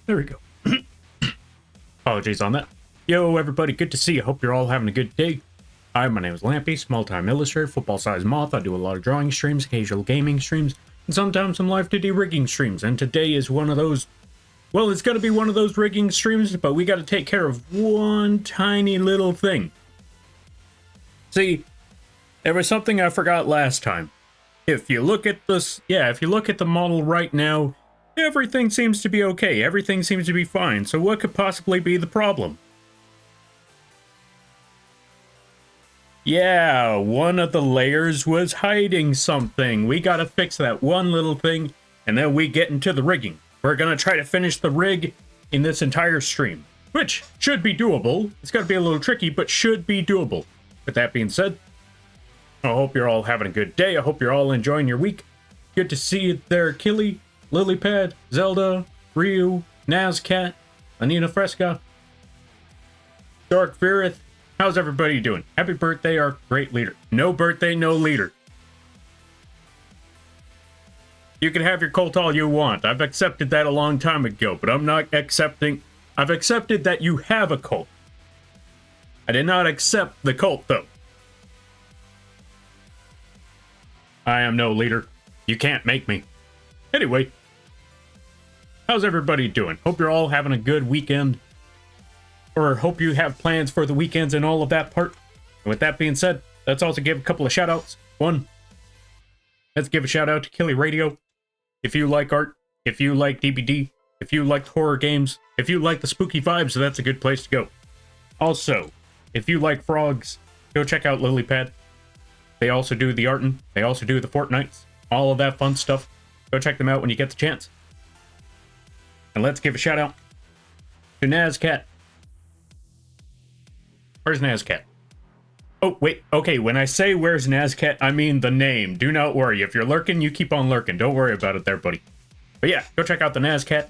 There we go. Apologies on that. Yo, everybody, good to see you. Hope you're all having a good day. Hi, my name is Lampy, small-time illustrator, football-sized Moth. I do a lot of drawing streams, occasional gaming streams, and sometimes some live 2D rigging streams. And today is one of those... Well, it's going to be one of those rigging streams, but we got to take care of one tiny little thing. See, there was something I forgot last time. If you look at this... Yeah, if you look at the model right now, everything seems to be okay. Everything seems to be fine. So what could possibly be the problem? Yeah, one of the layers was hiding something. We gotta fix that one little thing, and then we get into the rigging. We're gonna try to finish the rig in this entire stream, which should be doable. It's gonna be a little tricky, but should be doable. With that being said, I hope you're all having a good day. I hope you're all enjoying your week. Good to see you there, Killy, Lilypad, Zelda, Ryu, Nazcat, Anina Fresca, Dark Virith. How's everybody doing? Happy birthday, our great leader. No birthday, no leader. You can have your cult all you want. I've accepted that a long time ago, but I'm not accepting... I've accepted that you have a cult. I did not accept the cult, though. I am no leader. You can't make me. Anyway. How's everybody doing? Hope you're all having a good weekend. Or hope you have plans for the weekends and all of that part. And with that being said, let's also give a couple of shout outs. One, let's give a shout out to Killy Radio. If you like art, if you like DBD, if you like horror games, if you like the spooky vibes, that's a good place to go. Also, if you like frogs, go check out Lilypad. They also do the artin', they also do the Fortnites, all of that fun stuff. Go check them out when you get the chance. And let's give a shout out to Nazcat. Where's Nazcat? Oh, wait. Okay, when I say where's Nazcat, I mean the name. Do not worry. If you're lurking, you keep on lurking. Don't worry about it there, buddy. But yeah, go check out the Nazcat.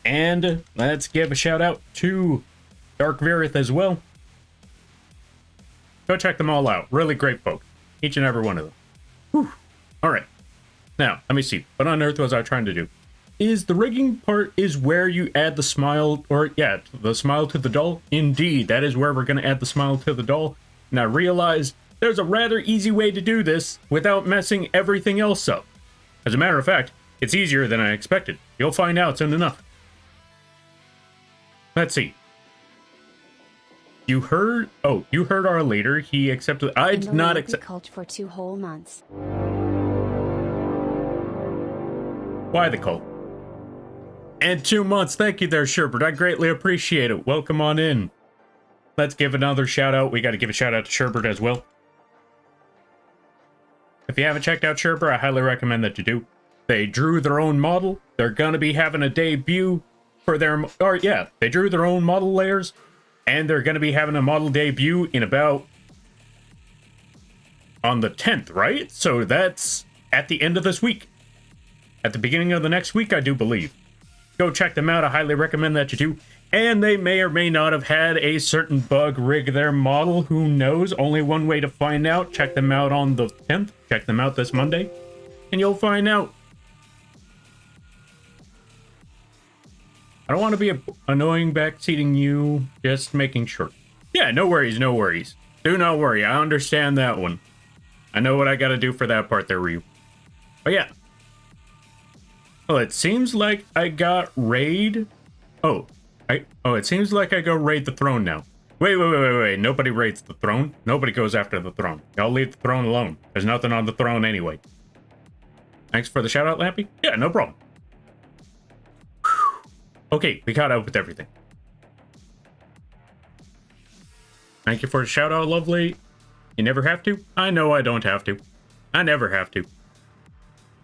And let's give a shout out to Dark Virith as well. Go check them all out. Really great folk. Each and every one of them. Whew. Alright. Now, let me see. What on earth was I trying to do? Is the rigging part is where you add the smile, or yeah, the smile to the doll? Indeed, that is where we're going to add the smile to the doll. And I realized there's a rather easy way to do this without messing everything else up. As a matter of fact, it's easier than I expected. You'll find out soon enough. Let's see. You heard our leader. He accepted. I did not accept. Cult for 2 whole months. Why the cult? And 2 months. Thank you there, Sherbert. I greatly appreciate it. Welcome on in. Let's give another shout out. We got to give a shout out to Sherbert as well. If you haven't checked out Sherbert, I highly recommend that you do. They drew their own model. They're gonna be having a debut for their, or yeah, they drew their own model layers, and they're gonna be having a model debut in about on the 10th, right? So that's at the end of this week. At the beginning of the next week, I do believe. Go check them out. I highly recommend that you do. And they may or may not have had a certain bug rig their model. Who knows? Only one way to find out. Check them out on the 10th. Check them out this Monday. And you'll find out. I don't want to be annoying backseating you. Just making sure. Yeah, no worries, no worries. Do not worry. I understand that one. I know what I got to do for that part there, Ryu. But yeah. Well, it seems like I got raid. Oh, it seems like I go raid the throne now. Wait. Nobody raids the throne. Nobody goes after the throne. Y'all leave the throne alone. There's nothing on the throne anyway. Thanks for the shout out, Lampy. Yeah, no problem. Whew. Okay, we caught up with everything. Thank you for the shout out, lovely. You never have to? I know I don't have to. I never have to.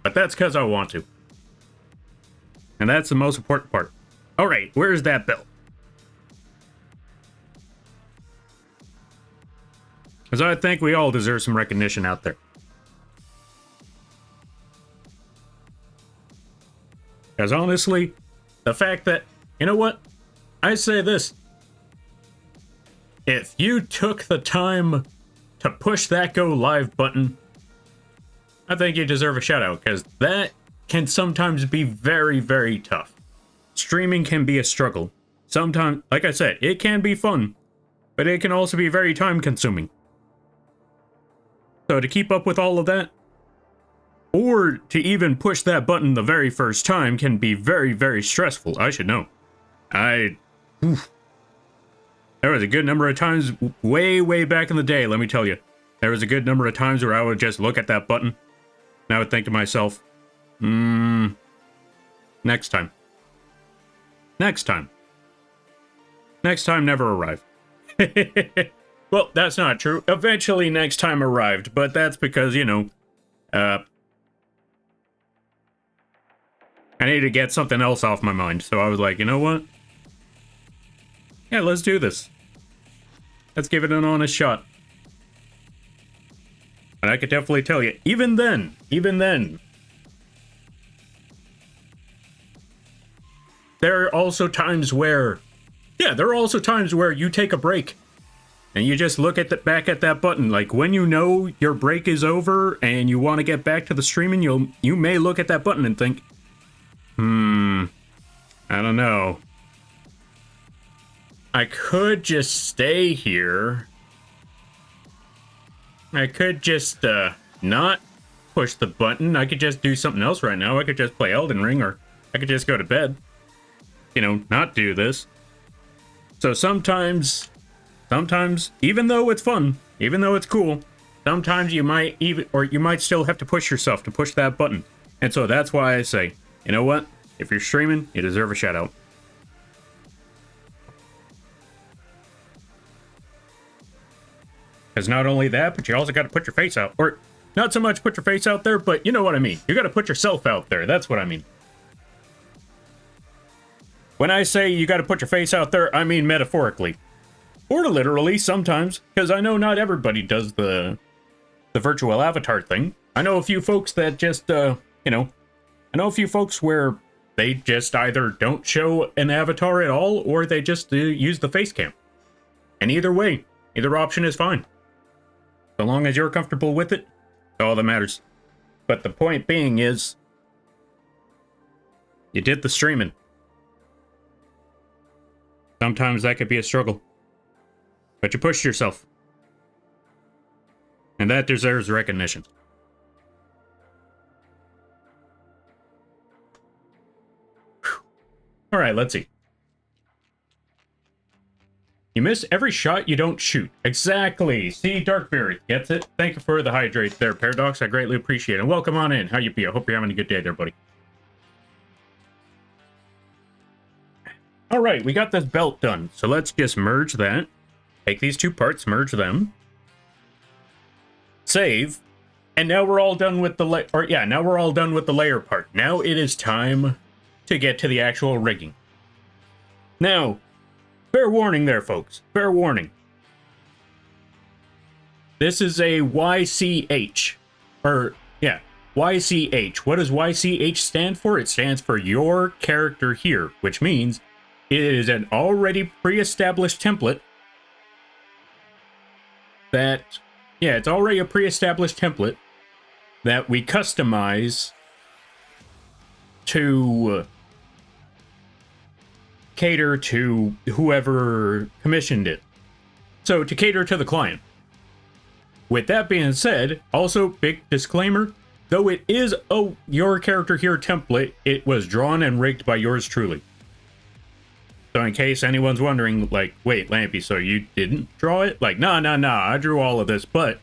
But that's because I want to. And that's the most important part. Alright, where's that bell? Because I think we all deserve some recognition out there. Because honestly, the fact that, you know what? I say this. If you took the time to push that go live button, I think you deserve a shout out, because that can sometimes be very, very tough. Streaming can be a struggle. Sometimes, like I said, it can be fun, but it can also be very time consuming. So to keep up with all of that, or to even push that button the very first time can be very, very stressful. I should know. There was a good number of times way, way back in the day, let me tell you. There was a good number of times where I would just look at that button and I would think to myself, next time. Next time. Next time never arrived. Well, that's not true. Eventually next time arrived, but that's because, you know, I needed to get something else off my mind. So I was like, you know what? Yeah, let's do this. Let's give it an honest shot. And I could definitely tell you, even then, there are also times where, you take a break and you just look at back at that button. Like when you know your break is over and you want to get back to the streaming, you may look at that button and think, I don't know. I could just stay here. I could just not push the button. I could just do something else right now. I could just play Elden Ring, or I could just go to bed. You know, not do this. So sometimes, even though it's fun, even though it's cool, sometimes you might still have to push yourself to push that button. And so that's why I say, you know what? If you're streaming, you deserve a shout out. Because not only that, but you also got to put your face out. Or not so much put your face out there, but you know what I mean. You got to put yourself out there. That's what I mean. When I say you got to put your face out there, I mean metaphorically. Or literally sometimes. Because I know not everybody does the virtual avatar thing. I know a few folks that just, I know a few folks where they just either don't show an avatar at all, or they just use the face cam. And either way, either option is fine. So long as you're comfortable with it, that's all that matters. But the point being is, you did the streaming. Sometimes that could be a struggle. But you pushed yourself. And that deserves recognition. Alright, let's see. You miss every shot you don't shoot. Exactly. See, Darkberry gets it. Thank you for the hydrate there, Paradox. I greatly appreciate it. And welcome on in. How you be? I hope you're having a good day there, buddy. Alright, we got this belt done. So let's just merge that. Take these two parts, merge them. Save. And now we're all done with the now we're all done with the layer part. Now it is time to get to the actual rigging. Now, fair warning there, folks. Fair warning. This is a YCH. YCH. What does YCH stand for? It stands for your character here, which means it is an already pre-established template that, it's already a pre-established template that we customize to cater to whoever commissioned it. So to cater to the client. With that being said, also big disclaimer, though it is your character here template, it was drawn and rigged by yours truly. So in case anyone's wondering, like, wait, Lampy, so you didn't draw it? Like, nah, I drew all of this, but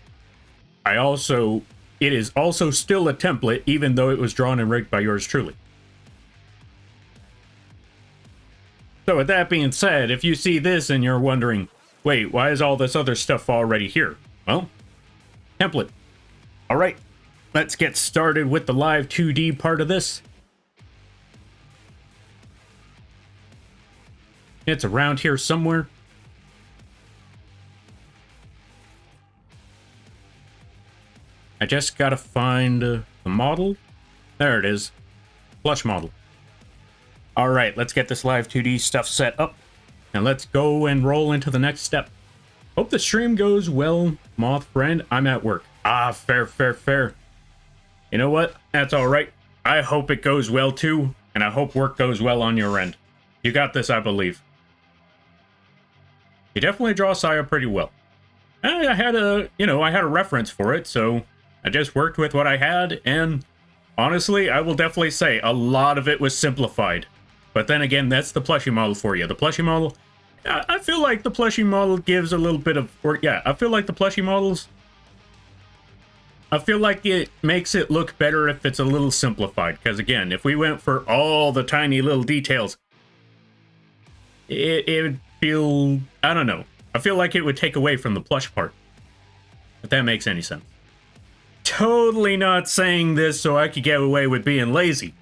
it is also still a template, even though it was drawn and rigged by yours truly. So with that being said, if you see this and you're wondering, wait, why is all this other stuff already here? Well, template. All right, let's get started with the live 2D part of this. It's around here somewhere. I just gotta find the model. There it is. Plush model. All right, let's get this live 2D stuff set up. And let's go and roll into the next step. Hope the stream goes well, Moth friend. I'm at work. Ah, fair. You know what? That's all right. I hope it goes well too, and I hope work goes well on your end. You got this, I believe. You definitely draw Saya pretty well. I had a, I had a reference for it, so I just worked with what I had, and honestly, I will definitely say a lot of it was simplified. But then again, that's the plushie model for you. The plushie model, I feel like the plushie model gives a little bit of, I feel like the plushie models, I feel like it makes it look better if it's a little simplified. Because again, if we went for all the tiny little details, it would feel, I don't know. I feel like it would take away from the plush part. If that makes any sense. Totally not saying this so I could get away with being lazy.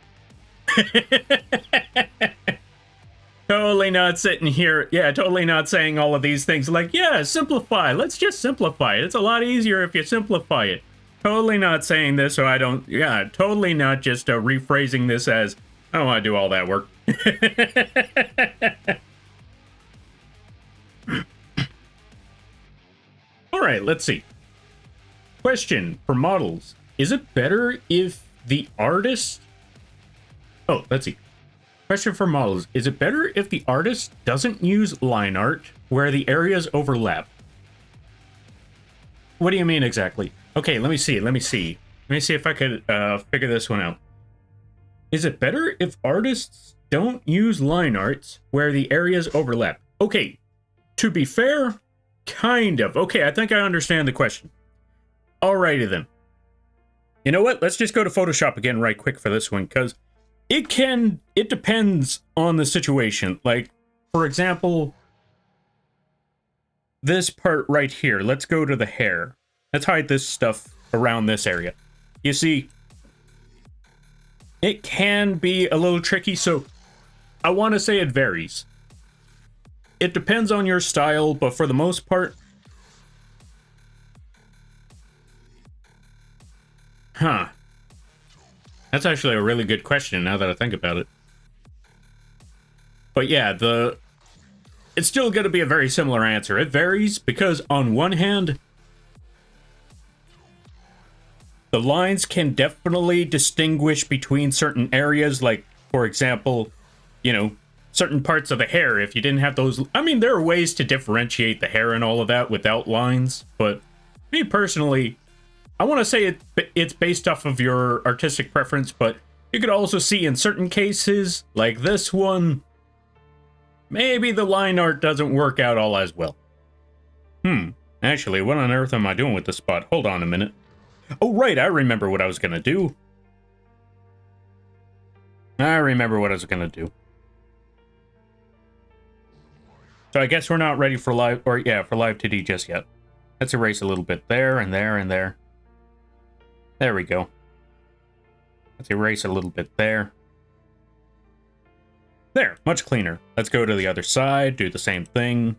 Totally not sitting here, totally not saying all of these things like, yeah, simplify, let's just simplify it. It's a lot easier if you simplify it. Totally not saying this so I don't, totally not just rephrasing this as, I don't want to do all that work. Alright, let's see. Question for models. Is it better if the artist... Oh, let's see. Question for models. Is it better if the artist doesn't use line art where the areas overlap? What do you mean exactly? Okay, let me see. Let me see if I could figure this one out. Is it better if artists don't use line arts where the areas overlap? Okay, to be fair, kind of. Okay, I think I understand the question. Alrighty then. You know what? Let's just go to Photoshop again right quick for this one, because it depends on the situation. Like, for example, this part right here. Let's go to the hair. Let's hide this stuff around this area. You see, it can be a little tricky, so I want to say it varies. It depends on your style, but for the most part... Huh. That's actually a really good question now that I think about it. But yeah, it's still going to be a very similar answer. It varies because on one hand, the lines can definitely distinguish between certain areas, like, for example, certain parts of the hair. If you didn't have those... I mean, there are ways to differentiate the hair and all of that without lines, but me personally... I want to say it's based off of your artistic preference, but you could also see in certain cases, like this one, maybe the line art doesn't work out all as well. Actually, what on earth am I doing with this spot? Hold on a minute. Oh, right, I remember what I was going to do. So I guess we're not ready for live, for live 2D just yet. Let's erase a little bit there and there and there. There we go. Let's erase a little bit there. There, much cleaner. Let's go to the other side, do the same thing.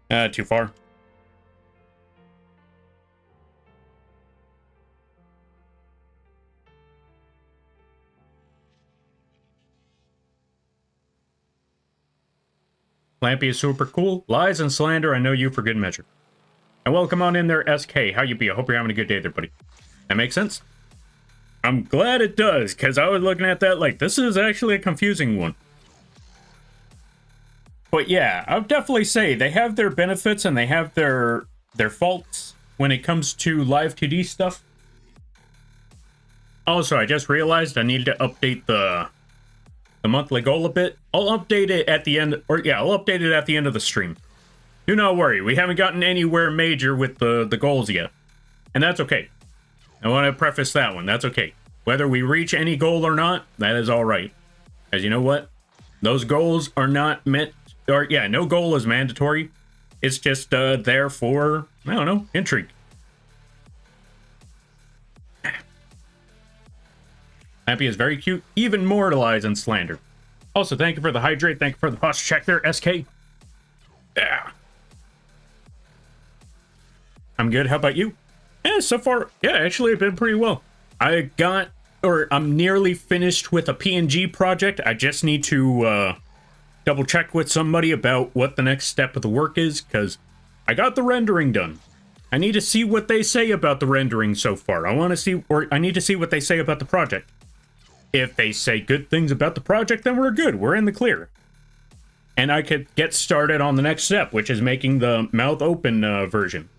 Too far. Lampy is super cool. Lies and slander, I know you for good measure. And welcome on in there, SK. How you be? I hope you're having a good day there, buddy. That makes sense? I'm glad it does, because I was looking at that like, this is actually a confusing one. But yeah, I would definitely say they have their benefits and they have their faults when it comes to live 2D stuff. Also, I just realized I needed to update the monthly goal a bit. I'll update it at the end, I'll update it at the end of the stream. Do not worry, we haven't gotten anywhere major with the goals yet. And that's okay. I want to preface that one, that's okay. Whether we reach any goal or not, that is alright. As you know what? Those goals are not meant, no goal is mandatory. It's just there for, I don't know, intrigue. Happy is very cute, even more to lies and slander. Also, thank you for the hydrate, thank you for the posture check there, SK. Yeah. I'm good. How about you? Yeah, so far, actually, it's been pretty well. I'm nearly finished with a PNG project. I just need to double check with somebody about what the next step of the work is, because I got the rendering done. I need to see what they say about the rendering so far. I need to see what they say about the project. If they say good things about the project, then we're good. We're in the clear. And I could get started on the next step, which is making the mouth open version.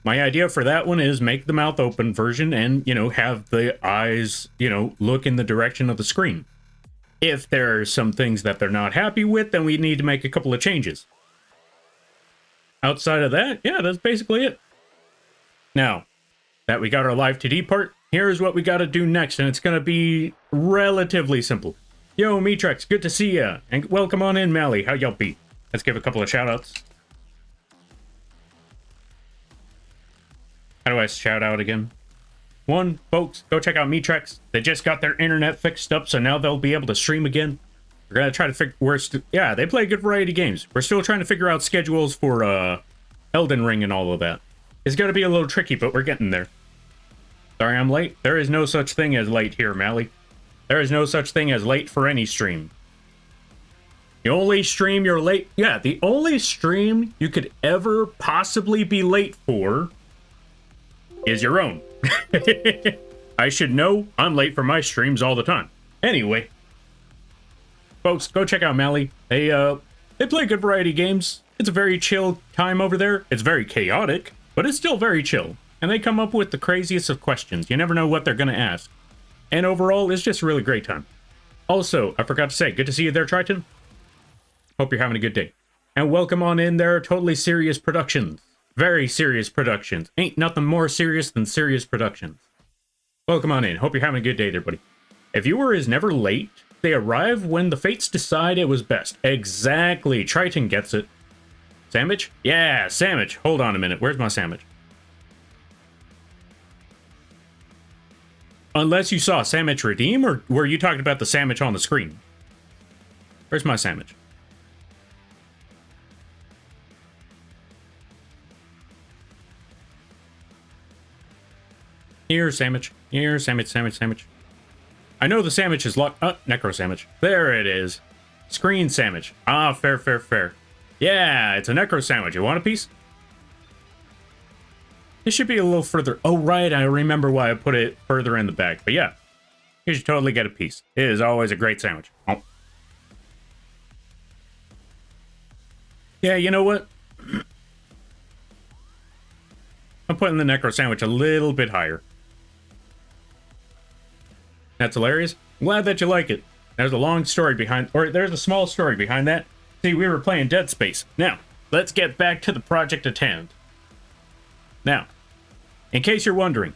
My idea for that one is make the mouth open version and, have the eyes, look in the direction of the screen. If there are some things that they're not happy with, then we need to make a couple of changes. Outside of that, yeah, that's basically it. Now, that we got our live 2D part, here's what we got to do next, and it's going to be relatively simple. Yo, Metrex, good to see ya, and welcome on in, Mally. How y'all be? Let's give a couple of shout-outs. How do I shout out again? One, folks, go check out Metrex. They just got their internet fixed up, so now they'll be able to stream again. We're gonna try to figure. Yeah, they play a good variety of games. We're still trying to figure out schedules for Elden Ring and all of that. It's gonna be a little tricky, but we're getting there. Sorry, I'm late. There is no such thing as late here, Mally. There is no such thing as late for any stream. The only stream you're late. Yeah, the only stream you could ever possibly be late for is your own. I should know. I'm late for my streams all the time. Anyway, folks, go check out Mally. They play a good variety of games. It's a very chill time over there. It's very chaotic, but it's still very chill. And they come up with the craziest of questions. You never know what they're going to ask. And overall, it's just a really great time. Also, I forgot to say, good to see you there, Triton. Hope you're having a good day. And welcome on in there, Totally Serious Productions. Very serious productions. Ain't nothing more serious than serious productions. Welcome on in. Hope you're having a good day there, buddy. A viewer is never late. They arrive when the fates decide it was best. Exactly. Triton gets it. Sandwich? Yeah, sandwich. Hold on a minute. Where's my sandwich? Unless you saw sandwich redeem, or were you talking about the sandwich on the screen? Where's my sandwich? Here, sandwich. Here, sandwich, sandwich, sandwich. I know the sandwich is locked. Oh, necro sandwich. There it is. Screen sandwich. Ah, fair, fair, fair. Yeah, it's a necro sandwich. You want a piece? It should be a little further. Oh, right. I remember why I put it further in the bag. But yeah, you should totally get a piece. It is always a great sandwich. Oh. Yeah, you know what? I'm putting the necro sandwich a little bit higher. That's hilarious. I'm glad that you like it. There's a long story behind, or there's a small story behind that. See, we were playing Dead Space. Now, let's get back to the project at hand. Now, in case you're wondering,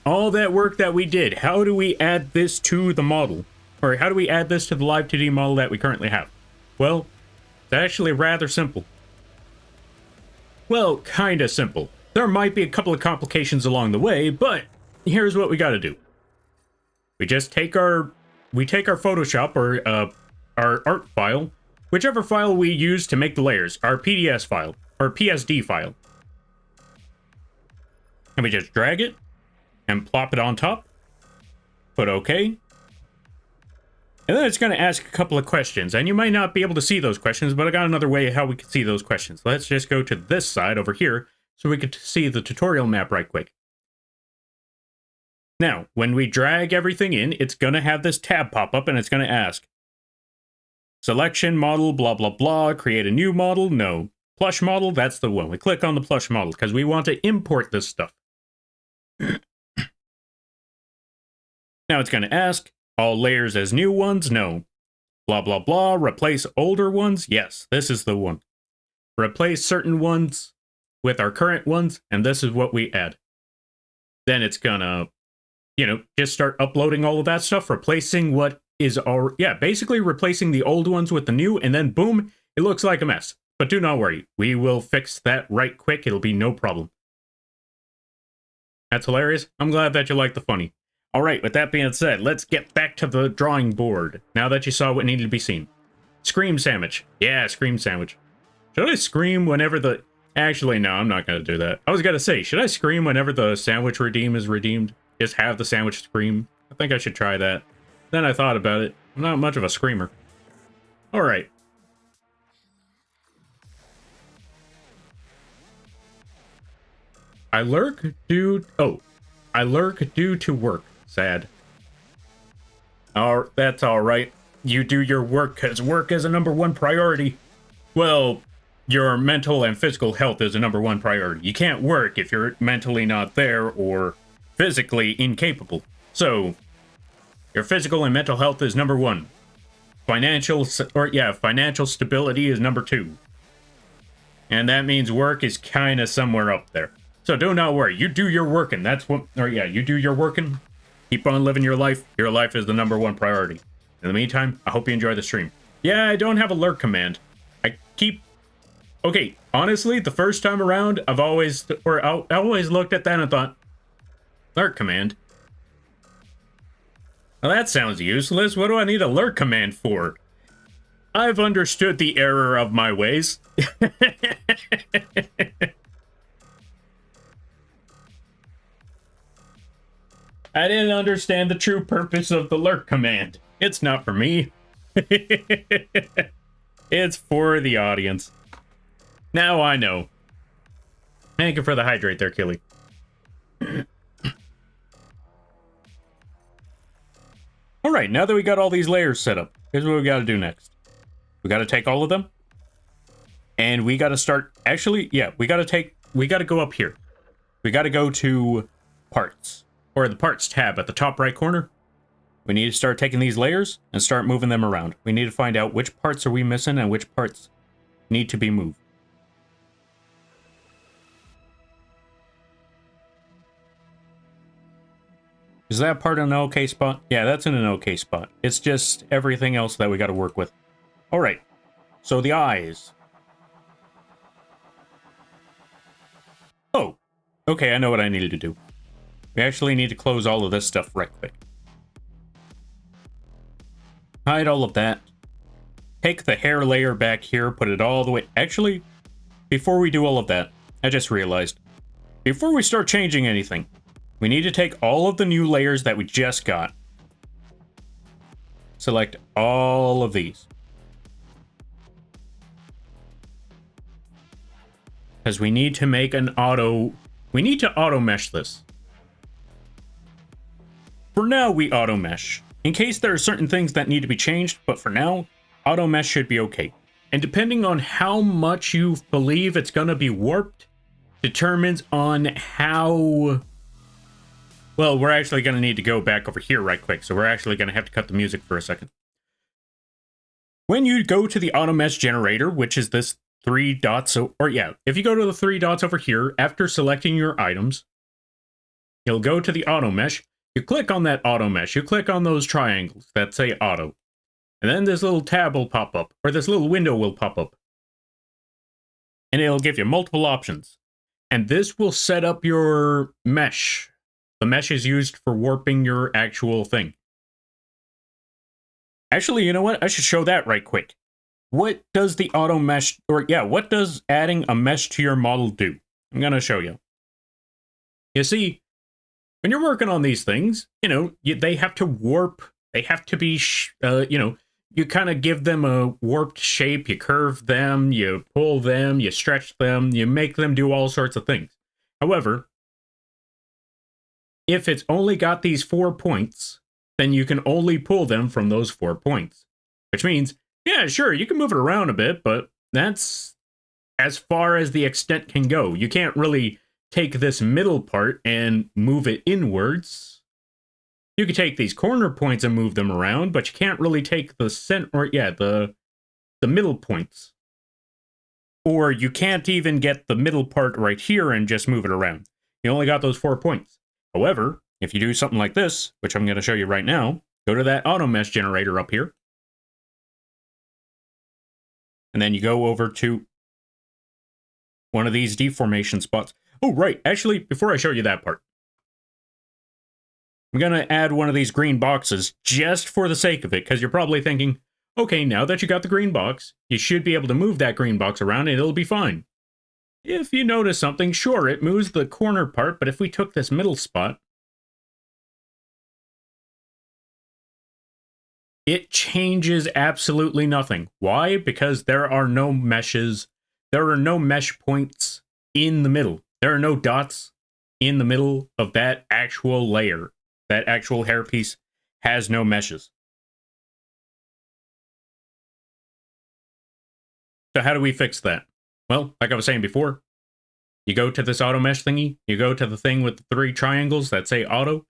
all that work that we did, how do we add this to the model? Or how do we add this to the live 2D model that we currently have? Well, it's actually rather simple. Well, kinda simple. There might be a couple of complications along the way, but here's what we gotta do. We just take our Photoshop or our art file, whichever file we use to make the layers, our PDS file or PSD file. And we just drag it and plop it on top. Put OK. And then it's going to ask a couple of questions, and you might not be able to see those questions, but I got another way how we can see those questions. Let's just go to this side over here so we can see the tutorial map right quick. Now, when we drag everything in, it's going to have this tab pop up, and it's going to ask, selection model, blah, blah, blah, create a new model, no. Plush model, that's the one. We click on the plush model because we want to import this stuff. Now it's going to ask, all layers as new ones, no. Blah, blah, blah, replace older ones, yes, this is the one. Replace certain ones with our current ones, and this is what we add. Then it's going to, just start uploading all of that stuff, replacing what is our, basically replacing the old ones with the new, and then boom, it looks like a mess. But do not worry, we will fix that right quick, it'll be no problem. That's hilarious. I'm glad that you like the funny. Alright, with that being said, let's get back to the drawing board, now that you saw what needed to be seen. Scream sandwich. Yeah, scream sandwich. Should I scream whenever the... Actually, no, I'm not going to do that. I was going to say, should I scream whenever the sandwich redeem is redeemed? Just have the sandwich scream? I think I should try that. Then I thought about it. I'm not much of a screamer. Alright. I lurk due... Oh. I lurk due to work. Sad. Oh, that's alright. You do your work because work is a #1 priority. Well, your mental and physical health is a #1 priority. You can't work if you're mentally not there or physically incapable. So, your physical and mental health is #1. Financial stability is #2. And that means work is kind of somewhere up there. So do not worry. You do your working. You do your working. Keep on living your life. Your life is the #1 priority. In the meantime, I hope you enjoy the stream. Yeah, I don't have a lurk command. Okay, honestly, the first time around, I always looked at that and thought, lurk command? Well, that sounds useless. What do I need a lurk command for? I've understood the error of my ways. I didn't understand the true purpose of the lurk command. It's not for me. It's for the audience. Now I know. Thank you for the hydrate there, Killy. Alright, now that we got all these layers set up, here's what we gotta do next. We gotta take all of them. And we gotta start... Actually, yeah, we gotta go up here. We gotta go to parts. Or the parts tab at the top right corner. We need to start taking these layers and start moving them around. We need to find out which parts are we missing and which parts need to be moved. Is that part in an okay spot? Yeah, that's in an okay spot. It's just everything else that we got to work with. All right. So the eyes. Oh. Okay, I know what I needed to do. We actually need to close all of this stuff right quick. Hide all of that. Take the hair layer back here, put it all the way... Actually, before we do all of that, I just realized. Before we start changing anything, we need to take all of the new layers that we just got. Select all of these. Because we need to make an auto... We need to auto mesh this. For now, we auto mesh. In case there are certain things that need to be changed, but for now, auto mesh should be okay. And depending on how much you believe it's going to be warped, determines on how... Well, we're actually going to need to go back over here right quick, so we're actually going to have to cut the music for a second. When you go to the auto mesh generator, which is this 3 dots, if you go to the 3 dots over here, after selecting your items, you'll go to the auto mesh. You click on that auto mesh. You click on those triangles that say auto. And then this little tab will pop up, or this little window will pop up. And it'll give you multiple options. And this will set up your mesh. The mesh is used for warping your actual thing. Actually, you know what? I should show that right quick. What does the auto mesh, what does adding a mesh to your model do? I'm going to show you. You see, when you're working on these things, they have to warp. They have to be, you kind of give them a warped shape. You curve them, you pull them, you stretch them, you make them do all sorts of things. However, if it's only got these 4 points, then you can only pull them from those 4 points. Which means, yeah, sure, you can move it around a bit, but that's as far as the extent can go. You can't really take this middle part and move it inwards. You can take these corner points and move them around, but you can't really take the the middle points. Or you can't even get the middle part right here and just move it around. You only got those 4 points. However, if you do something like this, which I'm going to show you right now, go to that auto mesh generator up here. And then you go over to one of these deformation spots. Oh, right. Actually, before I show you that part, I'm going to add one of these green boxes just for the sake of it, because you're probably thinking, okay, now that you got the green box, you should be able to move that green box around and it'll be fine. If you notice something, sure, it moves the corner part, but if we took this middle spot, it changes absolutely nothing. Why? Because there are no meshes. There are no mesh points in the middle. There are no dots. in the middle of that actual layer, that actual hairpiece, has no meshes. So how do we fix that? Well, like I was saying before, you go to this auto mesh thingy, you go to the thing with the 3 triangles that say auto,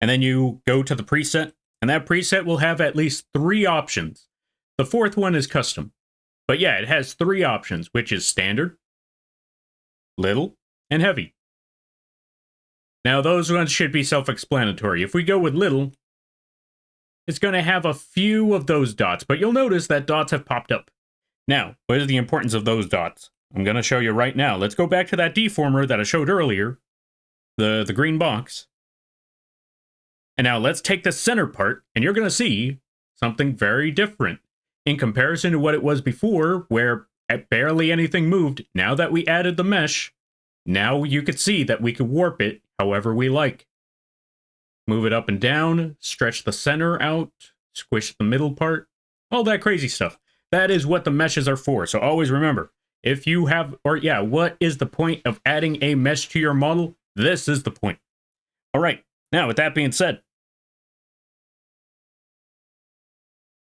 and then you go to the preset, and that preset will have at least 3 options. The 4th one is custom. But yeah, it has 3 options, which is standard, little, and heavy. Now, those ones should be self-explanatory. If we go with little, it's going to have a few of those dots, but you'll notice that dots have popped up. Now, what is the importance of those dots? I'm going to show you right now. Let's go back to that deformer that I showed earlier, the green box. And now let's take the center part, and you're going to see something very different in comparison to what it was before, where barely anything moved. Now that we added the mesh, now you could see that we could warp it however we like. Move it up and down, stretch the center out, squish the middle part, all that crazy stuff. That is what the meshes are for. So always remember, if you have, or yeah, what is the point of adding a mesh to your model? This is the point. All right, now with that being said,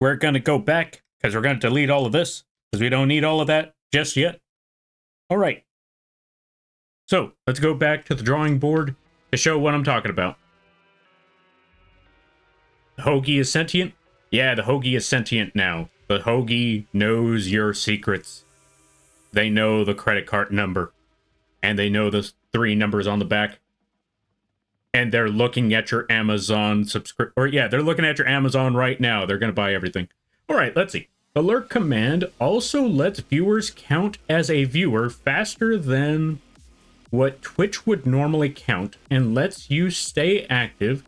we're going to go back because we're going to delete all of this because we don't need all of that just yet. All right. So let's go back to the drawing board to show what I'm talking about. The Hoagie is sentient? Yeah, the Hoagie is sentient now. The Hoagie knows your secrets. They know the credit card number. And they know the 3 numbers on the back. And they're looking at your Amazon subscription. Or yeah, they're looking at your Amazon right now. They're going to buy everything. All right, let's see. Alert command also lets viewers count as a viewer faster than what Twitch would normally count and lets you stay active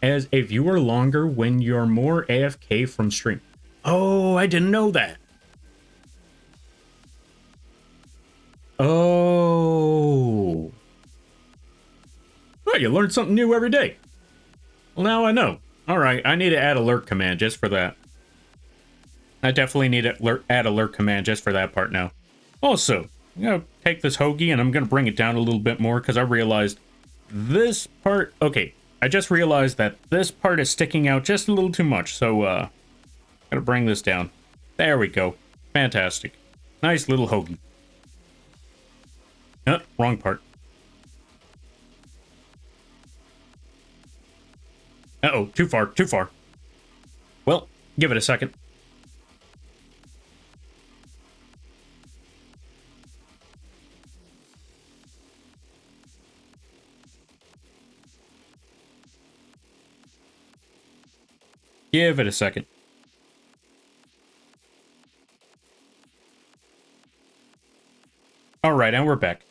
as a viewer longer when you're more AFK from stream. Oh, I didn't know that. Oh. Well, you learn something new every day. Well, now I know. All right, I need to add alert command just for that. I definitely need to add alert command just for that part now. Also, I'm going to take this Hoagie and I'm going to bring it down a little bit more because I realized this part... Okay, I just realized that this part is sticking out just a little too much. So, I'm going to bring this down. There we go. Fantastic. Nice little Hoagie. Wrong part. Uh-oh, too far, too far. Well, give it a second. Give it a second. All right, and we're back.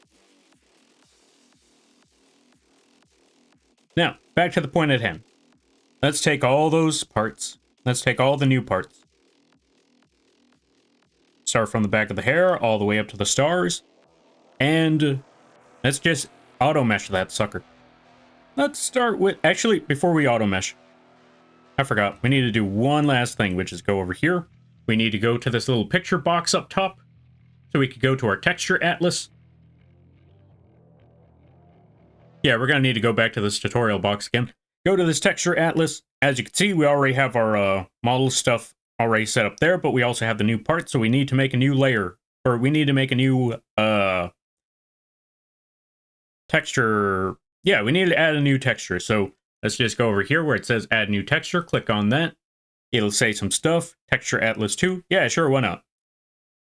Now, back to the point at hand. Let's take all those parts. Let's take all the new parts. Start from the back of the hair all the way up to the stars. And let's just auto mesh that sucker. Let's start with... Actually, before we auto mesh, I forgot. We need to do one last thing, which is go over here. We need to go to this little picture box up top. So we could go to our texture atlas. Yeah, we're going to need to go back to this tutorial box again. Go to this texture atlas. As you can see, we already have our model stuff already set up there, but we also have the new parts, so we need to make a new layer. Or we need to make a new texture. Yeah, we need to add a new texture. So let's just go over here where it says add new texture. Click on that. It'll say some stuff. Texture Atlas 2. Yeah, sure, why not?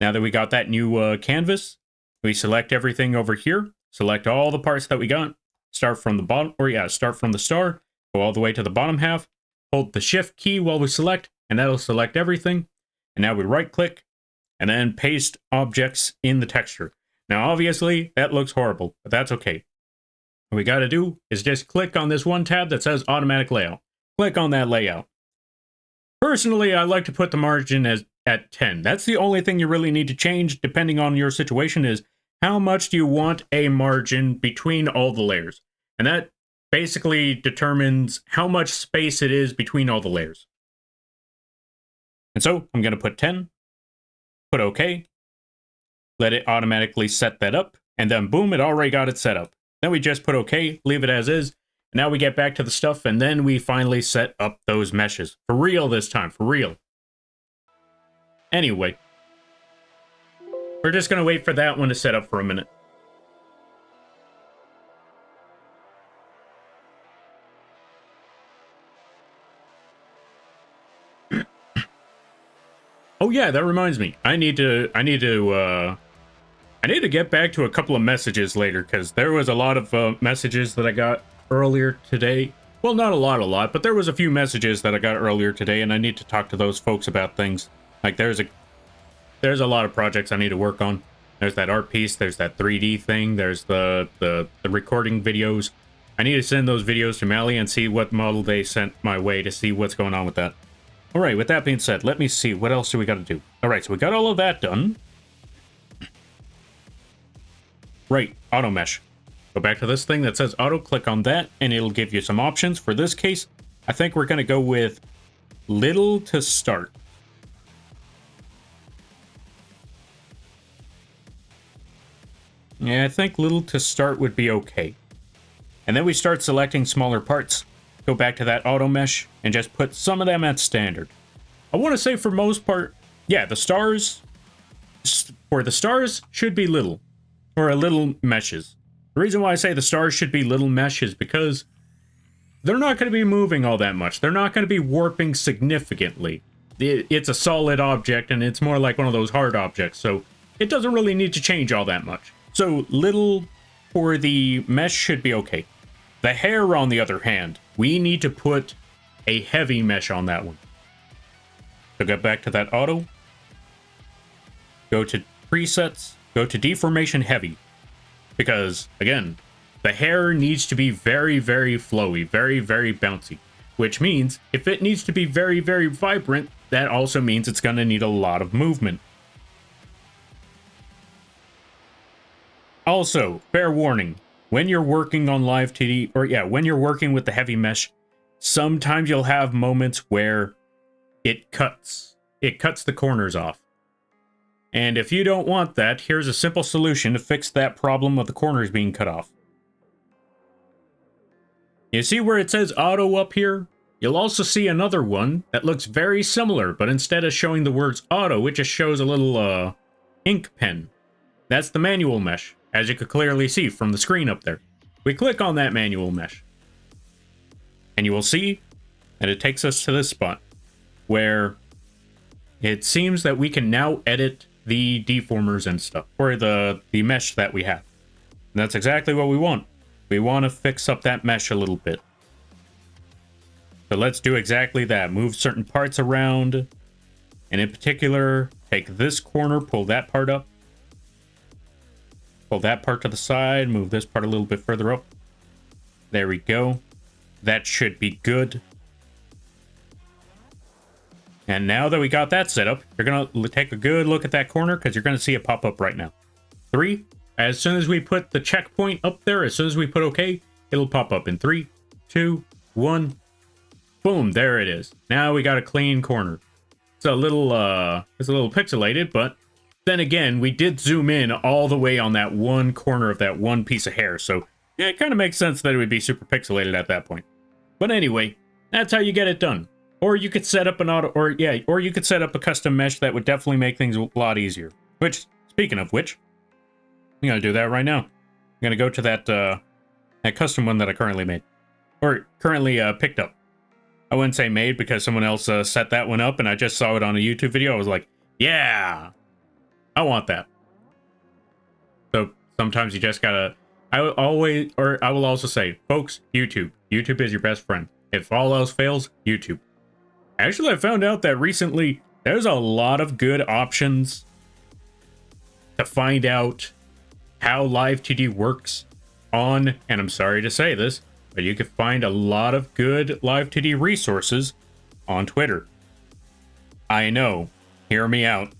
Now that we got that new canvas, we select everything over here. Select all the parts that we got. Start from the bottom, or yeah, start from the star. Go all the way to the bottom half. Hold the shift key while we select, and that'll select everything. And now we right click, and then paste objects in the texture. Now obviously, that looks horrible, but that's okay. What we got to do is just click on this one tab that says automatic layout. Click on that layout. Personally, I like to put the margin at 10. That's the only thing you really need to change depending on your situation is how much do you want a margin between all the layers. And that basically determines how much space it is between all the layers. And so I'm going to put 10, put OK, let it automatically set that up. And then boom, it already got it set up. Then we just put OK, leave it as is. And now we get back to the stuff, and then we finally set up those meshes. For real this time, for real. Anyway, we're just going to wait for that one to set up for a minute. Oh yeah, that reminds me. I need to get back to a couple of messages later, because there was a lot of messages that I got earlier today. Well, not a lot, but there was a few messages that I got earlier today, and I need to talk to those folks about things. Like, there's a lot of projects I need to work on. There's that art piece, there's that 3D thing, there's the recording videos. I need to send those videos to Mally and see what model they sent my way to see what's going on with that. Alright, with that being said, let me see, what else do we got to do? Alright, so we got all of that done. Right, auto mesh. Go back to this thing that says auto, click on that, and it'll give you some options. For this case, I think we're going to go with little to start. Yeah, I think little to start would be okay. And then we start selecting smaller parts. Go back to that auto mesh and just put some of them at standard. I want to say for most part, yeah, the stars, for the stars, should be little. Or a little meshes. The reason why I say the stars should be little mesh is because they're not going to be moving all that much. They're not going to be warping significantly. It's a solid object, and it's more like one of those hard objects, so it doesn't really need to change all that much. So little for the mesh should be okay. The hair, on the other hand, we need to put a heavy mesh on that one. So get back to that auto. Go to presets. Go to deformation heavy. Because, again, the hair needs to be very, very flowy, very, very bouncy. Which means, if it needs to be very, very vibrant, that also means it's going to need a lot of movement. Also, fair warning, when you're working on live TD, or yeah, when you're working with the heavy mesh, sometimes you'll have moments where it cuts the corners off. And if you don't want that, here's a simple solution to fix that problem of the corners being cut off. You see where it says auto up here? You'll also see another one that looks very similar, but instead of showing the words auto, it just shows a little ink pen. That's the manual mesh, as you could clearly see from the screen up there. We click on that manual mesh, and you will see that it takes us to this spot, where it seems that we can now edit the deformers and stuff, or the mesh that we have. And that's exactly what we want. We want to fix up that mesh a little bit. So let's do exactly that. Move certain parts around, and in particular, take this corner, pull that part up. Pull that part to the side, move this part a little bit further up. There we go. That should be good. And now that we got that set up, you're going to take a good look at that corner, because you're going to see it pop up right now. 3, as soon as we put the checkpoint up there, as soon as we put OK, it'll pop up in 3, 2, 1. Boom, there it is. Now we got a clean corner. It's a little pixelated, but then again, we did zoom in all the way on that one corner of that one piece of hair, so yeah, it kind of makes sense that it would be super pixelated at that point. But anyway, that's how you get it done. Or you could set up an auto, or you could set up a custom mesh that would definitely make things a lot easier. Which, speaking of which, I'm gonna do that right now. I'm gonna go to that custom one that I currently made, or currently picked up. I wouldn't say made, because someone else set that one up, and I just saw it on a YouTube video. I was like, yeah, I want that. So sometimes you just gotta. I will also say, folks, YouTube is your best friend. If all else fails, YouTube. Actually, I found out that recently there's a lot of good options to find out how live TD works on, and I'm sorry to say this, but you can find a lot of good live TD resources on Twitter. I know, hear me out.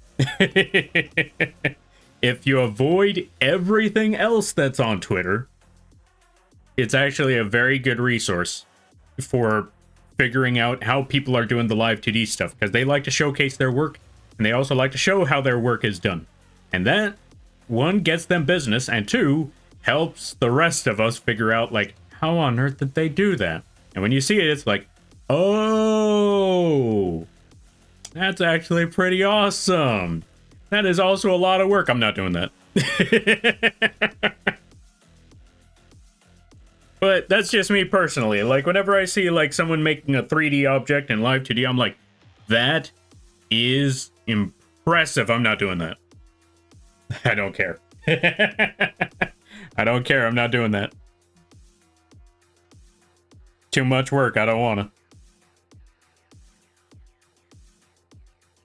If you avoid everything else that's on Twitter, it's actually a very good resource for figuring out how people are doing the live 2D stuff, because they like to showcase their work, and they also like to show how their work is done. And that one, gets them business, and two, helps the rest of us figure out, like, how on earth did they do that? And when you see it, it's like, oh, that's actually pretty awesome. That is also a lot of work. I'm not doing that. But that's just me personally. Like, whenever I see, like, someone making a 3D object in Live 2D, I'm like, that is impressive. I'm not doing that. I don't care. I don't care. I'm not doing that. Too much work. I don't want to.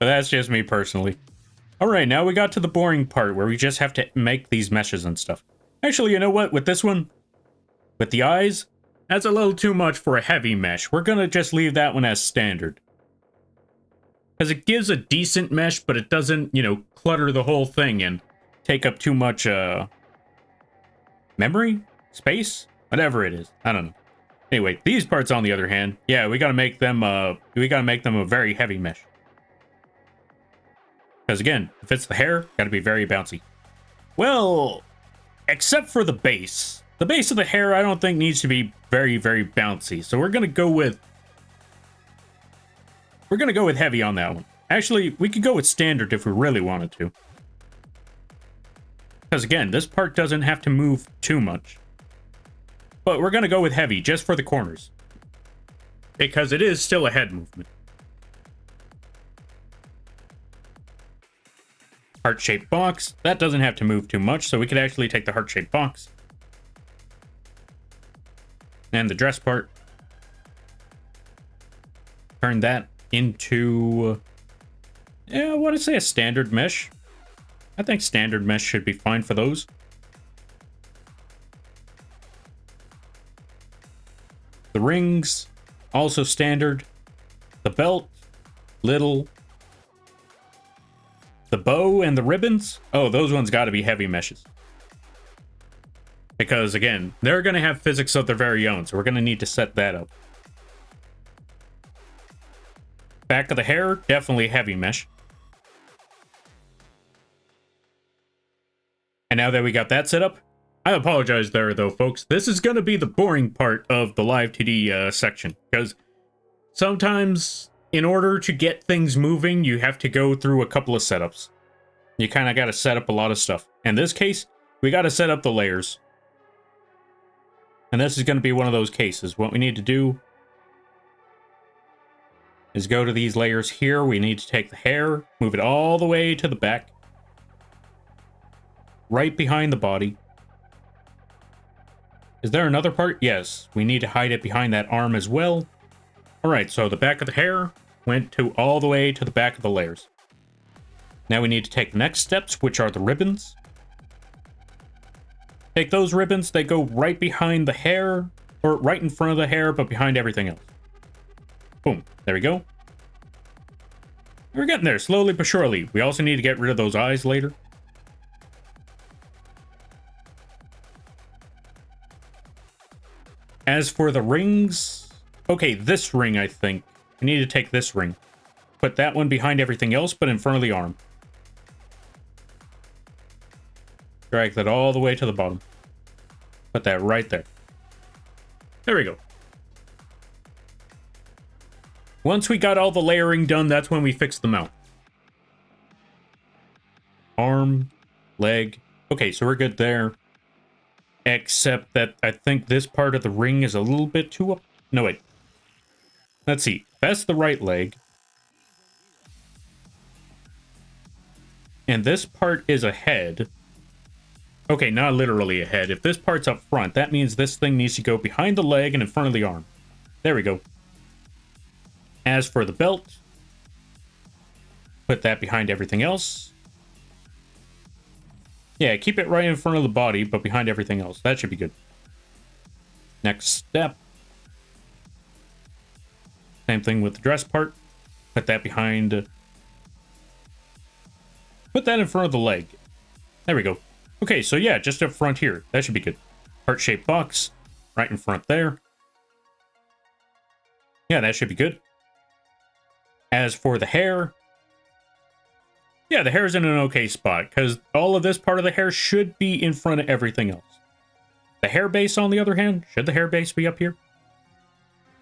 But that's just me personally. Alright, now we got to the boring part where we just have to make these meshes and stuff. Actually, you know what? With this one, with the eyes, that's a little too much for a heavy mesh. We're gonna just leave that one as standard. Because it gives a decent mesh, but it doesn't, you know, clutter the whole thing and take up too much, memory? Space? Whatever it is. I don't know. Anyway, these parts, on the other hand, yeah, we gotta make them a very heavy mesh. Because again, if it's the hair, gotta be very bouncy. Well, except for the base. The base of the hair, I don't think needs to be very, very bouncy. So we're gonna go with heavy on that one. Actually, we could go with standard if we really wanted to. Because again, this part doesn't have to move too much. But we're gonna go with heavy just for the corners. Because it is still a head movement. Heart-shaped box. That doesn't have to move too much, so we could actually take the heart-shaped box. And the dress part. Turn that into... yeah, I want to say a standard mesh. I think standard mesh should be fine for those. The rings, also standard. The belt, little. The bow and the ribbons? Oh, those ones got to be heavy meshes. Because, again, they're going to have physics of their very own, so we're going to need to set that up. Back of the hair, definitely heavy mesh. And now that we got that set up, I apologize there, though, folks. This is going to be the boring part of the Live 2D section, because sometimes, in order to get things moving, you have to go through a couple of setups. You kind of got to set up a lot of stuff. In this case, we got to set up the layers. And this is going to be one of those cases. What we need to do is go to these layers here. We need to take the hair, move it all the way to the back. Right behind the body. Is there another part? Yes. We need to hide it behind that arm as well. Alright, so the back of the hair went to all the way to the back of the layers. Now we need to take the next steps, which are the ribbons. Take those ribbons, they go right behind the hair, or right in front of the hair, but behind everything else. Boom, there we go. We're getting there, slowly but surely. We also need to get rid of those eyes later. As for the rings, okay, this ring, I think. We need to take this ring. Put that one behind everything else, but in front of the arm. Drag that all the way to the bottom. Put that right there. There we go. Once we got all the layering done, that's when we fix the mount. Arm, leg. Okay, so we're good there. Except that I think this part of the ring is a little bit too up. No, wait. Let's see. That's the right leg. And this part is a head. Okay, not literally a head. If this part's up front, that means this thing needs to go behind the leg and in front of the arm. There we go. As for the belt, put that behind everything else. Yeah, keep it right in front of the body, but behind everything else. That should be good. Next step. Same thing with the dress part. Put that behind... put that in front of the leg. There we go. Okay, so yeah, just up front here. That should be good. Heart-shaped box. Right in front there. Yeah, that should be good. As for the hair... Yeah, the hair's in an okay spot, because all of this part of the hair should be in front of everything else. The hair base, on the other hand, should the hair base be up here?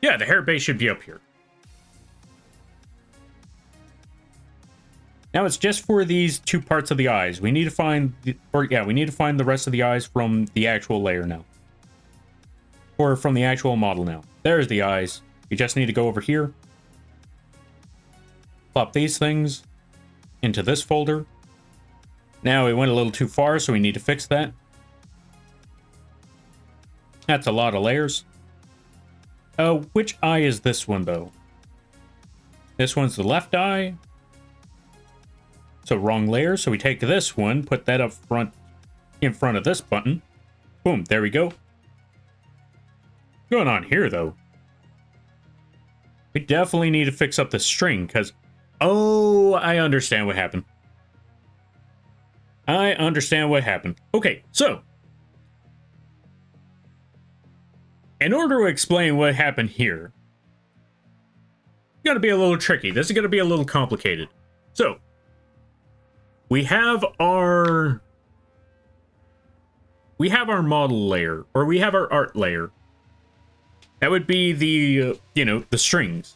Yeah, the hair base should be up here. Now it's just for these two parts of the eyes. We need to find, we need to find the rest of the eyes from the actual layer now. Or from the actual model now. There's the eyes. We just need to go over here. Plop these things into this folder. Now we went a little too far, so we need to fix that. That's a lot of layers. Which eye is this one, though? This one's the left eye. So wrong layer. So we take this one, put that up front, in front of this button. Boom, there we go. What's going on here, though? We definitely need to fix up the string, because... Oh, I understand what happened. I understand what happened. Okay, so... in order to explain what happened here, it's going to be a little tricky. This is going to be a little complicated. So, we have our model layer, or we have our art layer. That would be the, the strings.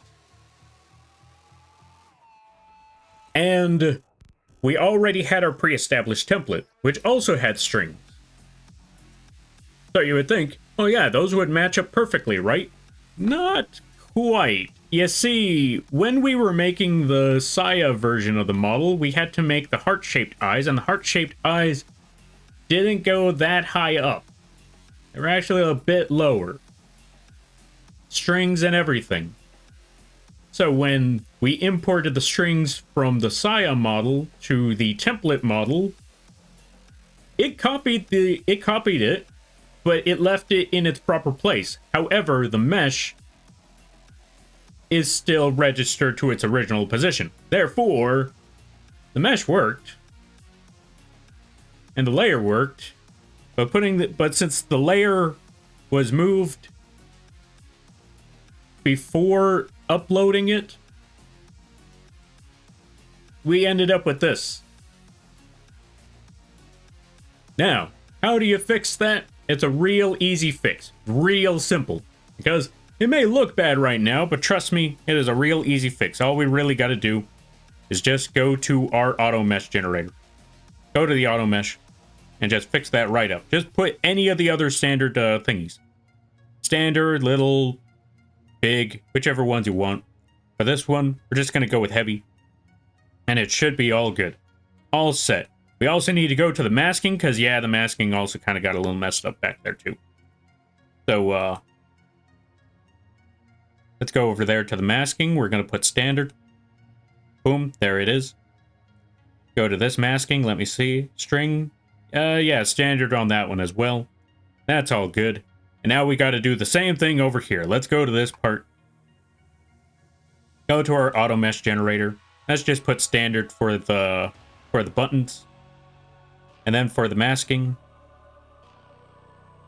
And we already had our pre-established template, which also had strings. So you would think, oh yeah, those would match up perfectly, right? Not quite. You see, when we were making the Saya version of the model, we had to make the heart-shaped eyes, and the heart-shaped eyes didn't go that high up. They were actually a bit lower. Strings and everything. So when we imported the strings from the Saya model to the template model, it copied it, but it left it in its proper place. However, the mesh is still registered to its original position. Therefore, the mesh worked, and the layer worked, but since the layer was moved before uploading it, we ended up with this. Now, how do you fix that? It's a real easy fix. Real simple. Because it may look bad right now, but trust me, it is a real easy fix. All we really got to do is just go to our auto mesh generator. Go to the auto mesh and just fix that right up. Just put any of the other standard thingies. Standard, little, big, whichever ones you want. For this one, we're just going to go with heavy. And it should be all good. All set. We also need to go to the masking, because, yeah, the masking also kind of got a little messed up back there, too. So, let's go over there to the masking. We're going to put standard. Boom, there it is. Go to this masking, let me see. String. Yeah, standard on that one as well. That's all good. And now we got to do the same thing over here. Let's go to this part. Go to our auto mesh generator. Let's just put standard for the buttons. And then for the masking,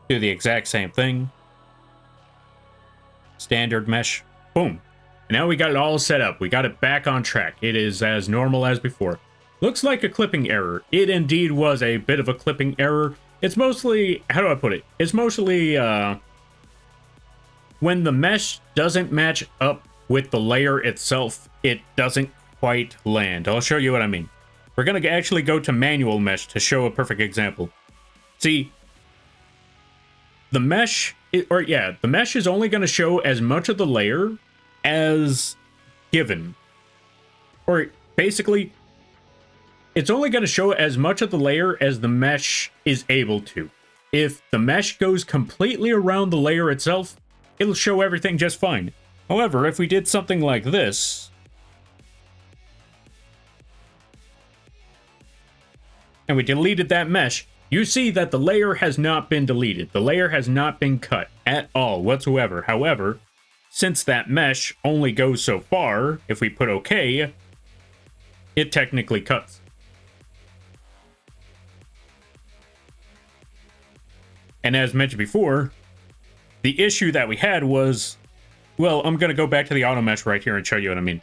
do the exact same thing. Standard mesh. Boom. And now we got it all set up. We got it back on track. It is as normal as before. Looks like a clipping error. It indeed was a bit of a clipping error. It's mostly, how do I put it? It's mostly when the mesh doesn't match up with the layer itself, it doesn't quite land. I'll show you what I mean. We're going to actually go to manual mesh to show a perfect example. See, the mesh, the mesh is only going to show as much of the layer as given. Or basically, it's only going to show as much of the layer as the mesh is able to. If the mesh goes completely around the layer itself, it'll show everything just fine. However, if we did something like this, and we deleted that mesh, you see that the layer has not been deleted. The layer has not been cut at all whatsoever. However, since that mesh only goes so far, if we put OK, it technically cuts. And as mentioned before, the issue that we had was, well, I'm going to go back to the auto mesh right here and show you what I mean.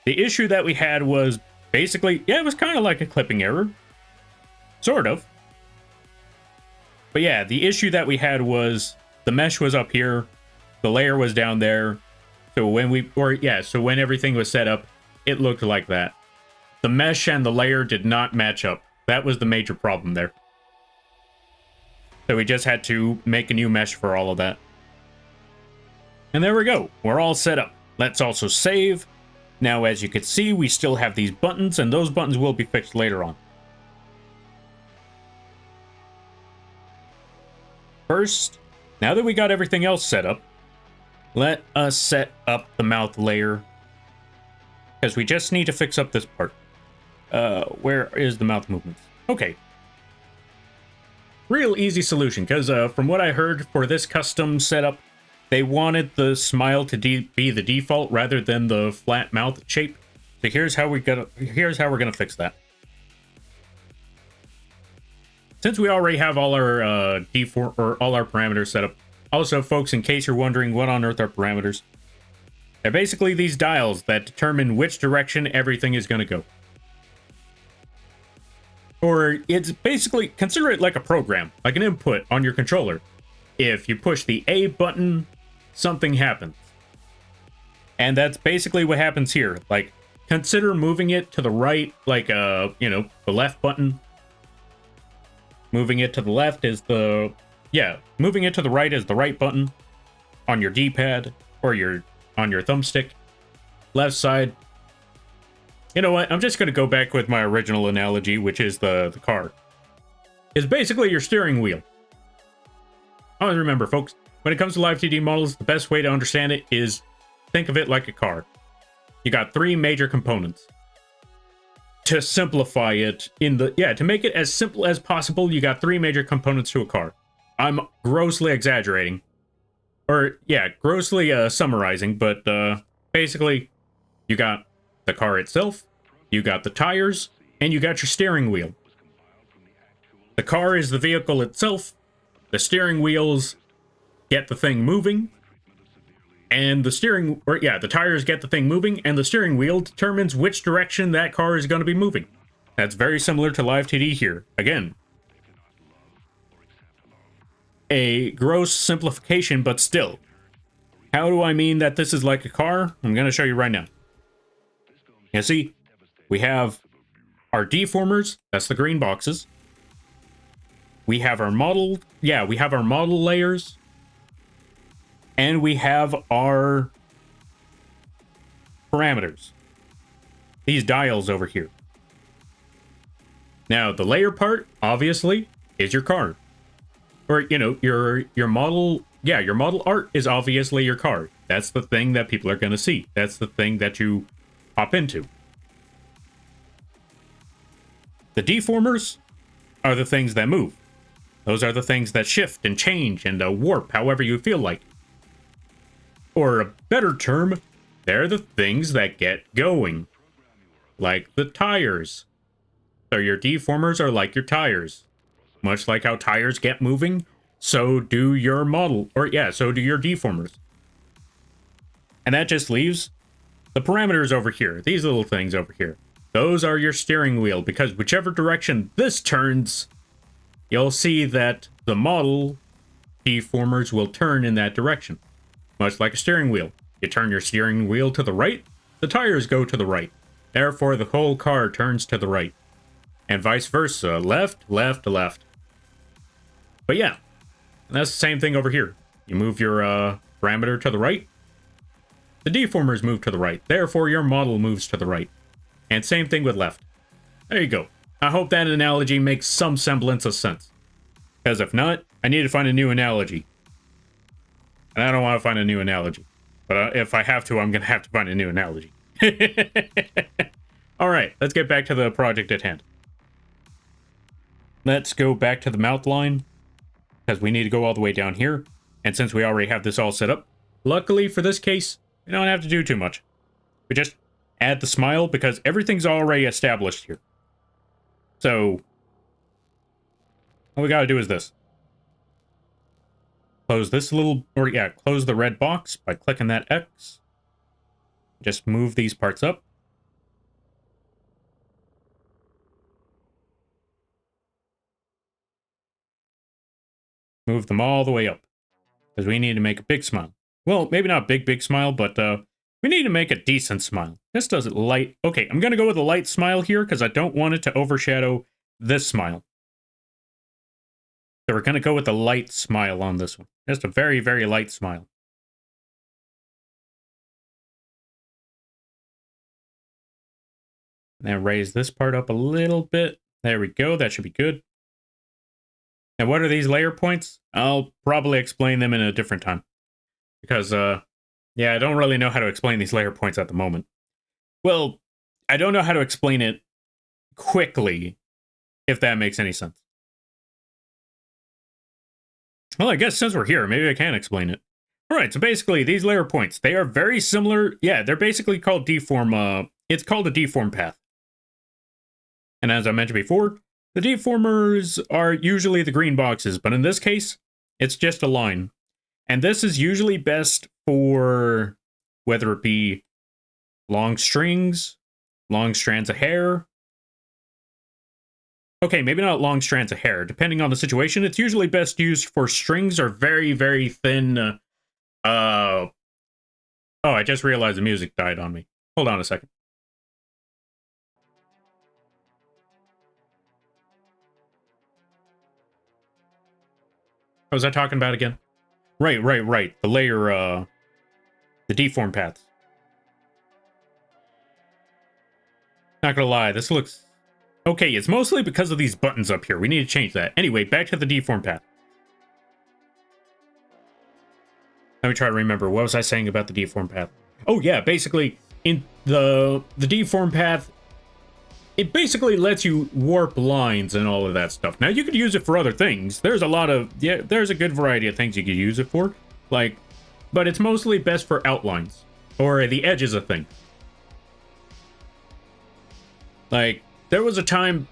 The issue that we had was basically, yeah, it was kind of like a clipping error. Sort of. But yeah, the issue that we had was the mesh was up here, the layer was down there. So when everything was set up, it looked like that. The mesh and the layer did not match up. That was the major problem there. So we just had to make a new mesh for all of that. And there we go. We're all set up. Let's also save. Now, as you can see, we still have these buttons, and those buttons will be fixed later on. First, now that we got everything else set up, let us set up the mouth layer, because we just need to fix up this part. Where is the mouth movements? Okay. Real easy solution, because from what I heard for this custom setup, they wanted the smile to be the default rather than the flat mouth shape. So here's how we're gonna fix that. Since we already have all our default or all our parameters set up. Also, folks, in case you're wondering what on earth are parameters, they're basically these dials that determine which direction everything is going to go. Or it's basically, consider it like a program, like an input on your controller. If you push the A button, something happens. And that's basically what happens here. Like, consider moving it to the right, like, the left button. Moving it to the left is moving it to the right is the right button on your D-pad or on your thumbstick. Left side. You know what? I'm just going to go back with my original analogy, which is the car. It's basically your steering wheel. Always remember, folks, when it comes to live 2D models, the best way to understand it is think of it like a car. You got 3 major components. To simplify it to make it as simple as possible, you got 3 major components to a car. I'm grossly exaggerating. Or, grossly summarizing, but basically, you got the car itself, you got the tires, and you got your steering wheel. The car is the vehicle itself, the steering wheels get the thing moving, and the tires get the thing moving, and the steering wheel determines which direction that car is going to be moving. That's very similar to Live 2D here. Again, a gross simplification, but still. How do I mean that this is like a car? I'm going to show you right now. You see, we have our deformers, that's the green boxes. We have our model layers. And we have our parameters. These dials over here. Now, the layer part, obviously, is your car. Or, your model... Yeah, your model art is obviously your car. That's the thing that people are going to see. That's the thing that you hop into. The deformers are the things that move. Those are the things that shift and change and warp however you feel like. Or a better term, they're the things that get going. Like the tires. So your deformers are like your tires. Much like how tires get moving, so do your so do your deformers. And that just leaves the parameters over here. These little things over here. Those are your steering wheel, because whichever direction this turns, you'll see that the model deformers will turn in that direction. Much like a steering wheel. You turn your steering wheel to the right, the tires go to the right. Therefore, the whole car turns to the right. And vice versa. Left, left, left. But yeah, and that's the same thing over here. You move your parameter to the right. The deformers move to the right. Therefore, your model moves to the right. And same thing with left. There you go. I hope that analogy makes some semblance of sense. Because if not, I need to find a new analogy. And I don't want to find a new analogy. But if I have to, I'm going to have to find a new analogy. Alright, let's get back to the project at hand. Let's go back to the mouth line. Because we need to go all the way down here. And since we already have this all set up, luckily for this case, we don't have to do too much. We just add the smile because everything's already established here. So, all we gotta do is this. Close this close the red box by clicking that X. Just move these parts up. Move them all the way up. Because we need to make a big smile. Well, maybe not big smile, but we need to make a decent smile. This does it light. Okay, I'm going to go with a light smile here because I don't want it to overshadow this smile. So we're going to go with a light smile on this one. Just a very, very light smile. Now raise this part up a little bit. There we go. That should be good. And what are these layer points? I'll probably explain them in a different time. Because, yeah, I don't really know how to explain these layer points at the moment. Well, I don't know how to explain it quickly, if that makes any sense. Well, I guess since we're here, maybe I can explain it. All right, so basically, these layer points, they are very similar. Yeah, they're basically called deform. It's called a deform path. And as I mentioned before, the deformers are usually the green boxes, but in this case, it's just a line. And this is usually best for whether it be long strings, long strands of hair. Okay, maybe not long strands of hair. Depending on the situation, it's usually best used for strings or very, very thin. Oh, I just realized the music died on me. Hold on a second. What was I talking about again? Right. The layer, the deform paths. Not gonna lie, this looks... Okay, it's mostly because of these buttons up here. We need to change that. Anyway, back to the deform path. Let me try to remember. What was I saying about the deform path? Oh yeah, basically, in the deform path, it basically lets you warp lines and all of that stuff. Now, you could use it for other things. There's a lot of... Yeah, there's a good variety of things you could use it for. Like, but it's mostly best for outlines. Or the edges of things. Like, there was a time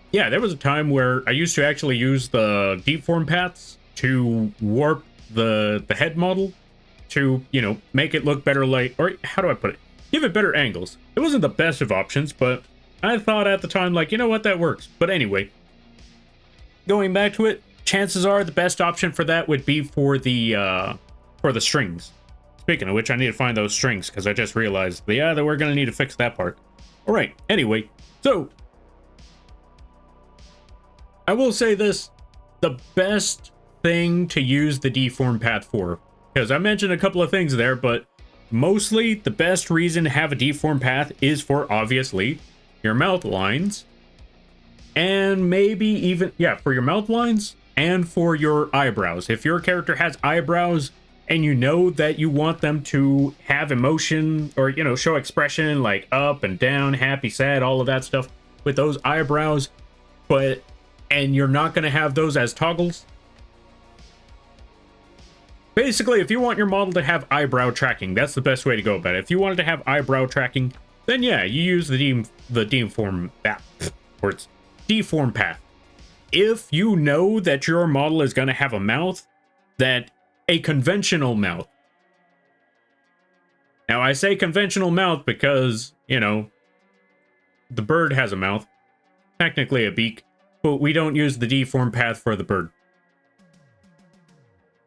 where I used to actually use the deform paths to warp the head model to, you know, make it look better, like, or how do I put it? Give it better angles. It wasn't the best of options, but I thought at the time, like, you know what, that works. But anyway, going back to it, chances are the best option for that would be for the strings. Speaking of which, I need to find those strings because I just realized, yeah, that we're going to need to fix that part. All right, anyway, so I will say this, the best thing to use the deform path for, because I mentioned a couple of things there, but mostly the best reason to have a deform path is for, obviously, your mouth lines, and maybe even, yeah, for your mouth lines and for your eyebrows. If your character has eyebrows and you know that you want them to have emotion or, you know, show expression like up and down, happy, sad, all of that stuff with those eyebrows, and you're not going to have those as toggles. Basically, if you want your model to have eyebrow tracking, that's the best way to go about it. If you wanted to have eyebrow tracking, then yeah, you use the deform path, or it's deform path. If you know that your model is going to have a mouth, that a conventional mouth. Now, I say conventional mouth because, you know, the bird has a mouth, technically a beak, but we don't use the deform path for the bird.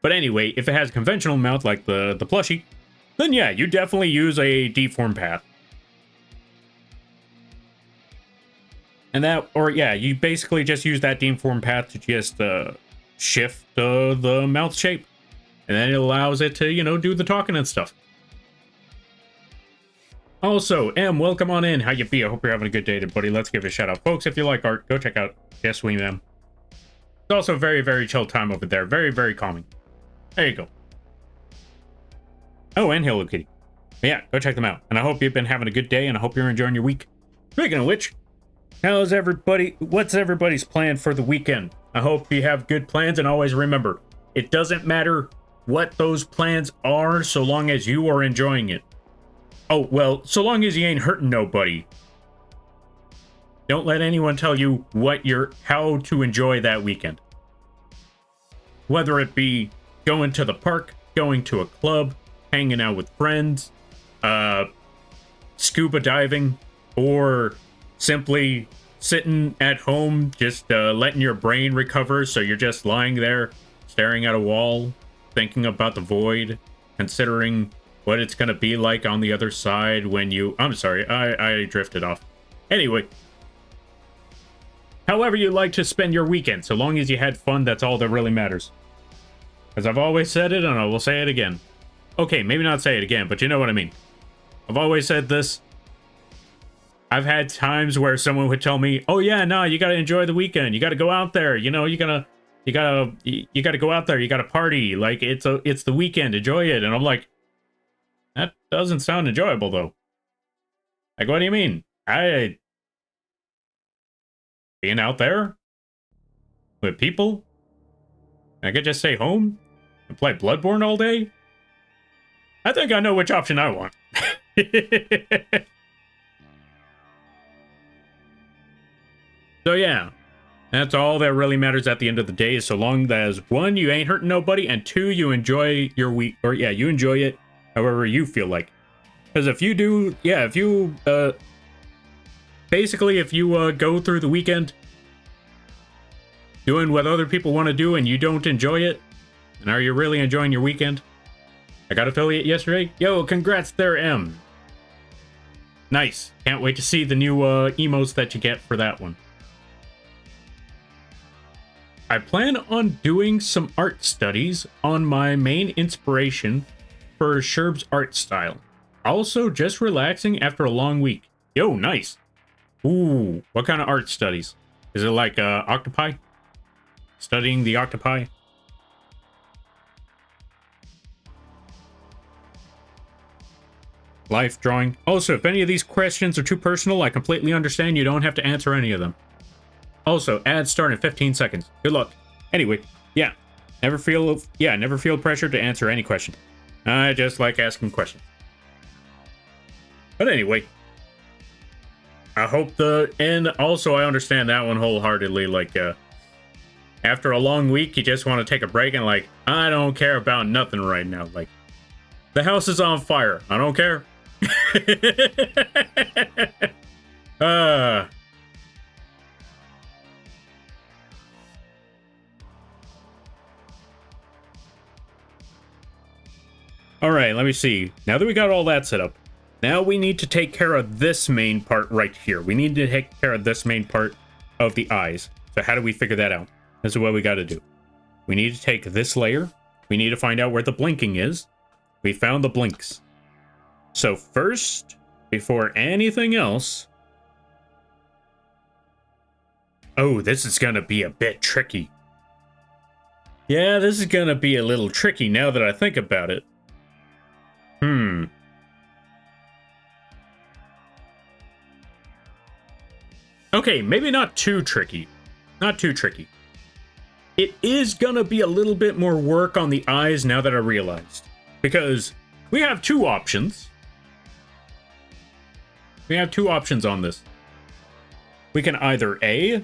But anyway, if it has a conventional mouth like the plushie, then yeah, you definitely use a deform path. And that, or yeah, you basically just use that deform path to just shift the mouth shape. And then it allows it to, you know, do the talking and stuff. Also, M, welcome on in. How you be? I hope you're having a good day, buddy. Let's give it a shout out. Folks, if you like art, go check out Yes We Mem. It's also very, very chill time over there. Very, very calming. There you go. Oh, and Hello Kitty. But yeah, go check them out. And I hope you've been having a good day, and I hope you're enjoying your week. Speaking of which, how's everybody? What's everybody's plan for the weekend? I hope you have good plans, and always remember, it doesn't matter what those plans are so long as you are enjoying it. Oh, well, so long as you ain't hurting nobody. Don't let anyone tell you how to enjoy that weekend. Whether it be going to the park, going to a club, hanging out with friends, scuba diving, or simply sitting at home, just letting your brain recover, so you're just lying there staring at a wall, thinking about the void, considering what it's going to be like on the other side when you... I'm sorry, I drifted off. Anyway, however you like to spend your weekend, so long as you had fun, that's all that really matters. As I've always said it, and I will say it again. Okay, maybe not say it again, but you know what I mean. I've always said this. I've had times where someone would tell me, "Oh yeah, no, you gotta enjoy the weekend. You gotta go out there. You know, you gotta go out there. You gotta party. Like it's the weekend. Enjoy it." And I'm like, that doesn't sound enjoyable though. Like, what do you mean? Being out there with people? I could just stay home and play Bloodborne all day? I think I know which option I want. So yeah, that's all that really matters at the end of the day, so long as one, you ain't hurting nobody, and two, you enjoy your week, or yeah, you enjoy it however you feel like. Because if you do, yeah, if you, basically if you go through the weekend doing what other people want to do and you don't enjoy it, and are you really enjoying your weekend? I got affiliate yesterday. Yo, congrats there, M. Nice. Can't wait to see the new emotes that you get for that one. I plan on doing some art studies on my main inspiration for Sherb's art style. Also, just relaxing after a long week. Yo, nice. Ooh, what kind of art studies? Is it like octopi? Studying the octopi? Life drawing. Also, if any of these questions are too personal, I completely understand. You don't have to answer any of them. Also, ads start in 15 seconds. Good luck. Anyway, yeah. Never feel pressure to answer any question. I just like asking questions. But anyway. I hope and also I understand that one wholeheartedly. Like, after a long week, you just want to take a break and like, I don't care about nothing right now. Like, the house is on fire. I don't care. Alright, let me see. Now that we got all that set up, now we need to take care of this main part right here. We need to take care of this main part of the eyes. So how do we figure that out? This is what we got to do. We need to take this layer. We need to find out where the blinking is. We found the blinks. So first, before anything else... Oh, this is going to be a bit tricky. Yeah, this is going to be a little tricky now that I think about it. Okay, maybe not too tricky. Not too tricky. It is gonna be a little bit more work on the eyes now that I realized. Because we have two options. We have two options on this. We can either A,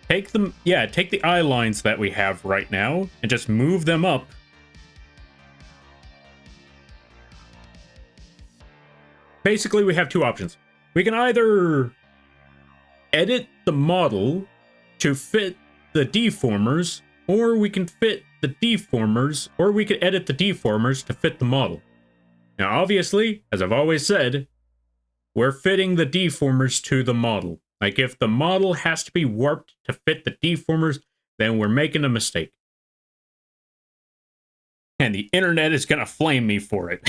take the eye lines that we have right now and just move them up. Basically, we have two options. We can either edit the model to fit the deformers, or we can fit the deformers, or we could edit the deformers to fit the model. Now, obviously, as I've always said, we're fitting the deformers to the model. Like, if the model has to be warped to fit the deformers, then we're making a mistake. And the internet is gonna flame me for it.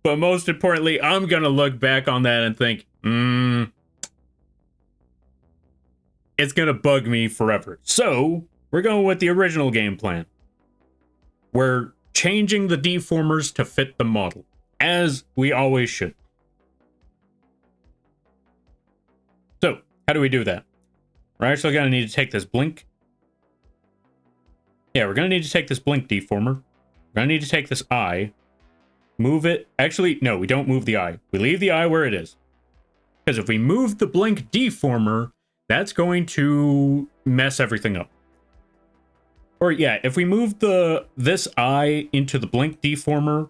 But most importantly, I'm gonna look back on that and think, it's gonna bug me forever. So, we're going with the original game plan. We're changing the deformers to fit the model, as we always should. So, how do we do that? We're actually gonna need to take this blink. Yeah, we're gonna need to take this blink deformer. We're gonna need to take this eye. Move it. Actually, no, we don't move the eye. We leave the eye where it is. Because if we move the blink deformer, that's going to mess everything up. Or yeah, if we move this eye into the blink deformer,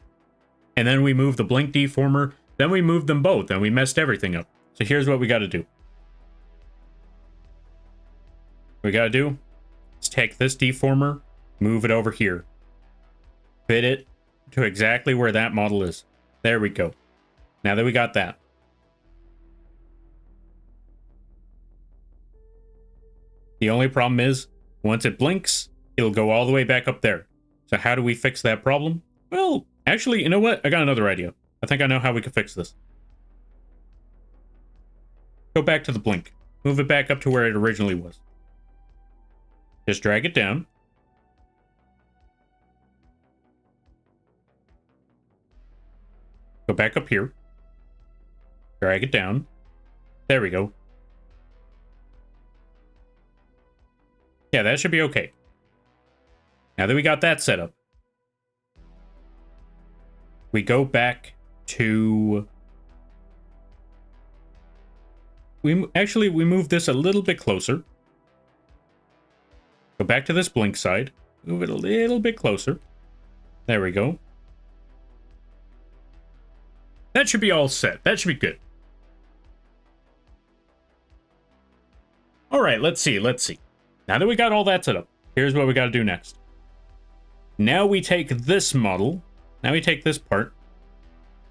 and then we move the blink deformer, then we move them both, and we messed everything up. So here's what we got to do. we gotta do is take this deformer, move it over here. Fit it to exactly where that model is. There we go. Now that we got that. The only problem is, once it blinks, it'll go all the way back up there. So how do we fix that problem? Well, actually, you know what? I got another idea. I think I know how we can fix this. Go back to the blink. Move it back up to where it originally was. Just drag it down. Go back up here. Drag it down. There we go. Yeah, that should be okay. Now that we got that set up, we go back to... we move this a little bit closer. Go back to this blink side. Move it a little bit closer. There we go. That should be all set. That should be good. All right, let's see. Now that we got all that set up, here's what we got to do next. Now we take this model. Now we take this part.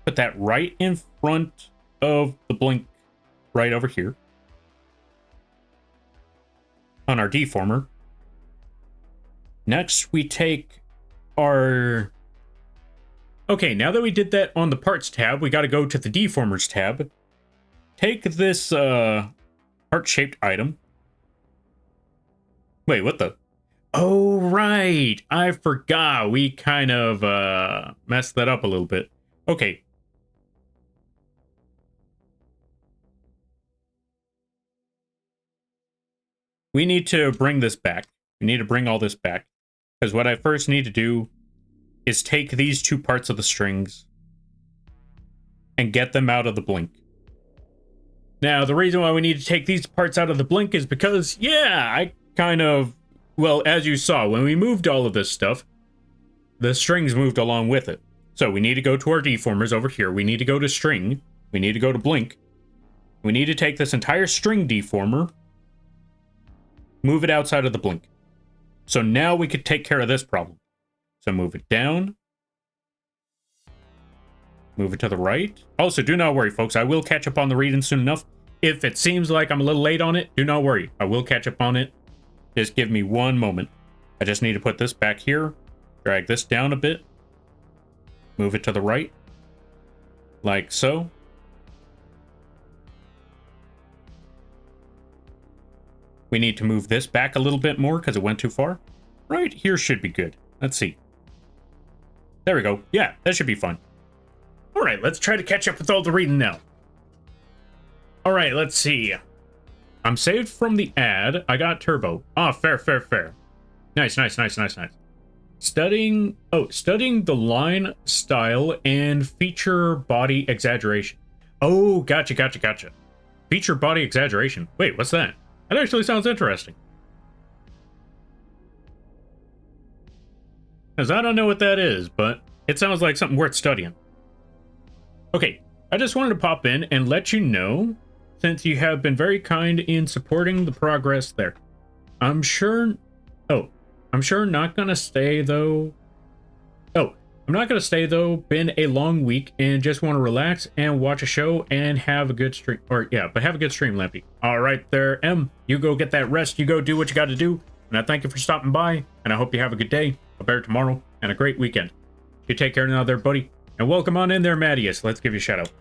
Put that right in front of the blink. Right over here. On our deformer. Next, we take our... okay, now that we did that on the parts tab, we got to go to the deformers tab. Take this heart-shaped item. Wait, what the? Oh, right. I forgot. We kind of messed that up a little bit. Okay. We need to bring this back. We need to bring all this back. Because what I first need to do is take these two parts of the strings and get them out of the blink. Now, the reason why we need to take these parts out of the blink is because, yeah, I kind of, well, as you saw, when we moved all of this stuff, the strings moved along with it. So we need to go to our deformers over here. We need to go to string. We need to go to blink. We need to take this entire string deformer, move it outside of the blink. So now we could take care of this problem. So move it down. Move it to the right. Also, do not worry, folks. I will catch up on the reading soon enough. If it seems like I'm a little late on it, do not worry. I will catch up on it. Just give me one moment. I just need to put this back here. Drag this down a bit. Move it to the right. Like so. We need to move this back a little bit more because it went too far. Right here should be good. Let's see. There we go. Yeah, that should be fun. All right, let's try to catch up with all the reading now. All right, let's see. I'm saved from the ad. I got turbo. Ah, fair. Nice. Studying the line, style, and feature body exaggeration. Oh, gotcha. Feature body exaggeration. Wait, what's that? That actually sounds interesting. Because I don't know what that is, but it sounds like something worth studying. Okay, I just wanted to pop in and let you know, since you have been very kind in supporting the progress there. I'm sure not gonna stay though. I'm not gonna stay though. Been a long week and just want to relax and watch a show and have a good stream. But have a good stream, Lampy. All right there, M. You go get that rest. You go do what you got to do. And I thank you for stopping by. And I hope you have a good day, a better tomorrow, and a great weekend. You take care now there, buddy. And welcome on in there, Mattias. Let's give you a shout out.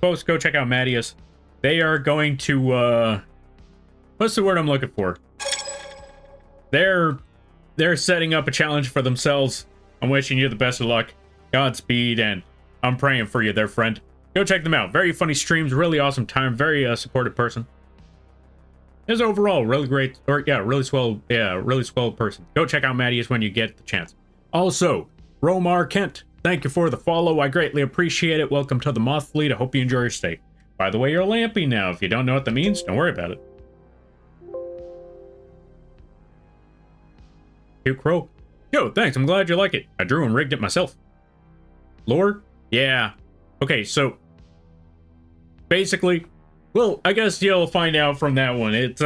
Folks, go check out Mattias. They are going to, what's the word I'm looking for? They're setting up a challenge for themselves. I'm wishing you the best of luck, Godspeed, and I'm praying for you there, friend. Go check them out. Very funny streams, really awesome time, very supportive person. Is overall really great, really swell person. Go check out Mattias when you get the chance. Also, Romar Kent, thank you for the follow. I greatly appreciate it. Welcome to the Moth fleet. I hope you enjoy your stay. By the way, you're Lampy now. If you don't know what that means, don't worry about it. Cute crow. Yo, thanks. I'm glad you like it. I drew and rigged it myself. Lore? Yeah. Okay, so basically, well, I guess you'll find out from that one. It's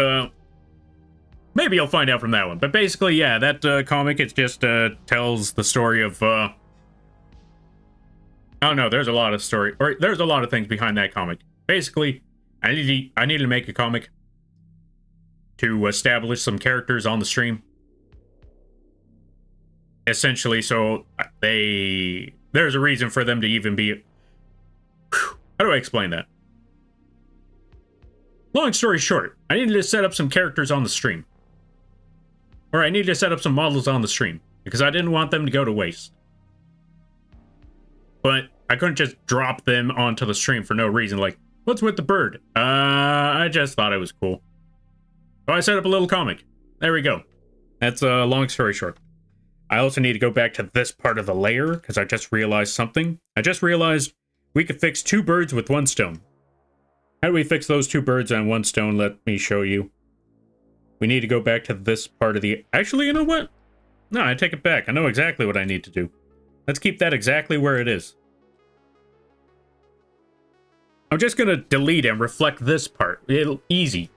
Maybe you'll find out from that one. But basically, yeah, that comic, it just tells the story of... I don't know, there's a lot of story... Or there's a lot of things behind that comic. Basically, I needed to make a comic to establish some characters on the stream. Essentially, so there's a reason for them to even be... How do I explain that? Long story short, I needed to set up some characters on the stream. Or I needed to set up some models on the stream, because I didn't want them to go to waste. But I couldn't just drop them onto the stream for no reason, like, what's with the bird? I just thought it was cool. So I set up a little comic. There we go. That's a long story short. I also need to go back to this part of the layer, because I just realized something. I just realized we could fix 2 birds with 1 stone. How do we fix those 2 birds on 1 stone? Let me show you. We need to go back to this part of the... Actually, you know what? No, I take it back. I know exactly what I need to do. Let's keep that exactly where it is. I'm just going to delete and reflect this part. It'll easy.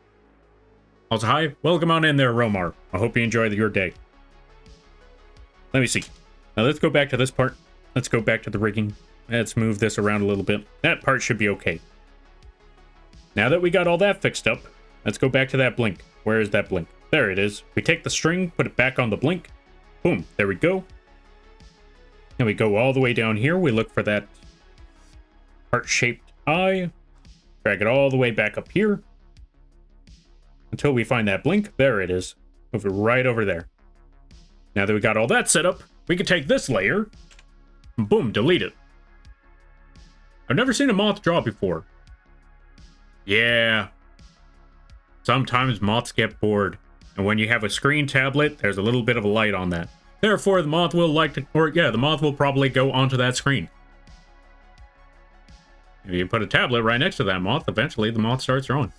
Also, hi. Welcome on in there, Romar. I hope you enjoy your day. Let me see. Now let's go back to this part. Let's go back to the rigging. Let's move this around a little bit. That part should be okay. Now that we got all that fixed up, let's go back to that blink. Where is that blink? There it is. We take the string, put it back on the blink. Boom. There we go. And we go all the way down here. We look for that heart-shaped eye. Drag it all the way back up here. Until we find that blink. There it is. Move it right over there. Now that we got all that set up, we can take this layer, and boom, delete it. I've never seen a moth draw before. Yeah. Sometimes moths get bored, and when you have a screen tablet, there's a little bit of a light on that. Therefore, the moth will like to, or yeah, the moth will probably go onto that screen. If you put a tablet right next to that moth, eventually the moth starts drawing.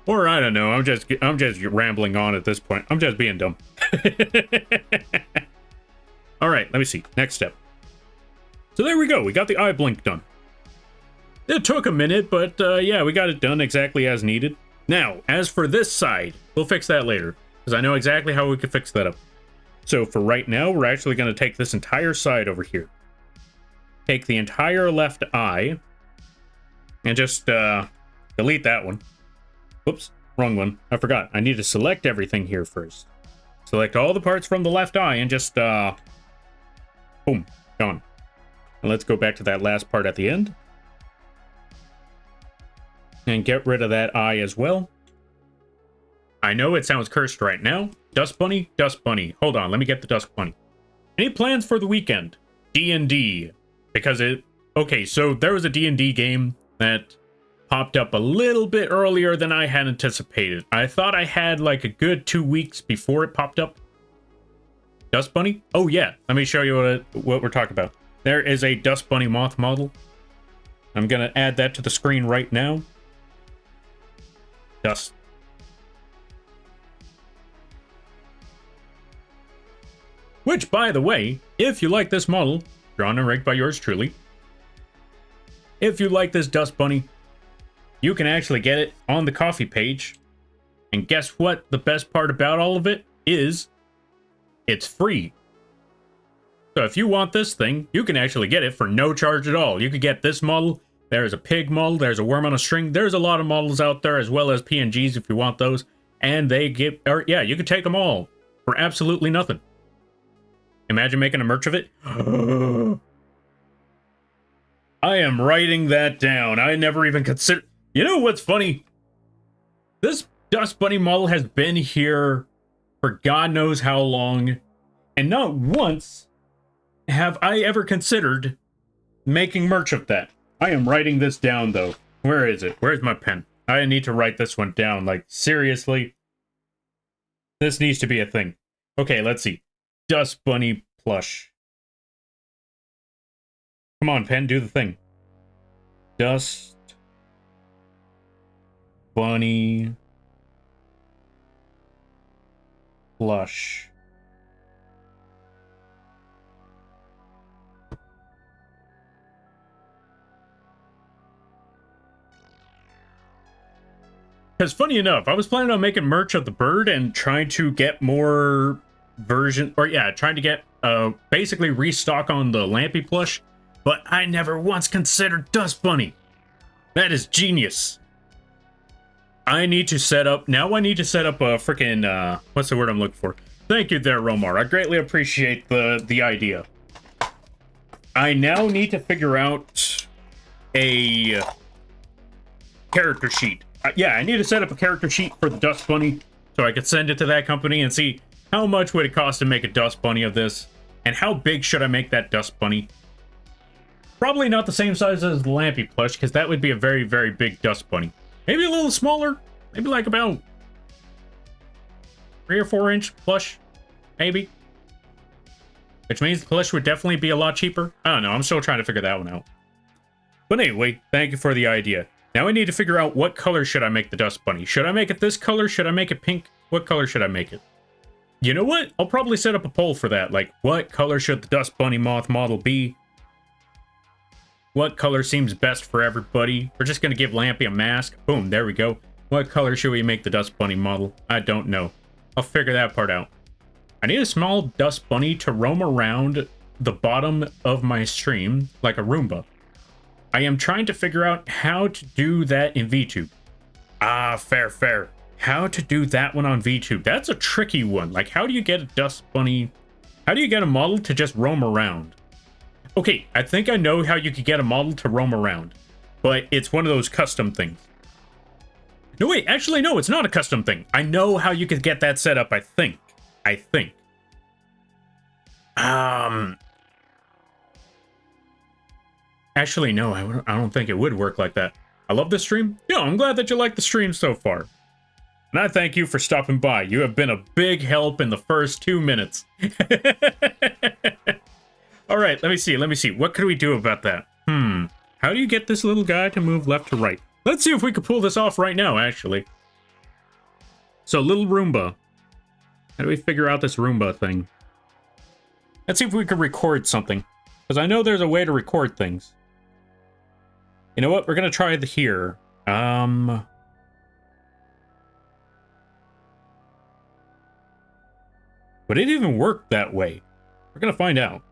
Or I don't know, I'm just rambling on at this point. I'm just being dumb. All right, let me see. Next step. So there we go. We got the eye blink done. It took a minute, but yeah, we got it done exactly as needed. Now, as for this side, we'll fix that later, because I know exactly how we could fix that up. So for right now, we're actually going to take this entire side over here. Take the entire left eye, and just delete that one. Whoops, wrong one. I forgot. I need to select everything here first. Select all the parts from the left eye and just, boom, gone. And let's go back to that last part at the end. And get rid of that eye as well. I know it sounds cursed right now. Dust Bunny, Dust Bunny. Hold on, let me get the Dust Bunny. Any plans for the weekend? D&D. Because it... Okay, so there was a D&D game that popped up a little bit earlier than I had anticipated. I thought I had like a good 2 weeks before it popped up. Dust Bunny? Oh yeah, let me show you what we're talking about. There is a Dust Bunny Moth model. I'm gonna add that to the screen right now. Dust. Which, by the way, if you like this model, drawn and rigged by yours truly, if you like this Dust Bunny, you can actually get it on the coffee page. And guess what? The best part about all of it is it's free. So if you want this thing, you can actually get it for no charge at all. You could get this model. There's a pig model. There's a worm on a string. There's a lot of models out there, as well as PNGs if you want those. And they get, or yeah, you could take them all for absolutely nothing. Imagine making a merch of it. I am writing that down. I never even considered. You know what's funny? This Dust Bunny model has been here for God knows how long, and not once have I ever considered making merch of that. I am writing this down, though. Where is it? Where's my pen? I need to write this one down. Like, seriously? This needs to be a thing. Okay, let's see. Dust Bunny plush. Come on, pen, do the thing. Dust Bunny plush. Because funny enough, I was planning on making merch of the bird and trying to get more trying to get basically restock on the Lampy plush, but I never once considered Dust Bunny. That is genius. I need to set up a freaking what's the word I'm looking for? Thank you there, Romar. I greatly appreciate the idea. I now need to figure out a character sheet. Yeah, I need to set up a character sheet for the Dust Bunny so I could send it to that company and see how much would it cost to make a Dust Bunny of this, and how big should I make that Dust Bunny? Probably not the same size as the Lampy plush, because that would be a very, very big Dust Bunny. Maybe a little smaller, maybe like about 3 or 4 inch plush, maybe. Which means the plush would definitely be a lot cheaper. I don't know, I'm still trying to figure that one out. But anyway, thank you for the idea. Now I need to figure out what color should I make the Dust Bunny. Should I make it this color? Should I make it pink? What color should I make it? You know what? I'll probably set up a poll for that. Like, what color should the Dust Bunny Moth model be? What color seems best for everybody? We're just going to give Lampy a mask. Boom, there we go. What color should we make the Dust Bunny model? I don't know. I'll figure that part out. I need a small Dust Bunny to roam around the bottom of my stream like a Roomba. I am trying to figure out how to do that in VTube. Ah, fair. How to do that one on VTube? That's a tricky one. Like, how do you get a Dust Bunny? How do you get a model to just roam around? Okay, I think I know how you could get a model to roam around, but it's one of those custom things. No, wait, actually, no, it's not a custom thing. I know how you could get that set up, I think. Actually, no, I don't think it would work like that. I love this stream. Yeah, I'm glad that you like the stream so far. And I thank you for stopping by. You have been a big help in the first 2 minutes. All right, let me see. What could we do about that? How do you get this little guy to move left to right? Let's see if we can pull this off right now, actually. So, little Roomba. How do we figure out this Roomba thing? Let's see if we can record something. Because I know there's a way to record things. You know what? We're going to try here. Would it even work that way? We're going to find out.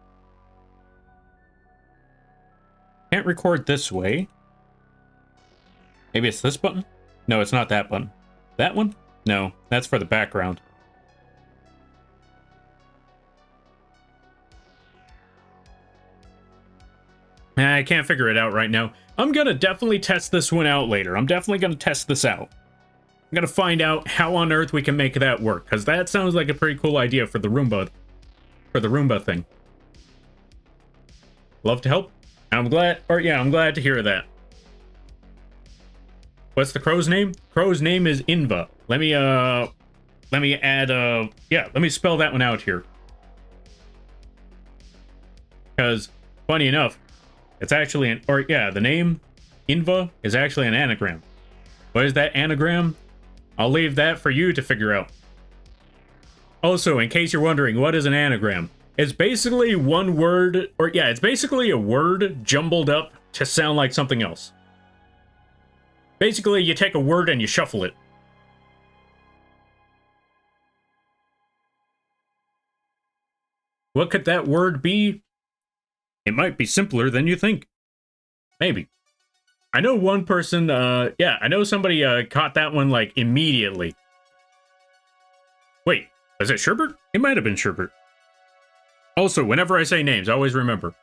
Can't record this way. Maybe it's this button? No, it's not that button. That one? No, that's for the background. I can't figure it out right now. I'm going to definitely test this one out later. I'm definitely going to test this out. I'm going to find out how on earth we can make that work, because that sounds like a pretty cool idea for the Roomba thing. Love to help. I'm glad to hear that. What's the crow's name? Crow's name is Inva. Let me spell that one out here. Because, funny enough, it's actually the name Inva is actually an anagram. What is that anagram? I'll leave that for you to figure out. Also, in case you're wondering, what is an anagram? It's basically one word, it's basically a word jumbled up to sound like something else. Basically, you take a word and you shuffle it. What could that word be? It might be simpler than you think. Maybe. I know one person, I know somebody caught that one, like, immediately. Wait, was it Sherbert? It might have been Sherbert. Also, whenever I say names, always remember,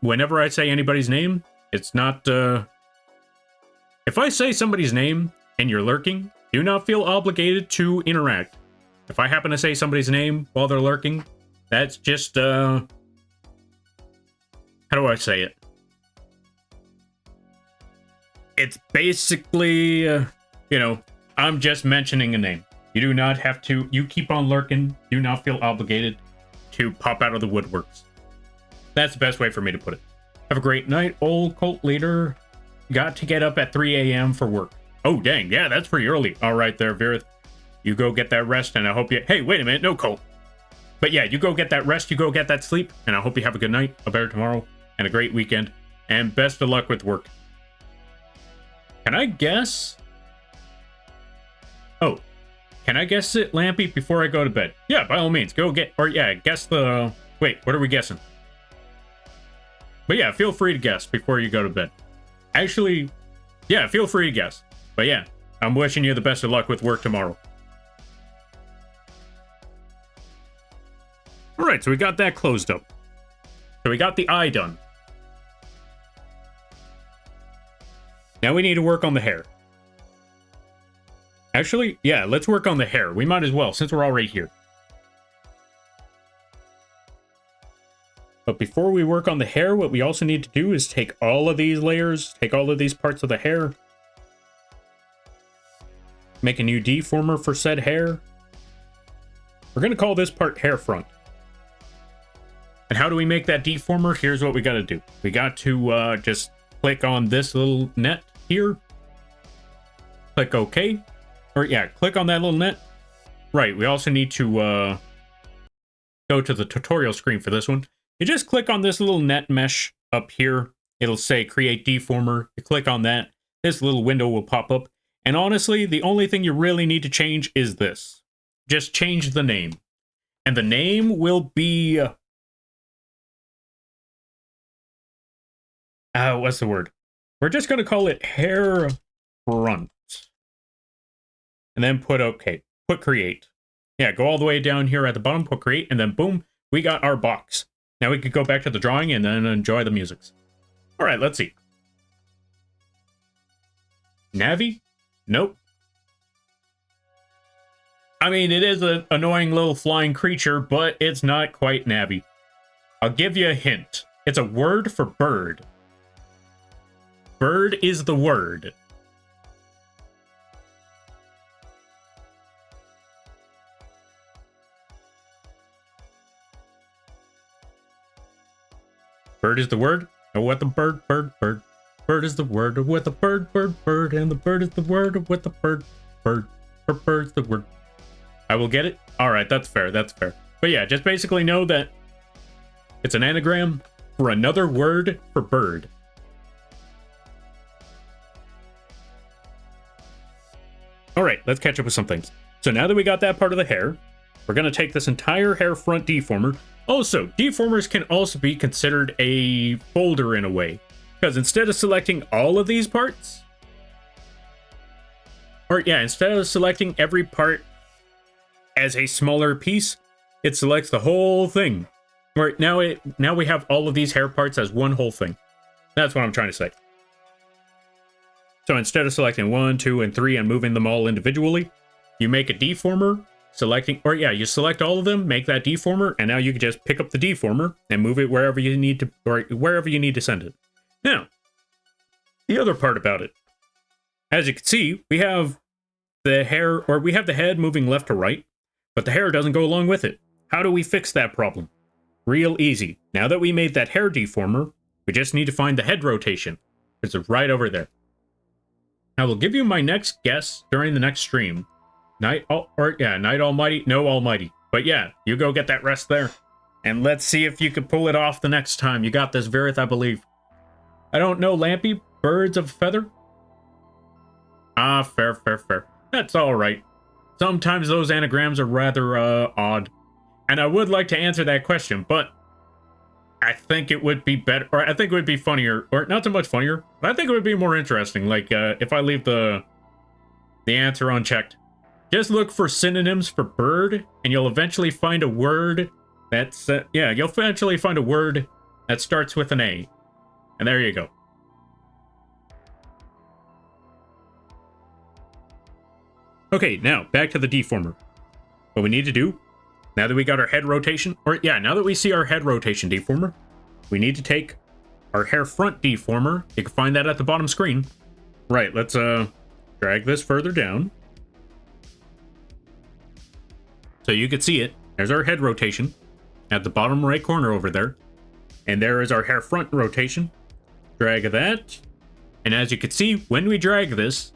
whenever I say anybody's name, it's not, if I say somebody's name and you're lurking, do not feel obligated to interact. If I happen to say somebody's name while they're lurking, that's just, how do I say it? It's basically, I'm just mentioning a name. You do not have to, you keep on lurking, do not feel obligated to pop out of the woodworks. That's the best way for me to put it. Have a great night, old cult leader. Got to get up at 3 a.m. for work. Oh, dang, yeah, that's pretty early. All right there, Virith. You go get that rest, and I hope you... Hey, wait a minute, no, Cole. But yeah, you go get that rest, you go get that sleep, and I hope you have a good night, a better tomorrow, and a great weekend, and best of luck with work. Can I guess? Oh, can I guess it, Lampy, before I go to bed? Yeah, by all means, go get, or yeah, guess the, wait, what are we guessing? But yeah, feel free to guess before you go to bed. Actually, yeah, feel free to guess. But yeah, I'm wishing you the best of luck with work tomorrow. All right, so we got that closed up. So we got the eye done. Now we need to work on the hair. Actually, yeah, let's work on the hair. We might as well, since we're already here. But before we work on the hair, what we also need to do is take all of these layers, take all of these parts of the hair, make a new deformer for said hair. We're going to call this part hair front. And how do we make that deformer? Here's what we got to do. We got to just click on this little net here. Click OK. Or yeah, click on that little net. Right, we also need to go to the tutorial screen for this one. You just click on this little net mesh up here. It'll say create deformer. You click on that. This little window will pop up. And honestly, the only thing you really need to change is this. Just change the name. And the name will be... what's the word? We're just going to call it hair front. And then put OK. Put create. Yeah, go all the way down here at the bottom, put create, and then boom, we got our box. Now we could go back to the drawing and then enjoy the musics. All right, let's see. Navi? Nope. I mean, it is an annoying little flying creature, but it's not quite Navi. I'll give you a hint. It's a word for bird. Bird is the word. Bird is the word. Oh, what the bird, bird, bird. Bird is the word. Oh, what the bird, bird, bird. And the bird is the word. Oh, what the bird, bird. Bird's the word. I will get it. All right, that's fair. That's fair. But yeah, just basically know that it's an anagram for another word for bird. All right, let's catch up with some things. So now that we got that part of the hair, we're going to take this entire hair front deformer. Also, deformers can also be considered a folder in a way, because instead of selecting all of these parts, or yeah, instead of selecting every part as a smaller piece, it selects the whole thing. Right now, now we have all of these hair parts as one whole thing. That's what I'm trying to say. So instead of selecting 1, 2, and 3 and moving them all individually, you make a deformer, selecting, or yeah, you select all of them, make that deformer, and now you can just pick up the deformer and move it wherever you need to, or wherever you need to send it. Now, the other part about it, as you can see, we have the hair, or we have the head moving left to right, but the hair doesn't go along with it. How do we fix that problem? Real easy. Now that we made that hair deformer, we just need to find the head rotation. It's right over there. I will give you my next guess during the next stream. Night Almighty, no Almighty. But yeah, you go get that rest there. And let's see if you can pull it off the next time. You got this, Verith, I believe. I don't know, Lampy. Birds of a feather? Ah, fair. That's alright. Sometimes those anagrams are rather, odd. And I would like to answer that question, but I think it would be better, or I think it would be funnier, or not so much funnier, but I think it would be more interesting, like, if I leave the answer unchecked. Just look for synonyms for bird, and you'll eventually find a word that's, yeah, you'll eventually find a word that starts with an A. And there you go. Okay, now, back to the deformer. What we need to do, now that we got our head rotation, or yeah, now that we see our head rotation deformer, we need to take our hair front deformer. You can find that at the bottom screen. Right, let's, drag this further down. So you can see it. There's our head rotation at the bottom right corner over there. And there is our hair front rotation. Drag that. And as you can see, when we drag this,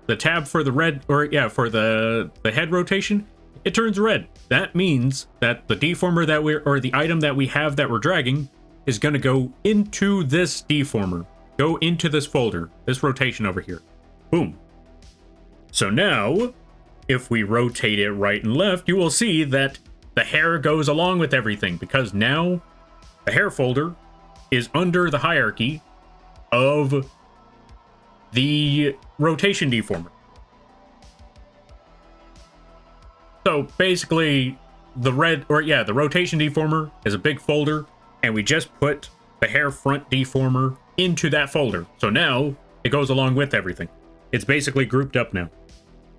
the tab for the red, or yeah, for the head rotation, it turns red. That means that the deformer that or the item that we have that we're dragging is going to go into this deformer. Go into this folder, this rotation over here. Boom. So now, if we rotate it right and left, you will see that the hair goes along with everything, because now the hair folder is under the hierarchy of the rotation deformer. So basically, the rotation deformer is a big folder, and we just put the hair front deformer into that folder. So now it goes along with everything. It's basically grouped up now.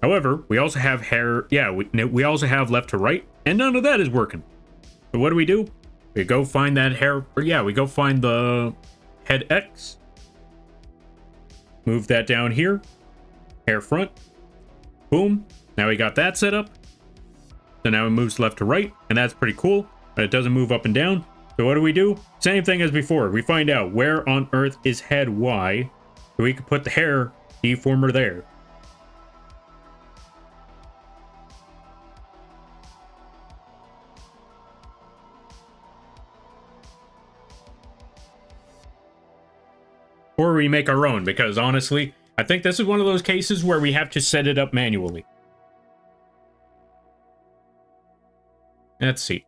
However, we also have hair, we also have left to right, and none of that is working. So what do? We go find that hair, we go find the head X. Move that down here. Hair front. Boom. Now we got that set up. So now it moves left to right, and that's pretty cool, but it doesn't move up and down. So what do? Same thing as before. We find out where on earth is head Y, so we can put the hair deformer there. Or we make our own, because honestly, I think this is one of those cases where we have to set it up manually. Let's see.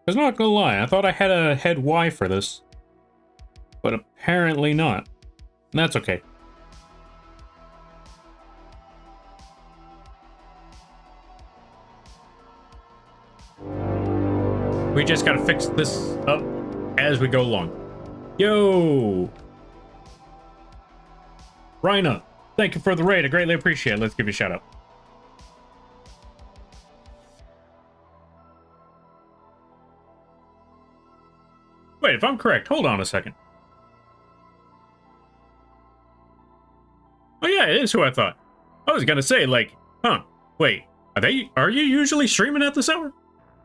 I was not gonna lie, I thought I had a head Y for this, but apparently not. And that's okay. We just gotta fix this up as we go along. Yo! Rhina, thank you for the raid. I greatly appreciate it. Let's give you a shout out. Wait, if I'm correct, hold on a second. Oh yeah, it is who I thought. I was gonna say, like, wait, are you usually streaming at this hour?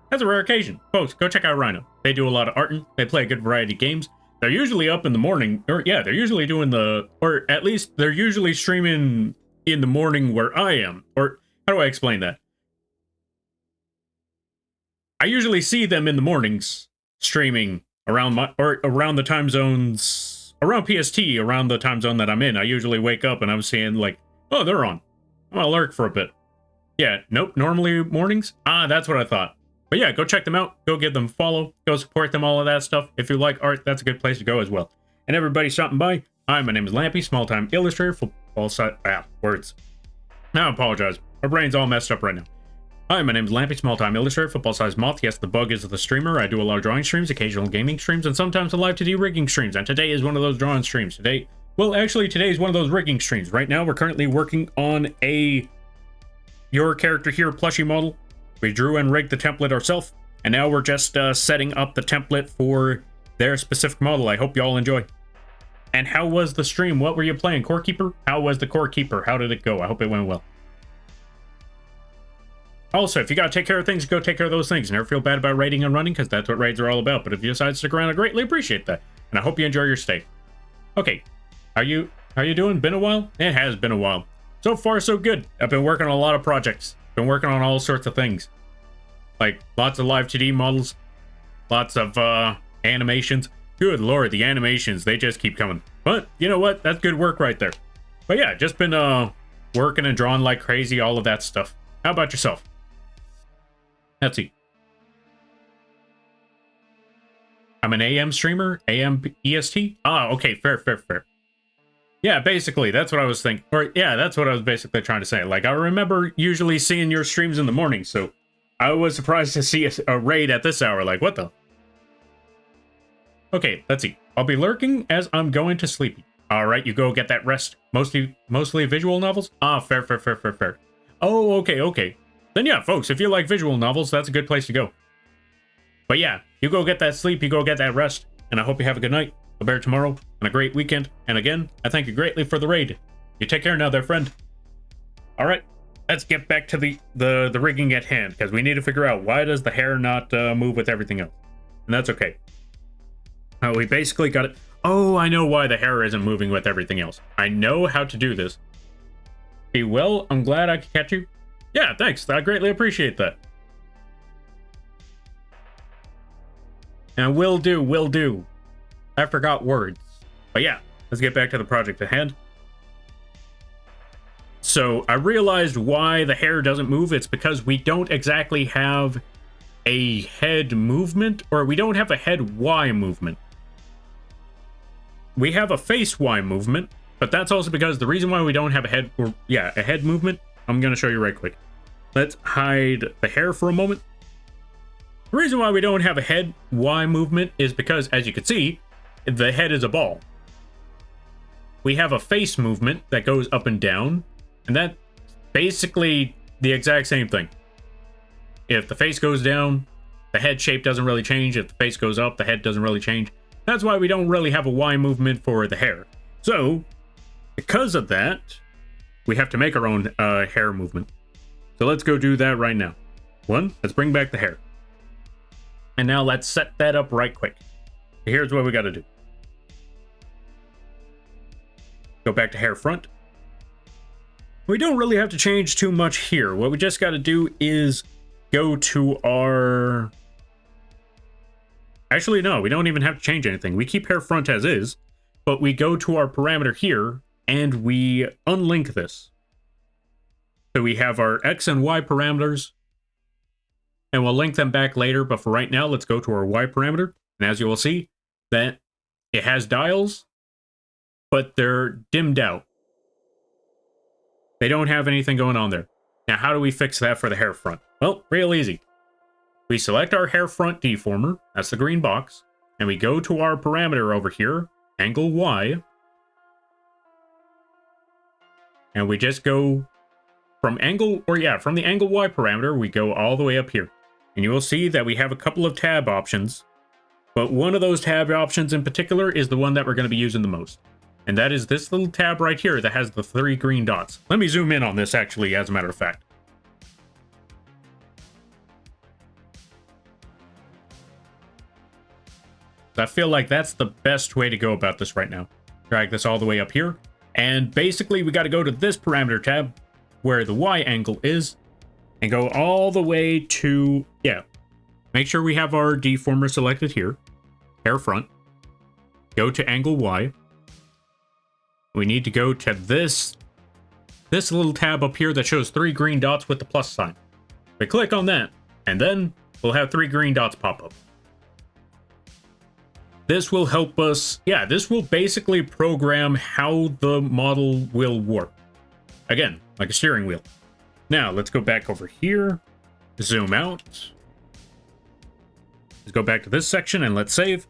That's a rare occasion. Folks, go check out Rhino. They do a lot of arting. They play a good variety of games. They're usually up in the morning, or yeah, they're usually doing or at least they're usually streaming in the morning where I am. Or how do I explain that? I usually see them in the mornings streaming around the time zones, around PST, around the time zone that I'm in. I usually wake up and I'm seeing like, oh, they're on. I'm gonna lurk for a bit. Yeah, nope, normally mornings? Ah, that's what I thought. But yeah, go check them out. Go give them a follow. Go support them, all of that stuff. If you like art, that's a good place to go as well. And everybody stopping by. Hi, my name is Lampy, small-time illustrator, football side... words. I apologize. My brain's all messed up right now. Hi, my name is Lampy, small-time illustrator, football-sized moth. Yes, the bug is the streamer. I do a lot of drawing streams, occasional gaming streams, and sometimes a live 2D rigging streams. And today is one of those drawing streams. Today is one of those rigging streams. Right now, we're currently working on a Your Character Here plushie model. We drew and rigged the template ourselves, and now we're just setting up the template for their specific model. I hope y'all enjoy. And how was the stream? What were you playing? Core Keeper? How was the Core Keeper? How did it go? I hope it went well. Also, if you gotta take care of things, go take care of those things. Never feel bad about raiding and running, because that's what raids are all about. But if you decide to stick around, I greatly appreciate that. And I hope you enjoy your stay. Okay, how you doing? Been a while? It has been a while. So far, so good. I've been working on a lot of projects. Been working on all sorts of things. Like, lots of live 2D models. Lots of animations. Good lord, the animations, they just keep coming. But, you know what? That's good work right there. But yeah, just been working and drawing like crazy, all of that stuff. How about yourself? Let's see. I'm an AM streamer, AM EST. Ah, okay, fair. Yeah, basically, that's what I was thinking. Or, yeah, that's what I was basically trying to say. Like, I remember usually seeing your streams in the morning, so I was surprised to see a raid at this hour. Like, what the? Okay, let's see. I'll be lurking as I'm going to sleep. All right, you go get that rest. Mostly visual novels? Ah, fair. Oh, okay. Then yeah, folks, if you like visual novels, that's a good place to go. But yeah, you go get that sleep, you go get that rest, and I hope you have a good night, a better tomorrow, and a great weekend. And again, I thank you greatly for the raid. You take care now there, friend. All right, let's get back to the rigging at hand, because we need to figure out why does the hair not move with everything else. And that's okay. We basically got it. Oh, I know why the hair isn't moving with everything else. I know how to do this. Be well, I'm glad I could catch you. Yeah, thanks. I greatly appreciate that. And will do. I forgot words. But yeah, let's get back to the project at hand. So I realized why the hair doesn't move. It's because we don't exactly have a head movement, or we don't have a head Y movement. We have a face Y movement, but that's also because the reason why we don't have a head, or yeah, a head movement, I'm going to show you right quick. Let's hide the hair for a moment. The reason why we don't have a head Y movement is because, as you can see, the head is a ball. We have a face movement that goes up and down, and that's basically the exact same thing. If the face goes down, the head shape doesn't really change. If the face goes up, the head doesn't really change. That's why we don't really have a Y movement for the hair. So, because of that, we have to make our own hair movement. So let's go do that right now. One, let's bring back the hair. And now let's set that up right quick. Here's what we got to do. Go back to hair front. We don't really have to change too much here. What we just got to do is go to our... Actually, no, we don't even have to change anything. We keep hair front as is, but we go to our parameter here and we unlink this. So we have our X and Y parameters, and we'll link them back later, but for right now, let's go to our Y parameter. And as you will see, that it has dials, but they're dimmed out. They don't have anything going on there. Now, how do we fix that for the hair front? Well, real easy. We select our hair front deformer, that's the green box, and we go to our parameter over here, angle Y, and we just go from the angle Y parameter, we go all the way up here. And you will see that we have a couple of tab options, but one of those tab options in particular is the one that we're going to be using the most. And that is this little tab right here that has the 3 green dots. Let me zoom in on this, actually, as a matter of fact. I feel like that's the best way to go about this right now. Drag this all the way up here. And basically, we got to go to this parameter tab, where the Y angle is, and go all the way to, make sure we have our deformer selected here, hair front, go to angle Y. We need to go to this little tab up here that shows 3 green dots with the plus sign. We click on that, and then we'll have 3 green dots pop up. This will help us, this will basically program how the model will work. Again, like a steering wheel. Now, let's go back over here, zoom out. Let's go back to this section and let's save.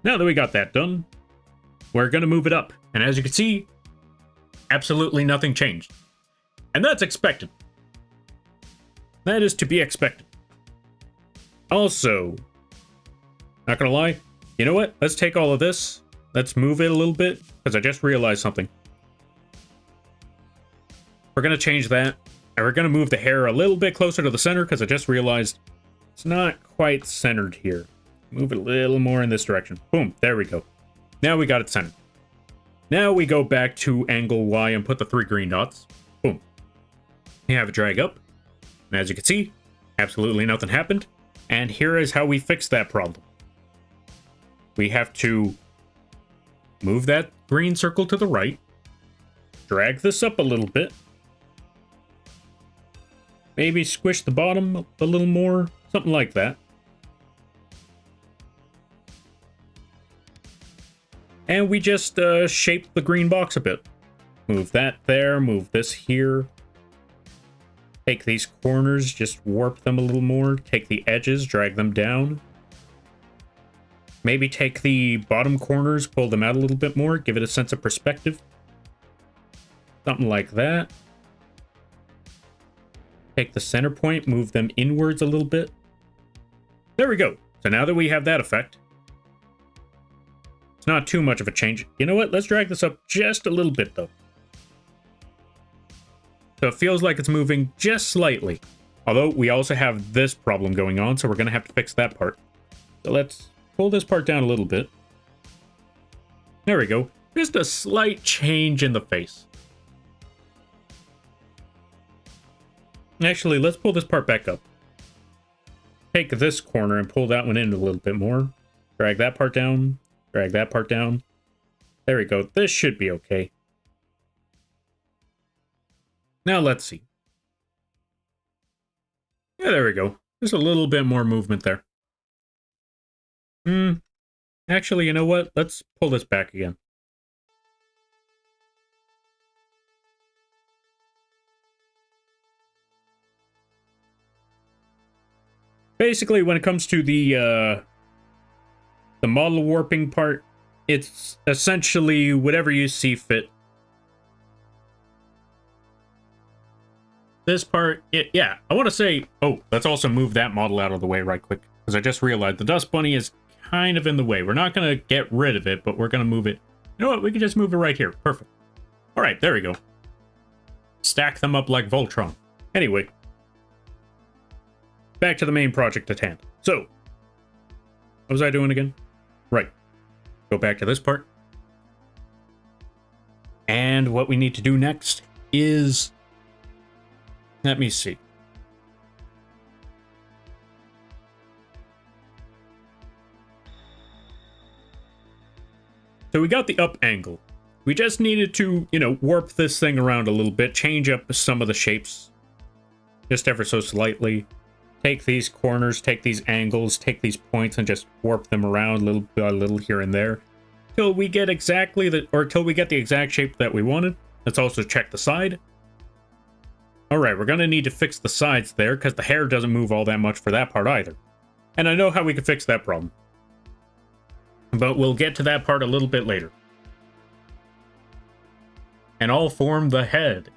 Now that we got that done, we're going to move it up. And as you can see, absolutely nothing changed. And that's expected. That is to be expected. Also, not going to lie, you know what? Let's take all of this. Let's move it a little bit, because I just realized something. We're going to change that, and we're going to move the hair a little bit closer to the center, because I just realized it's not quite centered here. Move it a little more in this direction. Boom, there we go. Now we got it centered. Now we go back to angle Y and put the 3 green dots. Boom. You have it drag up, and as you can see, absolutely nothing happened. And here is how we fix that problem. We have to move that green circle to the right, drag this up a little bit, maybe squish the bottom a little more, something like that. And we just shape the green box a bit. Move that there, move this here. Take these corners, just warp them a little more. Take the edges, drag them down. Maybe take the bottom corners, pull them out a little bit more, give it a sense of perspective. Something like that. Take the center point, move them inwards a little bit. There we go. So now that we have that effect, it's not too much of a change. You know what? Let's drag this up just a little bit, though. So it feels like it's moving just slightly. Although we also have this problem going on, so we're going to have to fix that part. So let's pull this part down a little bit. There we go. Just a slight change in the face. Actually, let's pull this part back up. Take this corner and pull that one in a little bit more. Drag that part down. Drag that part down. There we go. This should be okay. Now let's see. Yeah, there we go. There's a little bit more movement there. Actually, you know what? Let's pull this back again. Basically, when it comes to the model warping part, it's essentially whatever you see fit. This part, yeah, I want to say, oh, let's also move that model out of the way right quick, because I just realized the Dust Bunny is kind of in the way. We're not going to get rid of it, but we're going to move it. You know what? We can just move it right here. Perfect. All right, there we go. Stack them up like Voltron. Anyway, back to the main project at hand. So, what was I doing again? Right. Go back to this part. And what we need to do next is... Let me see. So we got the up angle. We just needed to, warp this thing around a little bit, change up some of the shapes. Just ever so slightly. Take these corners, take these angles, take these points, and just warp them around a little here and there. Till we get till we get the exact shape that we wanted. Let's also check the side. Alright, we're gonna need to fix the sides there, because the hair doesn't move all that much for that part either. And I know how we can fix that problem. But we'll get to that part a little bit later. And I'll form the head.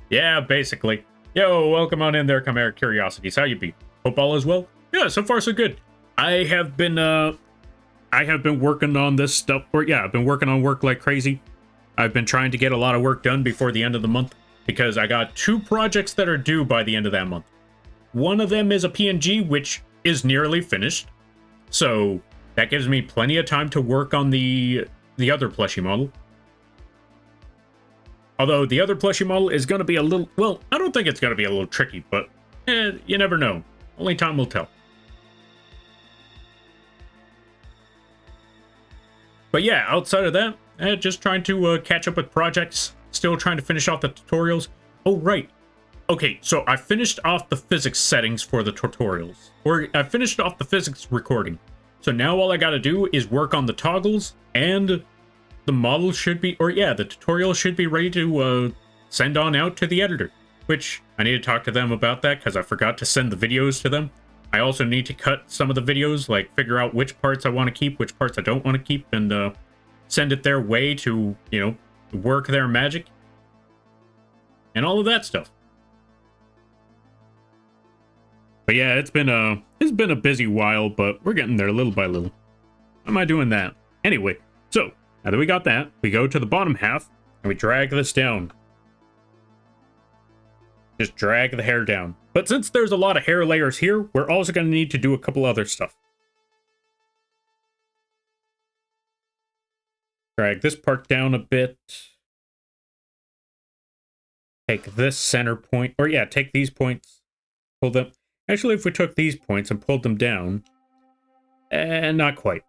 Yeah, basically. Yo, welcome on in there, Chimera Curiosities. How you be? Hope all is well? Yeah, so far so good. I have been working on this stuff, I've been working on work like crazy. I've been trying to get a lot of work done before the end of the month, because I got 2 projects that are due by the end of that month. One of them is a PNG, which is nearly finished. So that gives me plenty of time to work on the other plushie model. Although the other plushie model is going to be a little... Well, I don't think it's going to be a little tricky, but you never know. Only time will tell. But yeah, outside of that, just trying to catch up with projects. Still trying to finish off the tutorials. Oh, right. Okay, so I finished off the physics settings for the tutorials. Or I finished off the physics recording. So now all I gotta do is work on the toggles, and the model should be... Or yeah, the tutorial should be ready to send on out to the editor. Which, I need to talk to them about that, because I forgot to send the videos to them. I also need to cut some of the videos, like figure out which parts I want to keep, which parts I don't want to keep, and send it their way to, work their magic. And all of that stuff. But yeah, it's been a busy while, but we're getting there little by little. How am I doing that? Anyway, so, now that we got that, we go to the bottom half, and we drag this down. Just drag the hair down. But since there's a lot of hair layers here, we're also going to need to do a couple other stuff. Drag this part down a bit. Take this center point, or yeah, take these points, pull them. Actually, if we took these points and pulled them down, not quite.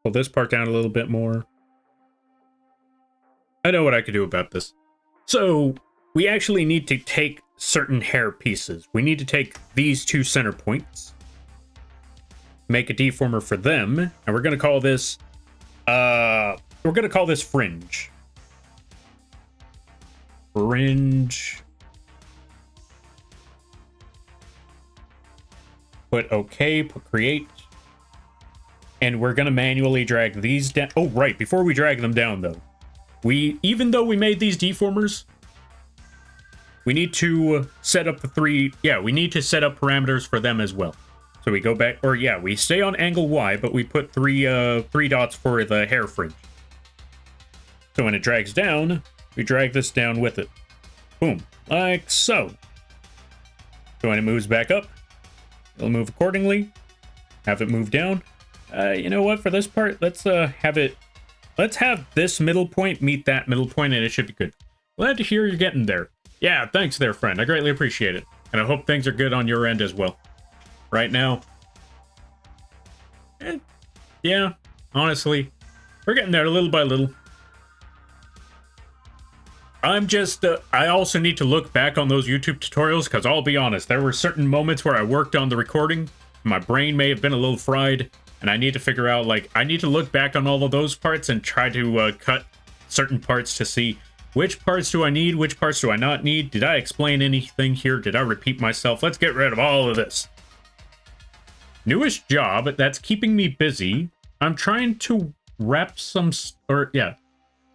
Pull this part down a little bit more. I know what I could do about this. So, we actually need to take certain hair pieces. We need to take these 2 center points, make a deformer for them, and we're going to call this, fringe. Fringe. Put OK, put create. And we're going to manually drag these down. Oh, right. Before we drag them down, though, even though we made these deformers, we need to set up we need to set up parameters for them as well. So we go back, or yeah, we stay on angle Y, but we put three dots for the hair fringe. So when it drags down, we drag this down with it. Boom, like so. So when it moves back up, it'll move accordingly. Have it move down. You know what? For this part, let's have this middle point meet that middle point, and it should be good. Glad to hear you're getting there. Yeah, thanks there, friend. I greatly appreciate it. And I hope things are good on your end as well. Right now, yeah, honestly, We're getting there little by little. I'm just, I also need to look back on those YouTube tutorials, because I'll be honest, there were certain moments where I worked on the recording, my brain may have been a little fried, and I need to figure out, like, I need to look back on all of those parts and try to cut certain parts to see which parts do I need, which parts do I not need. Did I explain anything here? Did I repeat myself? Let's get rid of all of this. Newest job that's keeping me busy. I'm trying to wrap some,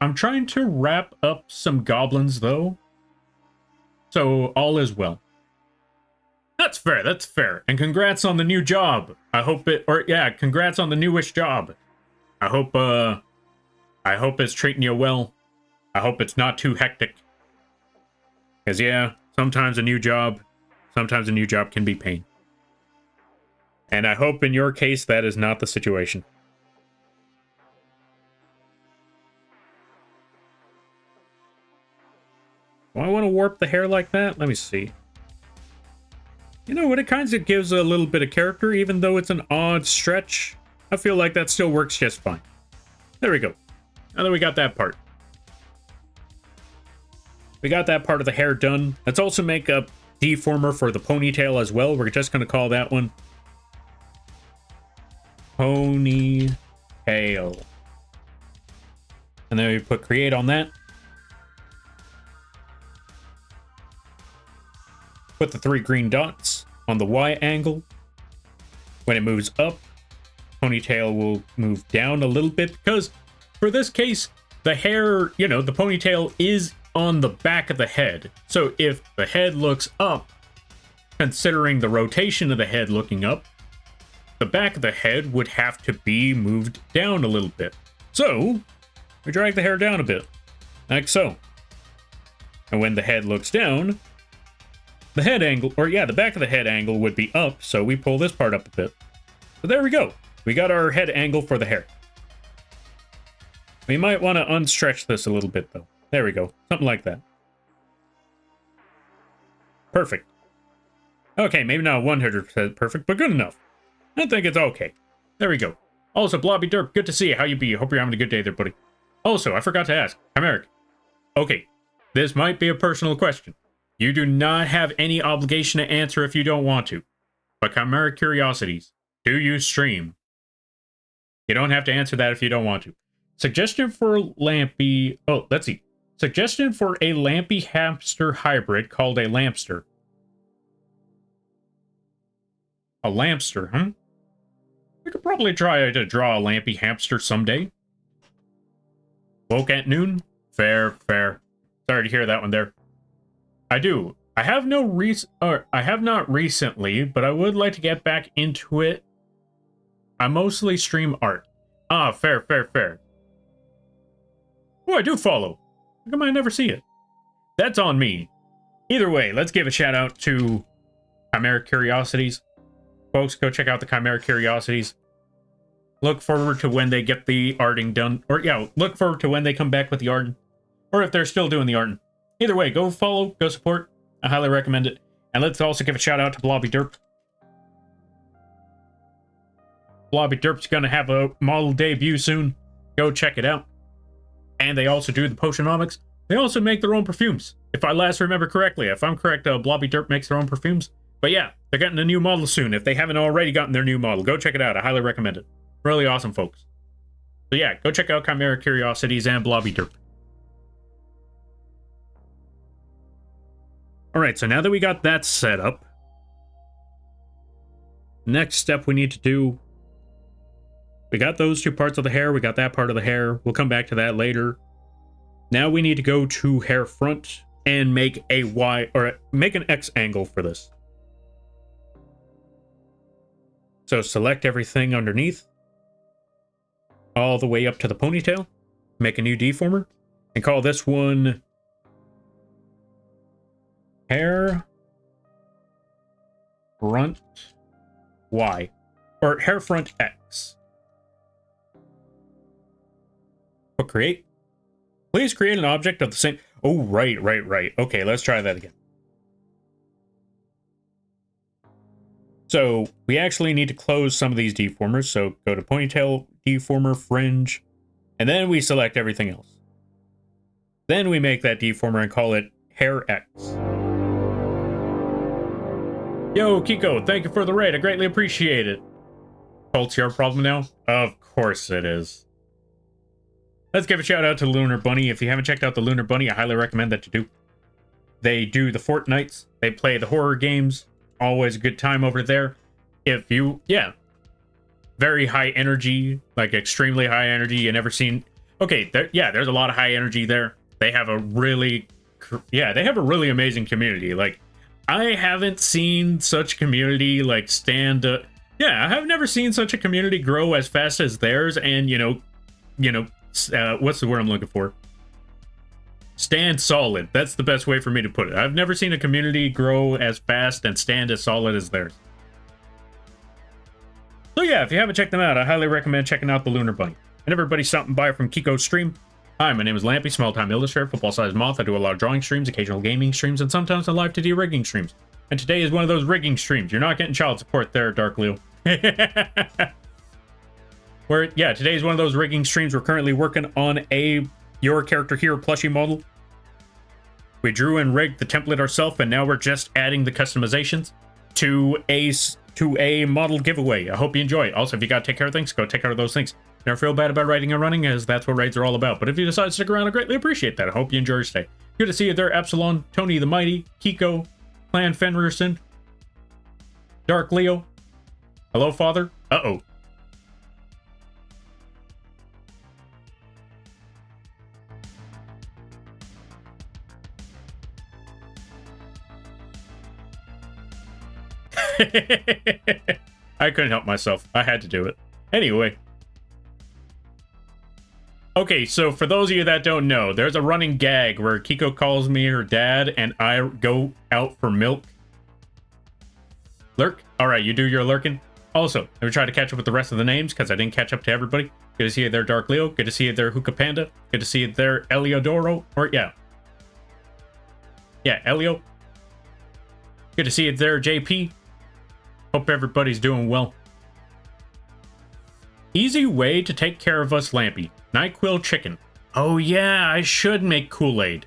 I'm trying to wrap up some goblins, though. So, all is well. That's fair, that's fair. And congrats on the new job. I hope it, or yeah, congrats on the newest job. I hope it's treating you well. I hope it's not too hectic. Because, yeah, sometimes a new job can be pain. And I hope in your case that is not the situation. Do I want to warp the hair like that? Let me see. You know what? It kind of gives a little bit of character, even though it's an odd stretch. I feel like that still works just fine. There we go. Now that we got that part. We got that part of the hair done. Let's also make a deformer for the ponytail as well. We're just going to call that one Ponytail. And then we put create on that. Put the 3 green dots on the Y angle. When it moves up, ponytail will move down a little bit, because for this case, the hair, you know, the ponytail is on the back of the head. So if the head looks up, considering the rotation of the head looking up, the back of the head would have to be moved down a little bit. So we drag the hair down a bit, like so. And when the head looks down, the head angle, or yeah, the back of the head angle would be up, so we pull this part up a bit. So there we go. We got our head angle for the hair. We might want to unstretch this a little bit, though. There we go. Something like that. Perfect. Okay, maybe not 100% perfect, but good enough. I think it's okay. There we go. Also, Blobby Derp, good to see you. How you be? Hope you're having a good day there, buddy. Also, I forgot to ask. Chimeric. Okay, this might be a personal question. You do not have any obligation to answer if you don't want to. But Chimeric Curiosities, do you stream? You don't have to answer that if you don't want to. Suggestion for Lampy... Oh, let's see. Suggestion for a Lampy hamster hybrid called a Lampster. A Lampster, huh? We could probably try to draw a Lampy hamster someday. Woke at noon? Fair, fair. Sorry to hear that one there. I do. I have not recently, but I would like to get back into it. I mostly stream art. Ah, fair, fair, fair. Oh, I do follow. How come I never see it? That's on me. Either way, let's give a shout out to Chimeric Curiosities. Folks, go check out the Chimeric Curiosities. Look forward to when they get the arting done. Or, yeah, look forward to when they come back with the art. Or if they're still doing the art. Either way, go follow, go support. I highly recommend it. And let's also give a shout out to Blobby Derp. Blobby Derp's gonna have a model debut soon. Go check it out. And they also do the Potionomics. They also make their own perfumes. If I last remember correctly. If I'm correct, Blobby Derp makes their own perfumes. But yeah, they're getting a new model soon. If they haven't already gotten their new model, go check it out. I highly recommend it. Really awesome, folks. So yeah, go check out Chimeric Curiosities and Blobby Derp. Alright, so now that we got that set up, next step we need to do, we got those 2 parts of the hair, we got that part of the hair, we'll come back to that later. Now we need to go to hair front and make a Y, or make an X angle for this. So select everything underneath, all the way up to the ponytail, make a new deformer, and call this one hair front Y, or hair front X. But create. Please create an object of the same. Oh, right. Okay, let's try that again. So we actually need to close some of these deformers. So go to ponytail, deformer, fringe, And then we select everything else. Then we make that deformer and call it Hair X. Yo, Kiko, thank you for the raid. I greatly appreciate it. Colt's your problem now? Of course it is. Let's give a shout out to Lunar Bunny. If you haven't checked out the Lunar Bunny, I highly recommend that you do. They do the Fortnites. They play the horror games. Always a good time over there. If you, yeah. Very high energy, like extremely high energy. You never seen, okay, there's a lot of high energy there. They have a really, amazing community. Like, I haven't seen such community, like, I have never seen such a community grow as fast as theirs, and, what's the word I'm looking for? Stand solid. That's the best way for me to put it. I've never seen a community grow as fast and stand as solid as theirs. So yeah, if you haven't checked them out, I highly recommend checking out the Lunar Bunny. And everybody stopping by from Kiko's stream. Hi, my name is Lampy, small-time illustrator, football-sized Moth. I do a lot of drawing streams, occasional gaming streams, and sometimes some live 2D rigging streams. And today is one of those rigging streams. You're not getting child support there, Dark Leo. Today is one of those rigging streams. We're currently working on a Your Character Here plushie model. We drew and rigged the template ourselves, and now we're just adding the customizations to a model giveaway. I hope you enjoy it. Also, if you gotta take care of things, go take care of those things. Never feel bad about writing and running, as that's what raids are all about. But if you decide to stick around, I greatly appreciate that. I hope you enjoy your stay. Good to see you there, Epsilon, Tony the Mighty, Kiko, Clan Fenrirson, Dark Leo. Hello, Father. Uh-oh. I couldn't help myself. I had to do it. Anyway. Okay, so for those of you that don't know, there's a running gag where Kiko calls me her dad and I go out for milk. Lurk? Alright, you do your lurking. Also, let me try to catch up with the rest of the names because I didn't catch up to everybody. Good to see you there, Dark Leo. Good to see you there, Hookah Panda. Good to see you there, Eliodoro. Elio. Good to see you there, JP. Hope everybody's doing well. Easy way to take care of us, Lampy. NyQuil chicken. Oh yeah, I should make Kool-Aid.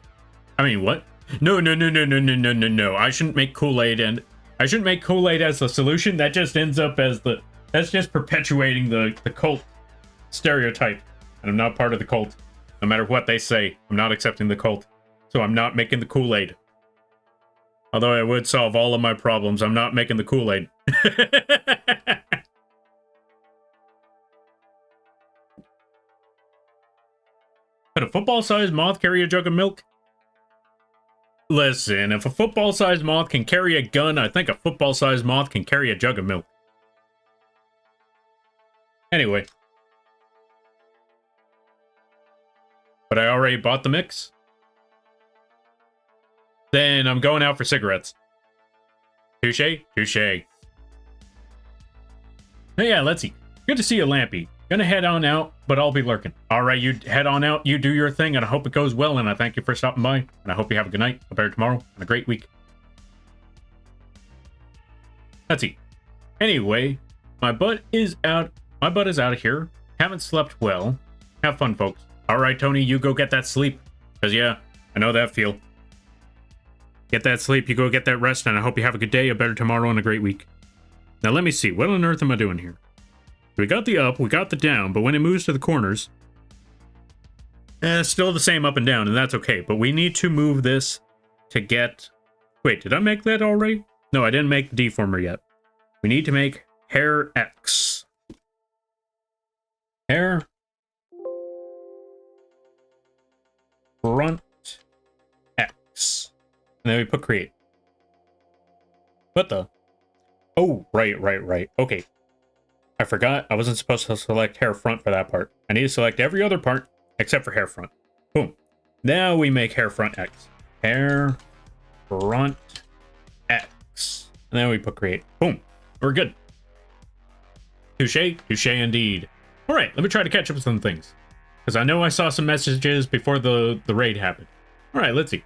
I mean, what? No. I shouldn't make Kool-Aid, and I shouldn't make Kool-Aid as the solution. That just ends up as that's just perpetuating the cult stereotype. And I'm not part of the cult. No matter what they say, I'm not accepting the cult. So I'm not making the Kool-Aid. Although I would solve all of my problems, I'm not making the Kool-Aid. Could a football-sized moth carry a jug of milk? Listen, if a football-sized moth can carry a gun, I think a football-sized moth can carry a jug of milk. Anyway. But I already bought the mix. Then I'm going out for cigarettes. Touche? Touche. Hey, yeah, let's see. Good to see you, Lampy. Gonna head on out, but I'll be lurking. Alright, you head on out, you do your thing, and I hope it goes well, and I thank you for stopping by, and I hope you have a good night, a better tomorrow, and a great week. Let's see. Anyway, my butt is out of here. Haven't slept well. Have fun, folks. Alright, Tony, you go get that sleep. Because, yeah, I know that feel. Get that sleep, you go get that rest, and I hope you have a good day, a better tomorrow, and a great week. Now let me see, what on earth am I doing here? We got the up, we got the down, but when it moves to the corners, it's still the same up and down, and that's okay. But we need to move this to get... Wait, did I make that already? No, I didn't make the deformer yet. We need to make hair X. Hair. Front X. And then we put create. What the? Oh, right. Okay. I forgot I wasn't supposed to select hair front for that part. I need to select every other part except for hair front. Boom. Now we make hair front X. Hair front X. And then we put create. Boom. We're good. Touche. Touche indeed. All right, let me try to catch up with some things. Because I know I saw some messages before the raid happened. All right, let's see.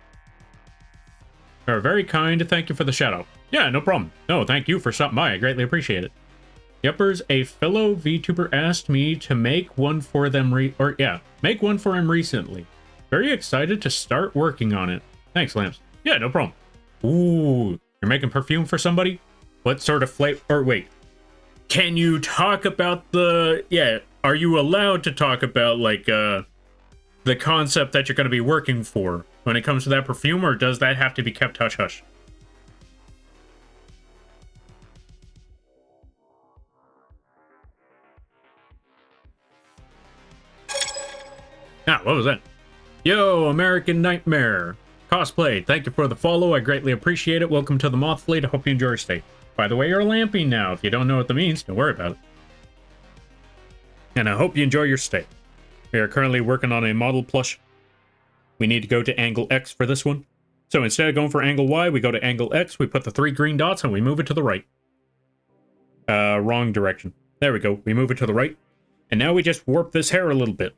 You're very kind. Thank you for the shout out. Yeah, no problem. No, thank you for stopping by. I greatly appreciate it. Yuppers, a fellow VTuber asked me to make one for them make one for him recently. Very excited to start working on it. Thanks, Lamps. Yeah, no problem. Ooh, you're making perfume for somebody? What sort of flavor? Or wait, can you talk about are you allowed to talk about, like, the concept that you're going to be working for when it comes to that perfume, or does that have to be kept hush-hush? Ah, what was that? Yo, American Nightmare. Cosplay, thank you for the follow. I greatly appreciate it. Welcome to the Moth Fleet. I hope you enjoy your stay. By the way, you're lamping now. If you don't know what that means, don't worry about it. And I hope you enjoy your stay. We are currently working on a model plush. We need to go to angle X for this one. So instead of going for angle Y, we go to angle X, we put the 3 green dots, and we move it to the right. Wrong direction. There we go. We move it to the right. And now we just warp this hair a little bit.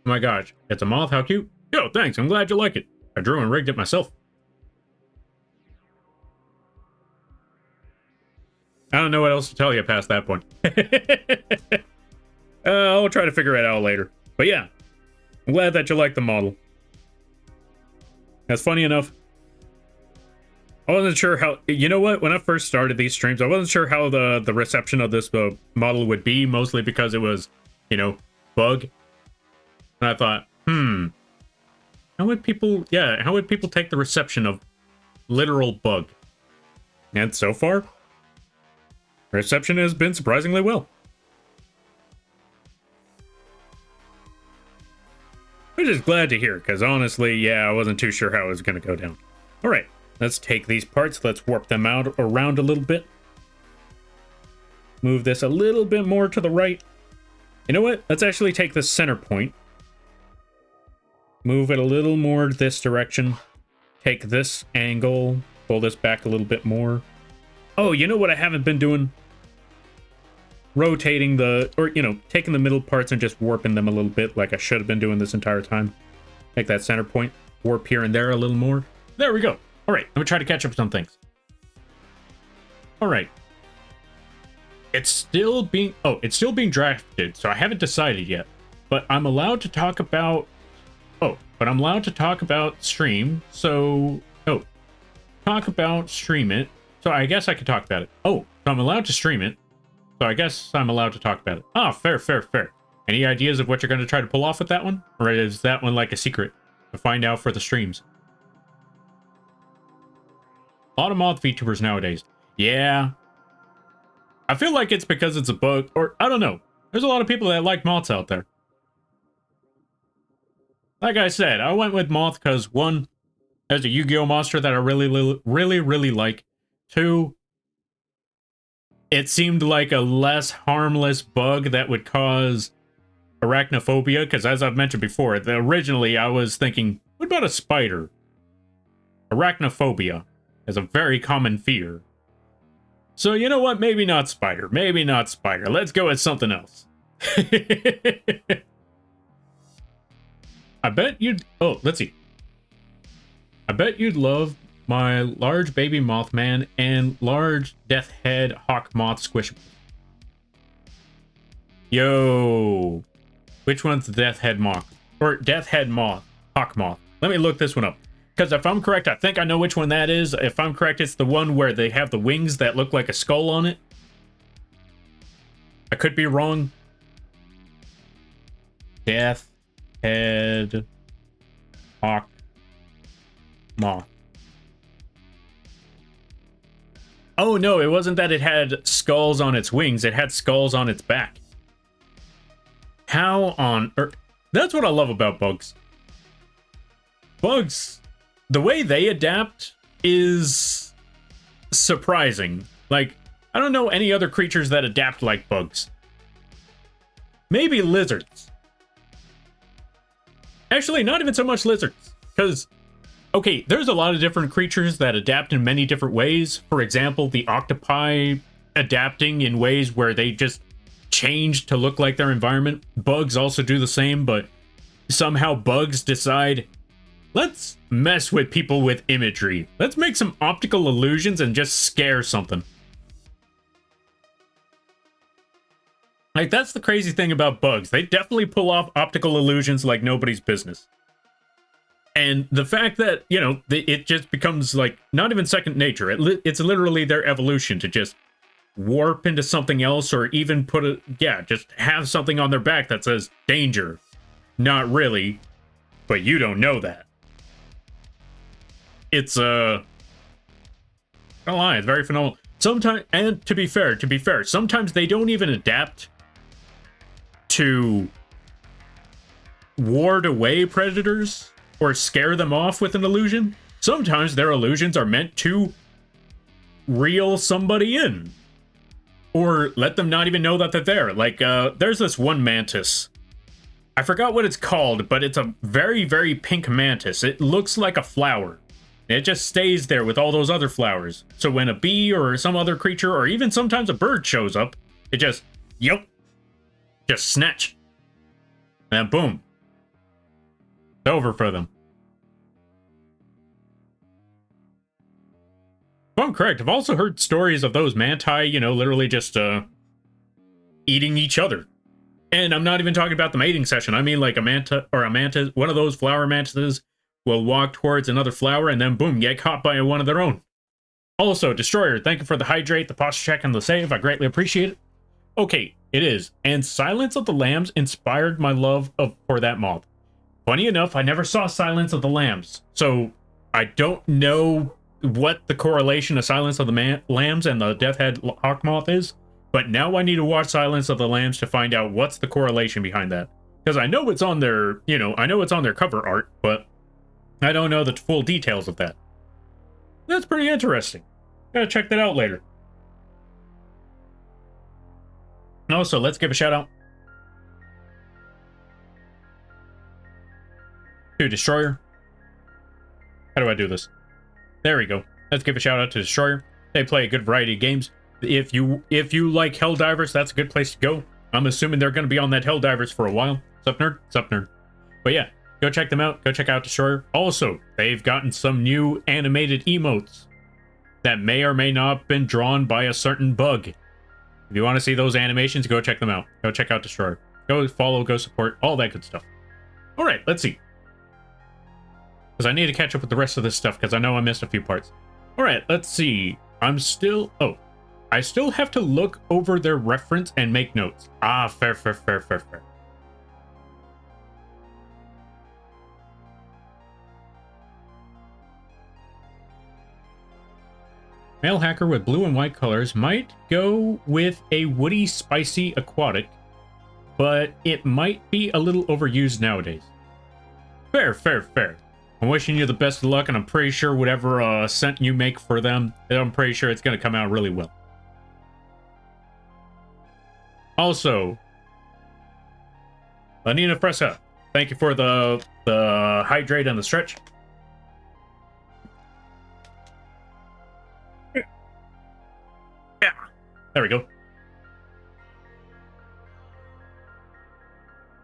Oh my gosh, it's a moth, how cute. Yo, thanks, I'm glad you like it. I drew and rigged it myself. I don't know what else to tell you past that point. I'll try to figure it out later. But yeah, I'm glad that you like the model. That's funny enough. I wasn't sure how, you know what, when I first started these streams, I wasn't sure how the reception of this model would be, mostly because it was, you know, bug. And I thought, how would people take the reception of literal bug? And so far, reception has been surprisingly well. Which is glad to hear, because honestly, yeah, I wasn't too sure how it was going to go down. Alright, let's take these parts, let's warp them out around a little bit. Move this a little bit more to the right. You know what? Let's actually take the center point. Move it a little more this direction. Take this angle. Pull this back a little bit more. Oh, you know what I haven't been doing? Rotating taking the middle parts and just warping them a little bit, like I should have been doing this entire time. Make that center point. Warp here and there a little more. There we go. All right, let me try to catch up some things. All right. It's still being drafted, so I haven't decided yet. But I'm allowed to talk about stream, so... Oh. Talk about stream it. So I guess I could talk about it. Oh, so I'm allowed to stream it. So I guess I'm allowed to talk about it. Ah, fair. Any ideas of what you're going to try to pull off with that one? Or is that one like a secret to find out for the streams? A lot of Moth VTubers nowadays. Yeah. I feel like it's because it's a bug, or I don't know. There's a lot of people that like moths out there. Like I said, I went with Moth because, one, there's a Yu-Gi-Oh! Monster that I really like. Two, it seemed like a less harmless bug that would cause arachnophobia, because as I've mentioned before, originally I was thinking, what about a spider? Arachnophobia is a very common fear. So you know what? Maybe not spider. Let's go with something else. I bet you'd... Oh, let's see. I bet you'd love my large baby Mothman and large death head hawk moth squishables. Yo. Which one's the death head moth? Or death head moth? Hawk moth. Let me look this one up. Because if I'm correct, I think I know which one that is. If I'm correct, it's the one where they have the wings that look like a skull on it. I could be wrong. Death head hawk moth. Oh no, it wasn't that it had skulls on its wings, it had skulls on its back. How on earth? That's what I love about bugs. Bugs, the way they adapt is surprising. Like, I don't know any other creatures that adapt like bugs. Maybe lizards. Actually, not even so much lizards, because, okay, there's a lot of different creatures that adapt in many different ways. For example, the octopi adapting in ways where they just change to look like their environment. Bugs also do the same, but somehow bugs decide, let's mess with people with imagery. Let's make some optical illusions and just scare something. Like, that's the crazy thing about bugs. They definitely pull off optical illusions like nobody's business. And the fact that, you know, it just becomes, like, not even second nature. It's literally their evolution to just warp into something else, or even just have something on their back that says danger. Not really, but you don't know that. It's, I don't lie, it's very phenomenal. Sometimes, and to be fair, sometimes they don't even adapt to ward away predators or scare them off with an illusion. Sometimes their illusions are meant to reel somebody in, or let them not even know that they're there. Like, there's this one mantis. I forgot what it's called, but it's a very, very pink mantis. It looks like a flower. It just stays there with all those other flowers. So when a bee or some other creature, or even sometimes a bird shows up, it just, just snatch. And then boom. It's over for them. If I'm correct, I've also heard stories of those manti, you know, literally just eating each other. And I'm not even talking about the mating session. I mean, like a mantis, one of those flower mantises will walk towards another flower and then boom, get caught by one of their own. Also, Destroyer, thank you for the hydrate, the posture check, and the save. I greatly appreciate it. Okay, it is. And Silence of the Lambs inspired my love for that moth. Funny enough, I never saw Silence of the Lambs, so I don't know what the correlation of Silence of the Lambs and the Deathhead Hawk Moth is, but now I need to watch Silence of the Lambs to find out what's the correlation behind that. Because I know it's on their, you know, I know it's on their cover art, but I don't know the full details of that. That's pretty interesting. Gotta check that out later. Also, let's give a shout out to Destroyer. How do I do this? There we go. Let's give a shout out to Destroyer. They play a good variety of games. If you like Helldivers, that's a good place to go. I'm assuming they're going to be on that Helldivers for a while. Sup, nerd? Sup, nerd? But yeah, go check them out. Go check out Destroyer. Also, they've gotten some new animated emotes that may or may not have been drawn by a certain bug. If you want to see those animations, go check them out. Go check out Destroyer. Go follow, go support, all that good stuff. All right, let's see. Because I need to catch up with the rest of this stuff, because I know I missed a few parts. All right, let's see. I still have to look over their reference and make notes. Ah, fair. Male hacker with blue and white colors might go with a woody, spicy aquatic, but it might be a little overused nowadays. Fair. I'm wishing you the best of luck, and I'm pretty sure whatever scent you make for them, I'm pretty sure it's going to come out really well. Also, Lanina Fresa, thank you for the hydrate and the stretch. Yeah, there we go.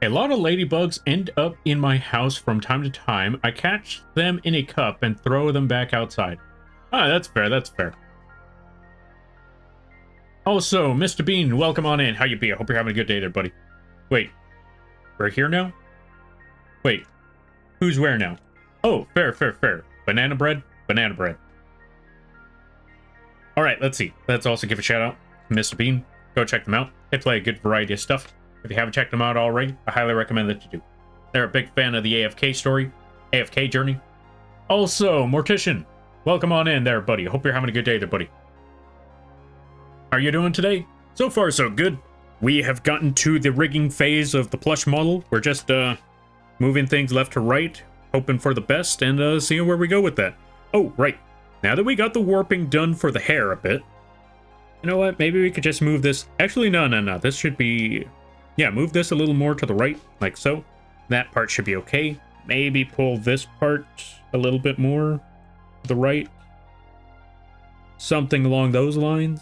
A lot of ladybugs end up in my house from time to time. I catch them in a cup and throw them back outside. Ah, that's fair. Also, Mr. Bean, welcome on in. How you be? I hope you're having a good day there, buddy. Wait, we're here now? Wait, who's where now? Oh, fair. Banana bread. All right, let's see. Let's also give a shout out to Mr. Bean. Go check them out. They play a good variety of stuff. If you haven't checked them out already, I highly recommend that you do. They're a big fan of the AFK journey. Also, Mortician, welcome on in there, buddy. Hope you're having a good day there, buddy. How are you doing today? So far, so good. We have gotten to the rigging phase of the plush model. We're just moving things left to right, hoping for the best, and seeing where we go with that. Oh, right. Now that we got the warping done for the hair a bit, you know what? Maybe we could just move this. Actually, no. This should be... Yeah, move this a little more to the right, like so. That part should be okay. Maybe pull this part a little bit more to the right. Something along those lines.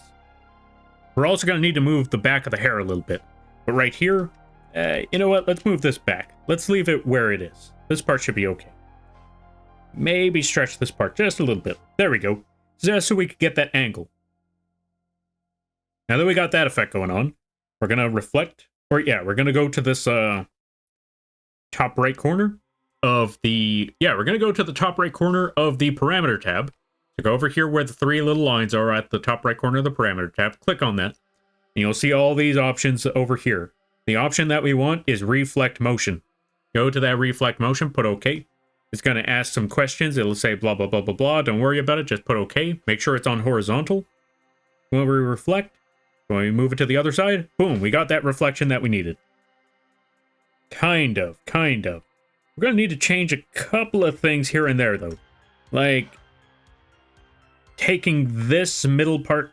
We're also going to need to move the back of the hair a little bit. But right here, you know what? Let's move this back. Let's leave it where it is. This part should be okay. Maybe stretch this part just a little bit. There we go. Just so we could get that angle. Now that we got that effect going on, we're going to reflect, or yeah, we're going to go to this top right corner of the, we're going to go to the top right corner of the parameter tab. So go over here where the three little lines are at the top right corner of the parameter tab. Click on that, and you'll see all these options over here. The option that we want is reflect motion. Go to that reflect motion, put OK. It's going to ask some questions. It'll say blah, blah, blah, blah, blah. Don't worry about it. Just put OK. Make sure it's on horizontal. When we reflect, when we move it to the other side, boom, we got that reflection that we needed. Kind of. We're going to need to change a couple of things here and there, though. Like taking this middle part,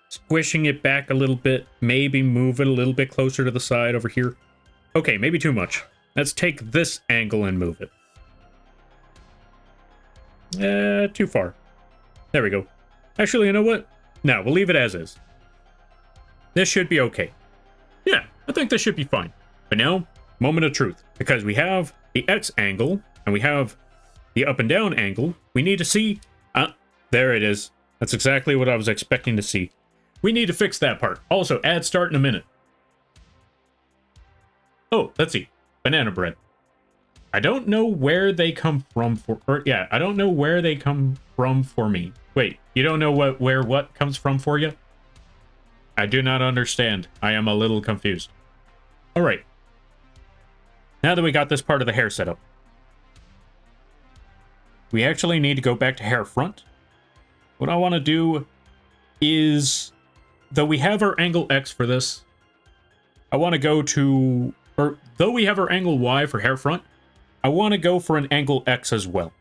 squishing it back a little bit, maybe move it a little bit closer to the side over here. Okay, maybe too much. Let's take this angle and move it. Too far. There we go. Actually, you know what? No, we'll leave it as is. This should be okay. Yeah, I think this should be fine. But now, moment of truth. Because we have the X angle, and we have the up and down angle, we need to see... there it is. That's exactly what I was expecting to see. We need to fix that part. Also, add start in a minute. Oh, let's see. Banana bread. I don't know where they come from for... I don't know where they come from for me. Wait, you don't know where what comes from for you? I do not understand. I am a little confused. All right. Now that we got this part of the hair set up, we actually need to go back to hair front. What I want to do is, though we have our angle X for this, I want to go to, or though we have our angle Y for hair front, I want to go for an angle X as well.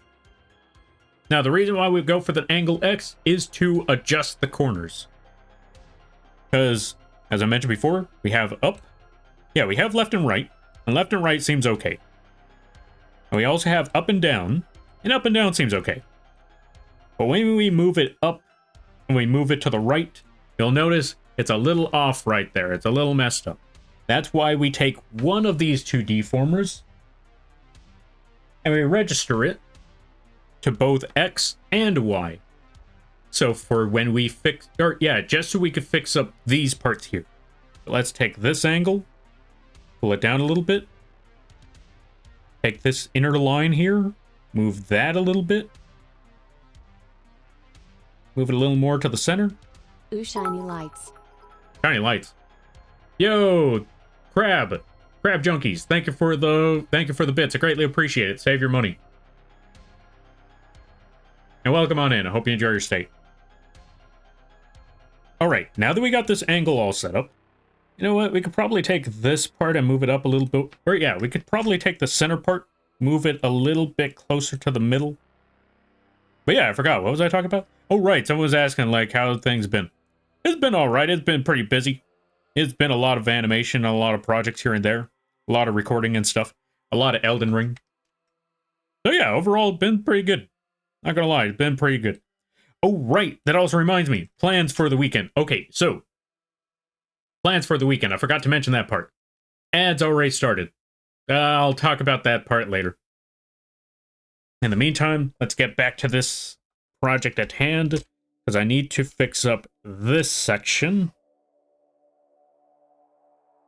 Now, the reason why we go for the angle X is to adjust the corners. Because, as I mentioned before, we have up. Yeah, we have left and right seems okay. And we also have up and down seems okay. But when we move it up and we move it to the right, you'll notice it's a little off right there. It's a little messed up. That's why we take one of these two deformers and we register it to both X and Y. So for when we fix, or yeah, just so we could fix up these parts here. Let's take this angle, pull it down a little bit. Take this inner line here, move that a little bit. Move it a little more to the center. Ooh, shiny lights. Shiny lights. Yo, Crab Junkies, thank you for the bits. I greatly appreciate it. Save your money. And welcome on in. I hope you enjoy your stay. All right, now that we got this angle all set up, you know what? We could probably take this part and move it up a little bit. Or yeah, we could probably take the center part, move it a little bit closer to the middle. But yeah, I forgot. What was I talking about? Oh, right. Someone was asking, like, how things been. It's been all right. It's been pretty busy. It's been a lot of animation, a lot of projects here and there, a lot of recording and stuff, a lot of Elden Ring. So yeah, overall, it's been pretty good. Not gonna lie, it's been pretty good. Oh, right. That also reminds me. Plans for the weekend. Okay, so. Plans for the weekend. I forgot to mention that part. Ads already started. I'll talk about that part later. In the meantime, let's get back to this project at hand, because I need to fix up this section.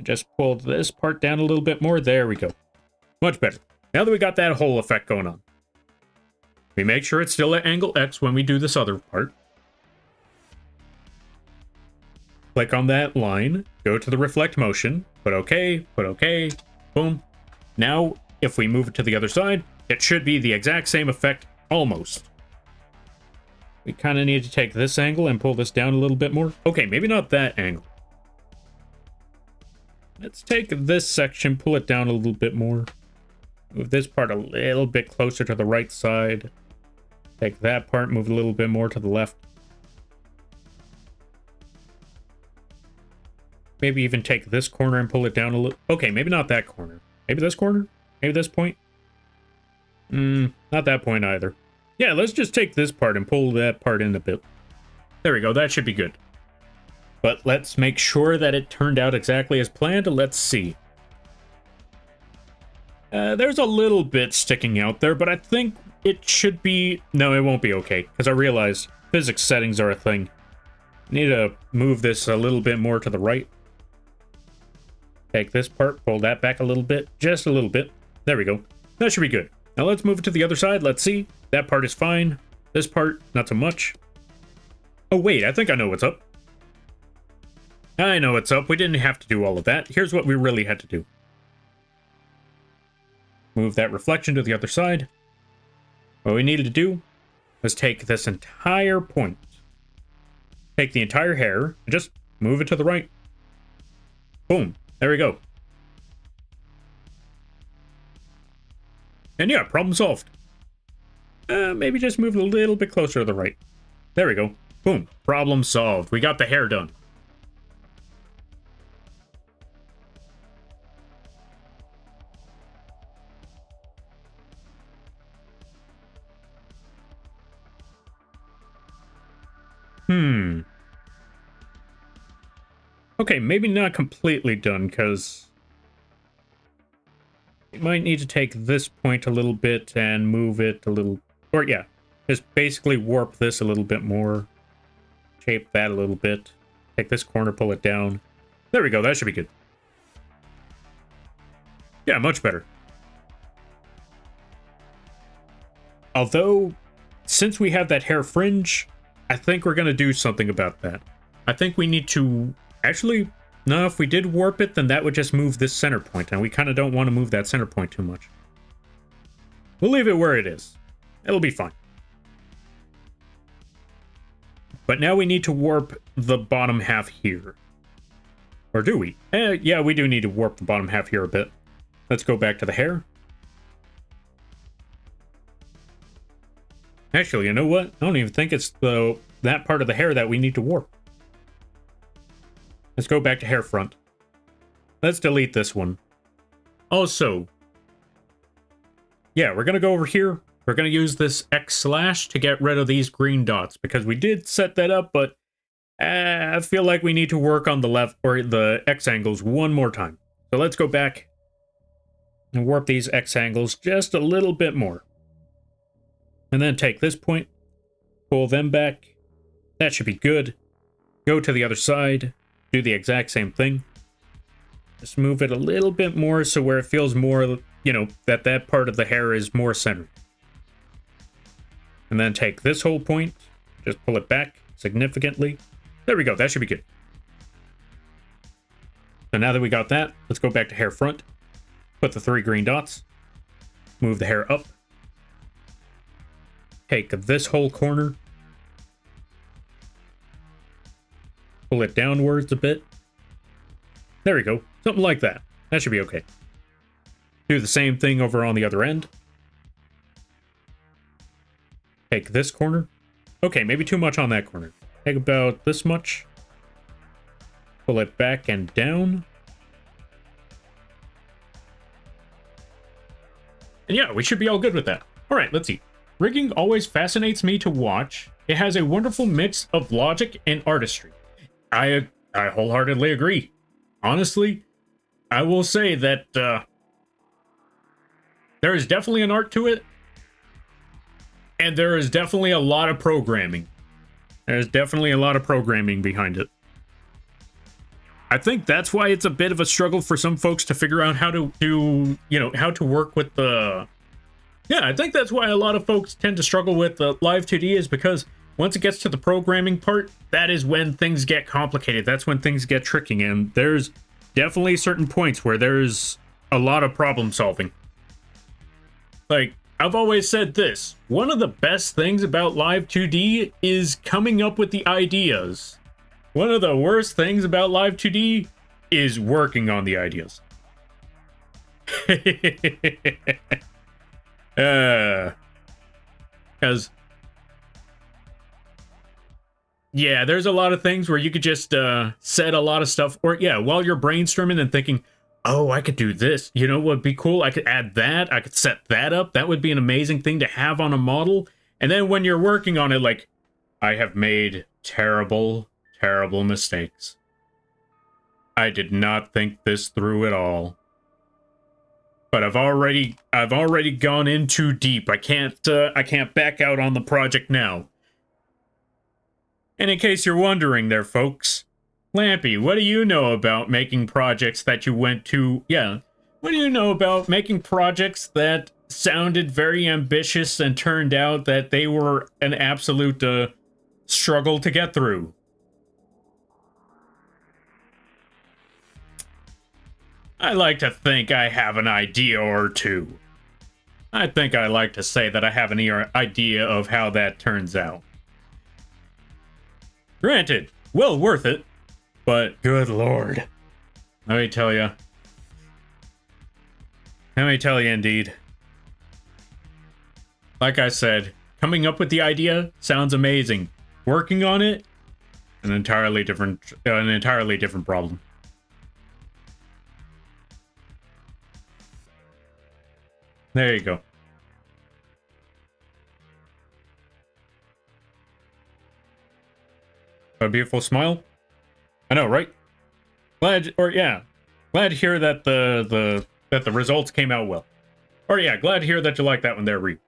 Just pull this part down a little bit more. There we go. Much better. Now that we got that whole effect going on, we make sure it's still at angle X when we do this other part. Click on that line, go to the reflect motion, put OK, boom. Now, if we move it to the other side, it should be the exact same effect, almost. We kind of need to take this angle and pull this down a little bit more. Okay, maybe not that angle. Let's take this section, pull it down a little bit more. Move this part a little bit closer to the right side. Take that part, move it a little bit more to the left. Maybe even take this corner and pull it down a little. Okay, maybe not that corner. Maybe this corner? Maybe this point? Not that point either. Yeah, let's just take this part and pull that part in a bit. There we go, that should be good. But let's make sure that it turned out exactly as planned. Let's see. There's a little bit sticking out there, but I think it should be... No, it won't be okay, because I realized physics settings are a thing. Need to move this a little bit more to the right. Take this part, pull that back a little bit, just a little bit. There we go. That should be good. Now let's move it to the other side. Let's see. That part is fine. This part, not so much. Oh wait, I think I know what's up. I know what's up. We didn't have to do all of that. Here's what we really had to do. Move that reflection to the other side. What we needed to do was take this entire point. Take the entire hair and just move it to the right. Boom. There we go. And yeah, problem solved. Maybe just move it a little bit closer to the right. There we go. Boom. Problem solved. We got the hair done. Okay, maybe not completely done, because you might need to take this point a little bit and move it a little, or yeah, just basically warp this a little bit more, shape that a little bit, take this corner, pull it down. There we go, that should be good. Yeah, much better. Although, since we have that hair fringe, I think we're going to do something about that. I think we need to... Actually, no, if we did warp it, then that would just move this center point, and we kind of don't want to move that center point too much. We'll leave it where it is. It'll be fine. But now we need to warp the bottom half here. Or do we? Yeah, we do need to warp the bottom half here a bit. Let's go back to the hair. Actually, you know what? I don't even think it's that part of the hair that we need to warp. Let's go back to hair front. Let's delete this one. Also, yeah, we're going to go over here. We're going to use this X/ to get rid of these green dots, because we did set that up, but I feel like we need to work on the left or the X angles one more time. So let's go back and warp these X angles just a little bit more. And then take this point, pull them back. That should be good. Go to the other side, do the exact same thing. Just move it a little bit more so where it feels more, you know, that part of the hair is more centered. And then take this whole point, just pull it back significantly. There we go, that should be good. So now that we got that, let's go back to hair front. Put the 3 green dots. Move the hair up. Take this whole corner. Pull it downwards a bit. There we go. Something like that. That should be okay. Do the same thing over on the other end. Take this corner. Okay, maybe too much on that corner. Take about this much. Pull it back and down. And yeah, we should be all good with that. All right, let's see. Rigging always fascinates me to watch. It has a wonderful mix of logic and artistry. I wholeheartedly agree. Honestly, I will say that there is definitely an art to it, and there is definitely a lot of programming. There's definitely a lot of programming behind it. I think that's why it's a bit of a struggle for some folks to figure out how to do, you know, how to work with the... Yeah, I think that's why a lot of folks tend to struggle with Live 2D, is because once it gets to the programming part, that is when things get complicated. That's when things get tricky, and there's definitely certain points where there's a lot of problem solving. Like, I've always said this, one of the best things about Live 2D is coming up with the ideas. One of the worst things about Live 2D is working on the ideas. Because yeah, there's a lot of things where you could just set a lot of stuff, or yeah, while you're brainstorming and thinking, oh, I could do this, you know what would be cool? I could add that, I could set that up, that would be an amazing thing to have on a model. And then when you're working on it, like, I have made terrible mistakes. I did not think this through at all. But I've already gone in too deep. I can't back out on the project now. And in case you're wondering there, folks, Lampy, what do you know about making projects that you went to? Yeah, what do you know about making projects that sounded very ambitious and turned out that they were an absolute struggle to get through? I like to think I have an idea or two. I think I like to say that I have an idea of how that turns out. Granted, well worth it, but good lord. Let me tell you. Let me tell you indeed. Like I said, coming up with the idea sounds amazing. Working on it, an entirely different problem. There you go. A beautiful smile. I know, right? Glad to hear that the results came out well. Or yeah, glad to hear that you like that one there, Reed.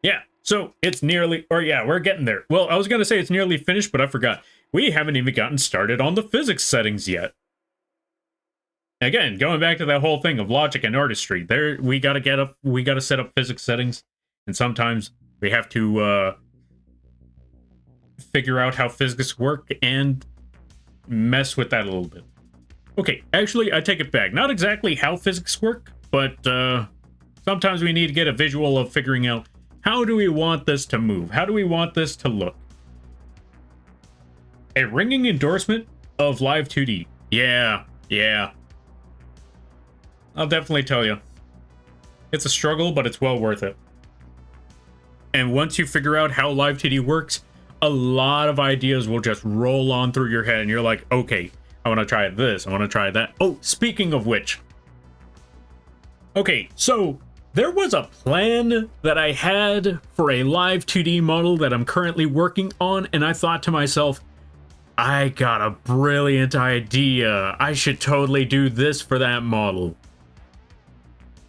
Yeah, so it's nearly, we're getting there. Well, I was gonna say it's nearly finished, but I forgot. We haven't even gotten started on the physics settings yet. Again, going back to that whole thing of logic and artistry, there we gotta set up physics settings, and sometimes we have to figure out how physics work and mess with that a little bit. Okay, actually, I take it back. Not exactly how physics work, but sometimes we need to get a visual of figuring out how do we want this to move? How do we want this to look? A ringing endorsement of Live 2D. Yeah. I'll definitely tell you. It's a struggle, but it's well worth it. And once you figure out how Live 2D works, a lot of ideas will just roll on through your head, and you're like, okay, I want to try this, I want to try that. Oh, speaking of which. Okay, so there was a plan that I had for a Live 2D model that I'm currently working on, and I thought to myself, I got a brilliant idea. I should totally do this for that model.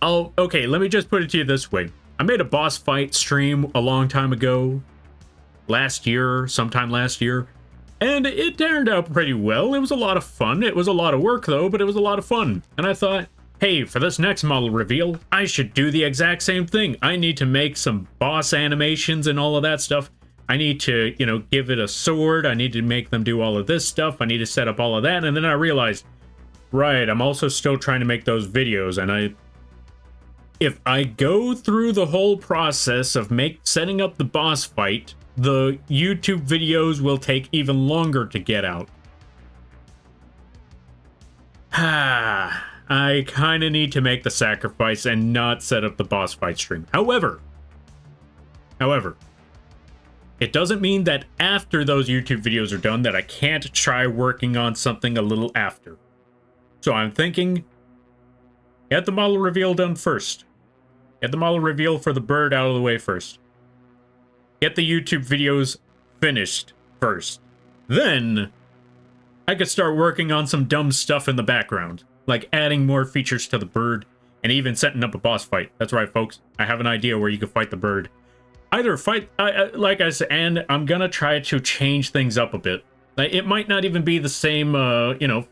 Okay, let me just put it to you this way. I made a boss fight stream a long time ago. Sometime last year. And it turned out pretty well. It was a lot of fun. It was a lot of work though, but it was a lot of fun. And I thought, hey, for this next model reveal, I should do the exact same thing. I need to make some boss animations and all of that stuff. I need to, give it a sword. I need to make them do all of this stuff. I need to set up all of that. And then I realized, right, I'm also still trying to make those videos. And if I go through the whole process of setting up the boss fight, the YouTube videos will take even longer to get out. I kind of need to make the sacrifice and not set up the boss fight stream. However, it doesn't mean that after those YouTube videos are done that I can't try working on something a little after. So I'm thinking, get the model reveal done first. Get the model reveal for the bird out of the way first. Get the YouTube videos finished first. Then, I could start working on some dumb stuff in the background, like adding more features to the bird, and even setting up a boss fight. That's right, folks. I have an idea where you can fight the bird. Either fight, like I said, and I'm gonna try to change things up a bit. It might not even be the same,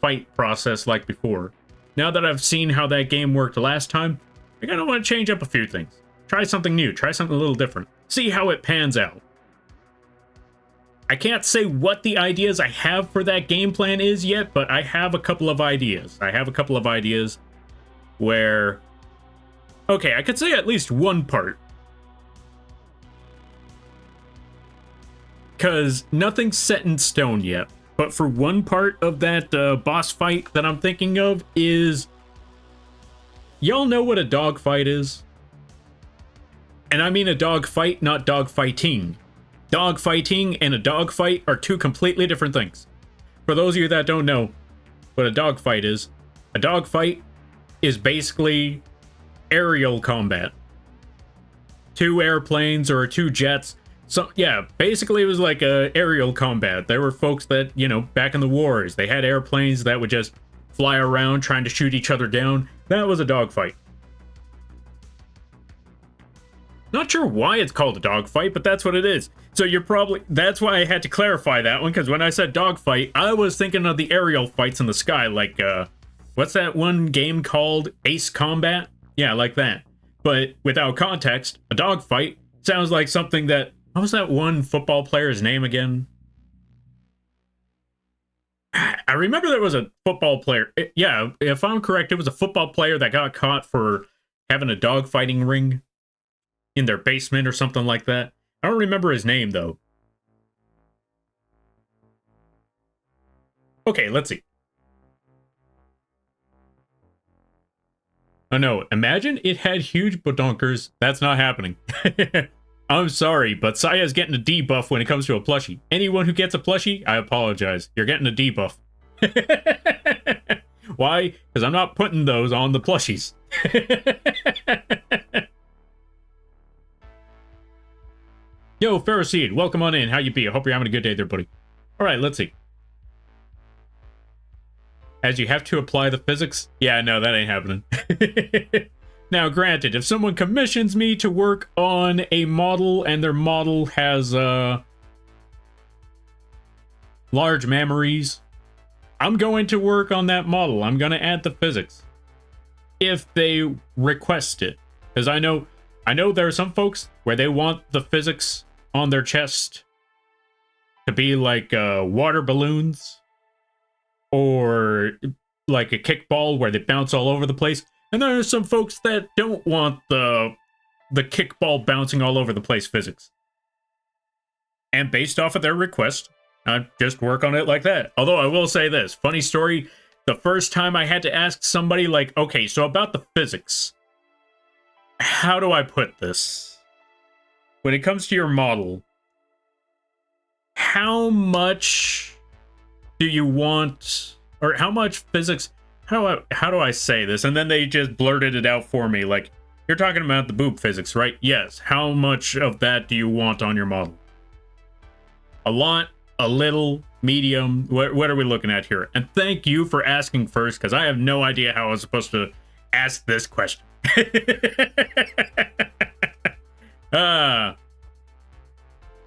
fight process like before. Now that I've seen how that game worked last time, I kind of want to change up a few things. Try something new, try something a little different. See how it pans out. I can't say what the ideas I have for that game plan is yet, but I have a couple of ideas. Where... Okay, I could say at least one part. Because nothing's set in stone yet. But for one part of that boss fight that I'm thinking of is... Y'all know what a dog fight is? And I mean a dog fight, not dog fighting. Dog fighting and a dog fight are two completely different things. For those of you that don't know what a dog fight is basically aerial combat. Two airplanes or two jets. So yeah, basically it was like a aerial combat. There were folks that, back in the wars, they had airplanes that would just fly around trying to shoot each other down. That was a dogfight. Not sure why it's called a dogfight, but that's what it is. So you're probably... That's why I had to clarify that one, because when I said dogfight, I was thinking of the aerial fights in the sky, like, what's that one game called? Ace Combat? Yeah, like that. But without context, a dogfight sounds like something that... What was that one football player's name again? I remember there was a football player. Yeah, if I'm correct, it was a football player that got caught for having a dogfighting ring in their basement or something like that. I don't remember his name, though. Okay, let's see. Oh no, imagine it had huge badonkers. That's not happening. I'm sorry, but Saya's getting a debuff when it comes to a plushie. Anyone who gets a plushie, I apologize. You're getting a debuff. Why? Because I'm not putting those on the plushies. Yo, Phariseed, welcome on in. How you be? I hope you're having a good day there, buddy. Alright, let's see. As you have to apply the physics? Yeah, no, that ain't happening. Now, granted, if someone commissions me to work on a model and their model has large memories, I'm going to work on that model. I'm going to add the physics if they request it. Because I know there are some folks where they want the physics on their chest to be like water balloons or like a kickball where they bounce all over the place. And there are some folks that don't want the kickball bouncing all over the place physics. And based off of their request, I just work on it like that. Although I will say this, funny story, the first time I had to ask somebody like, okay, so about the physics, how do I put this? When it comes to your model, how much do you want, or how much physics... How do I say this? And then they just blurted it out for me. Like, you're talking about the boob physics, right? Yes. How much of that do you want on your model? A lot, a little, medium. What are we looking at here? And thank you for asking first, because I have no idea how I was supposed to ask this question.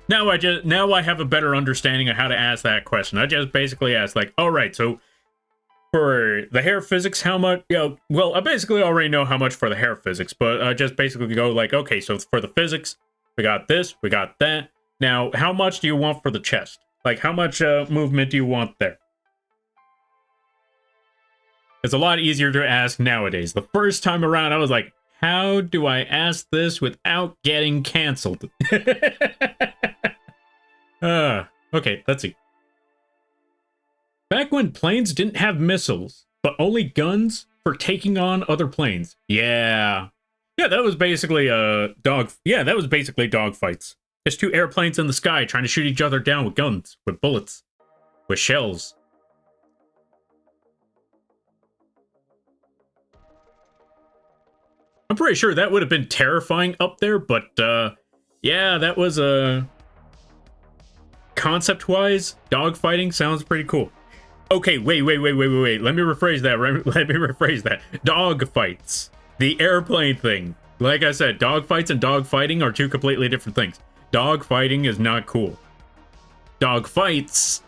Now I have a better understanding of how to ask that question. I just basically asked, like, all right, so for the hair physics, how much? Well, I basically already know how much for the hair physics, but I just basically go like, okay, so for the physics, we got this, we got that. Now, how much do you want for the chest? Like, how much movement do you want there? It's a lot easier to ask nowadays. The first time around, I was like, how do I ask this without getting canceled? Okay, let's see. Back when planes didn't have missiles, but only guns for taking on other planes. Yeah. Yeah, that was basically that was basically dogfights. Just two airplanes in the sky trying to shoot each other down with guns, with bullets, with shells. I'm pretty sure that would have been terrifying up there, but yeah, that was concept-wise, dogfighting sounds pretty cool. Okay, wait. Let me rephrase that. Dogfights. The airplane thing. Like I said, dogfights and dogfighting are two completely different things. Dogfighting is not cool. Dogfights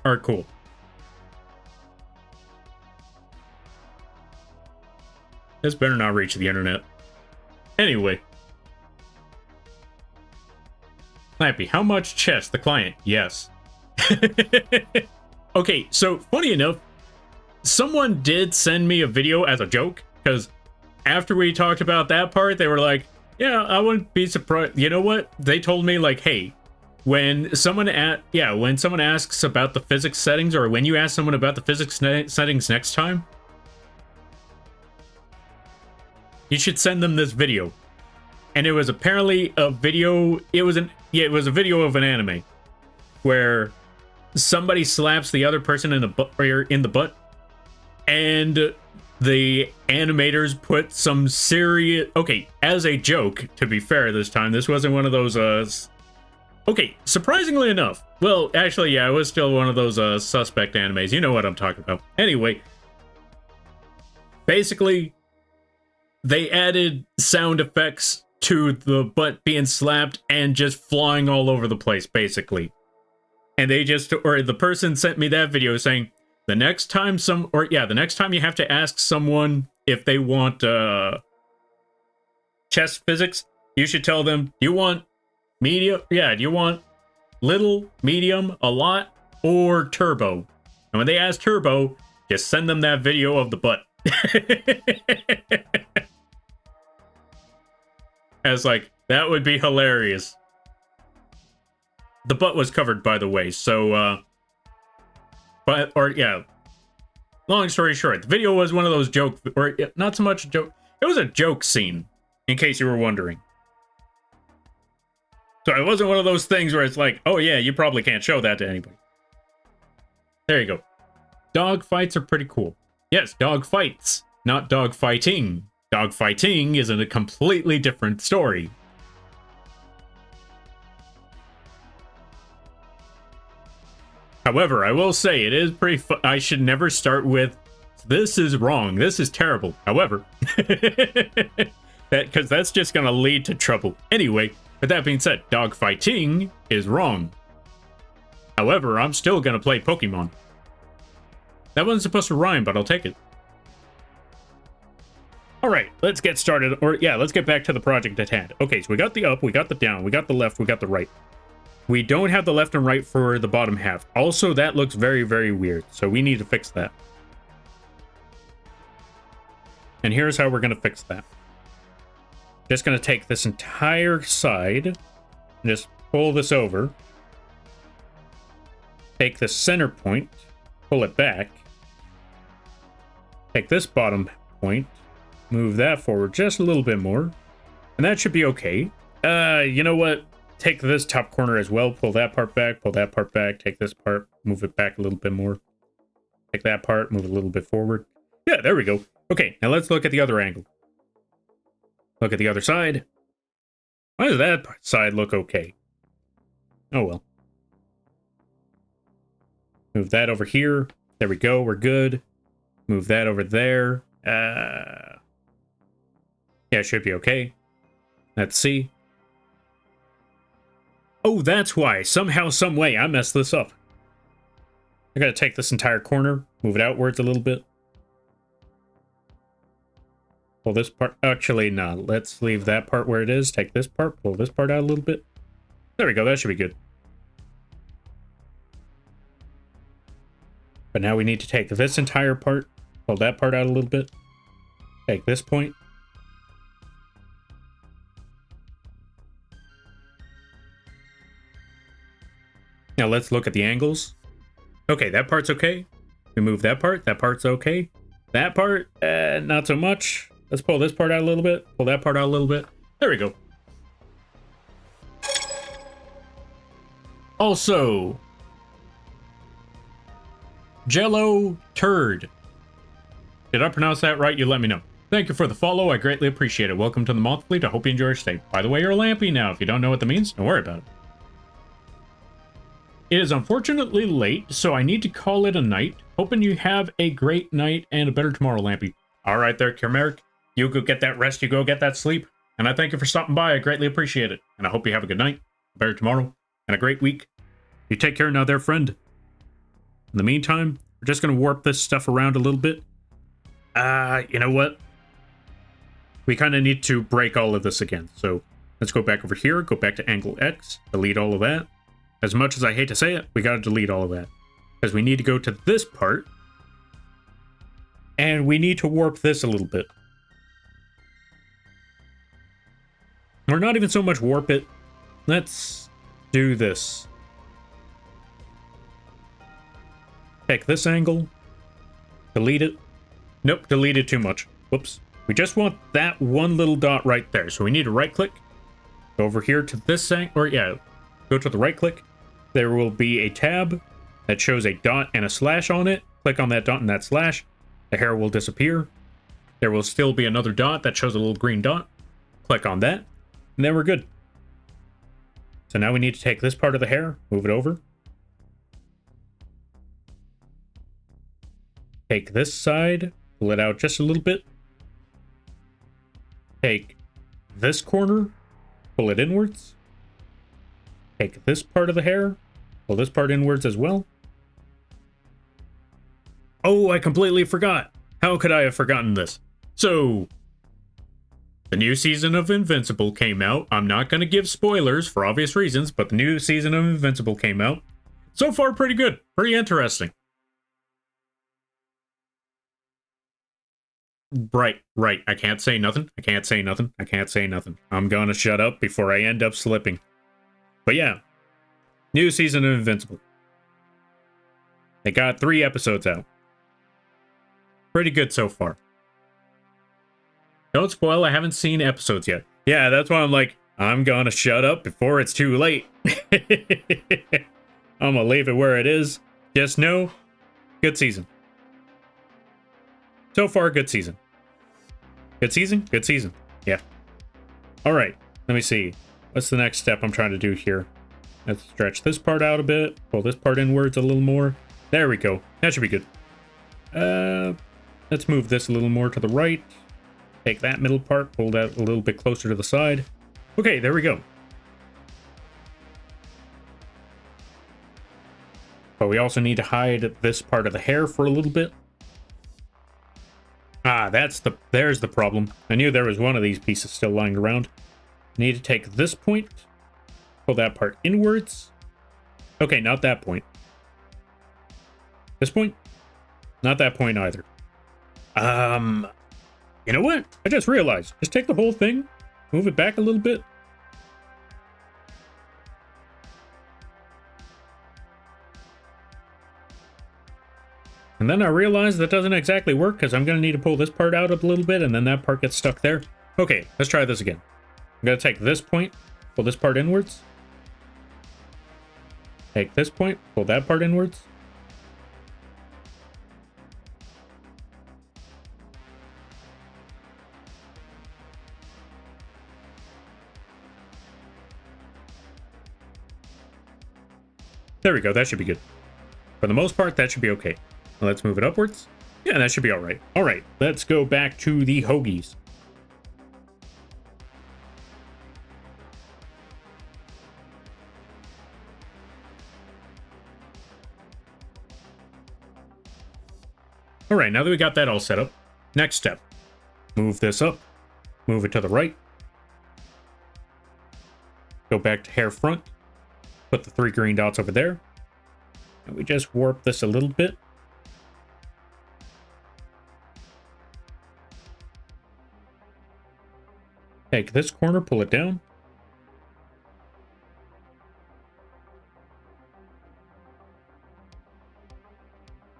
are cool. This better not reach the internet. Anyway. Lappy, how much chest? The client? Yes. Okay, so funny enough, someone did send me a video as a joke, because after we talked about that part, they were like, yeah, I wouldn't be surprised. You know what? They told me, like, hey, when someone asks about the physics settings, or when you ask someone about the physics settings next time, you should send them this video. And it was apparently a video, it was a video of an anime where somebody slaps the other person in the butt, and the animators put some serious... Okay, as a joke, to be fair this time, this wasn't one of those, okay, surprisingly enough, well, actually, yeah, it was still one of those, suspect animes. You know what I'm talking about. Anyway, basically, they added sound effects to the butt being slapped and just flying all over the place, basically. And they just, or the person sent me that video saying, the next time the next time you have to ask someone if they want chest physics, you should tell them, do you want medium? Yeah, do you want little, medium, a lot, or turbo? And when they ask turbo, just send them that video of the butt. I was like, that would be hilarious. The butt was covered, by the way, so, long story short, the video was one of those joke, or not so much a joke, it was a joke scene, in case you were wondering. So it wasn't one of those things where it's like, oh yeah, you probably can't show that to anybody. There you go. Dog fights are pretty cool. Yes, dog fights, not dog fighting. Dog fighting is a completely different story. However, I will say it is pretty I should never start with, this is wrong, this is terrible. However, because that's just going to lead to trouble. Anyway, with that being said, dog fighting is wrong. However, I'm still going to play Pokemon. That wasn't supposed to rhyme, but I'll take it. Alright, let's get started. Or, yeah, let's get back to the project at hand. Okay, so we got the up, we got the down, we got the left, we got the right. We don't have the left and right for the bottom half. Also, that looks very, very weird. So we need to fix that. And here's how we're going to fix that. Just going to take this entire side and just pull this over. Take the center point, pull it back. Take this bottom point, move that forward just a little bit more. And that should be okay. You know what? Take this top corner as well, pull that part back, take this part, move it back a little bit more. Take that part, move it a little bit forward. Yeah, there we go. Okay, now let's look at the other angle. Look at the other side. Why does that side look okay? Oh well. Move that over here. There we go, we're good. Move that over there. Yeah, it should be okay. Let's see. Oh, that's why. Somehow, some way, I messed this up. I gotta take this entire corner, move it outwards a little bit. Pull this part. Actually, no. Let's leave that part where it is. Take this part, pull this part out a little bit. There we go. That should be good. But now we need to take this entire part, pull that part out a little bit. Take this point. Now let's look at the angles. Okay, that part's okay. We move that part's okay. That part, not so much. Let's pull this part out a little bit, pull that part out a little bit. There we go. Also, Jello Turd. Did I pronounce that right? You let me know. Thank you for the follow. I greatly appreciate it. Welcome to the Moth fleet. I hope you enjoy your stay. By the way, you're a lampy now. If you don't know what that means, don't worry about it. It is unfortunately late, so I need to call it a night. Hoping you have a great night and a better tomorrow, Lampy. All right there, Kirmeric. You go get that rest, you go get that sleep. And I thank you for stopping by. I greatly appreciate it. And I hope you have a good night, a better tomorrow, and a great week. You take care now there, friend. In the meantime, we're just going to warp this stuff around a little bit. You know what? We kind of need to break all of this again. So let's go back over here, go back to angle X, delete all of that. As much as I hate to say it, we got to delete all of that. Because we need to go to this part. And we need to warp this a little bit. Or not even so much warp it. Let's do this. Take this angle. Delete it. Nope, deleted too much. Whoops. We just want that one little dot right there. So we need to right click. Go over here to this angle. Or yeah, go to the right click. There will be a tab that shows a dot and a slash on it. Click on that dot and that slash. The hair will disappear. There will still be another dot that shows a little green dot. Click on that. And then we're good. So now we need to take this part of the hair, move it over. Take this side, pull it out just a little bit. Take this corner, pull it inwards. Take this part of the hair, pull this part inwards as well. Oh, I completely forgot. How could I have forgotten this? So, the new season of Invincible came out. I'm not going to give spoilers for obvious reasons, but the new season of Invincible came out. So far, pretty good. Pretty interesting. Right. I can't say nothing. I can't say nothing. I'm gonna shut up before I end up slipping. But yeah, new season of Invincible. They got 3 episodes out. Pretty good so far. Don't spoil, I haven't seen episodes yet. Yeah, that's why I'm like, I'm gonna shut up before it's too late. I'm gonna leave it where it is. Just know, good season. So far, good season. Good season? Good season. Yeah. Alright, let me see. What's the next step I'm trying to do here? Let's stretch this part out a bit. Pull this part inwards a little more. There we go. That should be good. Let's move this a little more to the right. Take that middle part, pull that a little bit closer to the side. Okay, there we go. But we also need to hide this part of the hair for a little bit. Ah, there's the problem. I knew there was one of these pieces still lying around. Need to take this point, pull that part inwards. Okay, not that point. This point? Not that point either. You know what? I just realized. Just take the whole thing, move it back a little bit. And then I realized that doesn't exactly work because I'm going to need to pull this part out a little bit and then that part gets stuck there. Okay, let's try this again. I'm going to take this point, pull this part inwards. Take this point, pull that part inwards. There we go, that should be good. For the most part, that should be okay. Now let's move it upwards. Yeah, that should be alright. Alright, let's go back to the hoagies. Alright, now that we got that all set up, next step. Move this up, move it to the right. Go back to hair front, put the 3 green dots over there. And we just warp this a little bit. Take this corner, pull it down.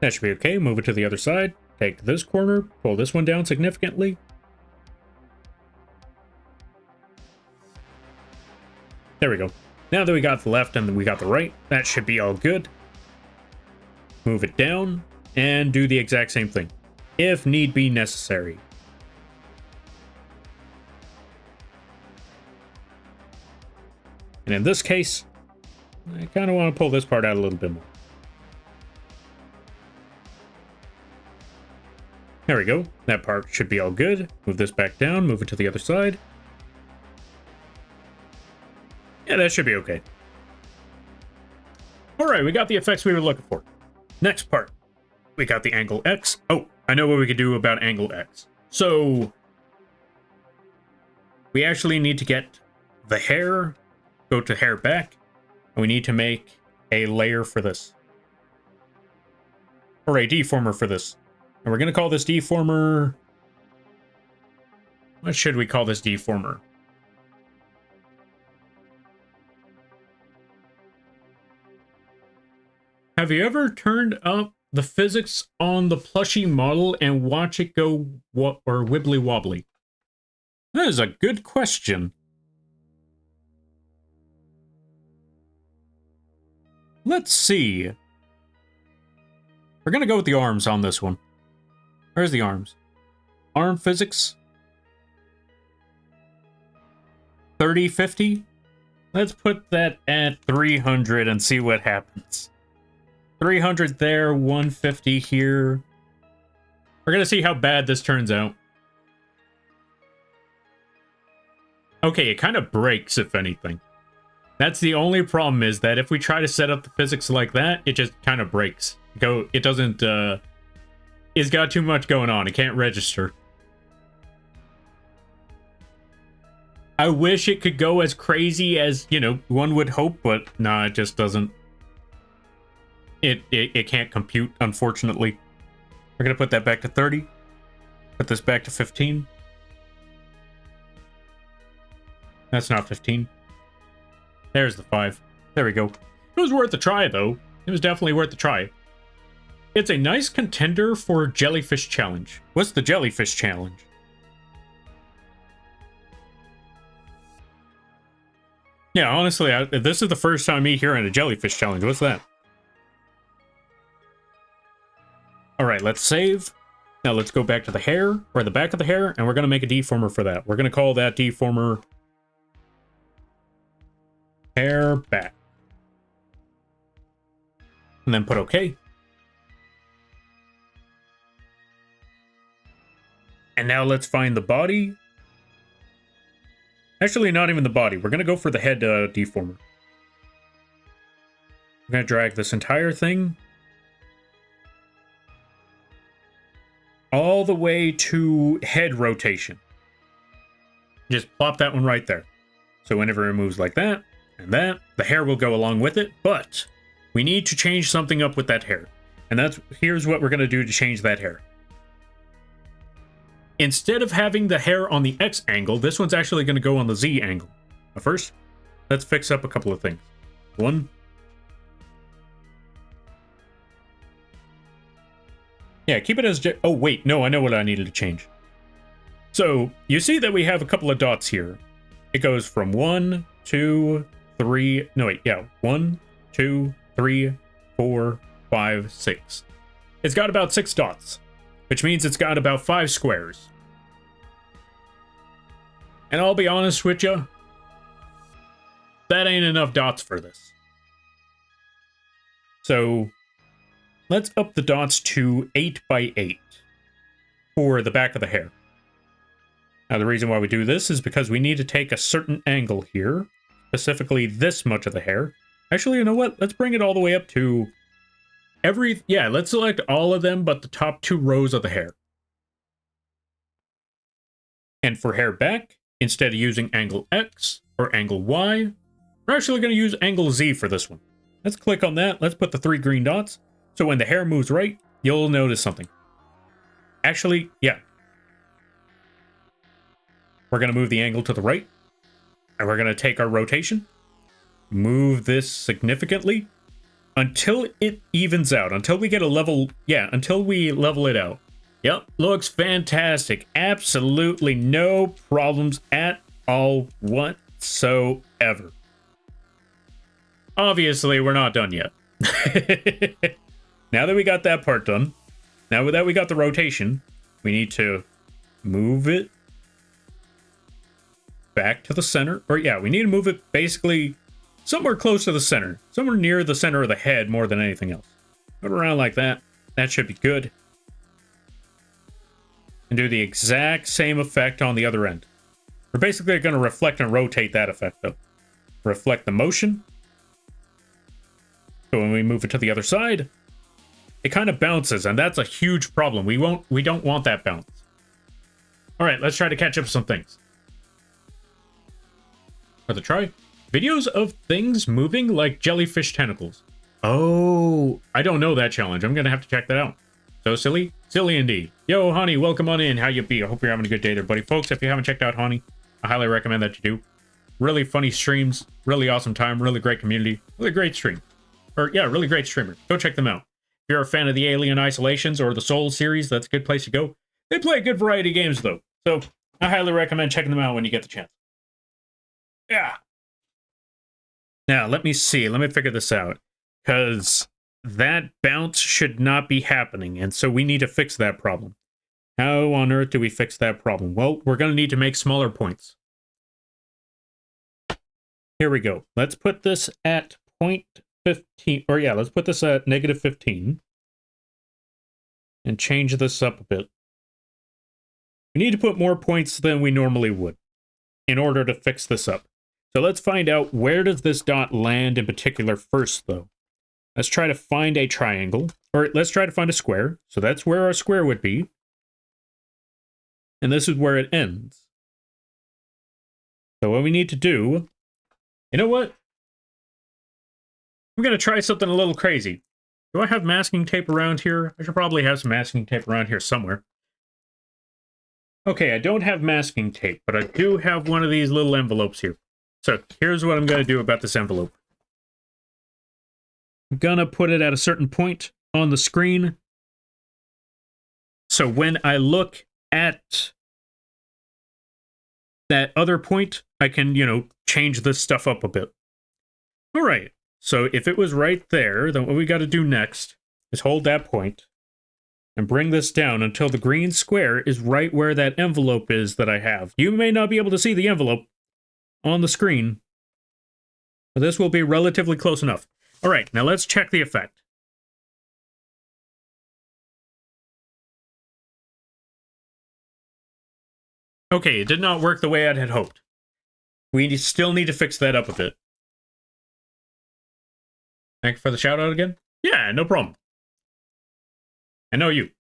That should be okay. Move it to the other side. Take this corner, pull this one down significantly. There we go. Now that we got the left and we got the right, that should be all good. Move it down and do the exact same thing, if need be necessary. And in this case, I kind of want to pull this part out a little bit more. There we go. That part should be all good. Move this back down, move it to the other side. Yeah, that should be okay. Alright, we got the effects we were looking for. Next part. We got the angle X. Oh, I know what we could do about angle X. So, we actually need to get the hair, go to hair back, and we need to make a layer for this. Or a deformer for this. And we're going to call this deformer... What should we call this deformer? Have you ever turned up the physics on the plushie model and watch it go wibbly wobbly? That is a good question. Let's see. We're going to go with the arms on this one. Where's the arms? Arm physics. 3050. Let's put that at 300 and see what happens. 300 there, 150 here. We're going to see how bad this turns out. Okay, it kind of breaks, if anything. That's the only problem, is that if we try to set up the physics like that, it just kind of breaks. It doesn't, it's got too much going on. It can't register. I wish it could go as crazy as, you know, one would hope, but nah, it just doesn't. It can't compute, unfortunately. We're gonna put that back to 30. Put this back to 15. That's not 15. There's the 5. There we go. It was worth a try, though. It was definitely worth a try. It's a nice contender for Jellyfish Challenge. What's the Jellyfish Challenge? Yeah, honestly, this is the first time me hearing a Jellyfish Challenge. What's that? Alright, let's save. Now let's go back to the hair, or the back of the hair, and we're going to make a deformer for that. We're going to call that deformer hair back. And then put OK. And now let's find the body. Actually, not even the body. We're going to go for the head deformer. We're going to drag this entire thing all the way to head rotation. Just plop that one right there. So whenever it moves like that, and that, the hair will go along with it, but we need to change something up with that hair. And here's what we're going to do to change that hair. Instead of having the hair on the X angle, this one's actually going to go on the Z angle. But first, let's fix up a couple of things. One. Yeah, keep it as... Oh, wait. No, I know what I needed to change. So, you see that we have a couple of dots here. It goes from 1, 2, 3... No, wait. Yeah. 1, 2, 3, 4, 5, 6. It's got about 6 dots. Which means it's got about 5 squares. And I'll be honest with you, that ain't enough dots for this. So, let's up the dots to 8 by 8 for the back of the hair. Now, the reason why we do this is because we need to take a certain angle here, specifically this much of the hair. Actually, you know what? Let's bring it all the way up to... Yeah, let's select all of them but the top 2 rows of the hair. And for hair back, instead of using angle X or angle Y, we're actually going to use angle Z for this one. Let's click on that. Let's put the 3 green dots. So when the hair moves right, you'll notice something. Actually, yeah. We're going to move the angle to the right. And we're going to take our rotation. Move this significantly. Until it evens out, until we get a level, yeah, until we level it out. Yep, looks fantastic. Absolutely no problems at all whatsoever. Obviously, we're not done yet. Now that we got that part done, now that we got the rotation, we need to move it back to the center. Or yeah, we need to move it basically... somewhere close to the center. Somewhere near the center of the head more than anything else. Put it around like that. That should be good. And do the exact same effect on the other end. We're basically going to reflect and rotate that effect, though. Reflect the motion. So when we move it to the other side, it kind of bounces, and that's a huge problem. We don't want that bounce. All right, let's try to catch up some things. Another try. Videos of things moving like jellyfish tentacles. Oh, I don't know that challenge. I'm going to have to check that out. So silly? Silly indeed. Yo, Honey, welcome on in. How you be? I hope you're having a good day there, buddy. Folks, if you haven't checked out Honey, I highly recommend that you do. Really funny streams. Really awesome time. Really great community. Really great stream. Or, yeah, really great streamer. Go check them out. If you're a fan of the Alien Isolations or the Soul series, that's a good place to go. They play a good variety of games, though. So, I highly recommend checking them out when you get the chance. Yeah. Now, let me see. Let me figure this out. Because that bounce should not be happening. And so we need to fix that problem. How on earth do we fix that problem? Well, we're going to need to make smaller points. Here we go. Let's put this at 0.15. Or yeah, let's put this at -15. And change this up a bit. We need to put more points than we normally would. in order to fix this up. So let's find out, where does this dot land in particular first, though. Let's try to find a triangle, or let's try to find a square. So that's where our square would be. And this is where it ends. So what we need to do, you know what? I'm going to try something a little crazy. Do I have masking tape around here? I should probably have some masking tape around here somewhere. Okay, I don't have masking tape, but I do have one of these little envelopes here. So here's what I'm going to do about this envelope. I'm going to put it at a certain point on the screen. So when I look at that other point, I can, change this stuff up a bit. All right. So if it was right there, then what we got to do next is hold that point and bring this down until the green square is right where that envelope is that I have. You may not be able to see the envelope on the screen, but this will be relatively close enough. All right, now let's check the effect. Okay, it did not work the way I had hoped. We still need to fix that up a bit. Thank you for the shout out again. Yeah, no problem. I know you.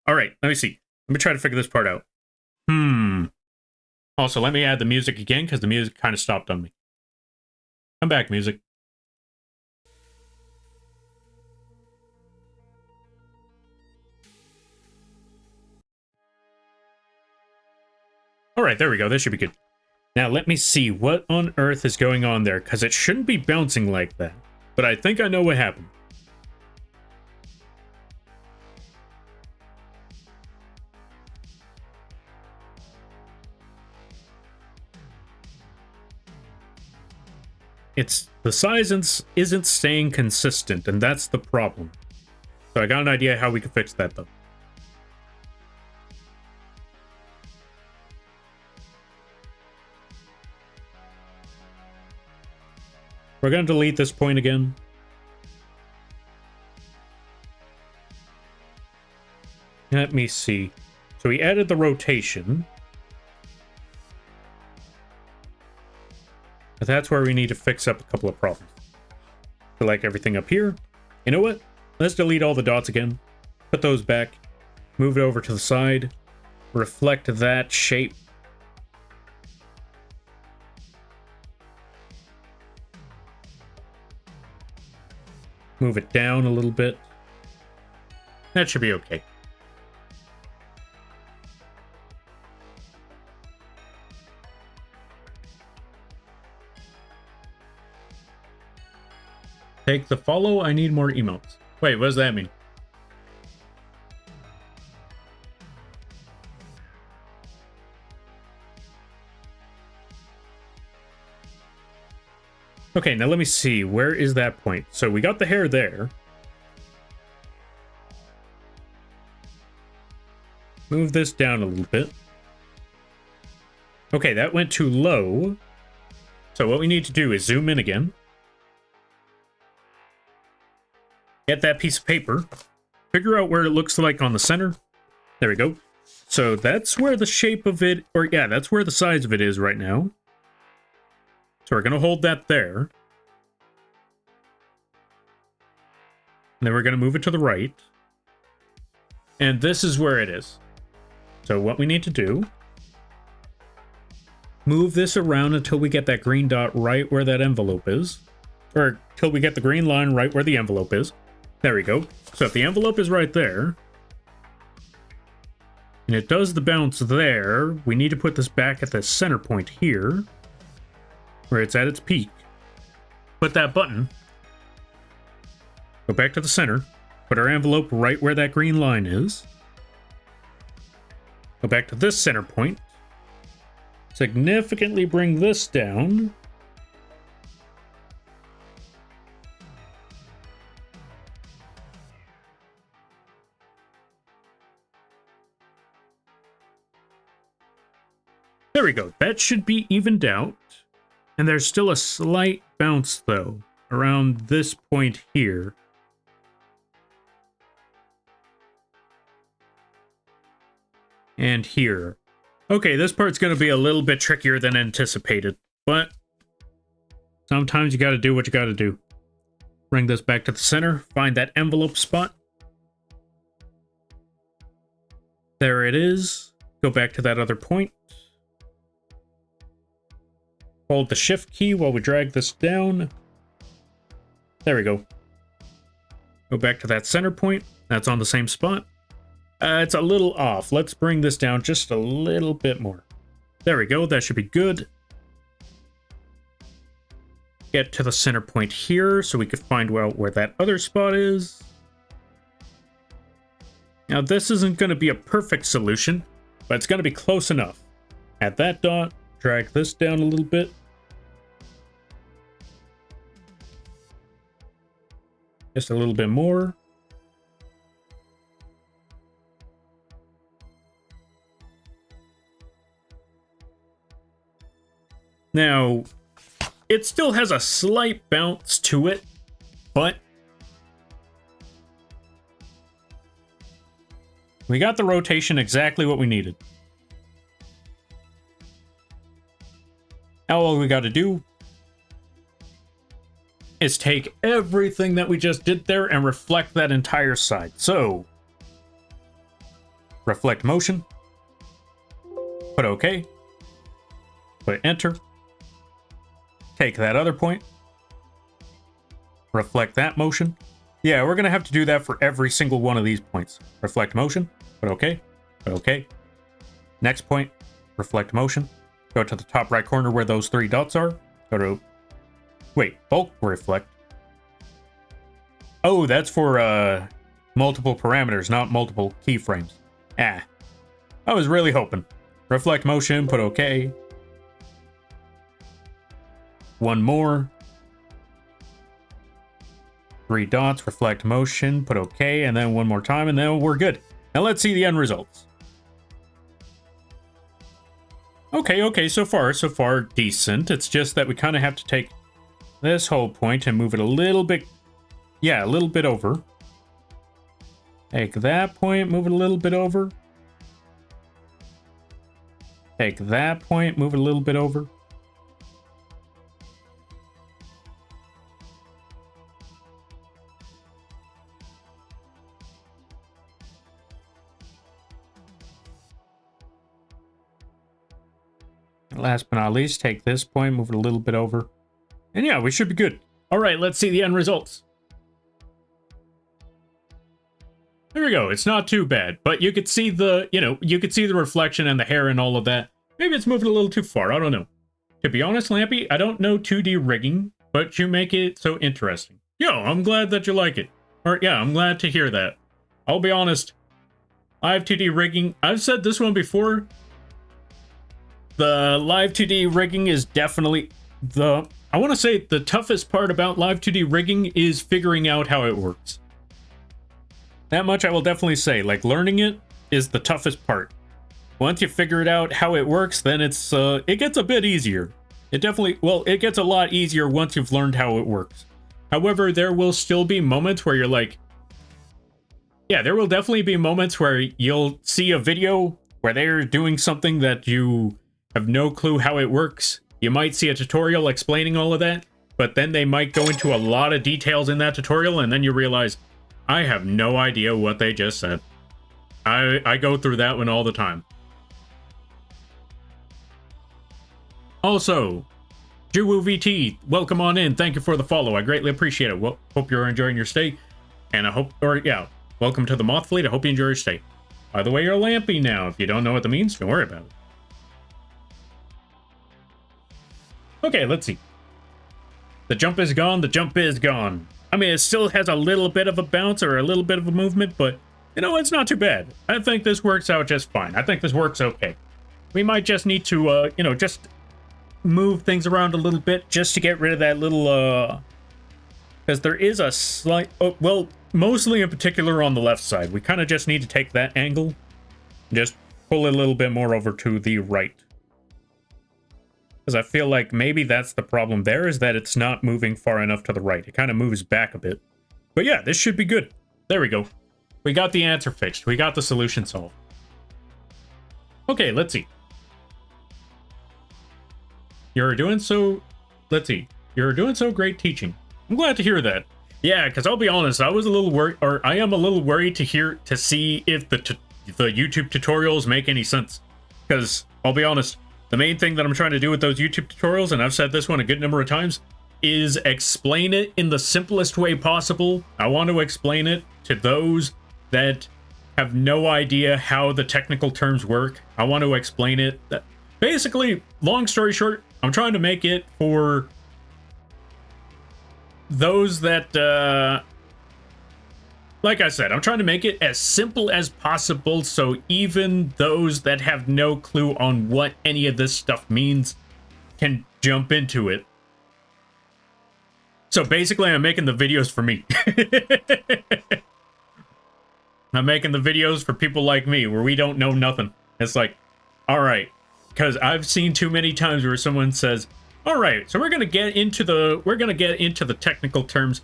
All right, let me see. Let me try to figure this part out. Also, let me add the music again, because the music kind of stopped on me. Come back, music. All right, there we go. This should be good. Now, let me see what on earth is going on there, because it shouldn't be bouncing like that. But I think I know what happened. The size isn't staying consistent, and that's the problem. So I got an idea how we can fix that, though. We're going to delete this point again. Let me see. So we added the rotation. But that's where we need to fix up a couple of problems. Select everything up here. You know what? Let's delete all the dots again. Put those back. Move it over to the side. Reflect that shape. Move it down a little bit. That should be okay. Take the follow, I need more emotes. Wait, what does that mean? Okay, now let me see. Where is that point? So we got the hair there. Move this down a little bit. Okay, that went too low. So what we need to do is zoom in again. Get that piece of paper. Figure out where it looks like on the center. There we go. So that's where the shape of it, or yeah, that's where the size of it is right now. So we're going to hold that there. And then we're going to move it to the right. And this is where it is. So what we need to do, move this around until we get that green dot right where that envelope is. Or till we get the green line right where the envelope is. There we go. So if the envelope is right there, and it does the bounce there, we need to put this back at the center point here, where it's at its peak. Put that button. Go back to the center. Put our envelope right where that green line is. Go back to this center point. Significantly bring this down. There we go. That should be evened out. And there's still a slight bounce, though, around this point here. And here. Okay, this part's going to be a little bit trickier than anticipated, but sometimes you got to do what you got to do. Bring this back to the center, find that envelope spot. There it is. Go back to that other point. Hold the shift key while we drag this down. There we go. Go back to that center point. That's on the same spot. It's a little off. Let's bring this down just a little bit more. There we go. That should be good. Get to the center point here so we can find out where that other spot is. Now, this isn't going to be a perfect solution, but it's going to be close enough. At that dot, drag this down a little bit. Just a little bit more. Now, it still has a slight bounce to it, but we got the rotation exactly what we needed. Now all we got to do is take everything that we just did there and reflect that entire side. So, reflect motion, put OK, put enter, take that other point, reflect that motion. Yeah, we're going to have to do that for every single one of these points. Reflect motion, put OK, put OK. Next point, reflect motion. Go to the top right corner where those 3 dots are. Go to, wait, bulk reflect. Oh, that's for multiple parameters, not multiple keyframes. I was really hoping. Reflect motion, put OK. One more. 3 dots, reflect motion, put OK, and then one more time, and then we're good. Now let's see the end results. Okay, so far decent. It's just that we kind of have to take this whole point and move it a little bit, yeah, a little bit over. Take that point, move it a little bit over. Take that point, move it a little bit over. Last but not least, take this point, move it a little bit over. And yeah, we should be good. All right, let's see the end results. There we go. It's not too bad, but you could see the, you could see the reflection and the hair and all of that. Maybe it's moving a little too far. I don't know. To be honest, Lampy, I don't know 2D rigging, but you make it so interesting. Yo, I'm glad that you like it. Or yeah, I'm glad to hear that. I'll be honest. Live 2D rigging. I've said this one before. The live 2D rigging is definitely I want to say the toughest part about live 2D rigging is figuring out how it works. That much I will definitely say. Like, learning it is the toughest part. Once you figure it out how it works, then it gets a bit easier. It gets a lot easier once you've learned how it works. However, there will still be moments where you're like, yeah, there will definitely be moments where you'll see a video where they're doing something that you have no clue how it works. You might see a tutorial explaining all of that, but then they might go into a lot of details in that tutorial, and then you realize, I have no idea what they just said. I go through that one all the time. Also, Juwu VT, welcome on in. Thank you for the follow. I greatly appreciate it. Well, hope you're enjoying your stay. And I hope, welcome to the Moth Fleet. I hope you enjoy your stay. By the way, you're Lampy now. If you don't know what that means, don't worry about it. Okay, let's see. The jump is gone. The jump is gone. I mean, it still has a little bit of a bounce or a little bit of a movement, but, it's not too bad. I think this works out just fine. I think this works okay. We might just need to, just move things around a little bit just to get rid of that little, because there is a slight, mostly in particular on the left side. We kind of just need to take that angle, just pull it a little bit more over to the right. Because I feel like maybe that's the problem there, is that it's not moving far enough to the right. It kind of moves back a bit. But yeah, this should be good. There we go. We got the answer fixed. We got the solution solved. Okay, let's see. You're doing so... Let's see. You're doing so great teaching. I'm glad to hear that. Yeah, because I'll be honest, I was a little worried, or I am a little worried to see if the YouTube tutorials make any sense. Because, I'll be honest, the main thing that I'm trying to do with those YouTube tutorials, and I've said this one a good number of times, is explain it in the simplest way possible. I want to explain it to those that have no idea how the technical terms work. I want to explain it. Basically, long story short, I'm trying to make it for those that, like I said, I'm trying to make it as simple as possible so even those that have no clue on what any of this stuff means can jump into it. So basically, I'm making the videos for me. I'm making the videos for people like me where we don't know nothing. It's like, all right, because I've seen too many times where someone says, all right, so we're going to get into the technical terms.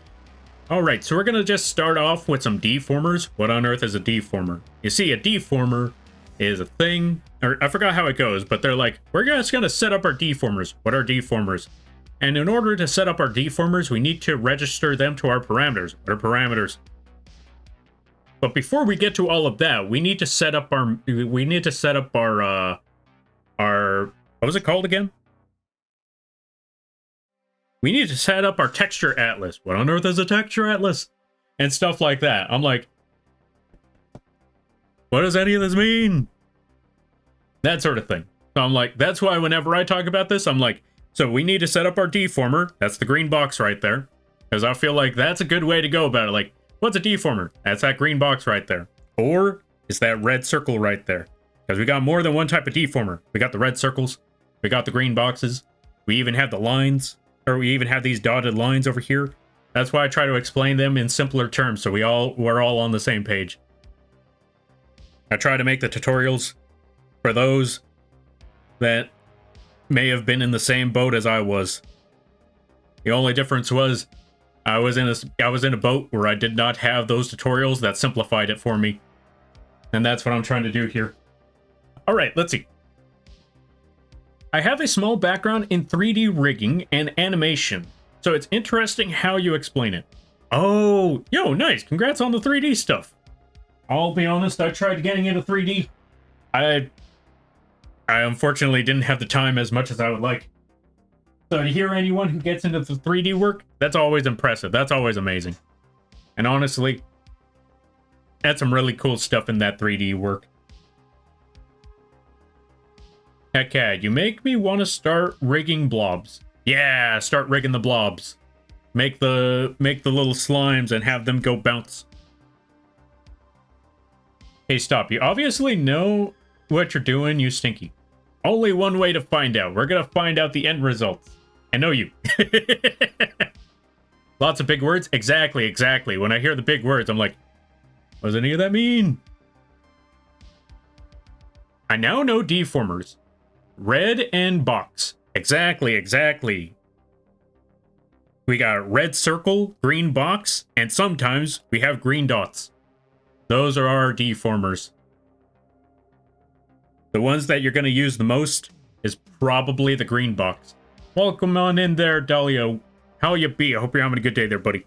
All right, so we're going to just start off with some deformers. What on earth is a deformer? You see, a deformer is a thing, or I forgot how it goes, but they're like, we're just going to set up our deformers. What are deformers? And in order to set up our deformers, we need to register them to our parameters. What are parameters? But before we get to all of that, we need to set up our what was it called again? We need to set up our texture atlas. What on earth is a texture atlas? And stuff like that. I'm like, what does any of this mean? That sort of thing. So I'm like, that's why whenever I talk about this, I'm like, so we need to set up our deformer. That's the green box right there. Because I feel like that's a good way to go about it. Like, what's a deformer? That's that green box right there. Or is that red circle right there? Because we got more than one type of deformer. We got the red circles. We got the green boxes. We even have the lines. Or we even have these dotted lines over here. That's why I try to explain them in simpler terms so we're all on the same page. I try to make the tutorials for those that may have been in the same boat as I was. The only difference was I was in a boat where I did not have those tutorials that simplified it for me. And that's what I'm trying to do here. All right, let's see. I have a small background in 3D rigging and animation, so it's interesting how you explain it. Oh, yo, nice. Congrats on the 3D stuff. I'll be honest, I tried getting into 3D. I unfortunately didn't have the time as much as I would like. So to hear anyone who gets into the 3D work, that's always impressive. That's always amazing. And honestly, that's some really cool stuff in that 3D work. Heck yeah, you make me want to start rigging blobs. Yeah, start rigging the blobs. Make the little slimes and have them go bounce. Hey, stop. You obviously know what you're doing, you stinky. Only one way to find out. We're gonna find out the end results. I know you. Lots of big words? Exactly, exactly. When I hear the big words, I'm like, what does any of that mean? I now know deformers. Red and box. Exactly, exactly. We got red circle, green box, and sometimes we have green dots. Those are our deformers. The ones that you're going to use the most is probably the green box. Welcome on in there, Dahlia. How you be? I hope you're having a good day there, buddy.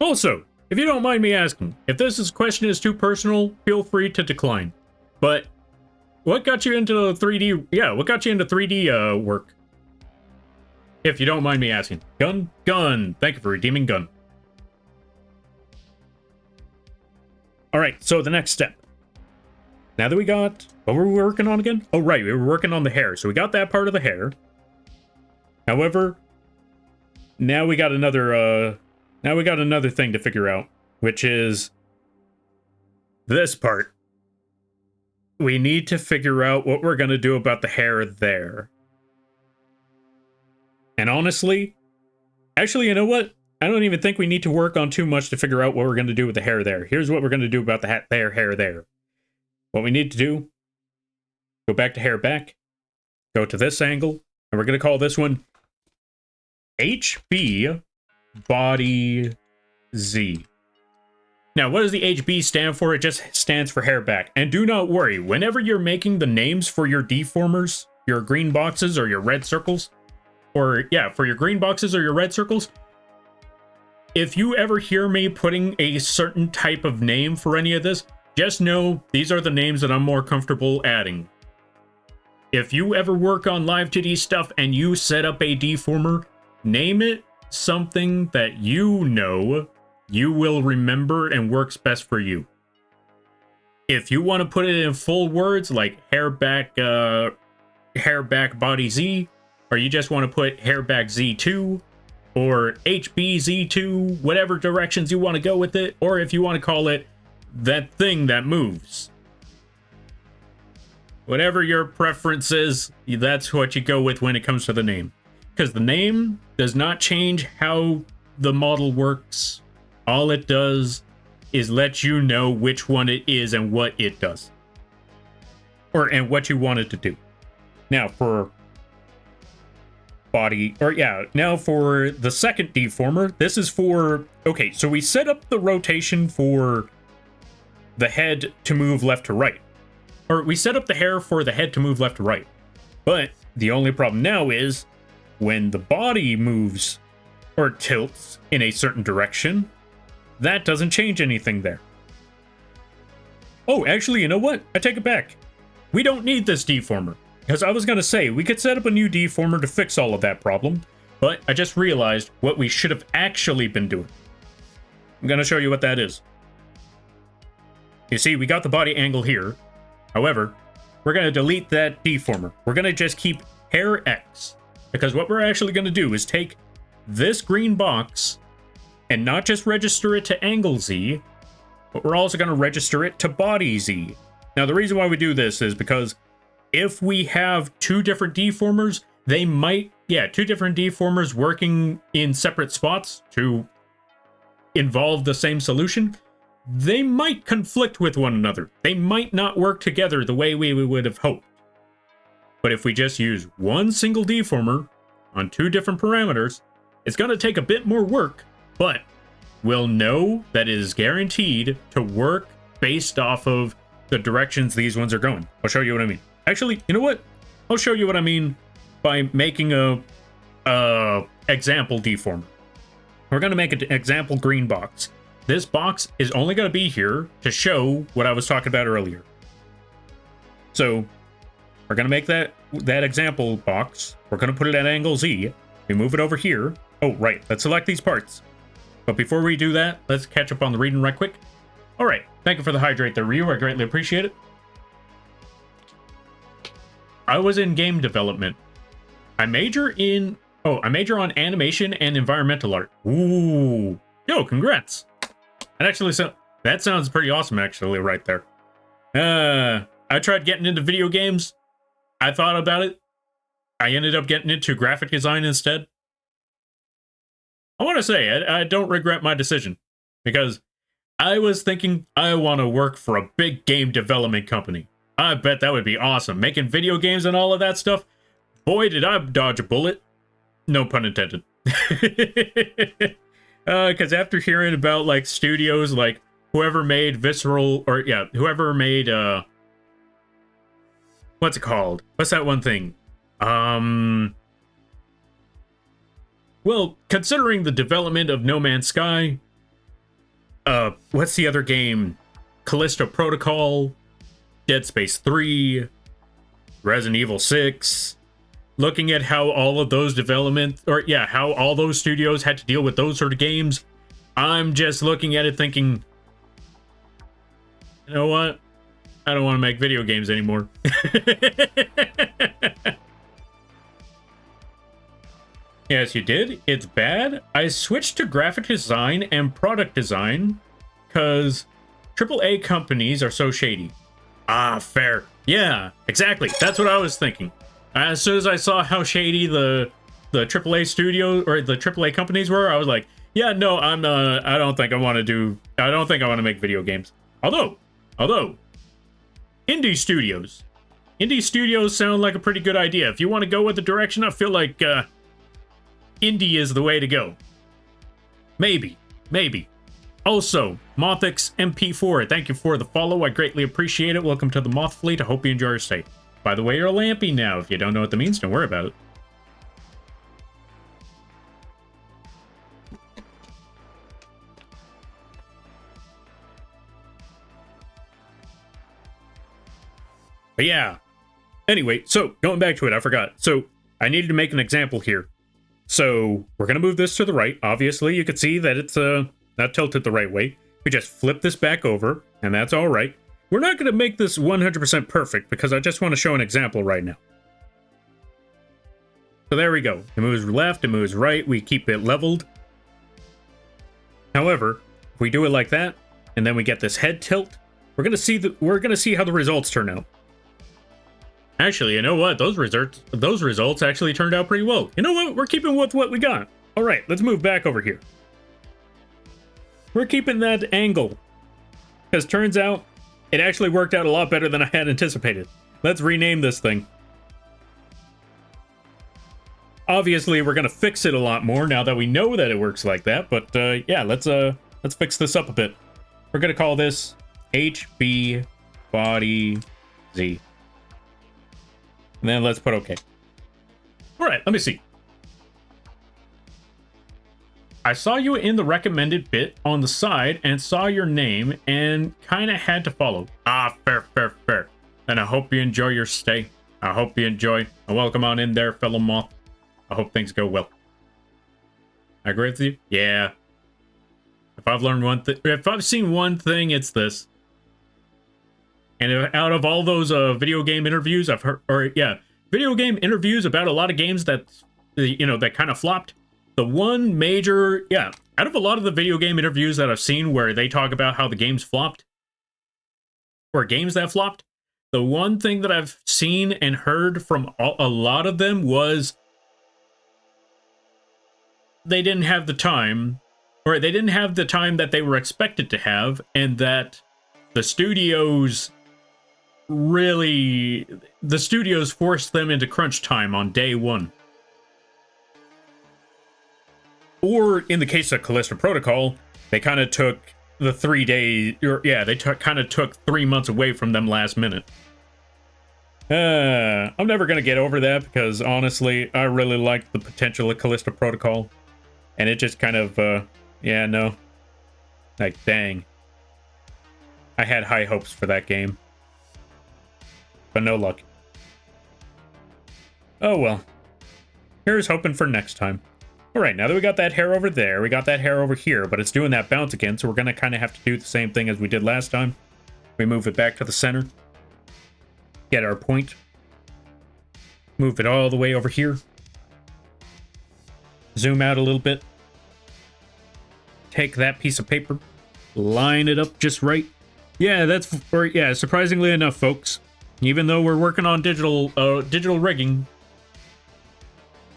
Also, if you don't mind me asking, if this question is too personal, feel free to decline. But what got you into 3D? Yeah, what got you into 3D work? If you don't mind me asking. Gun. Thank you for redeeming gun. All right, so the next step. Now that we got, what were we working on again? Oh, right, we were working on the hair. So we got that part of the hair. However, now we got another thing to figure out, which is this part. We need to figure out what we're going to do about the hair there. And honestly, actually, you know what? I don't even think we need to work on too much to figure out what we're going to do with the hair there. Here's what we're going to do about the hair there. What we need to do, go back to hair back, go to this angle, and we're going to call this one HB Body Z. Now, what does the HB stand for? It just stands for hair back. And do not worry, whenever you're making the names for your deformers, your green boxes or your red circles, or yeah, for your green boxes or your red circles, if you ever hear me putting a certain type of name for any of this, just know these are the names that I'm more comfortable adding. If you ever work on live 2D stuff and you set up a deformer, name it something that you know you will remember and works best for you. If you want to put it in full words like hair back body Z, or you just want to put hair back Z2 or HBZ2, whatever directions you want to go with it, or if you want to call it that thing that moves. Whatever your preference is, that's what you go with when it comes to the name. Because the name does not change how the model works. All it does is let you know which one it is and what it does. And what you want it to do. Now for now for the second deformer, this is for, okay, so we set up the rotation for the head to move left to right. Or we set up the hair for the head to move left to right. But the only problem now is when the body moves or tilts in a certain direction, that doesn't change anything there. Oh, actually, you know what? I take it back. We don't need this deformer. Because I was going to say, we could set up a new deformer to fix all of that problem. But I just realized what we should have actually been doing. I'm going to show you what that is. You see, we got the body angle here. However, we're going to delete that deformer. We're going to just keep hair X. Because what we're actually going to do is take this green box and not just register it to angle Z, but we're also going to register it to body Z. Now, the reason why we do this is because if we have two different deformers, two different deformers working in separate spots to involve the same solution, they might conflict with one another. They might not work together the way we would have hoped. But if we just use one single deformer on two different parameters, it's going to take a bit more work, but we'll know that it is guaranteed to work based off of the directions these ones are going. I'll show you what I mean. Actually, you know what? I'll show you what I mean by making a example deformer. We're going to make an example green box. This box is only going to be here to show what I was talking about earlier. So we're going to make that example box. We're going to put it at angle Z. We move it over here. Oh, right. Let's select these parts. But before we do that, let's catch up on the reading right quick. All right. Thank you for the hydrate there, Ryu. I greatly appreciate it. I was in game development. I major on animation and environmental art. Ooh. Yo, congrats. That sounds pretty awesome, actually, right there. I tried getting into video games. I thought about it. I ended up getting into graphic design instead. I want to say, I don't regret my decision. Because I was thinking, I want to work for a big game development company. I bet that would be awesome. Making video games and all of that stuff. Boy, did I dodge a bullet. No pun intended. Because after hearing about, like, studios, like, whoever made Visceral, or, yeah, whoever made, what's it called? What's that one thing? Well, considering the development of No Man's Sky, what's the other game? Callisto Protocol, Dead Space 3, Resident Evil 6... Looking at how all of those how all those studios had to deal with those sort of games, I'm just looking at it thinking, you know what? I don't want to make video games anymore. Yes, you did. It's bad. I switched to graphic design and product design because AAA companies are so shady. Ah, fair. Yeah, exactly. That's what I was thinking. As soon as I saw how shady the AAA studio or the AAA companies were, I was like, yeah, no, I don't think I want to make video games. Although indie studios sound like a pretty good idea. If you want to go with the direction, I feel like indie is the way to go. Maybe. Also, Mothix MP4, thank you for the follow. I greatly appreciate it. Welcome to the Moth Fleet. I hope you enjoy your stay. By the way, you're lampy now. If you don't know what that means, don't worry about it. But yeah. Anyway, so going back to it, I forgot. So I needed to make an example here. So we're going to move this to the right. Obviously, you can see that it's not tilted the right way. We just flip this back over, and that's all right. We're not going to make this 100% perfect because I just want to show an example right now. So there we go. It moves left, it moves right. We keep it leveled. However, if we do it like that, and then we get this head tilt, we're going to see how the results turn out. Actually, you know what? Those results actually turned out pretty well. You know what? We're keeping with what we got. All right, let's move back over here. We're keeping that angle, because turns out it actually worked out a lot better than I had anticipated. Let's rename this thing. Obviously, we're gonna fix it a lot more now that we know that it works like that. But yeah, let's fix this up a bit. We're gonna call this HB Body Z. And then let's put OK. All right, let me see. I saw you in the recommended bit on the side and saw your name and kind of had to follow. Ah, fair. And I hope you enjoy your stay. I hope you enjoy. And welcome on in there, fellow Moth. I hope things go well. I agree with you? Yeah. If I've learned one thing, if I've seen one thing, it's this. And out of all those video game interviews I've heard, video game interviews about a lot of games that, that kind of flopped, the one major, out of a lot of the video game interviews that I've seen where they talk about how the games flopped, or games that flopped, the one thing that I've seen and heard from a lot of them was they didn't have the time, or they didn't have the time that they were expected to have, and that the studios forced them into crunch time on day one. Or in the case of Callisto Protocol, they kind of took the 3 days, they kind of took 3 months away from them last minute. I'm never going to get over that because honestly, I really liked the potential of Callisto Protocol. And it just kind of, like, dang. I had high hopes for that game. But no luck. Oh well. Here's hoping for next time. Alright, now that we got that hair over there, we got that hair over here, but it's doing that bounce again, so we're going to kind of have to do the same thing as we did last time. We move it back to the center. Get our point. Move it all the way over here. Zoom out a little bit. Take that piece of paper. Line it up just right. Yeah, surprisingly enough, folks. Even though we're working on digital rigging,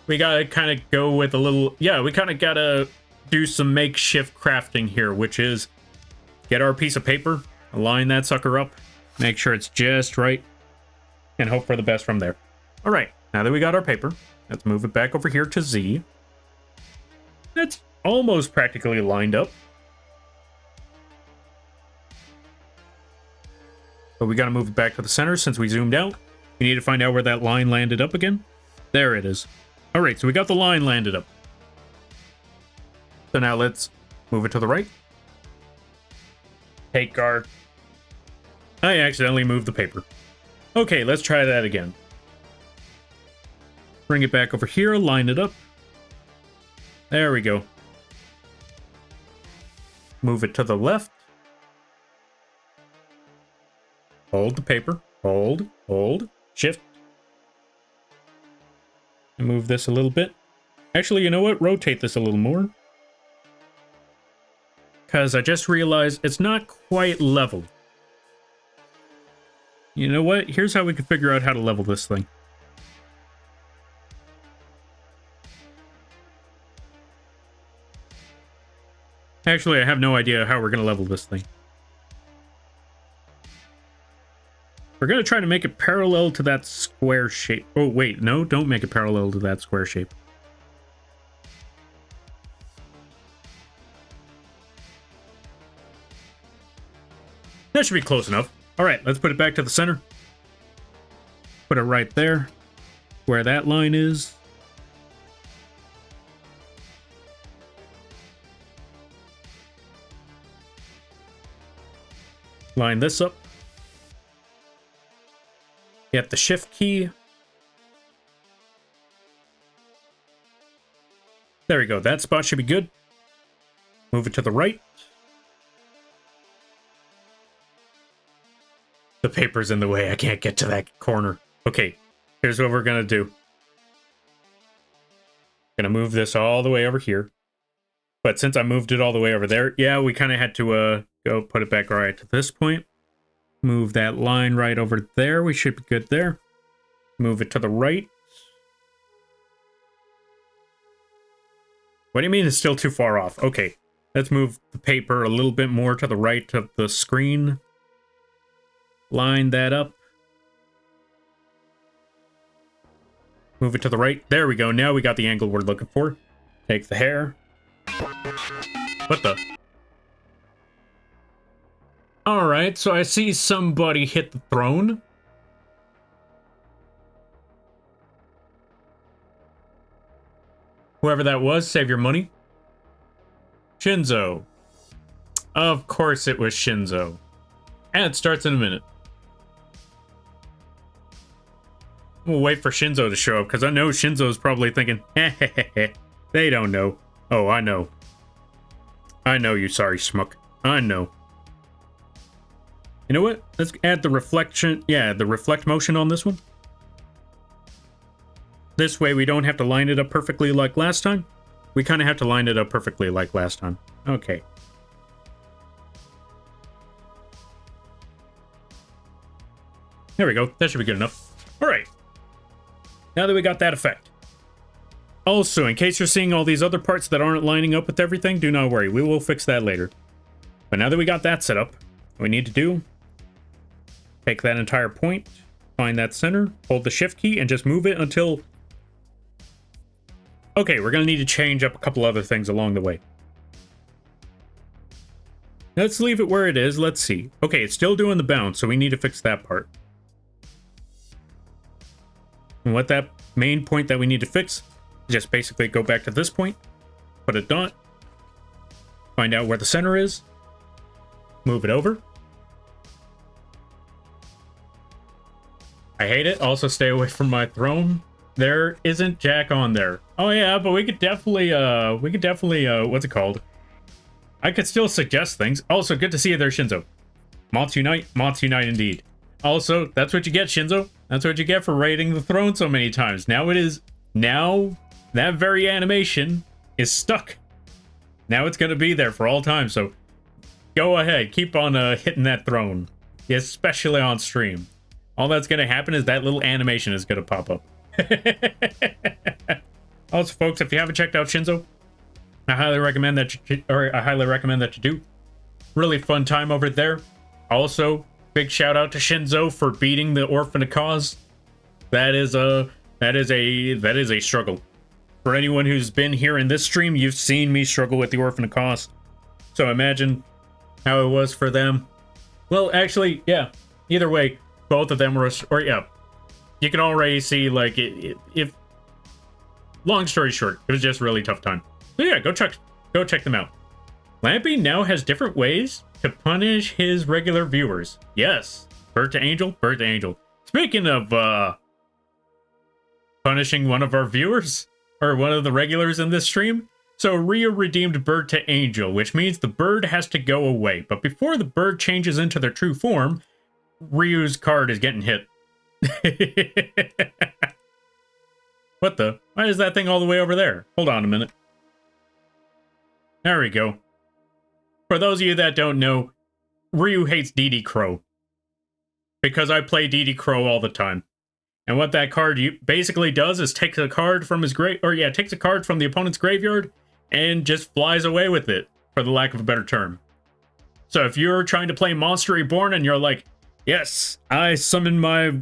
we gotta kind of go with a little, we kind of gotta do some makeshift crafting here, which is get our piece of paper, line that sucker up, make sure it's just right, and hope for the best from there. All right, now that we got our paper, let's move it back over here to Z. That's almost practically lined up. But we got to move it back to the center since we zoomed out. We need to find out where that line landed up again. There it is. All right, so we got the line landed up. So now let's move it to the right. Take our... I accidentally moved the paper. Okay, let's try that again. Bring it back over here, line it up. There we go. Move it to the left. Hold the paper. Hold. Shift. And move this a little bit. Actually, you know what? Rotate this a little more. Because I just realized it's not quite level. You know what? Here's how we can figure out how to level this thing. Actually, I have no idea how we're going to level this thing. We're going to try to make it parallel to that square shape. Oh, wait. No, don't make it parallel to that square shape. That should be close enough. All right, let's put it back to the center. Put it right there, where that line is. Line this up. Get the shift key. There we go. That spot should be good. Move it to the right. The paper's in the way. I can't get to that corner. Okay, here's what we're gonna do. Gonna move this all the way over here. But since I moved it all the way over there, yeah, we kind of had to go put it back right to this point. Move that line right over there. We should be good there. Move it to the right. What do you mean it's still too far off? Okay, let's move the paper a little bit more to the right of the screen. Line that up. Move it to the right. There we go. Now we got the angle we're looking for. Take the hair. What the? Alright, so I see somebody hit the throne. Whoever that was, save your money. Shinzo. Of course it was Shinzo. And it starts in a minute. We'll wait for Shinzo to show up, because I know Shinzo's probably thinking, hehehe, they don't know. Oh, I know. I know, you sorry schmuck. I know. You know what? Let's add the reflection. Yeah, the reflect motion on this one. This way we don't have to line it up perfectly like last time. We kind of have to line it up perfectly like last time. Okay. There we go. That should be good enough. All right. Now that we got that effect. Also, in case you're seeing all these other parts that aren't lining up with everything, do not worry. We will fix that later. But now that we got that set up, what we need to do, take that entire point, find that center, hold the shift key, and just move it until... Okay, we're going to need to change up a couple other things along the way. Let's leave it where it is. Let's see. Okay, it's still doing the bounce, so we need to fix that part. And what that main point that we need to fix, just basically go back to this point, put a dot, find out where the center is, move it over. I hate it. Also, stay away from my throne. There isn't Jack on there. Oh yeah, but we could definitely, what's it called? I could still suggest things. Also, good to see you there, Shinzo. Moths unite, moths unite indeed. Also, that's what you get, Shinzo. That's what you get for raiding the throne so many times. Now that very animation is stuck. Now it's gonna be there for all time, so go ahead, keep on hitting that throne. Especially on stream. All that's gonna happen is that little animation is gonna pop up. Also, folks, if you haven't checked out Shinzo, I highly recommend that you do. Really fun time over there. Also, big shout out to Shinzo for beating the Orphan of Cause. That is a struggle. For anyone who's been here in this stream, you've seen me struggle with the Orphan of Cause. So imagine how it was for them. Well, actually, yeah. Either way, both of them were, you can already see, like, if long story short, it was just a really tough time. So yeah, go check them out. Lampy now has different ways to punish his regular viewers. Yes, bird to angel, bird to angel. Speaking of punishing one of our viewers, or one of the regulars in this stream, so Ryu redeemed bird to angel, which means the bird has to go away. But before the bird changes into their true form, Ryu's card is getting hit. What the? Why is that thing all the way over there? Hold on a minute. There we go. For those of you that don't know, Ryu hates DD Crow. Because I play DD Crow all the time. And what that card basically does is takes a card from his takes a card from the opponent's graveyard and just flies away with it, for the lack of a better term. So if you're trying to play Monster Reborn and you're like, yes, I summon my...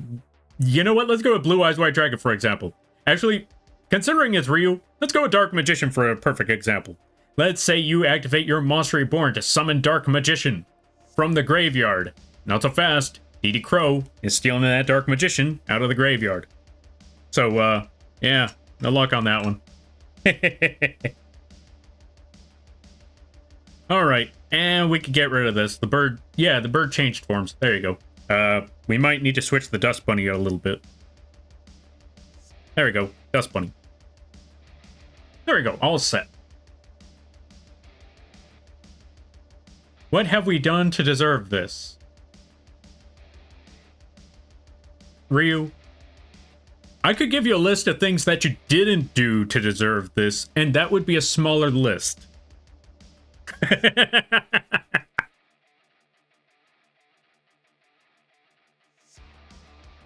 You know what? Let's go with Blue Eyes White Dragon, for example. Actually, considering it's Ryu, let's go with Dark Magician for a perfect example. Let's say you activate your Monster Reborn to summon Dark Magician. from the graveyard. Not so fast. Dee Crow is stealing that Dark Magician out of the graveyard. So, yeah, no luck on that one. Alright, and we could get rid of this. The bird, yeah, the bird changed forms. There you go. We might need to switch the Dust Bunny out a little bit. There we go, Dust Bunny. There we go, all set. What have we done to deserve this? Ryu, I could give you a list of things that you didn't do to deserve this, and that would be a smaller list.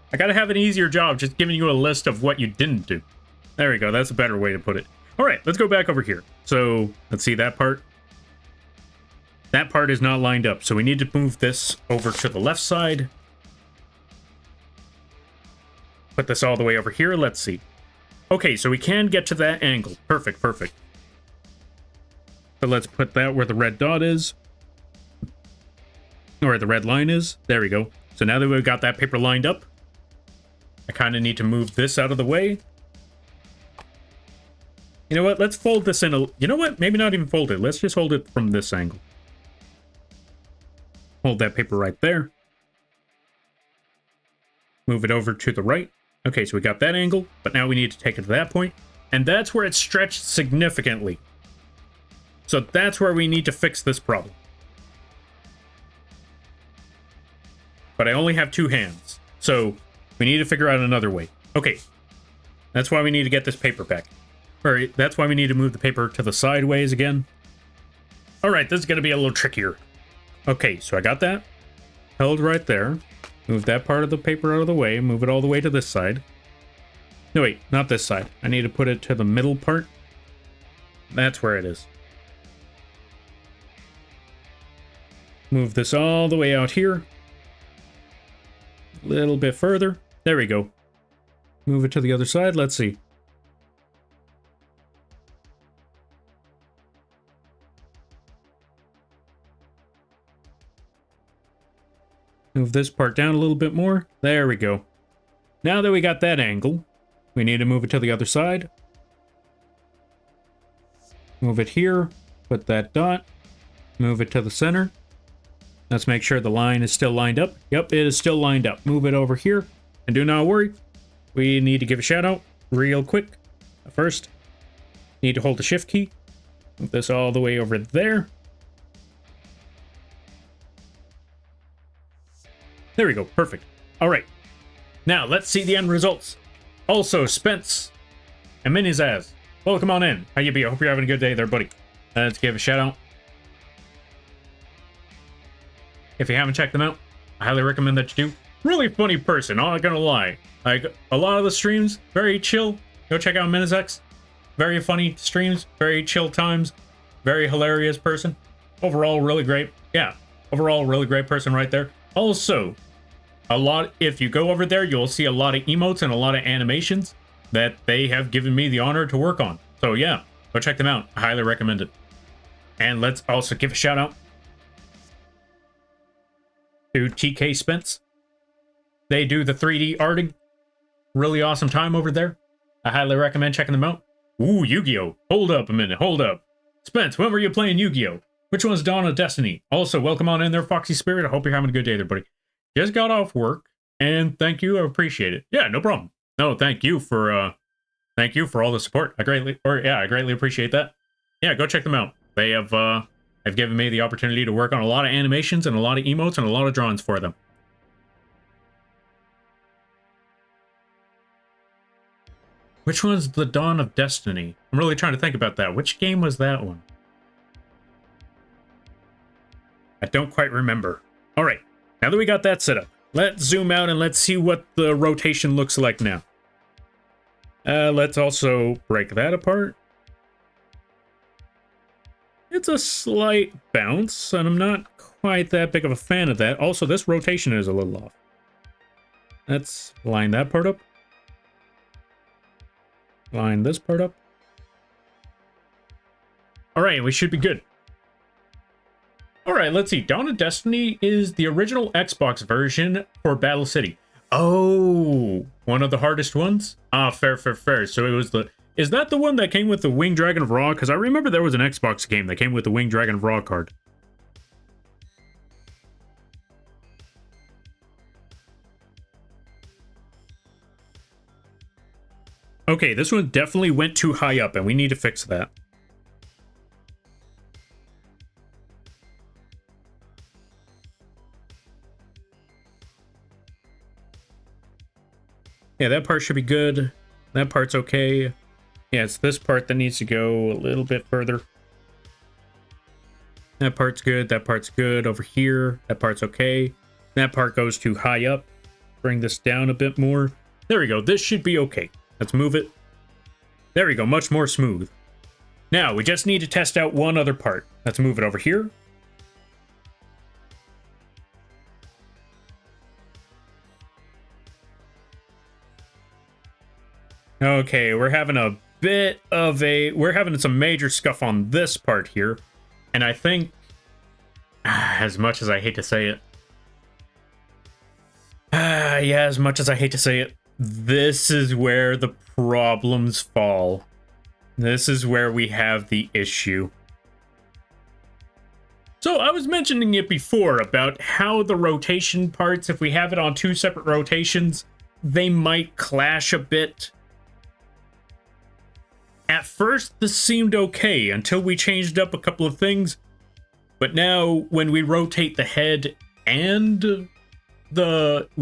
I gotta have an easier job just giving you a list of what you didn't do. There we go, that's a better way to put it. Alright, let's go back over here. So, let's see that part. That part is not lined up, so we need to move this over to the left side. Put this all the way over here, let's see. Okay, so we can get to that angle. Perfect, perfect. So let's put that where the red dot is. Or the red line is. There we go. So now that we've got that paper lined up, I kind of need to move this out of the way. You know what? Let's fold this in a... You know what? Maybe not even fold it. Let's just hold it from this angle. Hold that paper right there. Move it over to the right. Okay, so we got that angle, but now we need to take it to that point. And that's where it's stretched significantly. So that's where we need to fix this problem. But I only have two hands, so we need to figure out another way. Okay, that's why we need to get this paper back. Or that's why we need to move the paper to the sideways again. Alright, this is going to be a little trickier. Okay, so I got that. Held right there. Move that part of the paper out of the way. Move it all the way to this side. No, wait, not this side. I need to put it to the middle part. That's where it is. Move this all the way out here. A little bit further. There we go. Move it to the other side. Let's see. Move this part down a little bit more. There we go. Now that we got that angle, we need to move it to the other side. Move it here. Put that dot. Move it to the center. Let's make sure the line is still lined up. Yep, it is still lined up. Move it over here. And do not worry. We need to give a shout out real quick. First, need to hold the shift key. Move this all the way over there. There we go. Perfect. All right. Now, let's see the end results. Also, Spence and Minizaz. Welcome on in. How you be? I hope you're having a good day there, buddy. Let's give a shout out. If you haven't checked them out, I highly recommend that you do. Really funny person, I'm not gonna lie. Like, a lot of the streams, very chill. Go check out Minizx. Very funny streams, very chill times. Very hilarious person. Overall, really great. Yeah, overall, really great person right there. Also, if you go over there, you'll see a lot of emotes and a lot of animations that they have given me the honor to work on. So yeah, go check them out. I highly recommend it. And let's also give a shout out to TK Spence. They do the 3D arting. Really awesome time over there. I highly recommend checking them out. Ooh, Yu-Gi-Oh! Hold up a minute, hold up. Spence, when were you playing Yu-Gi-Oh? Which one's Dawn of Destiny? Also, welcome on in there, Foxy Spirit. I hope you're having a good day there, buddy. Just got off work, and thank you. I appreciate it. Yeah, no problem. No, thank you for all the support. I greatly appreciate that. Yeah, go check them out. They have given me the opportunity to work on a lot of animations and a lot of emotes and a lot of drawings for them. Which one's the Dawn of Destiny? I'm really trying to think about that. Which game was that one? I don't quite remember. All right, now that we got that set up, let's zoom out and let's see what the rotation looks like now. Let's also break that apart. It's a slight bounce, and I'm not quite that big of a fan of that. Also, this rotation is a little off. Let's line that part up. Line this part up. All right, we should be good. All right, let's see. Dawn of Destiny is the original Xbox version for Battle City. Oh, one of the hardest ones? Ah, fair. So it was the... Is that the one that came with the Winged Dragon of Ra? Because I remember there was an Xbox game that came with the Winged Dragon of Ra card. Okay, this one definitely went too high up, and we need to fix that. Yeah, that part should be good. That part's okay. Yeah, it's this part that needs to go a little bit further. That part's good. That part's good. Over here, that part's okay. That part goes too high up. Bring this down a bit more. There we go. This should be okay. Let's move it. There we go. Much more smooth. Now, we just need to test out one other part. Let's move it over here. Okay, we're having a bit of a... We're having some major scuff on this part here. And I think... as much as I hate to say it... yeah, as much as I hate to say it, this is where the problems fall. This is where we have the issue. So I was mentioning it before about how the rotation parts, if we have it on two separate rotations, they might clash a bit. At first, this seemed okay until we changed up a couple of things. But now, when we rotate the head and the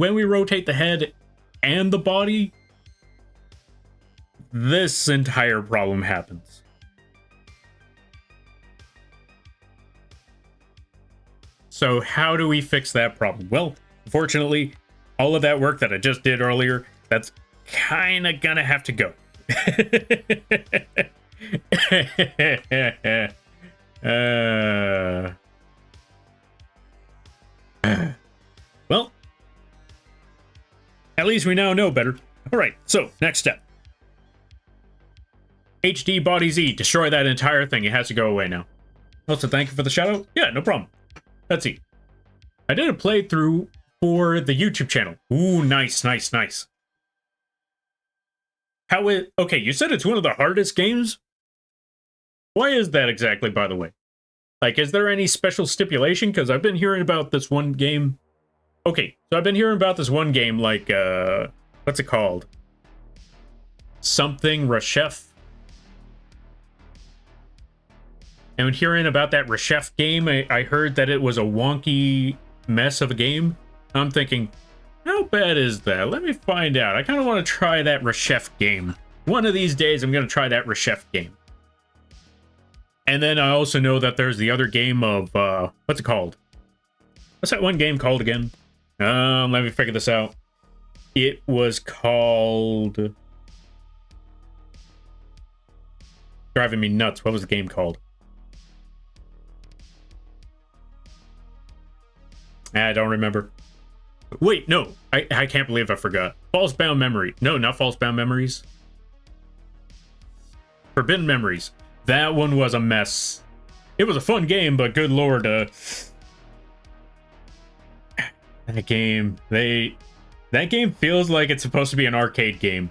body, this entire problem happens. So how do we fix that problem? Well, unfortunately, all of that work that I just did earlier, that's kind of gonna have to go. Well, at least we now know better. All right, so next step. HD Body Z, destroy that entire thing. It has to go away now. Also, thank you for the shout out. Yeah, no problem. Let's see. I did a playthrough for the YouTube channel. Ooh, nice. Okay, you said it's one of the hardest games? Why is that exactly, by the way? Like, is there any special stipulation? Because I've been hearing about this one game. Okay, so I've been hearing about this one game, like, what's it called? Something Reshef. And when hearing about that Reshef game, I heard that it was a wonky mess of a game. I'm thinking, how bad is that? Let me find out. I kind of want to try that Reshef game. One of these days, I'm going to try that Reshef game. And then I also know that there's the other game of, what's it called? What's that one game called again? Let me figure this out. It was called... Driving me nuts. What was the game called? I don't remember. Wait, no. I can't believe I forgot. False Bound Memory. No, not False Bound Memories. Forbidden Memories. That one was a mess. It was a fun game, but good lord, that game feels like it's supposed to be an arcade game.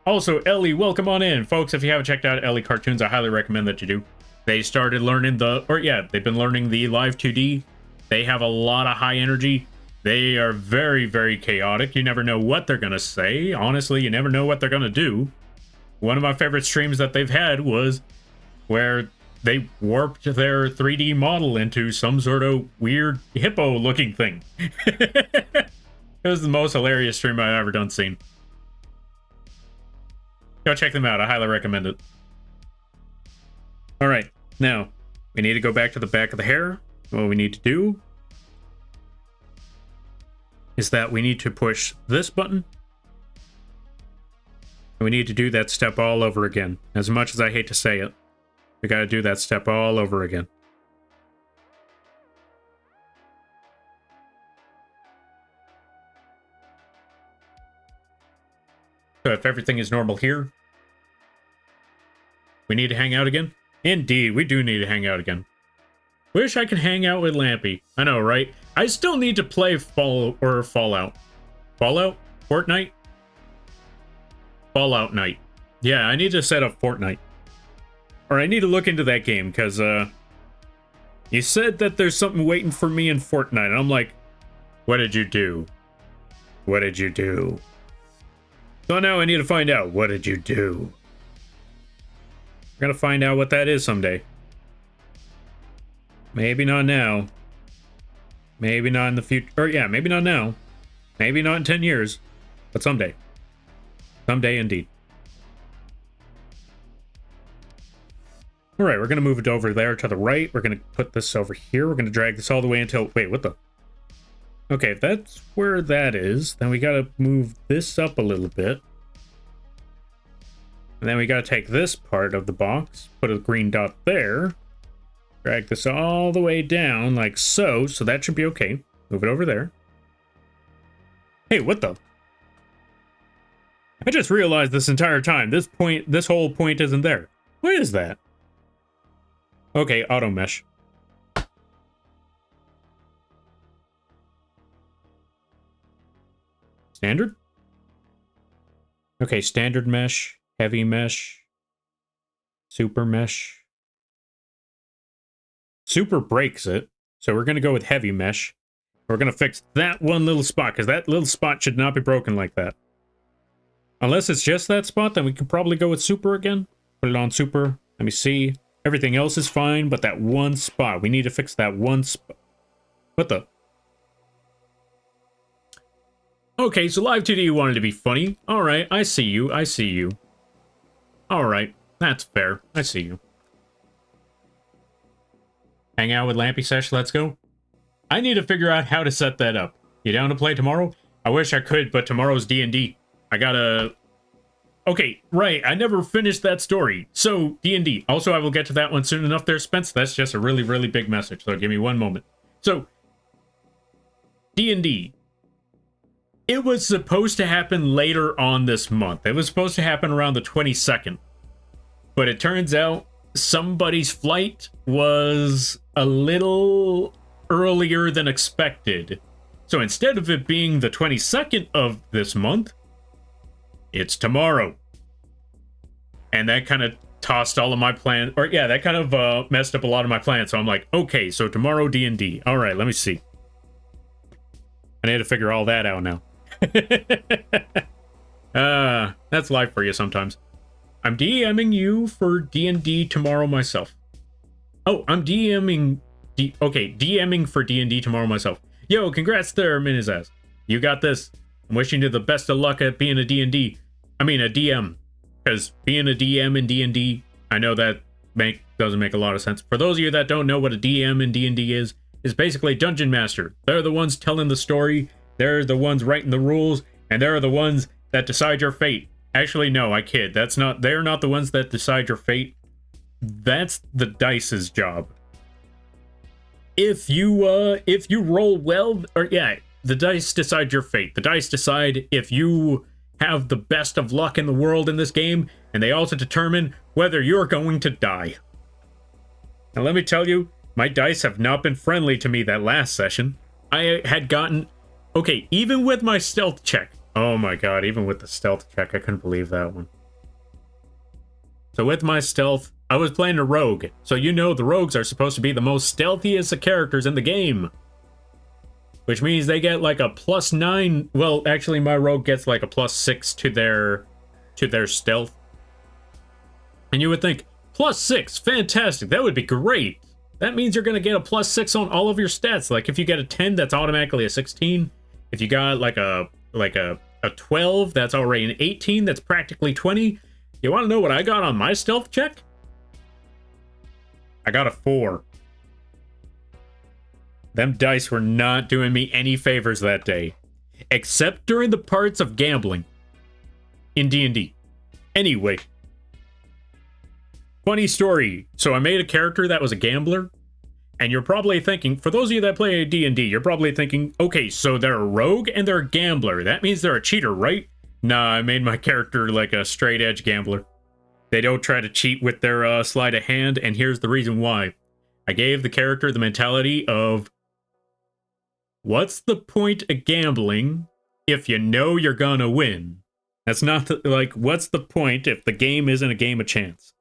Also, Ellie, welcome on in. Folks, if you haven't checked out Ellie cartoons, I highly recommend that you do. They started learning they've been learning the Live 2D. They have a lot of high energy. They are very, very chaotic. You never know what they're going to say. Honestly, you never know what they're going to do. One of my favorite streams that they've had was where they warped their 3D model into some sort of weird hippo-looking thing. It was the most hilarious stream I've ever done seen. Go check them out. I highly recommend it. All right, now we need to go back to the back of the hair. What we need to do is that we need to push this button. And we need to do that step all over again. As much as I hate to say it, we got to do that step all over again. So if everything is normal here, we need to hang out again? Indeed, we do need to hang out again. Wish I could hang out with Lampy. I know, right? I still need to play Fallout. Fallout? Fortnite? Fallout Night. Yeah, I need to set up Fortnite. Or I need to look into that game, because, you said that there's something waiting for me in Fortnite, and I'm like, what did you do? What did you do? So now I need to find out, what did you do? I'm gonna find out what that is someday. Maybe not now. Maybe not in the future. Or yeah, maybe not now. Maybe not in 10 years. But someday. Someday indeed. Alright, we're gonna move it over there to the right. We're gonna put this over here. We're gonna drag this all the way until... Wait, what the... Okay, if that's where that is, then we gotta move this up a little bit. And then we gotta take this part of the box, put a green dot there, drag this all the way down like so, so that should be okay. Move it over there. Hey, what the? I just realized this entire time, this whole point isn't there. What is that? Okay, auto mesh. Standard? Okay, standard mesh, heavy mesh, super mesh. Super breaks it, so we're going to go with heavy mesh. We're going to fix that one little spot, because that little spot should not be broken like that. Unless it's just that spot, then we can probably go with super again. Put it on super. Let me see. Everything else is fine, but that one spot. We need to fix that one spot. What the? Okay, so Live 2D wanted to be funny. Alright, I see you. I see you. Alright, that's fair. I see you. Hang out with Lampy Sesh, let's go. I need to figure out how to set that up. You down to play tomorrow? I wish I could, but tomorrow's D&D. I gotta... Okay, right, I never finished that story. So, D&D. Also, I will get to that one soon enough there, Spence. That's just a really, really big message, so give me one moment. So, D&D. It was supposed to happen later on this month. It was supposed to happen around the 22nd. But it turns out somebody's flight was a little earlier than expected. So instead of it being the 22nd of this month, it's tomorrow. And that kind of tossed all of my plans, or yeah, that kind of messed up a lot of my plans. So I'm like, okay, so tomorrow D&D. All right, let me see. I need to figure all that out now. That's life for you sometimes. I'm DMing you for D&D tomorrow myself. Oh, I'm DMing... Okay, DMing for D&D tomorrow myself. Yo, congrats there, Minizaz. You got this. I'm wishing you the best of luck at being a D&D. I mean, a DM. Because being a DM in D&D, I know that doesn't make a lot of sense. For those of you that don't know what a DM in D&D is basically Dungeon Master. They're the ones telling the story. They're the ones writing the rules. And they're the ones that decide your fate. Actually, no, I kid. They're not the ones that decide your fate. That's the dice's job. If you roll well, or yeah, the dice decide your fate. The dice decide if you have the best of luck in the world in this game, and they also determine whether you're going to die. Now let me tell you, my dice have not been friendly to me that last session. I had gotten... Okay, even with my stealth check. Oh my god, even with the stealth check, I couldn't believe that one. So with my stealth, I was playing a rogue. So you know the rogues are supposed to be the most stealthiest of characters in the game. Which means they get like a +9. Well, actually my rogue gets like a +6 to their stealth. And you would think, +6, fantastic, that would be great. That means you're gonna get a +6 on all of your stats. Like if you get a 10, that's automatically a 16. If you got like a 12, that's already an 18, that's practically 20. You want to know what I got on my stealth check? I got a 4. Them dice were not doing me any favors that day. Except during the parts of gambling. In D&D. Anyway. Funny story. So I made a character that was a gambler. And you're probably thinking, for those of you that play D&D, you're probably thinking, okay, so they're a rogue and they're a gambler. That means they're a cheater, right? Nah, I made my character like a straight edge gambler. They don't try to cheat with their sleight of hand, and here's the reason why. I gave the character the mentality of, what's the point of gambling if you know you're gonna win? That's not like, what's the point if the game isn't a game of chance?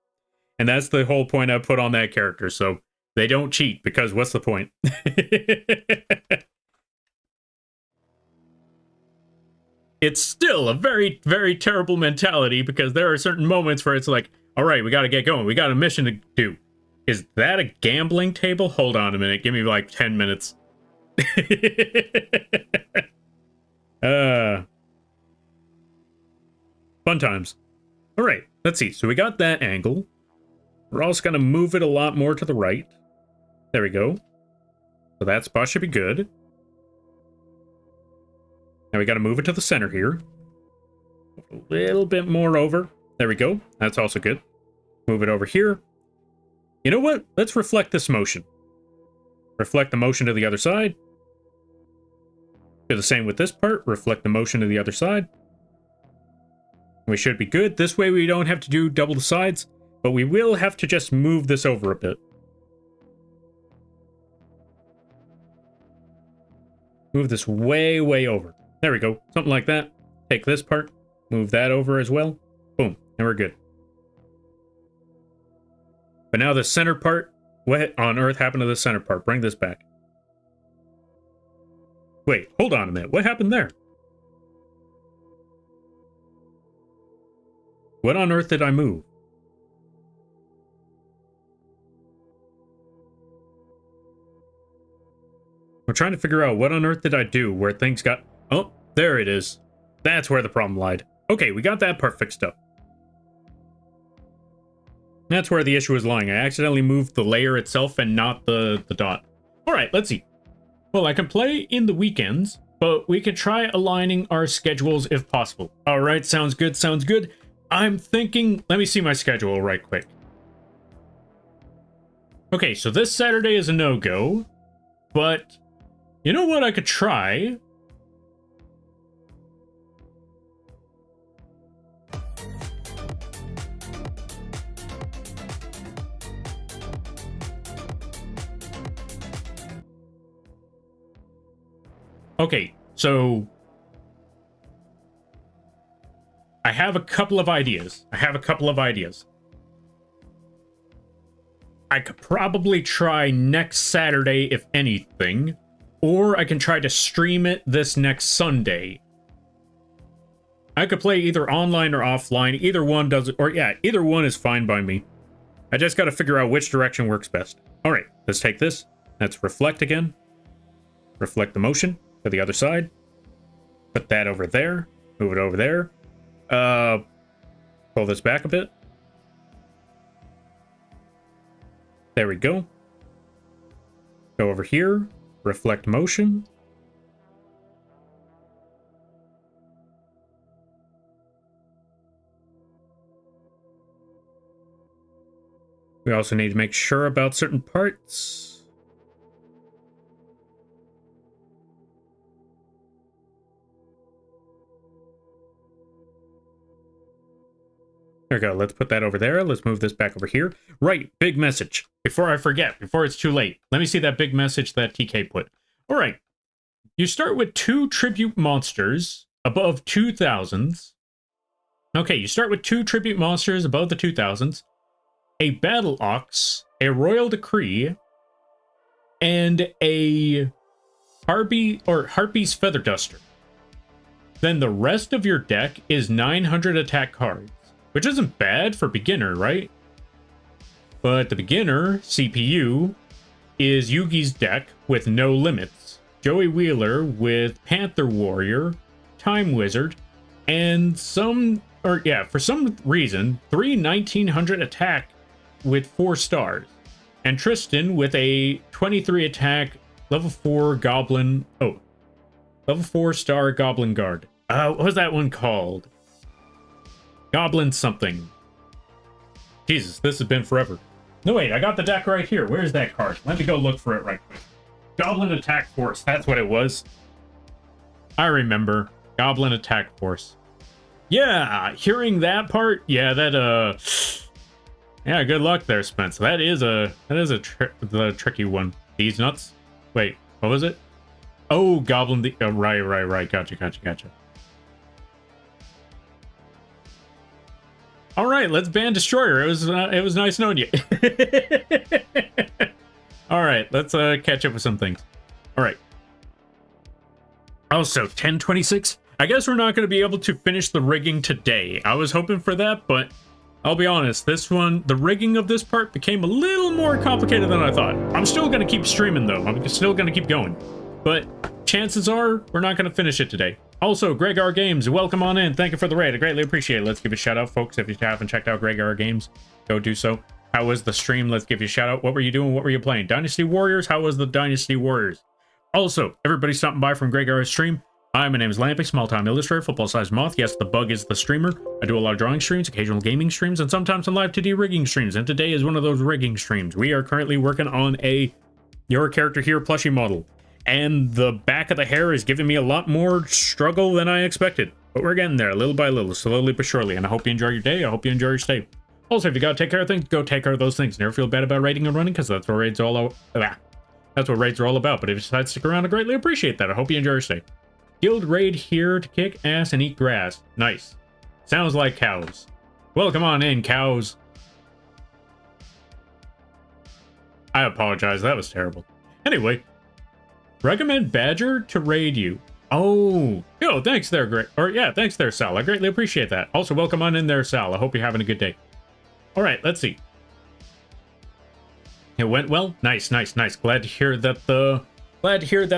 And that's the whole point I put on that character. So they don't cheat, because what's the point? It's still a very, very terrible mentality, because there are certain moments where it's like, all right, we got to get going. We got a mission to do. Is that a gambling table? Hold on a minute. Give me like 10 minutes. Fun times. All right, let's see. So we got that angle. We're also going to move it a lot more to the right. There we go. So that spot should be good. Now we got to move it to the center here. A little bit more over. There we go. That's also good. Move it over here. You know what? Let's reflect this motion. Reflect the motion to the other side. Do the same with this part. Reflect the motion to the other side. We should be good. This way we don't have to do double the sides, but we will have to just move this over a bit. Move this way, way over. There we go. Something like that. Take this part. Move that over as well. Boom. And we're good. But now the center part. What on earth happened to the center part? Bring this back. Wait, hold on a minute. What happened there? What on earth did I move? I'm trying to figure out what on earth did I do where things got... Oh, there it is. That's where the problem lied. Okay, we got that part fixed up. That's where the issue is lying. I accidentally moved the layer itself and not the dot. All right, let's see. Well, I can play in the weekends, but we could try aligning our schedules if possible. All right, sounds good, sounds good. I'm thinking... Let me see my schedule right quick. Okay, so this Saturday is a no-go, but you know what I could try? Okay, so I have a couple of ideas. I could probably try next Saturday, if anything, or I can try to stream it this next Sunday. I could play either online or offline. Either one does it, or yeah, either one is fine by me. I just got to figure out which direction works best. All right, let's take this. Let's reflect again. Reflect the motion to the other side. Put that over there. Move it over there. Pull this back a bit. There we go. Go over here. Reflect motion. We also need to make sure about certain parts. There we go. Let's put that over there. Let's move this back over here. Right. Big message. Before I forget, before it's too late, let me see that big message that TK put. All right. You start with 2 tribute monsters above 2000s. Okay, you start with 2 tribute monsters above the 2000s, a battle ox, a royal decree, and a Harpy's feather duster. Then the rest of your deck is 900 attack cards, which isn't bad for beginner, right? But the beginner CPU is Yugi's deck with no limits, Joey Wheeler with Panther Warrior, Time Wizard, and for some reason, 3 1900 attack with 4 stars, and Tristan with a 23 attack level 4 goblin. Oh, level 4 star goblin guard. What was that one called? Goblin something. Jesus, this has been forever. No, wait, I got the deck right here. Where's that card? Let me go look for it right quick. Goblin Attack Force. That's what it was. I remember. Goblin Attack Force. Yeah, hearing that part, yeah, that Yeah, good luck there, Spence. That is the tricky one. These nuts. Wait, what was it? Oh, Goblin. Right. Gotcha. All right, let's ban Destroyer. It was nice knowing you. All right, let's catch up with some things. All right. Also, 1026. I guess we're not going to be able to finish the rigging today. I was hoping for that, but I'll be honest, this one, the rigging of this part became a little more complicated than I thought. I'm still going to keep streaming, though. I'm still going to keep going. But chances are, we're not going to finish it today. Also, Greg R Games, welcome on in. Thank you for the raid. I greatly appreciate it. Let's give a shout out, folks. If you haven't checked out Greg R Games, go do so. How was the stream? Let's give you a shout out. What were you doing? What were you playing? Dynasty Warriors? How was the Dynasty Warriors? Also, everybody stopping by from Greg R's stream. Hi, my name is Lampy, small-time illustrator, football-sized Moth. Yes, the bug is the streamer. I do a lot of drawing streams, occasional gaming streams, and sometimes some live 2D rigging streams. And today is one of those rigging streams. We are currently working on a Your Character Here plushie model. And the back of the hair is giving me a lot more struggle than I expected. But we're getting there, little by little, slowly but surely. And I hope you enjoy your day. I hope you enjoy your stay. Also, if you gotta take care of things, go take care of those things. Never feel bad about raiding and running, because that's what raids are all about. That's what raids are all about. But if you decide to stick around, I greatly appreciate that. I hope you enjoy your stay. Guild raid here to kick ass and eat grass. Nice. Sounds like cows. Welcome on in, cows. I apologize, that was terrible. Anyway, recommend Badger to raid you. Oh, yo, thanks there, Greg. Or yeah, thanks there, Sal. I greatly appreciate that. Also, welcome on in there, Sal. I hope you're having a good day. All right, let's see. It went well. Nice. Glad to hear that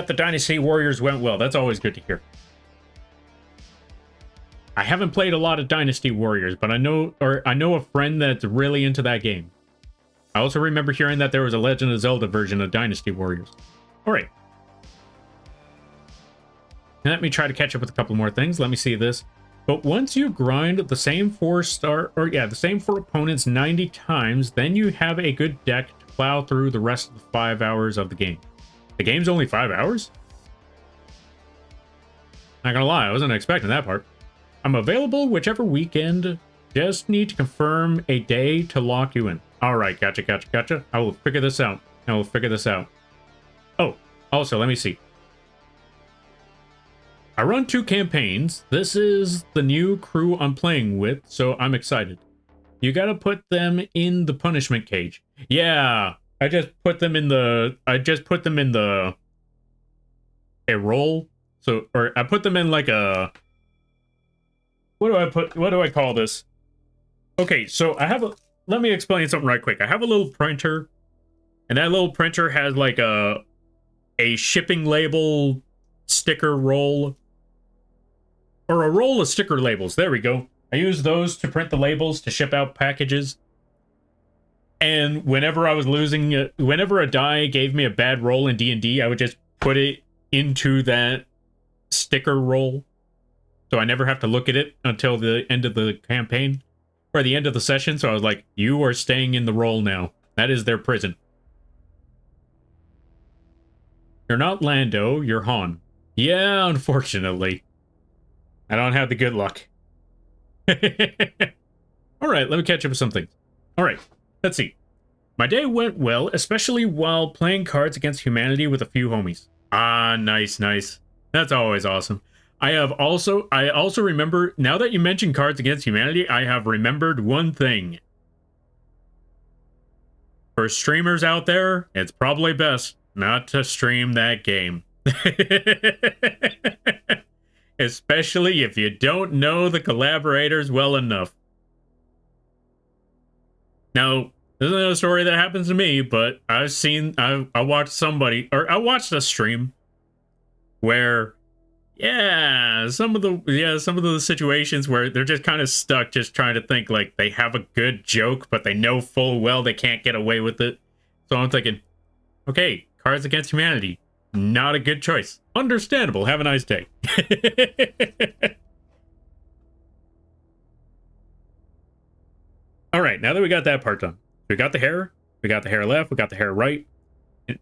the Dynasty Warriors went well. That's always good to hear. I haven't played a lot of Dynasty Warriors, but I know a friend that's really into that game. I also remember hearing that there was a Legend of Zelda version of Dynasty Warriors. All right. Let me try to catch up with a couple more things. Let me see this. But once you grind the same four opponents 90 times, then you have a good deck to plow through the rest of the 5 hours of the game. The game's only 5 hours? Not gonna lie, I wasn't expecting that part. I'm available whichever weekend. Just need to confirm a day to lock you in. Alright, gotcha. I will figure this out. Oh, also, let me see. I run 2 campaigns. This is the new crew I'm playing with, so I'm excited. You gotta put them in the punishment cage. Yeah, I just put them in a role. So, or I put them in like a, what do I call this? Okay, so let me explain something right quick. I have a little printer, and that little printer has like a shipping label sticker roll, or a roll of sticker labels. There we go. I use those to print the labels to ship out packages. And whenever I was whenever a die gave me a bad roll in D&D, I would just put it into that sticker roll. So I never have to look at it until the end of the campaign, or the end of the session. So I was like, you are staying in the roll now. That is their prison. You're not Lando, you're Han. Yeah, unfortunately. I don't have the good luck. Alright, let me catch up with something. Alright, let's see. My day went well, especially while playing Cards Against Humanity with a few homies. Ah, nice. That's always awesome. I also remember, now that you mentioned Cards Against Humanity, I have remembered one thing. For streamers out there, it's probably best not to stream that game. Especially if you don't know the collaborators well enough. Now, this isn't a story that happens to me, but I watched a stream where, some of the situations where they're just kind of stuck, just trying to think like they have a good joke, but they know full well they can't get away with it. So I'm thinking, okay, Cards Against Humanity, not a good choice. Understandable. Have a nice day. All right, now that we got that part done, we got the hair left, we got the hair right.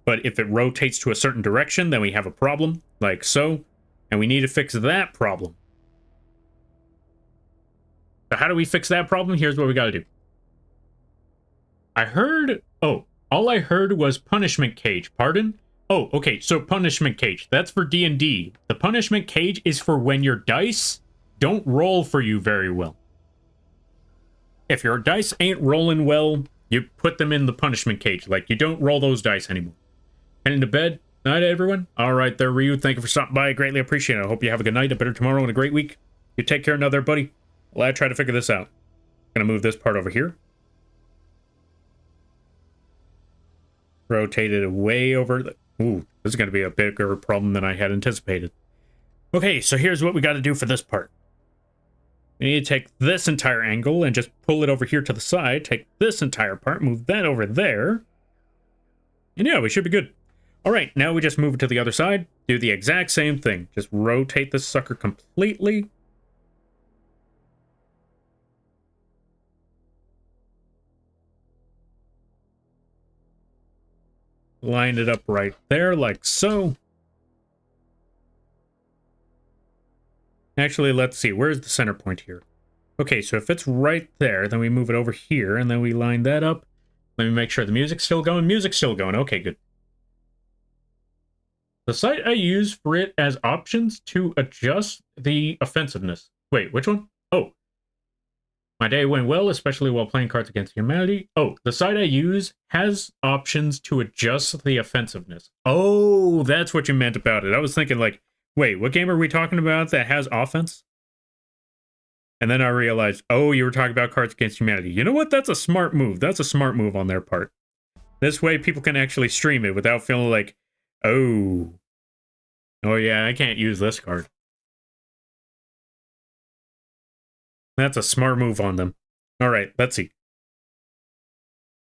But if it rotates to a certain direction, then we have a problem, like so. And we need to fix that problem. So how do we fix that problem? Here's what we got to do. I heard... Oh, all I heard was punishment cage. Pardon? Oh, okay, so punishment cage. That's for D&D. The punishment cage is for when your dice don't roll for you very well. If your dice ain't rolling well, you put them in the punishment cage. Like, you don't roll those dice anymore. Heading to bed. Night, everyone. All right, there, Ryu. Thank you for stopping by. I greatly appreciate it. I hope you have a good night, a better tomorrow, and a great week. You take care now there, buddy. Well, I try to figure this out. Gonna move this part over here. Rotate it way over. Ooh, this is gonna be a bigger problem than I had anticipated. Okay, so here's what we got to do for this part. We need to take this entire angle and just pull it over here to the side. Take this entire part, move that over there. And yeah, we should be good. All right, now we just move it to the other side. Do the exact same thing. Just rotate this sucker completely. Line it up right there, like so. Actually, let's see. Where's the center point here? Okay, so if it's right there, then we move it over here, and then we line that up. Let me make sure the music's still going. Music's still going. Okay, good. The site I use for it as options to adjust the offensiveness. Wait, which one? Oh. My day went well, especially while playing Cards Against Humanity. Oh, the site I use has options to adjust the offensiveness. Oh, that's what you meant about it. I was thinking like, wait, what game are we talking about that has offense? And then I realized, oh, you were talking about Cards Against Humanity. You know what? That's a smart move. That's a smart move on their part. This way people can actually stream it without feeling like, oh yeah, I can't use this card. That's a smart move on them. All right, let's see.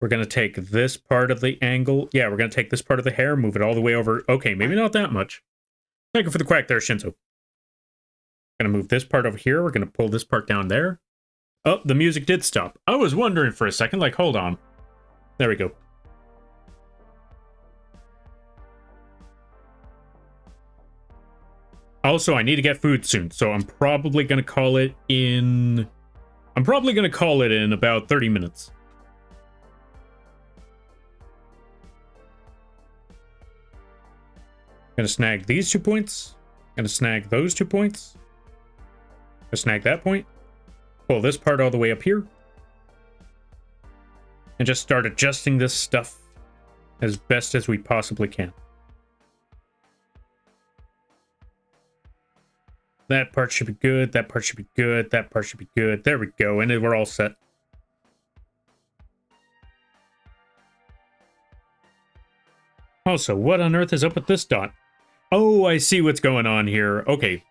We're going to take this part of the angle. Yeah, we're going to take this part of the hair, move it all the way over. Okay, maybe not that much. Thank you for the quack there, Shinzo. Going to move this part over here. We're going to pull this part down there. Oh, the music did stop. I was wondering for a second, like, hold on. There we go. Also, I need to get food soon, so I'm probably going to call it in... I'm probably going to call it in about 30 minutes. Gonna snag these 2 points. Gonna snag those 2 points. Gonna snag that point. Pull this part all the way up here. And just start adjusting this stuff as best as we possibly can. That part should be good. That part should be good. That part should be good. There we go. And then we're all set. Also, what on earth is up with this dot? Oh, I see what's going on here. Okay.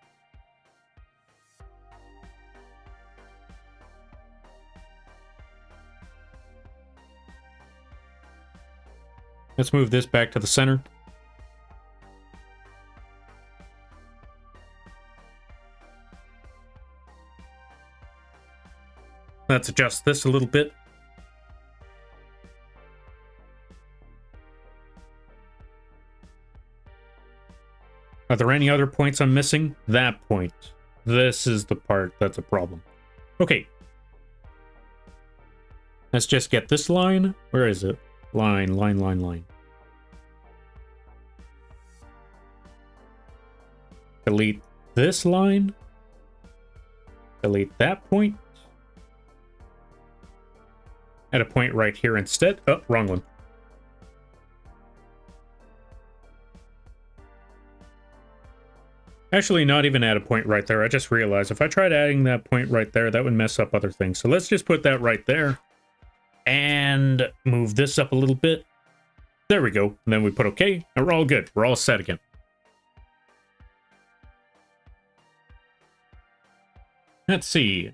Let's move this back to the center. Let's adjust this a little bit. Are there any other points I'm missing? That point. This is the part that's a problem. Okay. Let's just get this line. Where is it? Line. Delete this line. Delete that point. Add a point right here instead. Oh, wrong one. Actually, not even add a point right there. I just realized if I tried adding that point right there, that would mess up other things. So let's just put that right there. And move this up a little bit. There we go. And then we put OK. And we're all good. We're all set again. Let's see.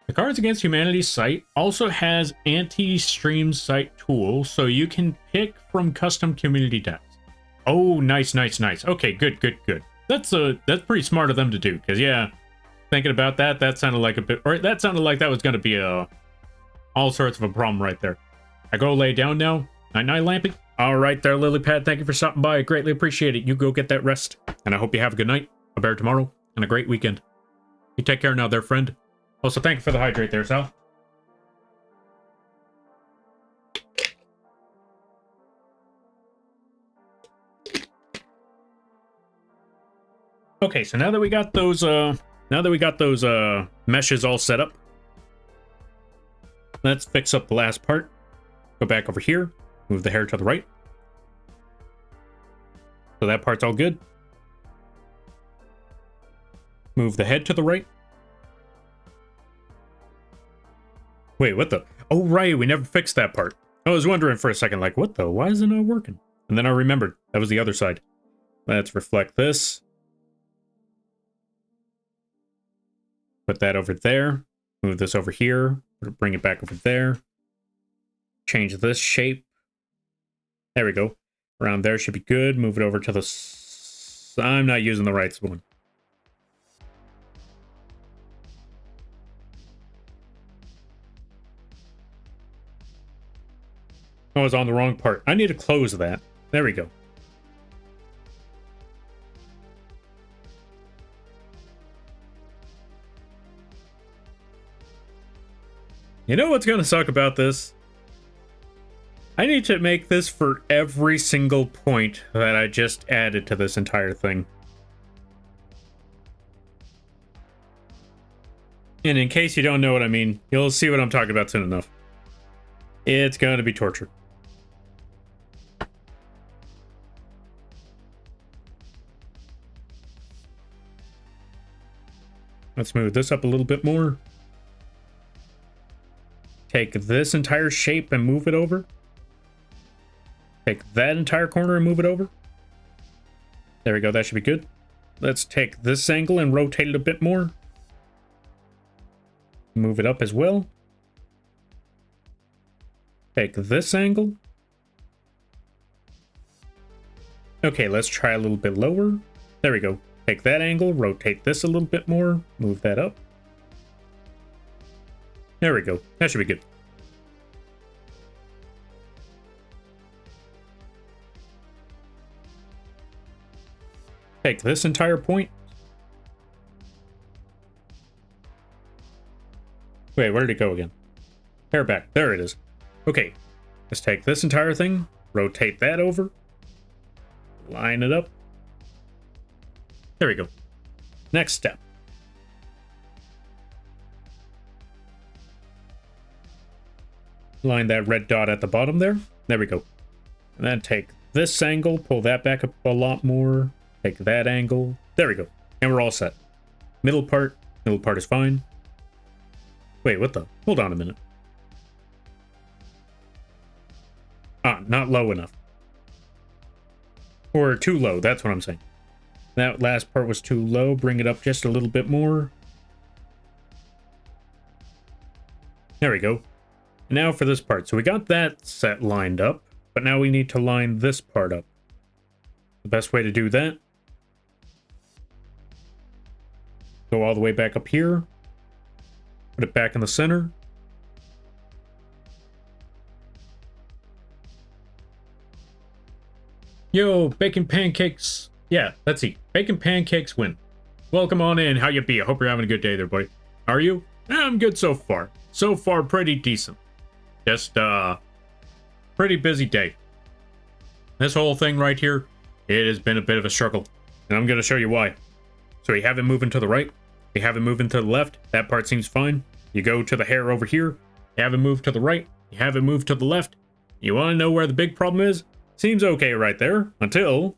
The Cards Against Humanity site also has anti-stream site tools, so you can pick from custom community decks. Oh, nice. Okay, good. That's pretty smart of them to do, because yeah, thinking about that, that sounded like a bit, or that sounded like that was going to be all sorts of a problem right there. I go lay down now. Night, Lampy. All right there, Lilypad. Thank you for stopping by. I greatly appreciate it. You go get that rest, and I hope you have a good night, a better tomorrow, and a great weekend. You take care now there, friend. Also, thank you for the hydrate there, Sal. Okay, so now that we got those meshes all set up, let's fix up the last part. Go back over here, move the hair to the right. So that part's all good. Move the head to the right. Wait, what the? Oh, right, we never fixed that part. I was wondering for a second, like, what the? Why is it not working? And then I remembered, that was the other side. Let's reflect this. Put that over there. Move this over here. Bring it back over there. Change this shape. There we go. Around there should be good. Move it over to the... I'm not using the right one. I was on the wrong part. I need to close that. There we go. You know what's going to suck about this? I need to make this for every single point that I just added to this entire thing. And in case you don't know what I mean, you'll see what I'm talking about soon enough. It's going to be torture. Let's move this up a little bit more. Take this entire shape and move it over. Take that entire corner and move it over. There we go, that should be good. Let's take this angle and rotate it a bit more. Move it up as well. Take this angle. Okay, let's try a little bit lower. There we go. Take that angle, rotate this a little bit more, move that up. There we go. That should be good. Take this entire point. Wait, where did it go again? Hair back. There it is. Okay. Let's take this entire thing, rotate that over, line it up. There we go. Next step. Line that red dot at the bottom there. There we go. And then take this angle, pull that back up a lot more. Take that angle. There we go. And we're all set. Middle part is fine. Wait, what the? Hold on a minute. Ah, not low enough. Or too low, that's what I'm saying. That last part was too low. Bring it up just a little bit more. There we go. And now for this part. So we got that set lined up, but now we need to line this part up. The best way to do that, go all the way back up here. Put it back in the center. Yo, bacon pancakes. Yeah, let's see. Bacon pancakes win. Welcome on in. How you be? I hope you're having a good day there, buddy. Are you? I'm good so far. So far, pretty decent. Just, pretty busy day. This whole thing right here, it has been a bit of a struggle. And I'm going to show you why. So you have it moving to the right. You have it moving to the left. That part seems fine. You go to the hair over here. You have it move to the right. You have it move to the left. You want to know where the big problem is? Seems okay right there. Until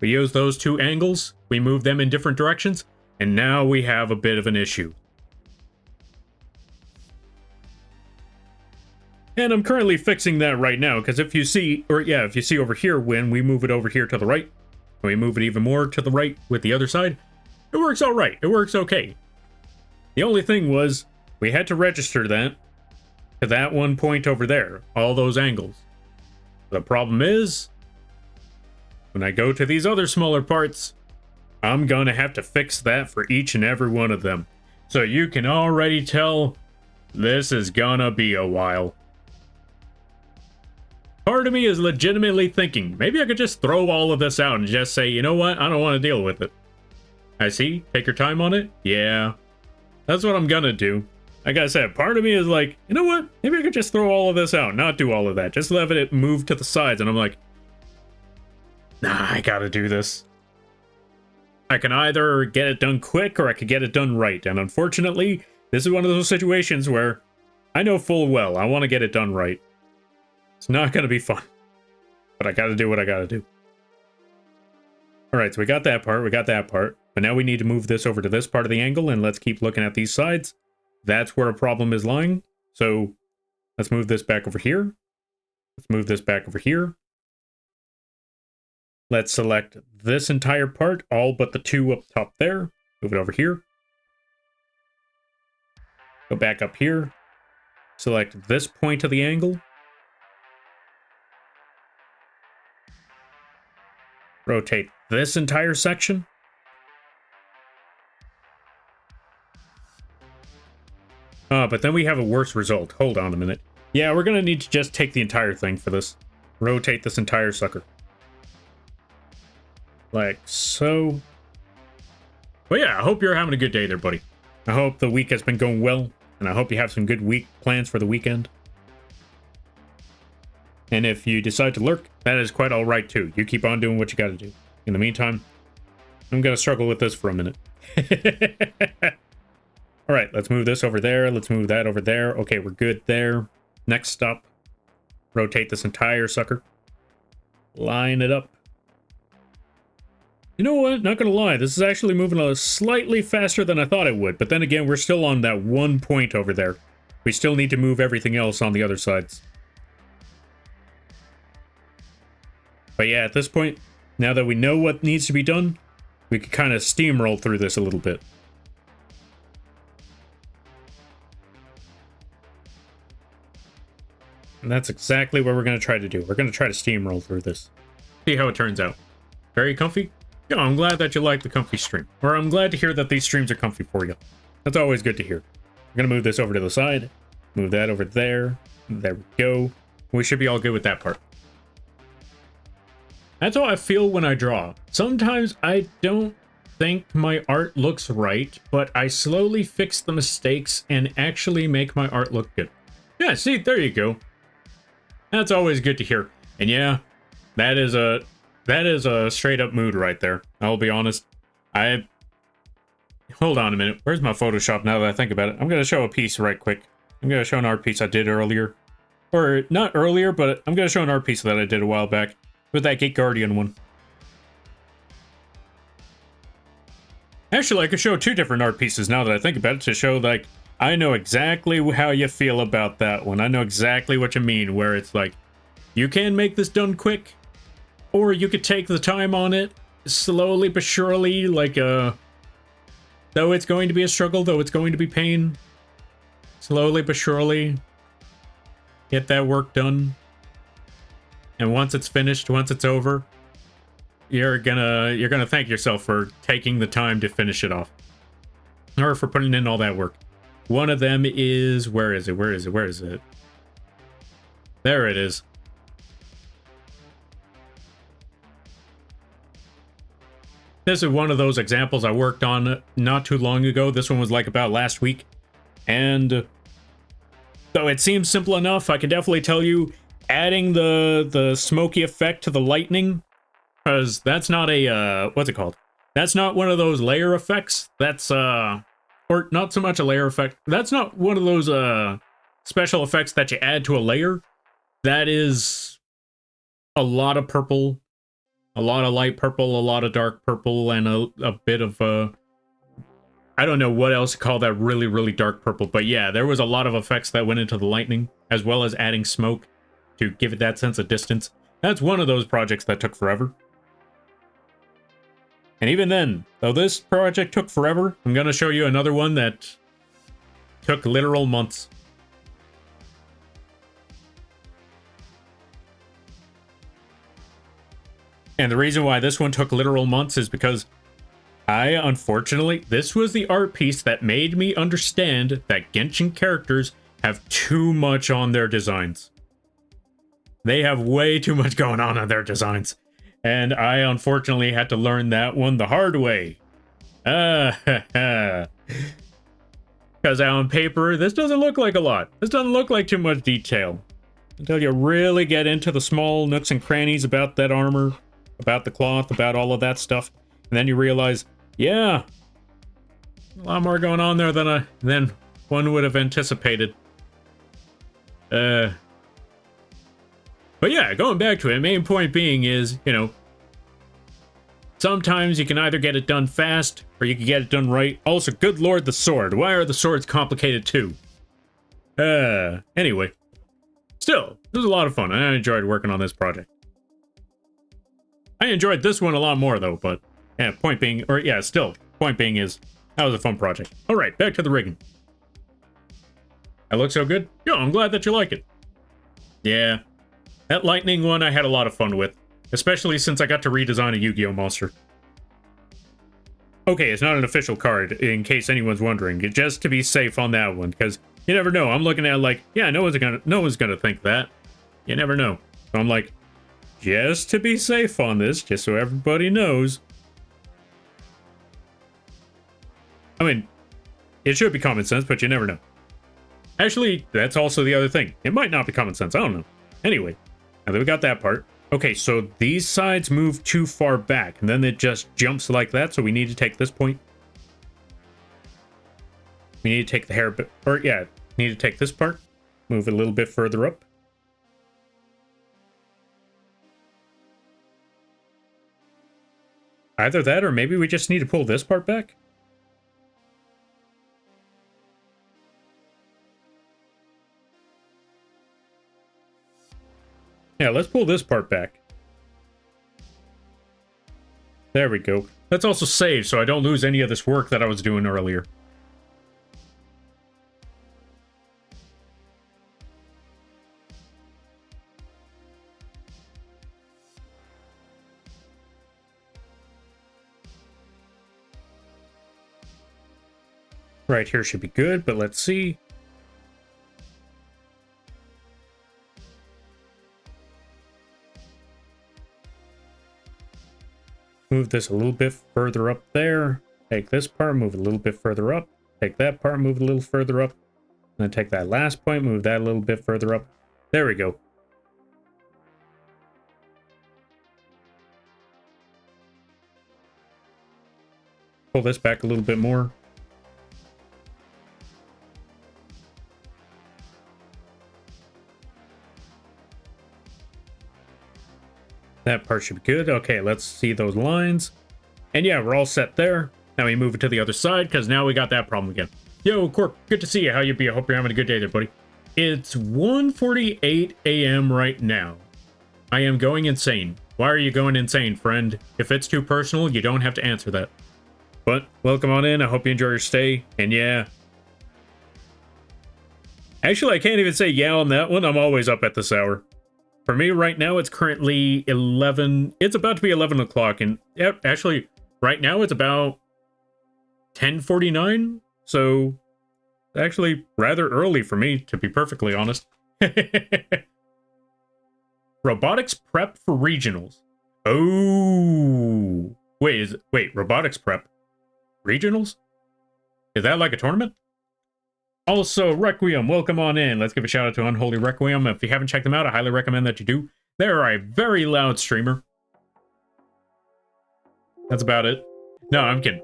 we use those two angles. We move them in different directions. And now we have a bit of an issue. And I'm currently fixing that right now, because if you see, if you see over here, when we move it over here to the right, and we move it even more to the right with the other side, it works all right. It works okay. The only thing was, we had to register that to that one point over there, all those angles. The problem is, when I go to these other smaller parts, I'm gonna have to fix that for each and every one of them. So you can already tell, this is gonna be a while. Part of me is legitimately thinking, maybe I could just throw all of this out and just say, you know what, I don't want to deal with it. I see, take your time on it. Yeah, that's what I'm gonna do. Like I said, part of me is like, you know what, maybe I could just throw all of this out, not do all of that. Just let it move to the sides. And I'm like, Nah, I gotta do this. I can either get it done quick or I could get it done right. And unfortunately, this is one of those situations where I know full well I want to get it done right. It's not going to be fun. But I got to do what I got to do. All right, so we got that part. We got that part. But now we need to move this over to this part of the angle. And let's keep looking at these sides. That's where a problem is lying. So let's move this back over here. Let's move this back over here. Let's select this entire part, all but the two up top there. Move it over here. Go back up here. Select this point of the angle. Rotate this entire section. But then we have a worse result. Hold on a minute. Yeah, we're going to need to just take the entire thing for this. Rotate this entire sucker. Like so. Well, yeah, I hope you're having a good day there, buddy. I hope the week has been going well, and I hope you have some good week plans for the weekend. And if you decide to lurk, that is quite all right, too. You keep on doing what you got to do. In the meantime, I'm going to struggle with this for a minute. All right, let's move this over there. Let's move that over there. Okay, we're good there. Next stop. Rotate this entire sucker. Line it up. You know what? Not gonna lie, this is actually moving a slightly faster than I thought it would. But then again, we're still on that one point over there. We still need to move everything else on the other sides. But yeah, at this point, now that we know what needs to be done, we can kind of steamroll through this a little bit. And that's exactly what we're going to try to do. We're going to try to steamroll through this. See how it turns out. Very comfy? Yeah, I'm glad that you like the comfy stream. Or I'm glad to hear that these streams are comfy for you. That's always good to hear. We're going to move this over to the side. Move that over there. There we go. We should be all good with that part. That's how I feel when I draw. Sometimes I don't think my art looks right, but I slowly fix the mistakes and actually make my art look good. Yeah, see, there you go. That's always good to hear. And yeah, that is a straight up mood right there. I'll be honest. Hold on a minute. Where's my Photoshop now that I think about it? I'm going to show a piece right quick. I'm going to show an art piece I did earlier. Or not earlier, but I'm going to show an art piece that I did a while back with that Gate Guardian one. Actually, I could show two different art pieces now that I think about it to show, like, I know exactly how you feel about that one. I know exactly what you mean, where it's like, you can make this done quick, or you could take the time on it, slowly but surely, like, though it's going to be a struggle, though it's going to be pain, slowly but surely, get that work done. And once it's finished, once it's over, you're gonna thank yourself for taking the time to finish it off, or for putting in all that work. One of them is, where is it? Where is it? Where is it? There it is. This is one of those examples I worked on not too long ago. This one was like about last week. And though it seems simple enough, I can definitely tell you adding the smoky effect to the lightning, because that's not a, what's it called? That's not one of those layer effects. That's, or not so much a layer effect. That's not one of those special effects that you add to a layer. That is a lot of purple, a lot of light purple, a lot of dark purple, and a bit of I don't know what else to call that really, really dark purple. But yeah, there was a lot of effects that went into the lightning, as well as adding smoke to give it that sense of distance. That's one of those projects that took forever. And even then, though this project took forever, I'm going to show you another one that took literal months. And the reason why this one took literal months is because unfortunately, this was the art piece that made me understand that Genshin characters have too much on their designs. They have way too much going on their designs. And I unfortunately had to learn that one the hard way. Because on paper, this doesn't look like a lot. This doesn't look like too much detail. Until you really get into the small nooks and crannies about that armor, about the cloth, about all of that stuff. And then you realize, yeah, a lot more going on there than one would have anticipated. But yeah, going back to it, main point being is, you know, sometimes you can either get it done fast or you can get it done right. Also, good lord, the sword. Why are the swords complicated too? Anyway. Still, it was a lot of fun. I enjoyed working on this project. I enjoyed this one a lot more though, but yeah, point being is that was a fun project. All right, back to the rigging. I look so good? Yo, I'm glad that you like it. Yeah, that lightning one I had a lot of fun with, especially since I got to redesign a Yu-Gi-Oh monster. Okay, it's not an official card, in case anyone's wondering, just to be safe on that one, because you never know. I'm looking at it like, yeah, no one's gonna think that. You never know. So I'm like, just to be safe on this, just so everybody knows. I mean, it should be common sense, but you never know. Actually, that's also the other thing. It might not be common sense. I don't know. Anyway, now that we got that part. Okay, so these sides move too far back, and then it just jumps like that, so we need to take this point. We need to take the hair bit, or yeah, need to take this part, move it a little bit further up. Either that, or maybe we just need to pull this part back. Yeah, let's pull this part back. There we go. Let's also save so I don't lose any of this work that I was doing earlier. Right here should be good, but let's see. Move this a little bit further up there. Take this part, move it a little bit further up. Take that part, move it a little further up. And then take that last point, move that a little bit further up. There we go. Pull this back a little bit more. That part should be good. Okay, let's see those lines. And yeah, we're all set there. Now we move it to the other side, because now we got that problem again. Yo, Corp, good to see you. How you be? I hope you're having a good day there, buddy. It's 1:48 a.m. right now. I am going insane. Why are you going insane, friend? If it's too personal, you don't have to answer that. But welcome on in. I hope you enjoy your stay. And yeah. Actually, I can't even say yeah on that one. I'm always up at this hour. For me right now, it's currently 11. It's about to be 11 o'clock. And yep, actually, right now it's about 10:49. So actually rather early for me, to be perfectly honest. Robotics prep for regionals. Oh, wait, robotics prep regionals? Is that like a tournament? Also, Requiem, welcome on in. Let's give a shout out to Unholy Requiem. If you haven't checked them out, I highly recommend that you do. They're a very loud streamer. That's about it. No, I'm kidding.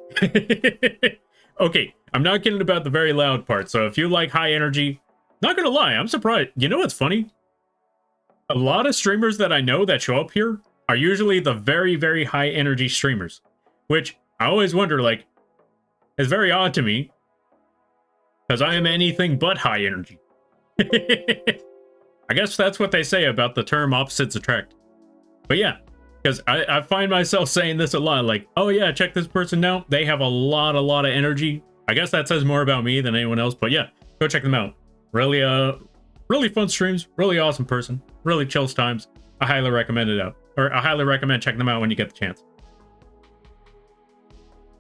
Okay, I'm not kidding about the very loud part. So if you like high energy, not gonna lie, I'm surprised. You know what's funny? A lot of streamers that I know that show up here are usually the very, very high energy streamers. Which I always wonder, like, is very odd to me. Because I am anything but high energy. I guess that's what they say about the term opposites attract. But yeah, because I find myself saying this a lot, like, oh yeah, check this person out. They have a lot of energy. I guess that says more about me than anyone else, but yeah, go check them out. Really, really fun streams, really awesome person, really chills times. I highly recommend it out. Or I highly recommend checking them out when you get the chance.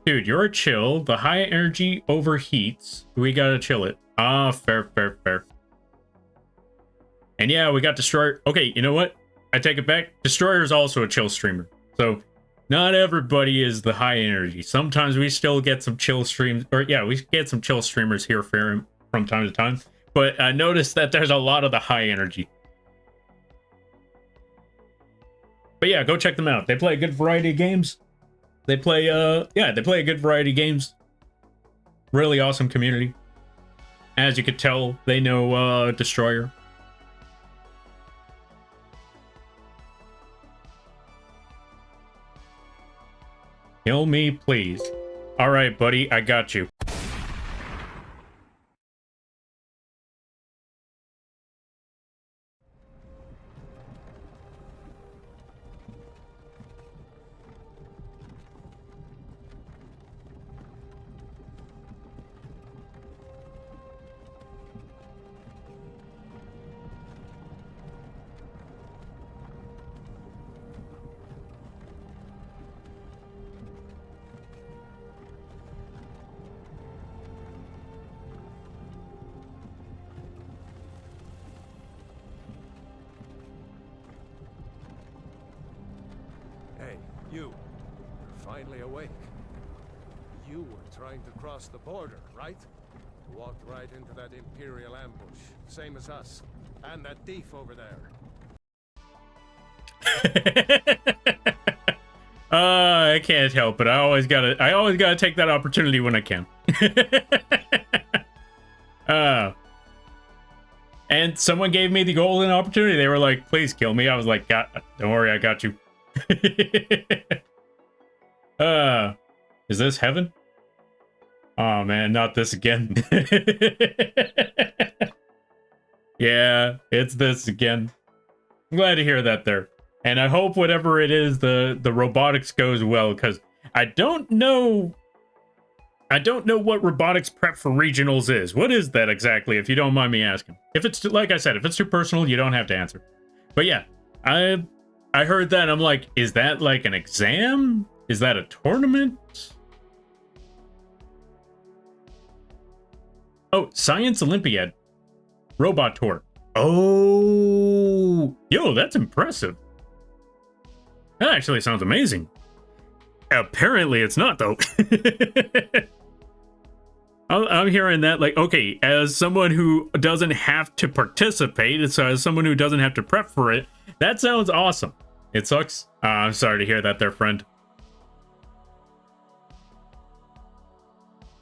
Dude, you're chill. The high energy overheats. We gotta chill it. Ah, fair. And yeah, we got Destroyer. Okay, you know what? I take it back. Destroyer is also a chill streamer. So, not everybody is the high energy. Sometimes we still get some chill streams. Or yeah, we get some chill streamers here from time to time. But I noticed that there's a lot of the high energy. But yeah, go check them out. They play a good variety of games. They play they play a good variety of games. Really awesome community. As you could tell, they know Destroyer. Kill me, please. All right, buddy, I got you. Hey, you. You're finally awake. You were trying to cross the border, right? Walked right into that Imperial ambush, same as us. And that thief over there. I can't help it. I always gotta take that opportunity when I can. And someone gave me the golden opportunity. They were like, please kill me. I was like, don't worry, I got you. Is this heaven? Oh man, not this again. Yeah, it's this again. I'm glad to hear that there. And I hope whatever it is, the robotics goes well, because I don't know what robotics prep for regionals is. What is that exactly, if you don't mind me asking? If it's, like I said, if it's too personal, you don't have to answer. But yeah, I heard that, I'm like, is that like an exam? Is that a tournament? Oh, Science Olympiad. Robot Tour. Oh, yo, that's impressive. That actually sounds amazing. Apparently it's not, though. I'm hearing that, like, okay, as someone who doesn't have to participate, so as someone who doesn't have to prep for it, that sounds awesome. It sucks. I'm sorry to hear that there, friend.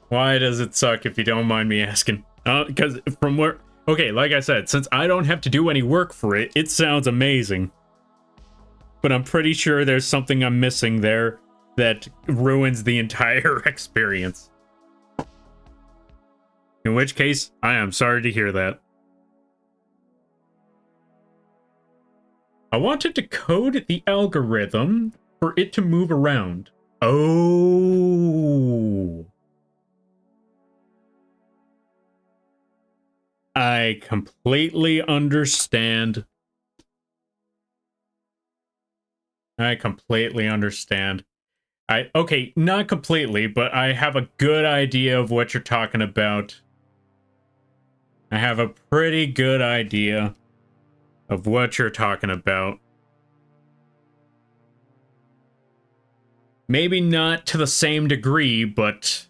Why does it suck, if you don't mind me asking? Because from where... Okay, like I said, since I don't have to do any work for it, it sounds amazing. But I'm pretty sure there's something I'm missing there that ruins the entire experience. In which case, I am sorry to hear that. I wanted to code the algorithm for it to move around. Oh. I completely understand. Okay, not completely, but I have a good idea of what you're talking about. I have a pretty good idea of what you're talking about. Maybe not to the same degree, but...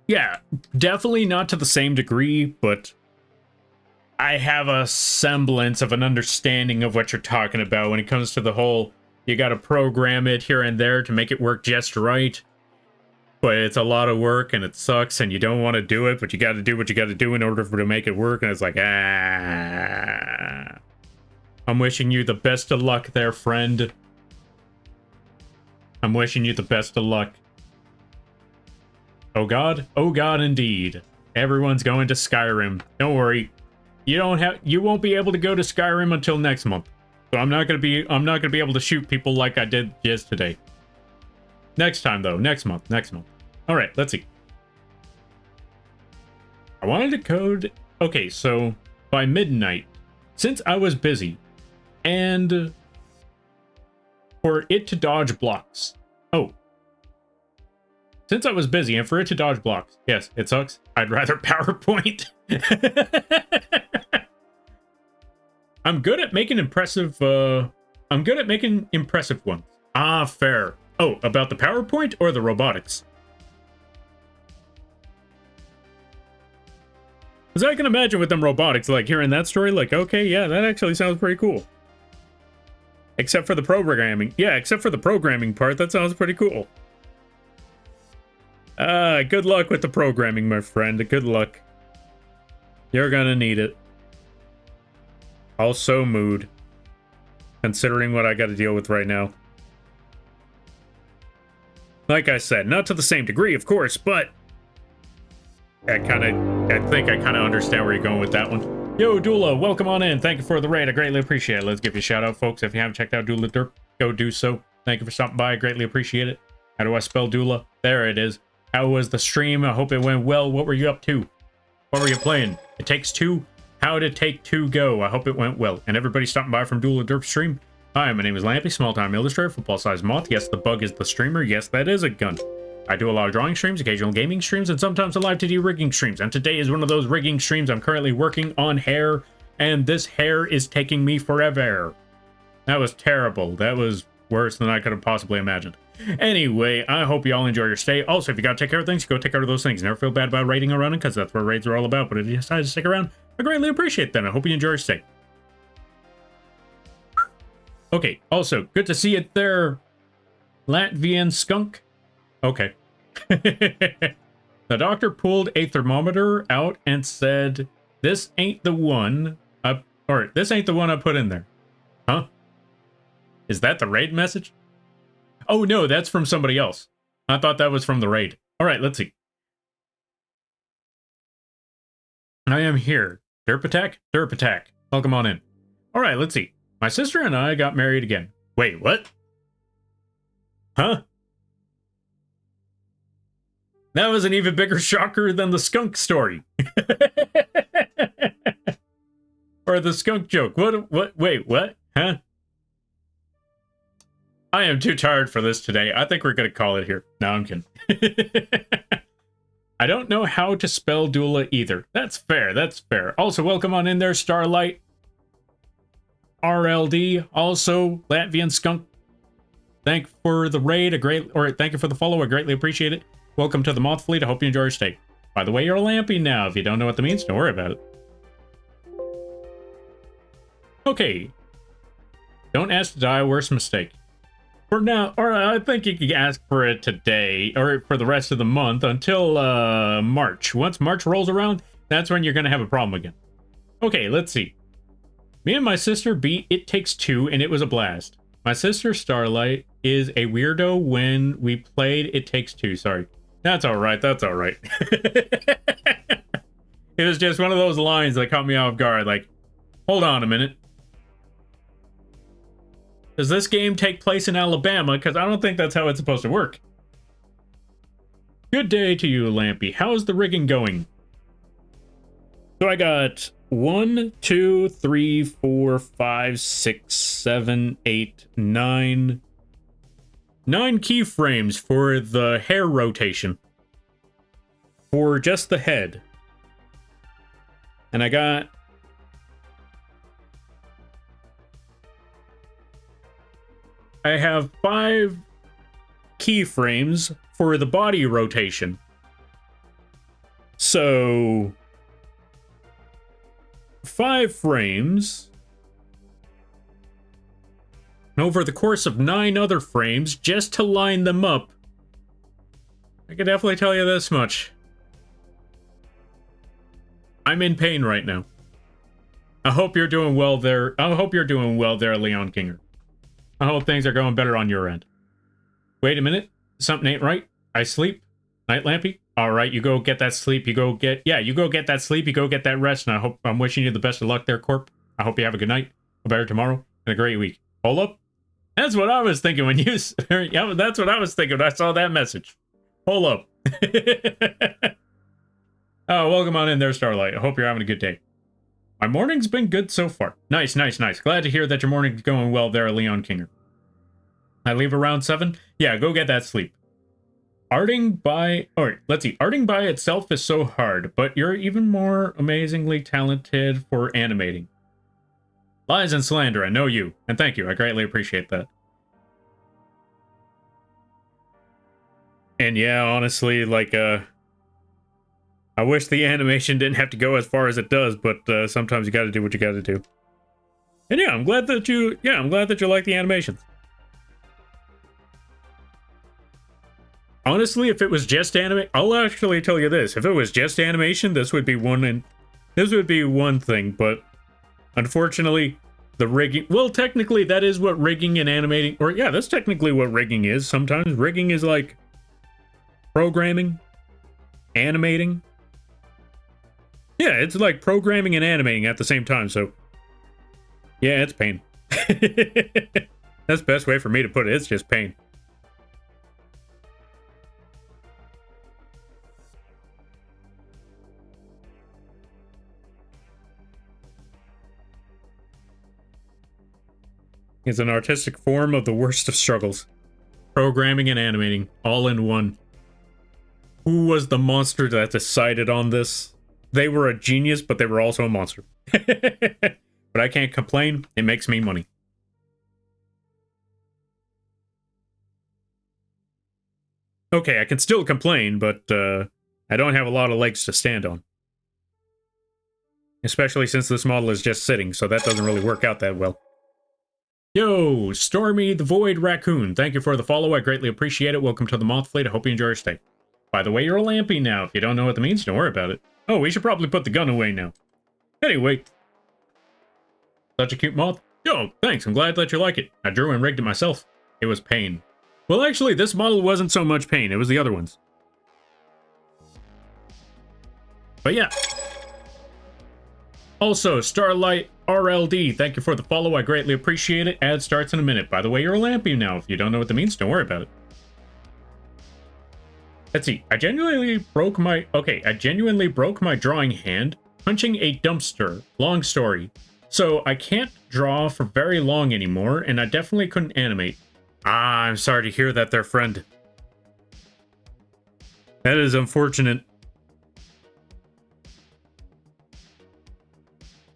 Yeah, definitely not to the same degree, but... I have a semblance of an understanding of what you're talking about when it comes to the whole, you gotta program it here and there to make it work just right. But it's a lot of work and it sucks and you don't want to do it, but you gotta do what you gotta do in order to make it work. And it's like, I'm wishing you the best of luck there, friend. I'm wishing you the best of luck. Oh god indeed. Everyone's going to Skyrim. Don't worry. You won't be able to go to Skyrim until next month. So I'm not gonna be able to shoot people like I did yesterday. Next time though, next month. Alright, let's see. I wanted to code, okay, so by midnight, since I was busy, and for it to dodge blocks. Oh. Since I was busy and for it to dodge blocks. Yes, it sucks. I'd rather PowerPoint. I'm good at making impressive ones. Ah, fair. Oh, about the PowerPoint or the robotics? Because I can imagine with them robotics, like hearing that story, like, okay, yeah, that actually sounds pretty cool. Except for the programming. Yeah, except for the programming part. That sounds pretty cool. Good luck with the programming, my friend. Good luck. You're gonna need it. Also mood. Considering what I gotta deal with right now. Like I said, not to the same degree, of course, but... I think I kind of understand where you're going with that one. Yo, Dula, welcome on in. Thank you for the raid. I greatly appreciate it. Let's give you a shout out, folks. If you haven't checked out Dula Derp, go do so. Thank you for stopping by. I greatly appreciate it. How do I spell Dula? There it is. How was the stream? I hope it went well. What were you up to? What were you playing? It Takes Two? How did Take Two go? I hope it went well. And everybody stopping by from Dula Derp stream. Hi, my name is Lampy, small-time illustrator, football-sized moth. Yes, the bug is the streamer. Yes, that is a gun. I do a lot of drawing streams, occasional gaming streams, and sometimes a live 2D rigging streams. And today is one of those rigging streams. I'm currently working on hair, and this hair is taking me forever. That was terrible. That was worse than I could have possibly imagined. Anyway, I hope you all enjoy your stay. Also, if you gotta take care of things, go take care of those things. Never feel bad about raiding or running, because that's what raids are all about. But if you decide to stick around, I greatly appreciate that. I hope you enjoy your stay. Okay, also, good to see it there, Latvian skunk. Okay. The doctor pulled a thermometer out and said, this ain't the one this ain't the one I put in there. Huh? Is that the raid message? Oh no, that's from somebody else. I thought that was from the raid. All right, let's see. I am here. Derp attack? Derp attack. Welcome on in. All right, let's see. My sister and I got married again. Wait, what? Huh? That was an even bigger shocker than the skunk story. Or the skunk joke. What? Wait, what? Huh? I am too tired for this today. I think we're going to call it here. No, I'm kidding. I don't know how to spell Dula either. That's fair. That's fair. Also, welcome on in there, Starlight. RLD. Also, Latvian skunk. Thank you for the raid. Thank you for the follow. I greatly appreciate it. Welcome to the Moth Fleet. I hope you enjoy your stay. By the way, you're a Lampy now. If you don't know what that means, don't worry about it. Okay. Don't ask to die. Worst mistake. For now, or I think you can ask for it today, or for the rest of the month, until March. Once March rolls around, that's when you're going to have a problem again. Okay, let's see. Me and my sister beat It Takes Two, and it was a blast. My sister, Starlight, is a weirdo when we played It Takes Two. Sorry. That's alright, that's alright. It was just one of those lines that caught me off guard, like, hold on a minute. Does this game take place in Alabama? Because I don't think that's how it's supposed to work. Good day to you, Lampy. How's the rigging going? So I got 1, 2, 3, 4, 5, 6, 7, 8, 9 keyframes for the hair rotation. For just the head. And I got... I have 5 keyframes for the body rotation. So... 5 frames over the course of 9 other frames just to line them up. I can definitely tell you this much. I'm in pain right now. I hope you're doing well there. I hope you're doing well there, Leon Kinger. I hope things are going better on your end. Wait a minute. Something ain't right. I sleep. Night Lampy. All right, you go get that sleep. You go get that sleep. You go get that rest. And I'm wishing you the best of luck there, Corp. I hope you have a good night, a better tomorrow, and a great week. Hold up. That's what I was thinking when you... Yeah, that's what I was thinking when I saw that message. Hold up. Oh, welcome on in there, Starlight. I hope you're having a good day. My morning's been good so far. Nice, nice, nice. Glad to hear that your morning's going well there, Leon Kinger. I leave around 7? Yeah, go get that sleep. Arting by... Alright, let's see. Arting by itself is so hard, but you're even more amazingly talented for animating. Lies and slander, I know you. And thank you, I greatly appreciate that. And yeah, honestly, like, I wish the animation didn't have to go as far as it does, but sometimes you gotta do what you gotta do. And yeah, I'm glad that you like the animations. Honestly, if it was just anime, I'll actually tell you this. If it was just animation, this would be one thing, but unfortunately, the rigging, well, technically that is what rigging and animating, or yeah, that's technically what rigging is. Sometimes rigging is like programming, animating. Yeah, it's like programming and animating at the same time, so yeah, it's pain. That's the best way for me to put it. It's just pain. It's an artistic form of the worst of struggles. Programming and animating, all in one. Who was the monster that decided on this? They were a genius, but they were also a monster. But I can't complain. It makes me money. Okay, I can still complain, but I don't have a lot of legs to stand on. Especially since this model is just sitting, so that doesn't really work out that well. Yo, Stormy the Void Raccoon. Thank you for the follow. I greatly appreciate it. Welcome to the Moth Fleet. I hope you enjoy your stay. By the way, you're a lampy now. If you don't know what that means, don't worry about it. Oh, we should probably put the gun away now. Anyway. Such a cute moth. Yo, thanks. I'm glad that you like it. I drew and rigged it myself. It was pain. Well, actually, this model wasn't so much pain. It was the other ones. But yeah. Also, Starlight RLD, thank you for the follow. I greatly appreciate it. Ad starts in a minute. By the way, you're a lampy now. If you don't know what that means, don't worry about it. Let's see. I genuinely broke my drawing hand punching a dumpster. Long story. So I can't draw for very long anymore, and I definitely couldn't animate. Ah, I'm sorry to hear that there, friend. That is unfortunate.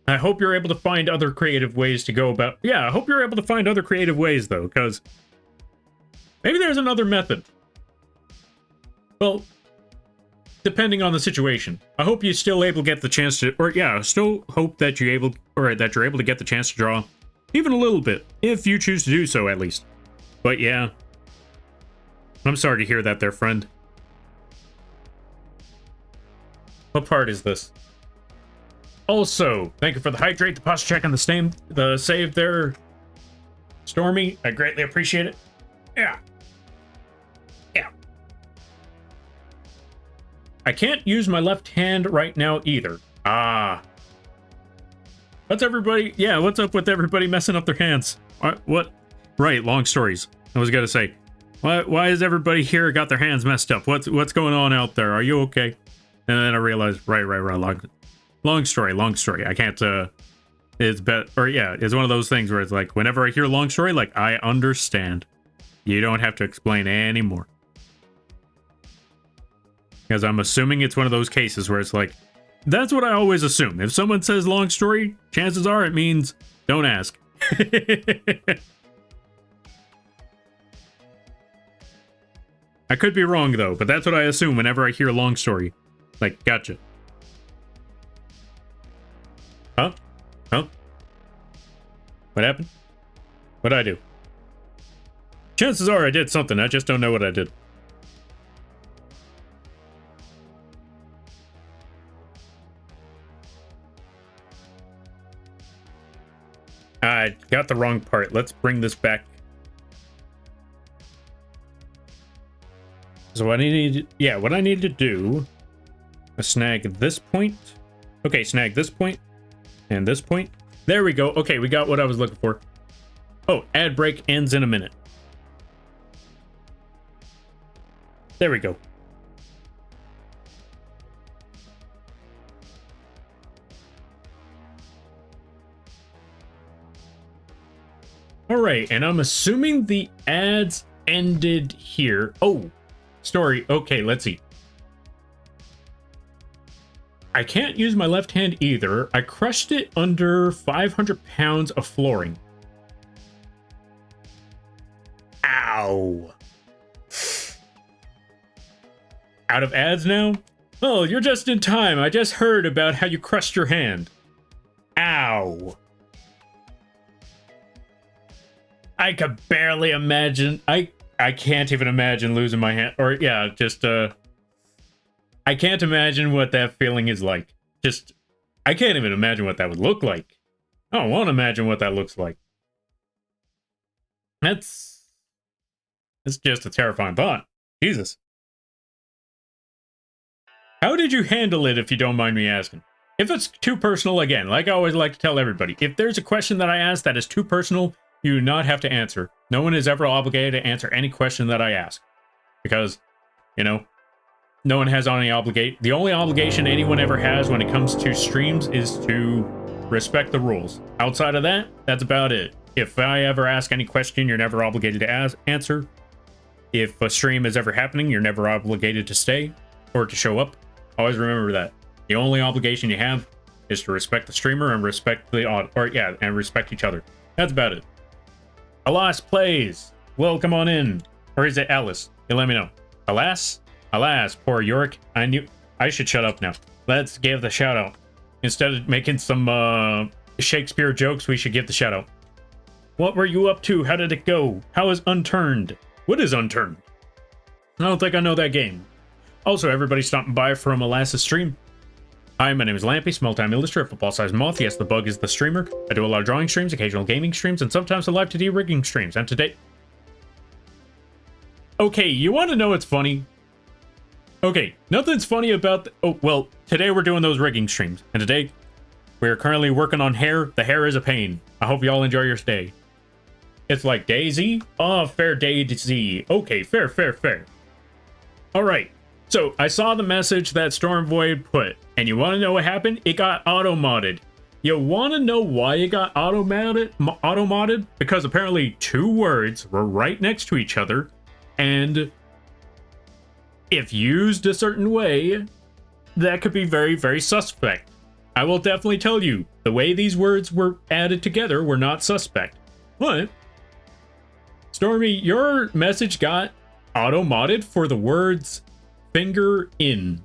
I hope you're able to find other creative ways to go about... Yeah, I hope you're able to find other creative ways, though, because maybe there's another method. Well, depending on the situation. I hope you're still able to get the chance to... Or, yeah, I still hope that you're able to get the chance to draw even a little bit, if you choose to do so, at least. But, yeah. I'm sorry to hear that there, friend. What part is this? Also, thank you for the hydrate, the posture check, and the save there, Stormy. I greatly appreciate it. Yeah. Yeah. I can't use my left hand right now either. Ah. What's everybody? Yeah, what's up with everybody messing up their hands? What? Right, long stories. I was gonna say, why is everybody here got their hands messed up? What's going on out there? Are you okay? And then I realized, right. Long story. I can't, it's one of those things where it's like, whenever I hear long story, like, I understand. You don't have to explain anymore. Because I'm assuming it's one of those cases where it's like, that's what I always assume. If someone says long story, chances are it means don't ask. I could be wrong, though, but that's what I assume whenever I hear long story. Like, gotcha. Huh? What happened? What'd I do? Chances are I did something, I just don't know what I did. I got the wrong part. Let's bring this back. So what I need to do is snag this point. Okay, snag this point. And this point. There we go. Okay, we got what I was looking for. Oh, ad break ends in a minute. There we go. Alright, and I'm assuming the ads ended here. Oh, story. Okay, let's see. I can't use my left hand either. I crushed it under 500 pounds of flooring. Ow. Out of ads now? Oh, you're just in time. I just heard about how you crushed your hand. Ow. I could barely imagine. I can't even imagine losing my hand. Or yeah, just I can't imagine what that feeling is like. Just I can't even imagine what that would look like. I don't want to imagine what that looks like. It's just a terrifying thought. Jesus. How did you handle it, if you don't mind me asking? If it's too personal, again, like I always like to tell everybody, if there's a question that I ask that is too personal, you do not have to answer. No one is ever obligated to answer any question that I ask. Because, you know, no one has any obligation. The only obligation anyone ever has when it comes to streams is to respect the rules. Outside of that, that's about it. If I ever ask any question, you're never obligated to answer. If a stream is ever happening, you're never obligated to stay or to show up. Always remember that. The only obligation you have is to respect the streamer and respect the and respect each other. That's about it. Alas plays. Well, come on in. Or is it Alice? You let me know. Alas? Alas, poor York. I knew I should shut up now. Let's give the shout out. Instead of making some Shakespeare jokes, we should give the shout out. What were you up to? How did it go? How is Unturned? What is Unturned? I don't think I know that game. Also, everybody stopping by from Alas's stream. Hi, my name is Lampy, small-time illustrator, football-sized Moth. Yes, the bug is the streamer. I do a lot of drawing streams, occasional gaming streams, and sometimes a live 2D rigging streams. And today... Okay, you want to know what's funny? Okay, nothing's funny about... Oh, well, today we're doing those rigging streams. And today, we're currently working on hair. The hair is a pain. I hope you all enjoy your stay. It's like Daisy? Oh, fair Daisy. Okay, fair. Alright. So, I saw the message that Storm Void put, and you want to know what happened? It got auto-modded. You want to know why it got auto-modded? Because apparently 2 words were right next to each other, and if used a certain way, that could be very, very suspect. I will definitely tell you, the way these words were added together were not suspect. But, Stormy, your message got auto-modded for the words... finger in.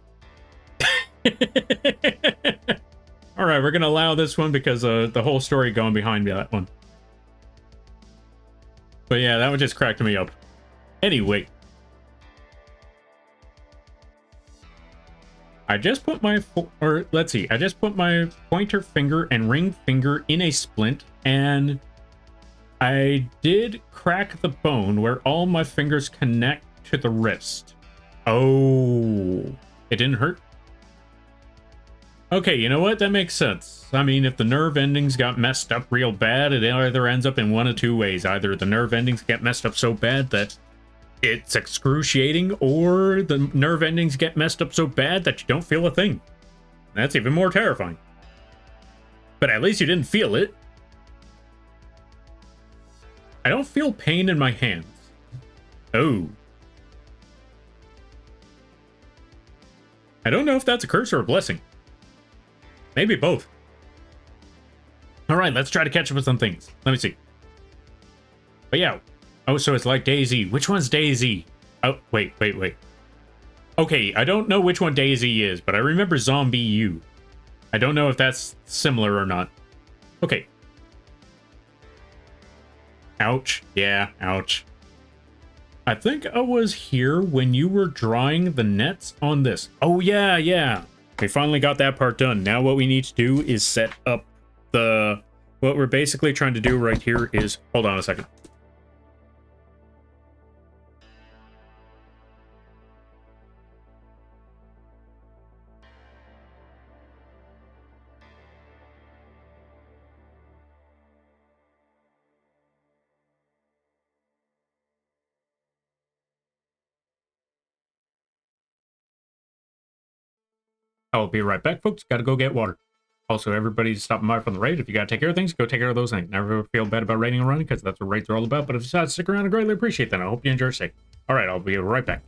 All right, we're gonna allow this one because the whole story going behind that one. But yeah, that one just cracked me up. Anyway, I just put my I just put my pointer finger and ring finger in a splint, and I did crack the bone where all my fingers connect to the wrist. Oh, it didn't hurt? Okay, you know what? That makes sense. I mean, if the nerve endings got messed up real bad, it either ends up in one of 2 ways. Either the nerve endings get messed up so bad that it's excruciating, or the nerve endings get messed up so bad that you don't feel a thing. That's even more terrifying. But at least you didn't feel it. I don't feel pain in my hands. Oh. I don't know if that's a curse or a blessing. Maybe both. Alright, let's try to catch up with some things. Let me see. But yeah. Oh, so it's like Daisy. Which one's Daisy? Oh, wait. Okay, I don't know which one Daisy is, but I remember Zombie U. I don't know if that's similar or not. Okay. Ouch. Yeah, ouch. I think I was here when you were drawing the nets on this. Oh, yeah. We finally got that part done. Now what we need to do is set up the... What we're basically trying to do right here is... Hold on a second. I'll be right back, folks. Gotta go get water. Also, everybody's stopping by from the raid. If you gotta take care of things, go take care of those things. Never feel bad about raiding and running, because that's what raids are all about. But if you decide to stick around, I greatly appreciate that. I hope you enjoy your stay. Alright, I'll be right back.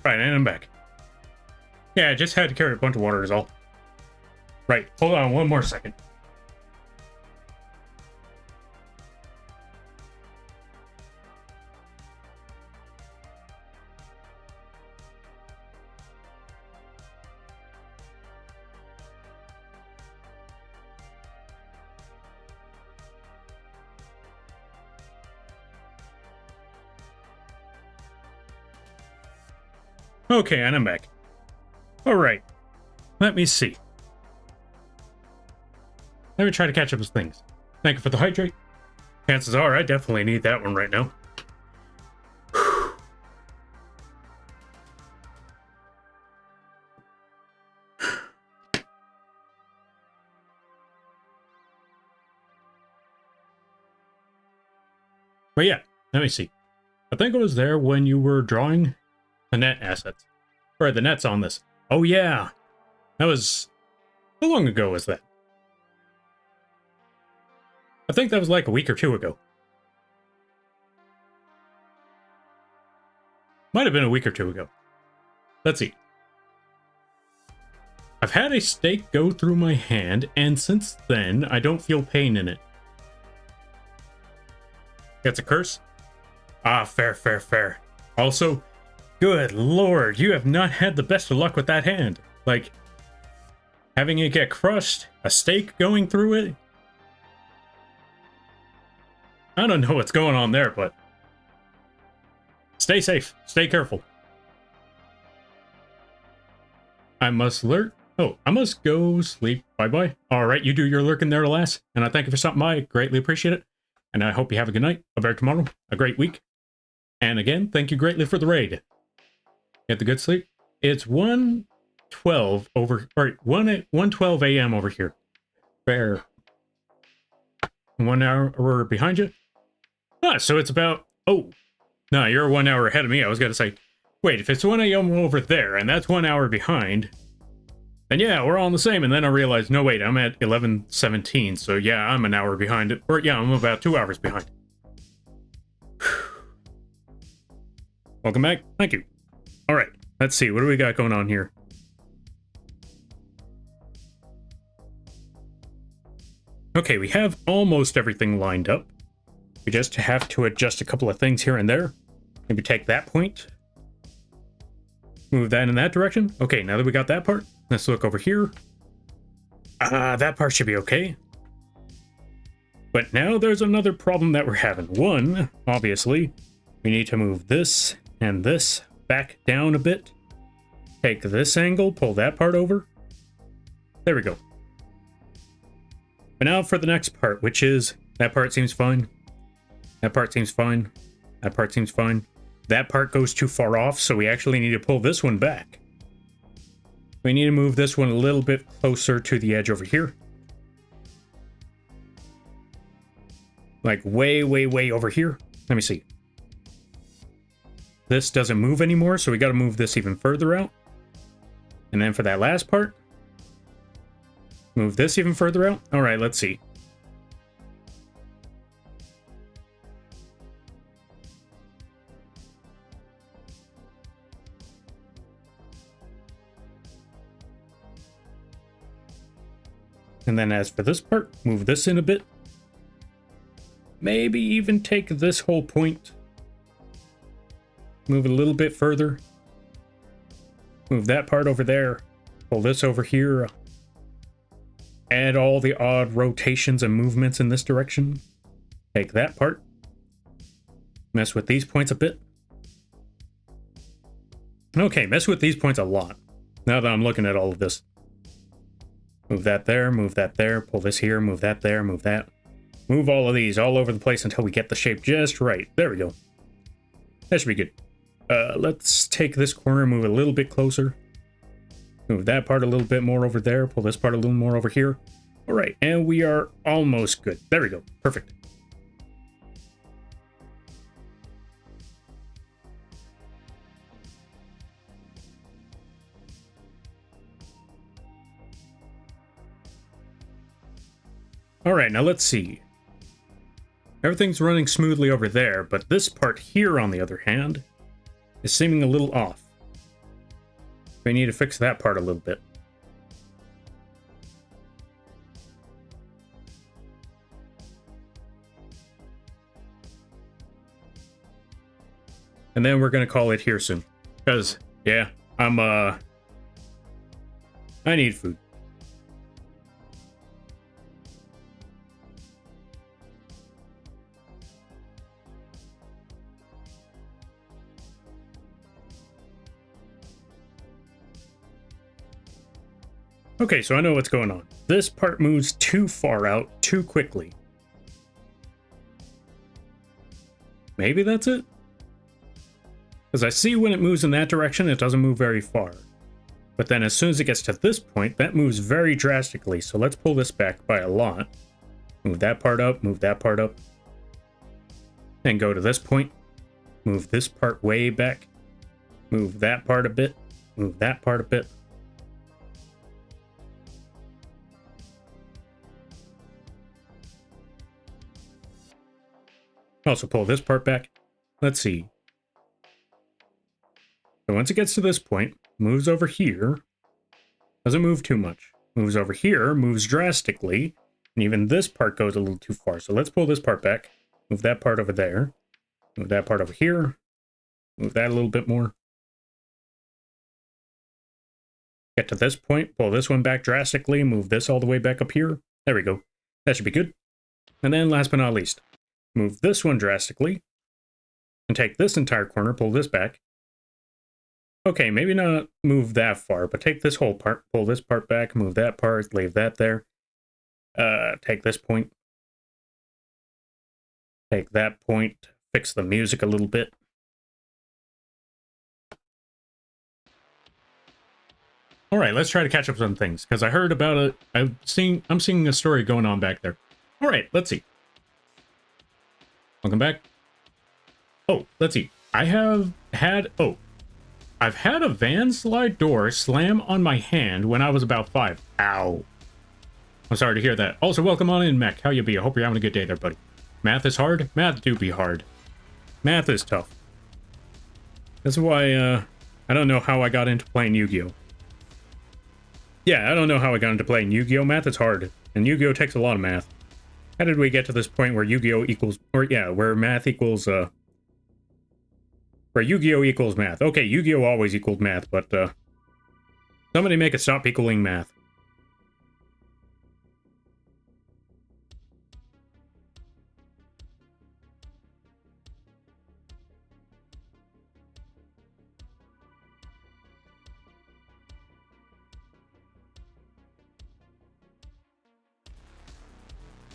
Right, and I'm back. Yeah, I just had to carry a bunch of water is all. Right, hold on one more second. Okay, and I'm back. All right, let me see. Let me try to catch up with things. Thank you for the hydrate. Chances are I definitely need that one right now. But yeah, let me see. I think it was there when you were drawing the net assets. Or the nets on this. Oh yeah. That was... How long ago was that? I think that was like a week or two ago. Might have been a week or two ago. Let's see. I've had a stake go through my hand, and since then, I don't feel pain in it. That's a curse? Ah, fair, fair, fair. Also, good lord, you have not had the best of luck with that hand. Like, having it get crushed, a stake going through it. I don't know what's going on there, but stay safe, stay careful. I must lurk. Oh, I must go sleep. Bye-bye. All right, you do your lurking there, lass. And I thank you for stopping by. Greatly appreciate it. And I hope you have a good night, a better tomorrow, a great week. And again, thank you greatly for the raid. Get the good sleep. It's 1:12 over, or 1:12 a.m. over here. Fair. 1 hour behind you. Ah, so it's about, oh, no, you're 1 hour ahead of me. I was going to say, wait, if it's 1 a.m. over there and that's 1 hour behind, then yeah, we're all on the same. And then I realized, no, wait, I'm at 11:17. So yeah, I'm an hour behind it. Or yeah, I'm about 2 hours behind. Welcome back. Thank you. All right, let's see. What do we got going on here? Okay, we have almost everything lined up. We just have to adjust a couple of things here and there. Maybe take that point. Move that in that direction. Okay, now that we got that part, let's look over here. That part should be okay. But now there's another problem that we're having. One, obviously, we need to move this and this back down a bit. Take this angle, pull that part over. There we go. But now for the next part, which is, that part seems fine. That part seems fine. That part seems fine. That part goes too far off, so we actually need to pull this one back. We need to move this one a little bit closer to the edge over here. Like way, way, way over here. Let me see. This doesn't move anymore, so we got to move this even further out. And then for that last part, move this even further out. All right, let's see. And then as for this part, move this in a bit. Maybe even take this whole point. Move it a little bit further. Move that part over there. Pull this over here. Add all the odd rotations and movements in this direction. Take that part. Mess with these points a bit. Okay, mess with these points a lot. Now that I'm looking at all of this. Move that there, pull this here, move that there, move that. Move all of these all over the place until we get the shape just right. There we go. That should be good. Let's take this corner, move it a little bit closer. Move that part a little bit more over there, pull this part a little more over here. All right, and we are almost good. There we go. Perfect. All right, now let's see. Everything's running smoothly over there, but this part here, on the other hand, is seeming a little off. We need to fix that part a little bit. And then we're going to call it here soon. Because, yeah, I need food. Okay, so I know what's going on. This part moves too far out too quickly. Maybe that's it? Because I see when it moves in that direction, it doesn't move very far. But then as soon as it gets to this point, that moves very drastically. So let's pull this back by a lot. Move that part up, move that part up. And go to this point. Move this part way back. Move that part a bit. Move that part a bit. Also pull this part back. Let's see. So once it gets to this point, moves over here. Doesn't move too much. Moves over here, moves drastically. And even this part goes a little too far. So let's pull this part back. Move that part over there. Move that part over here. Move that a little bit more. Get to this point, pull this one back drastically, move this all the way back up here. There we go. That should be good. And then last but not least, move this one drastically. And take this entire corner, pull this back. Okay, maybe not move that far, but take this whole part, pull this part back, move that part, leave that there. Take this point. Take that point, fix the music a little bit. All right, let's try to catch up on things, because I heard about it. I'm seeing a story going on back there. All right, let's see. Welcome back. Oh, let's see. I've had a van slide door slam on my hand when I was about 5. Ow. I'm sorry to hear that. Also, welcome on in, Mech. How you be? I hope you're having a good day there, buddy. Math is hard? Math do be hard. Math is tough. That's why, I don't know how I got into playing Yu-Gi-Oh! Yeah, I don't know how I got into playing Yu-Gi-Oh! Math is hard, and Yu-Gi-Oh! Takes a lot of math. How did we get to this point where Yu-Gi-Oh! equals... Or, yeah, where math equals, where Yu-Gi-Oh! equals math. Okay, Yu-Gi-Oh! Always equaled math, but, somebody make it stop equaling math.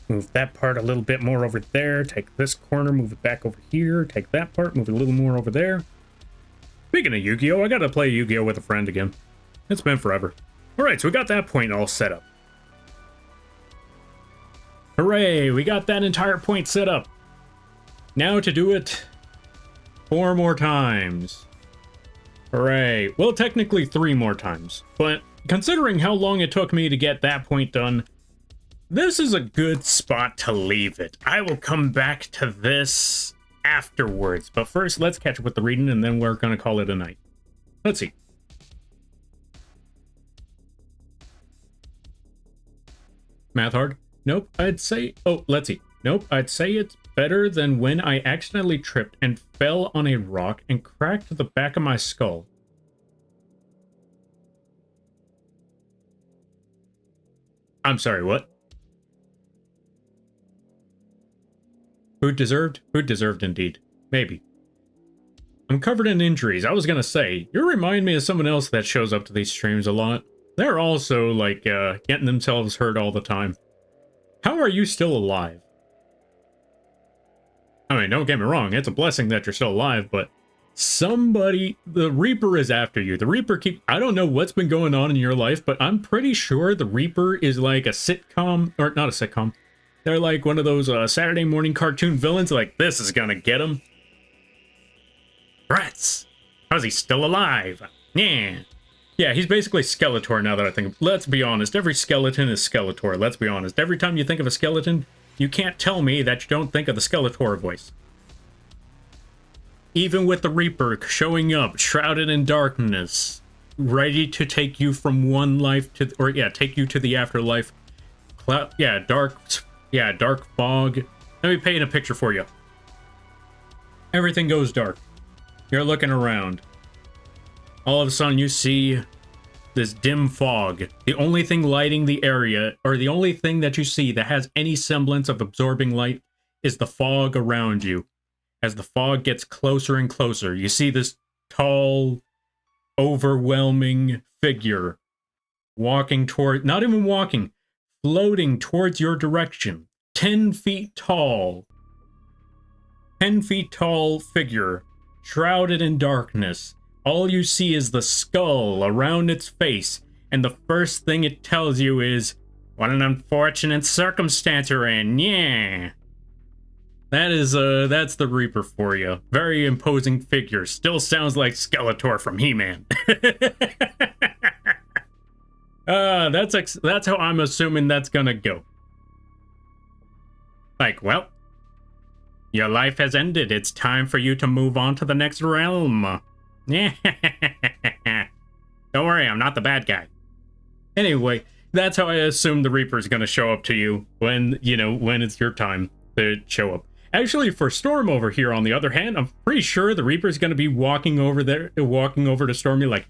Move that part a little bit more over there. Take this corner, move it back over here. Take that part, move it a little more over there. Speaking of Yu-Gi-Oh! I gotta play Yu-Gi-Oh! With a friend again. It's been forever. Alright, so we got that point all set up. Hooray! We got that entire point set up. Now to do it 4 more times. Hooray. Well, technically 3 more times. But considering how long it took me to get that point done, this is a good spot to leave it. I will come back to this afterwards. But first, let's catch up with the reading, and then we're going to call it a night. Let's see. Math hard? Nope, I'd say... Oh, let's see. Nope, I'd say it's better than when I accidentally tripped and fell on a rock and cracked the back of my skull. I'm sorry, what? Food deserved? Food deserved indeed. Maybe. I'm covered in injuries. I was gonna say, you remind me of someone else that shows up to these streams a lot. They're also, like, getting themselves hurt all the time. How are you still alive? I mean, don't get me wrong, it's a blessing that you're still alive, but somebody... The Reaper is after you. The Reaper I don't know what's been going on in your life, but I'm pretty sure the Reaper is like a sitcom... Or, not a sitcom. They're like one of those Saturday morning cartoon villains, like, this is gonna get him. Rats! How's he still alive? Yeah. Yeah, he's basically Skeletor now that I think of it. Let's be honest, every skeleton is Skeletor, let's be honest. Every time you think of a skeleton, you can't tell me that you don't think of the Skeletor voice. Even with the Reaper showing up, shrouded in darkness, ready to take you from one life to, or yeah, take you to the afterlife. Dark fog. Let me paint a picture for you. Everything goes dark. You're looking around. All of a sudden you see this dim fog. The only thing lighting the area, or the only thing that you see that has any semblance of absorbing light, is the fog around you. As the fog gets closer and closer, you see this tall, overwhelming figure walking toward, not even walking, floating towards your direction. 10 feet tall. 10 feet tall figure, shrouded in darkness. All you see is the skull around its face, and the first thing it tells you is, "What an unfortunate circumstance you're in, yeah." That's the Reaper for you. Very imposing figure. Still sounds like Skeletor from He-Man. That's how I'm assuming that's gonna go. Like, well, your life has ended. It's time for you to move on to the next realm. Yeah. Don't worry, I'm not the bad guy. Anyway, that's how I assume the Reaper's gonna show up to you when it's your time to show up. Actually, for Storm over here, on the other hand, I'm pretty sure the Reaper's gonna be walking over to Stormy like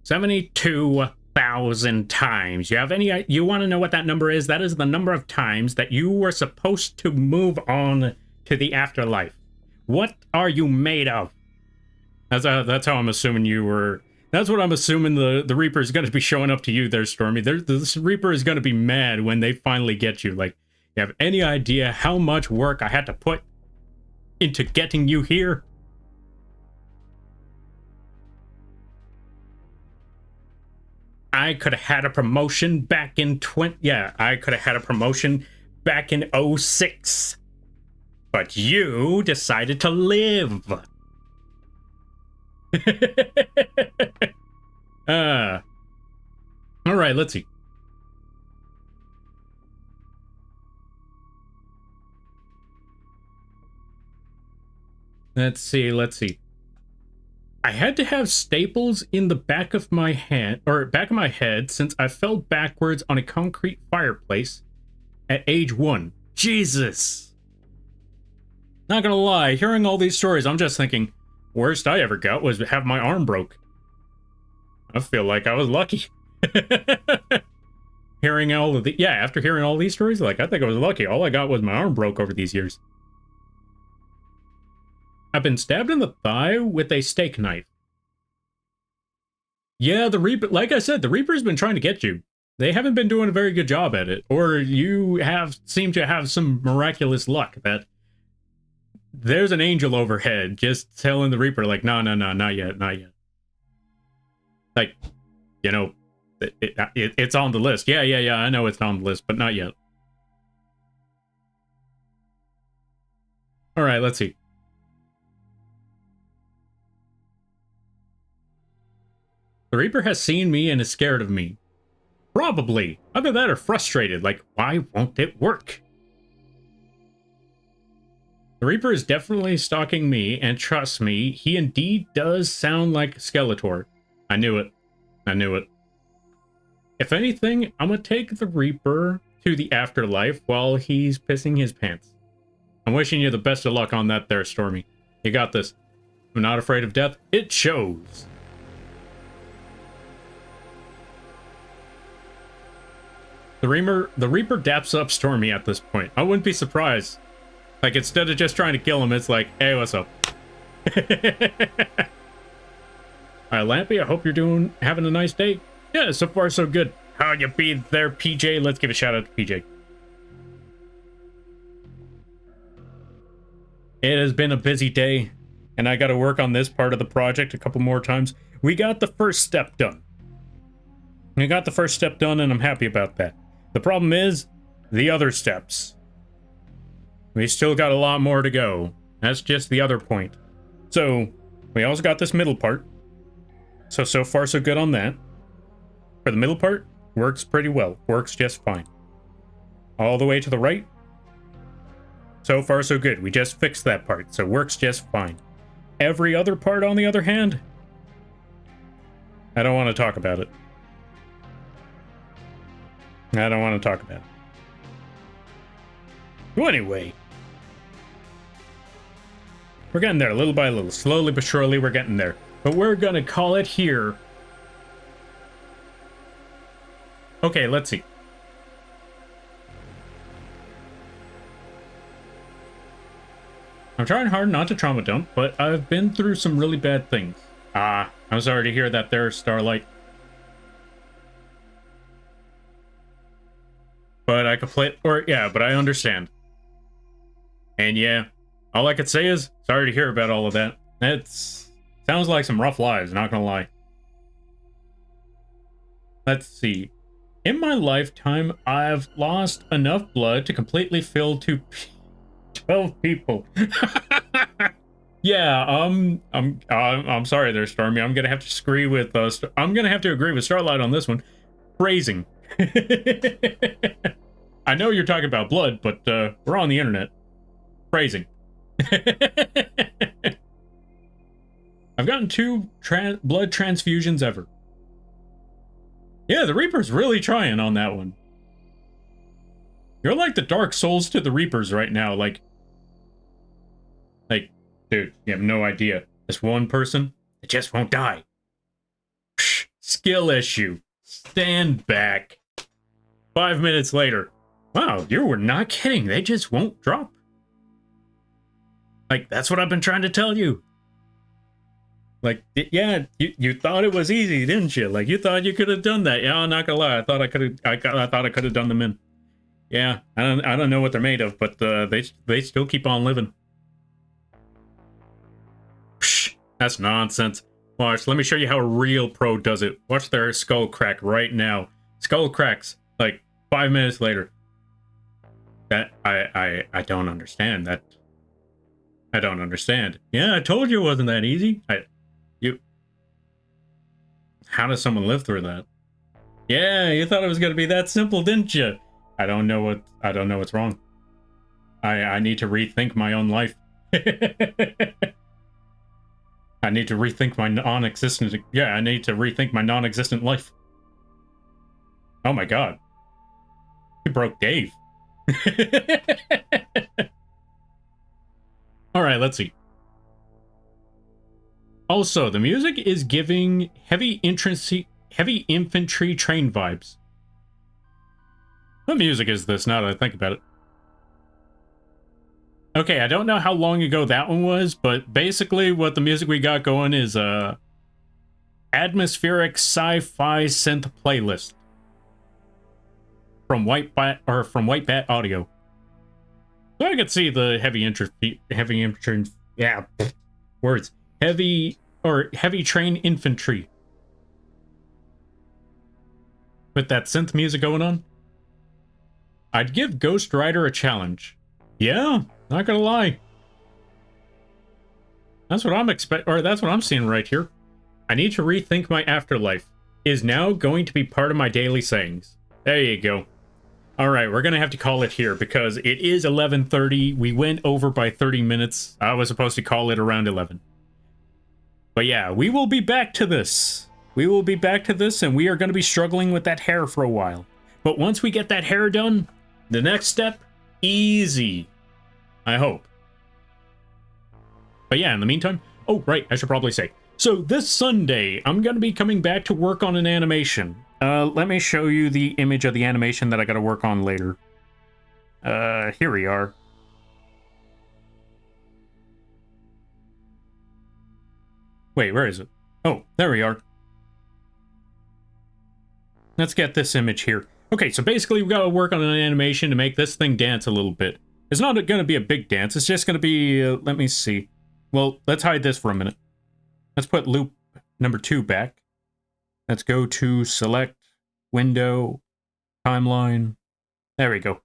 72,000 times. You want to know what that number is? That is the number of times that you were supposed to move on to the afterlife. What are you made of? That's how I'm assuming you were. That's what I'm assuming the Reaper is going to be showing up to you there, Stormy. This Reaper is going to be mad when they finally get you. Like, you have any idea how much work I had to put into getting you here? I could have had a promotion back in I could have had a promotion back in 06. But you decided to live. All right, let's see. Let's see. I had to have staples in the back of my head since I fell backwards on a concrete fireplace at age 1. Jesus. Not gonna lie, hearing all these stories, I'm just thinking, worst I ever got was to have my arm broke. I feel like I was lucky. After hearing all these stories, like, I think I was lucky. All I got was my arm broke over these years. I've been stabbed in the thigh with a steak knife. Yeah, the Reaper, like I said, the Reaper's been trying to get you. They haven't been doing a very good job at it. Or you seem to have some miraculous luck that there's an angel overhead just telling the Reaper, like, no, not yet. Like, it's on the list. Yeah, I know it's on the list, but not yet. All right, let's see. The Reaper has seen me and is scared of me. Probably. Either that or frustrated, like, why won't it work? The Reaper is definitely stalking me, and trust me, he indeed does sound like Skeletor. I knew it. If anything, I'm gonna take the Reaper to the afterlife while he's pissing his pants. I'm wishing you the best of luck on that there, Stormy. You got this. I'm not afraid of death. It shows. The Reaper daps up Stormy at this point. I wouldn't be surprised. Like, instead of just trying to kill him, it's like, hey, what's up? Alright, Lampy, I hope you're having a nice day. Yeah, so far so good. How you be there, PJ? Let's give a shout out to PJ. It has been a busy day, and I gotta work on this part of the project a couple more times. We got the first step done. And I'm happy about that. The problem is, the other steps. We still got a lot more to go. That's just the other point. So, we also got this middle part. So far so good on that. For the middle part, works pretty well. Works just fine. All the way to the right. So far so good. We just fixed that part, so works just fine. Every other part, on the other hand, I don't want to talk about it. I don't want to talk about it. Well, anyway, we're getting there little by little. Slowly but surely, we're getting there. But we're going to call it here. Okay, let's see. I'm trying hard not to trauma dump, but I've been through some really bad things. I'm sorry to hear that there, Starlight. But I could play, but I understand. And yeah, all I could say is, sorry to hear about all of that. Sounds like some rough lives, not gonna lie. Let's see. In my lifetime, I've lost enough blood to completely fill 12 people. Yeah, I'm sorry there, Stormy. I'm gonna have to agree with Starlight on this one. Phrasing. I know you're talking about blood, but we're on the internet. Phrasing. I've gotten 2 blood transfusions ever. Yeah, the Reaper's really trying on that one. You're like the Dark Souls to the Reapers right now, like, dude, you have no idea. This one person, it just won't die. Psh, skill issue. Stand back. 5 minutes later. Wow, you were not kidding. They just won't drop. Like, that's what I've been trying to tell you. Like, yeah, you thought it was easy, didn't you? Like, you thought you could have done that. Yeah, I'm not gonna lie. I thought I could have done them in. Yeah, I don't know what they're made of, but they still keep on living. Psh, that's nonsense. Watch, let me show you how a real pro does it. Watch their skull crack right now. Skull cracks like 5 minutes later. That I don't understand that. I don't understand. Yeah, I told you it wasn't that easy. How does someone live through that? Yeah, you thought it was gonna be that simple, didn't you? I don't know what's wrong. I need to rethink my own life. I need to rethink my non-existent. Yeah, I need to rethink my non-existent life. Oh my god. You broke Dave. Alright, let's see. Also, the music is giving heavy infantry train vibes. What music is this now that I think about it? Okay, I don't know how long ago that one was, but basically what the music we got going is a atmospheric sci-fi synth playlist from White Bat Audio. So I could see the heavy train infantry with that synth music going on. I'd give Ghost Rider a challenge. Yeah, not gonna lie. That's what that's what I'm seeing right here. I need to rethink my afterlife. Is now going to be part of my daily sayings. There you go. All right, we're gonna have to call it here because it is 11:30. We went over by 30 minutes. I was supposed to call it around 11. But yeah, we will be back to this. We will be back to this, and we are going to be struggling with that hair for a while. But once we get that hair done, the next step, easy. I hope. But yeah, in the meantime, oh, right, I should probably say. So this Sunday, I'm going to be coming back to work on an animation. Let me show you the image of the animation that I got to work on later. Here we are. Wait, where is it? Oh, there we are. Let's get this image here. Okay, so basically we've got to work on an animation to make this thing dance a little bit. It's not going to be a big dance. It's just going to be, let me see. Well, let's hide this for a minute. Let's put loop number 2 back. Let's go to select, window, timeline. There we go.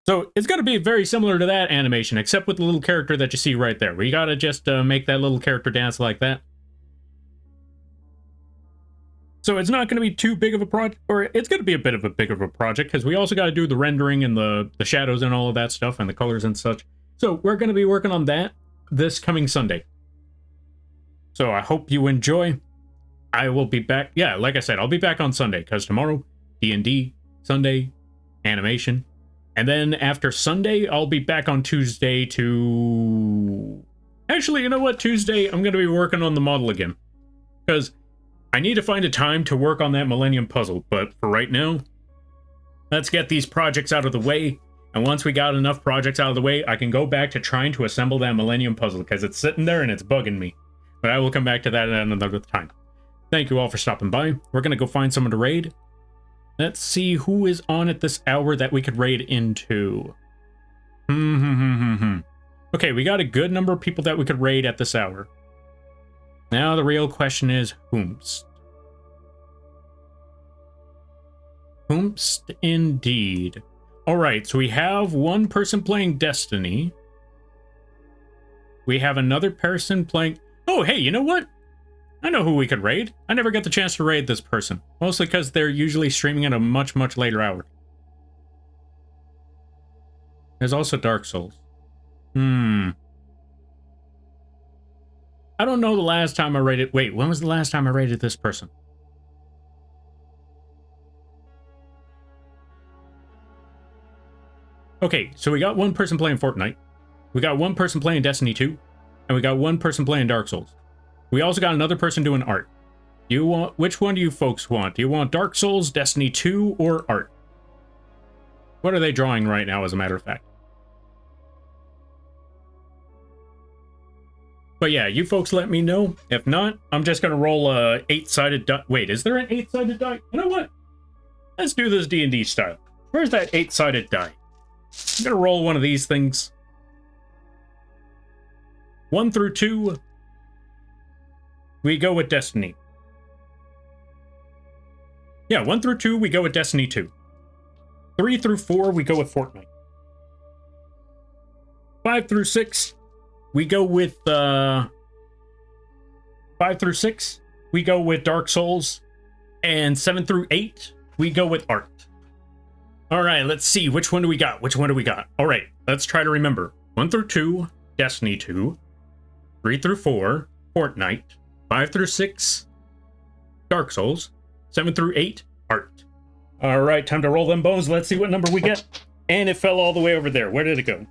So it's going to be very similar to that animation, except with the little character that you see right there. We got to just make that little character dance like that. So it's not going to be too big of a project, or it's going to be a bit of a big of a project, because we also got to do the rendering and the shadows and all of that stuff, and the colors and such. So we're going to be working on that this coming Sunday. So I hope you enjoy. I will be back. Yeah, like I said, I'll be back on Sunday because tomorrow, D&D, Sunday, animation. And then after Sunday, I'll be back on Tuesday to... Actually, you know what? Tuesday, I'm going to be working on the model again. Because I need to find a time to work on that Millennium Puzzle. But for right now, let's get these projects out of the way. And once we got enough projects out of the way, I can go back to trying to assemble that Millennium Puzzle. Because it's sitting there and it's bugging me. But I will come back to that at another time. Thank you all for stopping by. We're going to go find someone to raid. Let's see who is on at this hour that we could raid into. Okay, we got a good number of people that we could raid at this hour. Now the real question is, whomst? Whomst indeed. Alright, so we have one person playing Destiny. We have another person playing... Oh, hey, you know what? I know who we could raid. I never get the chance to raid this person. Mostly because they're usually streaming at a much, much later hour. There's also Dark Souls. I don't know the last time I raided... Wait, when was the last time I raided this person? Okay, so we got one person playing Fortnite. We got one person playing Destiny 2. And we got one person playing Dark Souls. We also got another person doing art. Which one do you folks want? Do you want Dark Souls, Destiny 2, or art? What are they drawing right now, as a matter of fact? But yeah, you folks let me know. If not, I'm just going to roll a 8-sided die. Wait, is there an 8-sided die? You know what? Let's do this D&D style. Where's that 8-sided die? I'm going to roll one of these things. 1 through 2, we go with Destiny. Yeah, 1 through 2, we go with Destiny 2. 3 through 4, we go with Fortnite. 5 through 6, we go with 5 through 6, we go with Dark Souls. And 7 through 8, we go with art. Alright, let's see. Which one do we got? Which one do we got? Alright, let's try to remember. 1 through 2, Destiny 2. 3 through 4, Fortnite. 5 through 6, Dark Souls. 7 through 8, art. Alright, time to roll them bones. Let's see what number we get. And it fell all the way over there. Where did it go?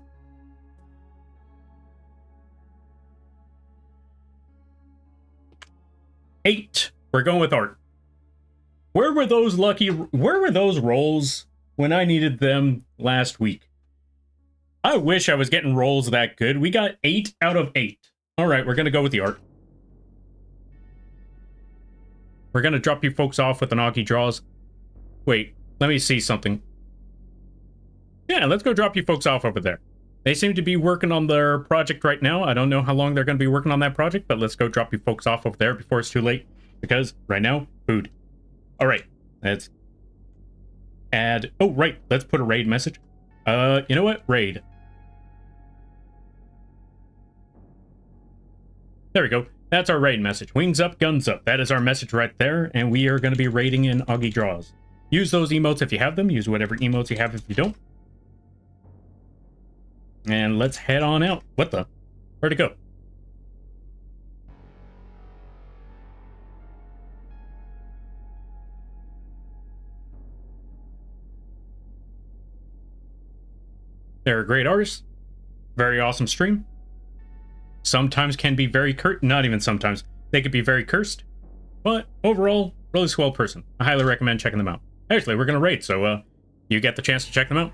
Eight. We're going with art. Where were those rolls when I needed them last week? I wish I was getting rolls that good. We got 8 out of 8. Alright, we're going to go with the art. We're going to drop you folks off with an Augie Draws. Wait, let me see something. Yeah, let's go drop you folks off over there. They seem to be working on their project right now. I don't know how long they're going to be working on that project, but let's go drop you folks off over there before it's too late. Because right now, food. Alright, let's add... Oh, right, let's put a raid message. You know what? Raid. There we go. That's our raid message. Wings up, guns up. That is our message right there, and we are going to be raiding in Augie Draws. Use those emotes if you have them. Use whatever emotes you have if you don't. And let's head on out. What the? Where'd it go? They're a great artist. Very awesome stream. Sometimes can be very not even sometimes. They could be very cursed. But overall, really swell person. I highly recommend checking them out. Actually, we're going to raid, so you get the chance to check them out.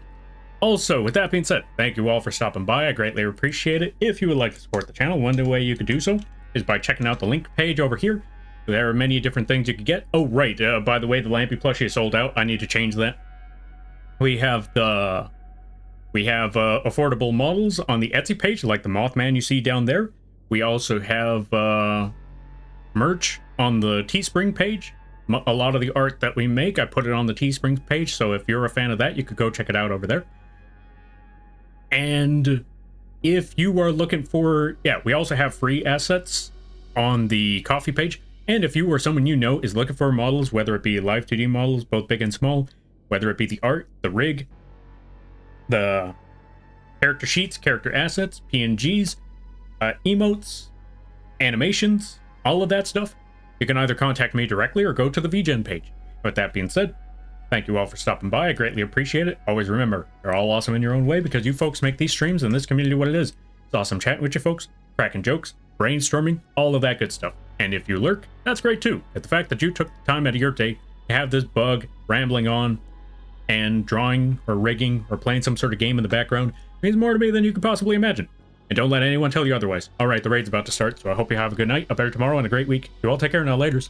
Also, with that being said, thank you all for stopping by. I greatly appreciate it. If you would like to support the channel, one way you could do so is by checking out the link page over here. There are many different things you could get. Oh, right. By the way, the Lampy plushie is sold out. I need to change that. We have affordable models on the Etsy page, like the Mothman you see down there. We also have merch on the Teespring page. A lot of the art that we make, I put it on the Teespring page, so if you're a fan of that, you could go check it out over there. And if you are looking for... Yeah, we also have free assets on the Coffee page. And if you or someone you know is looking for models, whether it be live 2D models, both big and small, whether it be the art, the rig, the character sheets, character assets, PNGs, emotes, animations, all of that stuff, you can either contact me directly or go to the vgen page. With that being said, thank you all for stopping by. I greatly appreciate it. Always remember, you're all awesome in your own way because you folks make these streams and this community what it is. It's awesome chatting with you folks, cracking jokes, brainstorming, all of that good stuff. And if you lurk, that's great too. But the fact that you took the time out of your day to have this bug rambling on and drawing or rigging or playing some sort of game in the background means more to me than you could possibly imagine. And don't let anyone tell you otherwise. All right, the raid's about to start, so I hope you have a good night, a better tomorrow, and a great week. You all take care now. Laters.